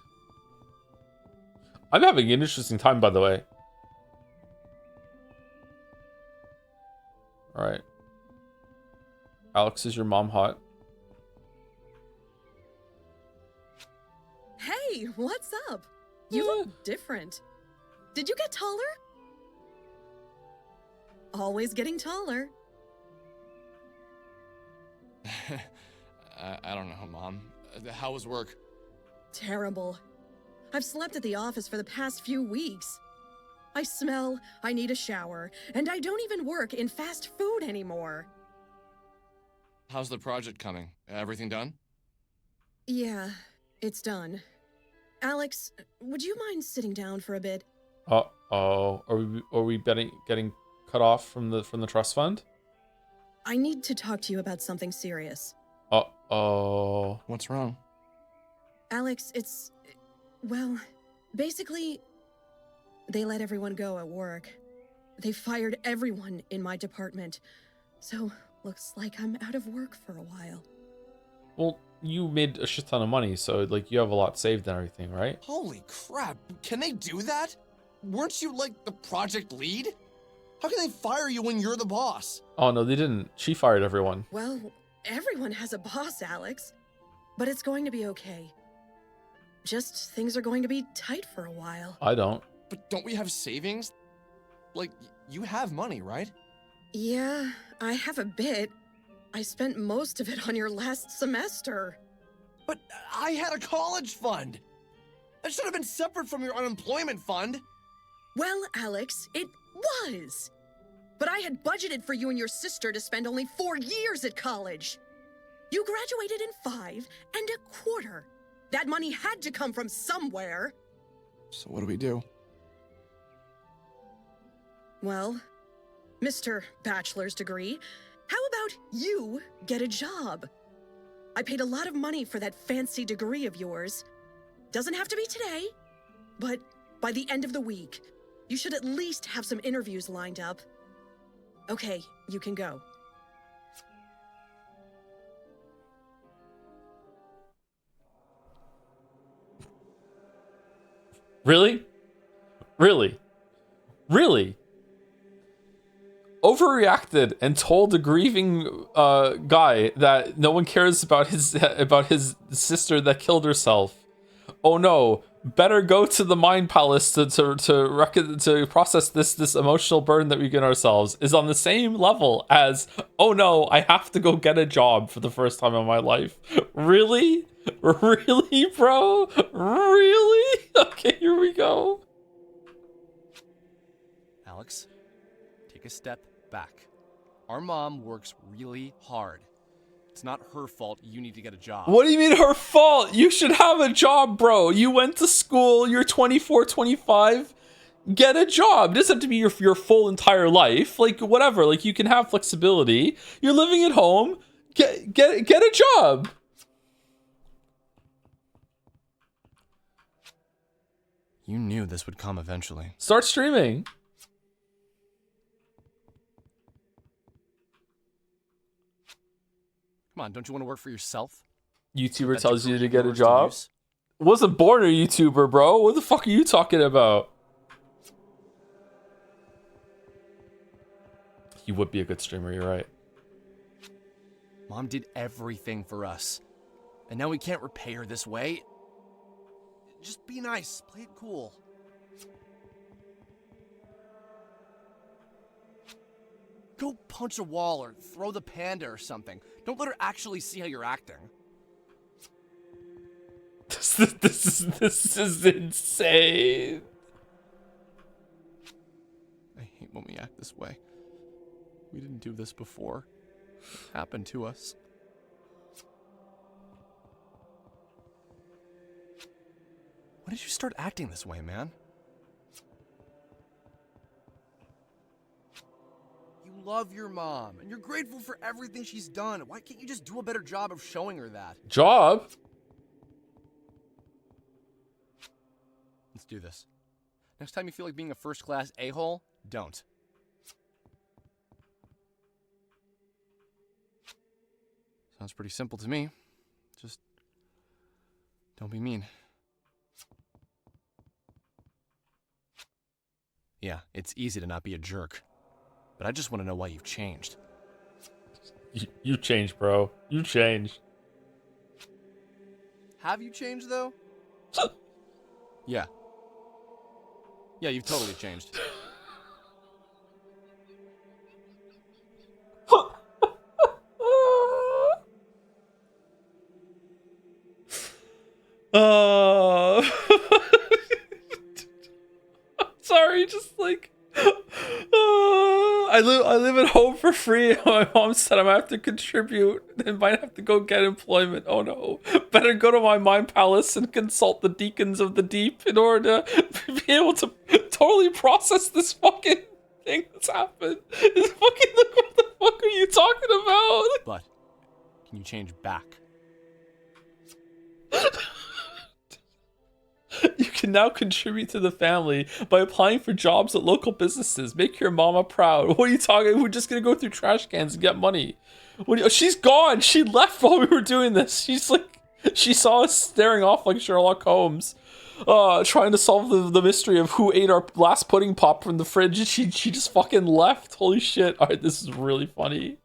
I'm having an interesting time, by the way. All right. Alex, is your mom hot?
Hey, what's up? You look different. Did you get taller? Always getting taller.
I don't know, Mom. How was work?
Terrible. I've slept at the office for the past few weeks. I smell, I need a shower, and I don't even work in fast food anymore.
How's the project coming? Everything done?
Yeah, it's done. Alex, would you mind sitting down for a bit?
Uh-oh. Are we getting cut off from the trust fund?
I need to talk to you about something serious.
Uh-oh.
What's wrong?
Alex, well, basically, they let everyone go at work.
They fired everyone in my department. So, looks like I'm out of work for a while.
Well, you made a shit ton of money, so like you have a lot saved and everything, right?
Holy crap, can they do that? Weren't you like the project lead? How can they fire you when you're the boss?
Oh no, they didn't. She fired everyone.
Well, everyone has a boss, Alex. But it's going to be okay. Just things are going to be tight for a while.
I don't.
But don't we have savings? Like, you have money, right?
Yeah, I have a bit. I spent most of it on your last semester.
But I had a college fund. That should have been separate from your unemployment fund.
Well, Alex, it was. But I had budgeted for you and your sister to spend only 4 years at college. You graduated in 5 1/4. That money had to come from somewhere.
So what do we do?
Well, Mr. Bachelor's degree, how about you get a job? I paid a lot of money for that fancy degree of yours. Doesn't have to be today, but by the end of the week, you should at least have some interviews lined up. Okay, you can go.
Really? Really? Really? Overreacted and told a grieving guy that no one cares about his sister that killed herself. Oh no! Better go to the Mind Palace to process this emotional burden that we get ourselves. Is on the same level as, oh no, I have to go get a job for the first time in my life. Really? Really, bro? Really? Okay, here we go.
Alex, take a step back. Our mom works really hard. It's not her fault you need to get a job.
What do you mean her fault? You should have a job, bro. You went to school, you're 24, 25. Get a job. It doesn't have to be your full entire life. Like, whatever. Like, you can have flexibility. You're living at home. Get a job.
You knew this would come eventually.
Start streaming.
Come on, don't you want to work for yourself?
YouTuber tells you to get a job. Wasn't born a YouTuber, bro. What the fuck are you talking about? You would be a good streamer, you're right.
Mom did everything for us. And now we can't repay her this way. Just be nice. Play it cool. Go punch a wall or throw the panda or something. Don't let her actually see how you're acting.
This is insane.
I hate when we act this way. We didn't do this before. It happened to us. When did you start acting this way, man? You love your mom, and you're grateful for everything she's done. Why can't you just do a better job of showing her that?
Job?
Let's do this. Next time you feel like being a first-class a-hole, don't. Sounds pretty simple to me. Just don't be mean. Yeah, it's easy to not be a jerk. But I just want to know why you've changed.
You changed, bro. You changed.
Have you changed, though? Yeah. Yeah, you've totally changed.
Sorry, just like I live at home for free. My mom said I might have to contribute and might have to go get employment. Oh no. Better go to my Mind Palace and consult the deacons of the deep in order to be able to totally process this fucking thing that's happened. This fucking, what the fuck are you talking about?
But can you change back?
You can now contribute to the family by applying for jobs at local businesses. Make your mama proud. What are you talking? We're just gonna go through trash cans and get money. She's gone. She left while we were doing this. She's like, she saw us staring off like Sherlock Holmes, trying to solve the mystery of who ate our last pudding pop from the fridge. She just fucking left. Holy shit. All right, this is really funny.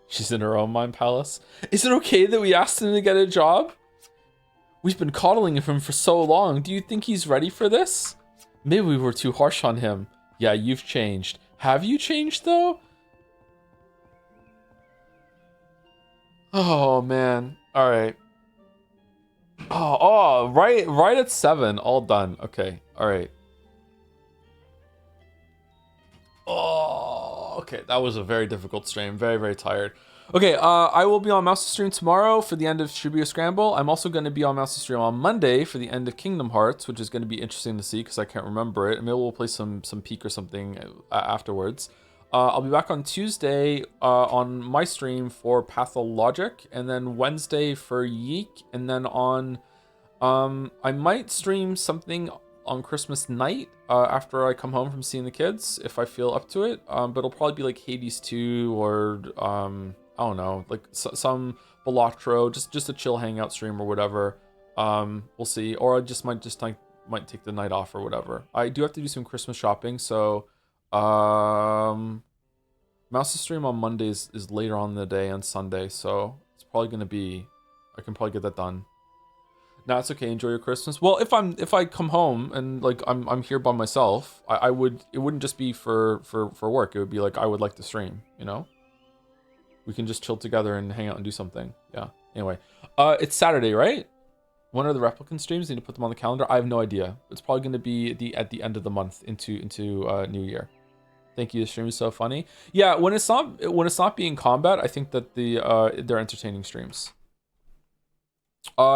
She's in her own mind palace. Is it okay that we asked him to get a job? We've been coddling him for so long. Do you think he's ready for this? Maybe we were too harsh on him. Yeah, you've changed. Have you changed, though? Oh, man. All right. Oh, right at 7. All done. Okay. All right. Oh, okay. That was a very difficult stream. Very, very tired. Okay, I will be on Mouse Stream tomorrow for the end of Shibuya Scramble. I'm also going to be on Mouse Stream on Monday for the end of Kingdom Hearts, which is going to be interesting to see because I can't remember it. Maybe we'll play some Peak or something afterwards. I'll be back on Tuesday on my stream for Pathologic, and then Wednesday for YIIK, and then on I might stream something on Christmas night after I come home from seeing the kids if I feel up to it. But it'll probably be like Hades 2 or I don't know, like some Balatro, just a chill hangout stream or whatever. We'll see. Or I might take the night off or whatever. I do have to do some Christmas shopping, so Mouse stream on Mondays is later on in the day on Sunday, so it's probably gonna be, I can probably get that done. Nah, it's okay. Enjoy your Christmas. Well, if I come home and like I'm here by myself, it wouldn't just be for work. It would be like I would like to stream, you know? We can just chill together and hang out and do something. Yeah. Anyway, it's Saturday, right? When are the Replicant streams? Need to put them on the calendar. I have no idea. It's probably going to be at the end of the month into New Year. Thank you. The stream is so funny. Yeah, when it's not being combat, I think that they're entertaining streams.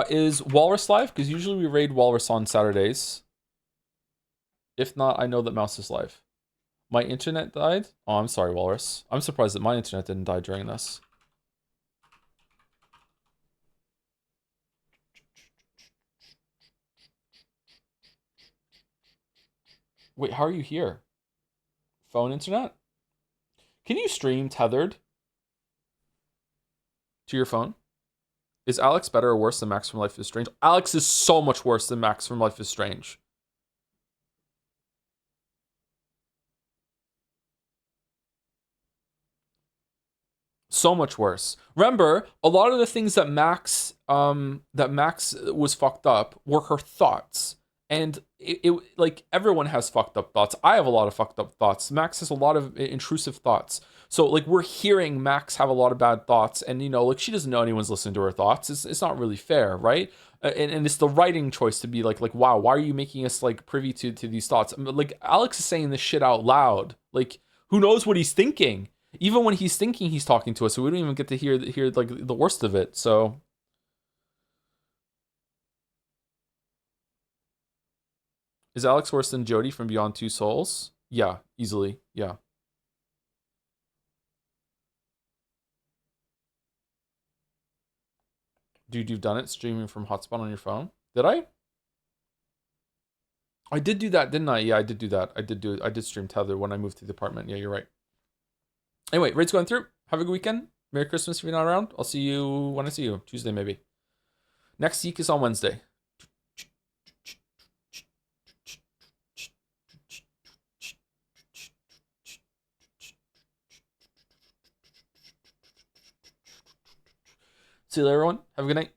Is Walrus live? Because usually we raid Walrus on Saturdays. If not, I know that Mouse is live. My internet died? Oh, I'm sorry, Walrus. I'm surprised that my internet didn't die during this. Wait, how are you here? Phone internet? Can you stream tethered to your phone? Is Alex better or worse than Max from Life is Strange? Alex is so much worse than Max from Life is Strange. So much worse. Remember, a lot of the things that Max was fucked up were her thoughts. And it like everyone has fucked up thoughts. I have a lot of fucked up thoughts. Max has a lot of intrusive thoughts. So like we're hearing Max have a lot of bad thoughts, and you know, like she doesn't know anyone's listening to her thoughts. It's not really fair, right? And it's the writing choice to be like wow, why are you making us like privy to these thoughts? Like Alex is saying this shit out loud. Like who knows what he's thinking? Even when he's thinking, he's talking to us, so we don't even get to hear like the worst of it. So. Is Alex worse than Jody from Beyond Two Souls? Yeah, easily. Yeah. Dude, you've done it streaming from hotspot on your phone? Did I? I did do that, didn't I? Yeah, I did do that. I did stream Tether when I moved to the apartment. Yeah, you're right. Anyway, raid's going through. Have a good weekend. Merry Christmas if you're not around. I'll see you when I see you. Tuesday, maybe. Next YIIK is on Wednesday. See you later, everyone. Have a good night.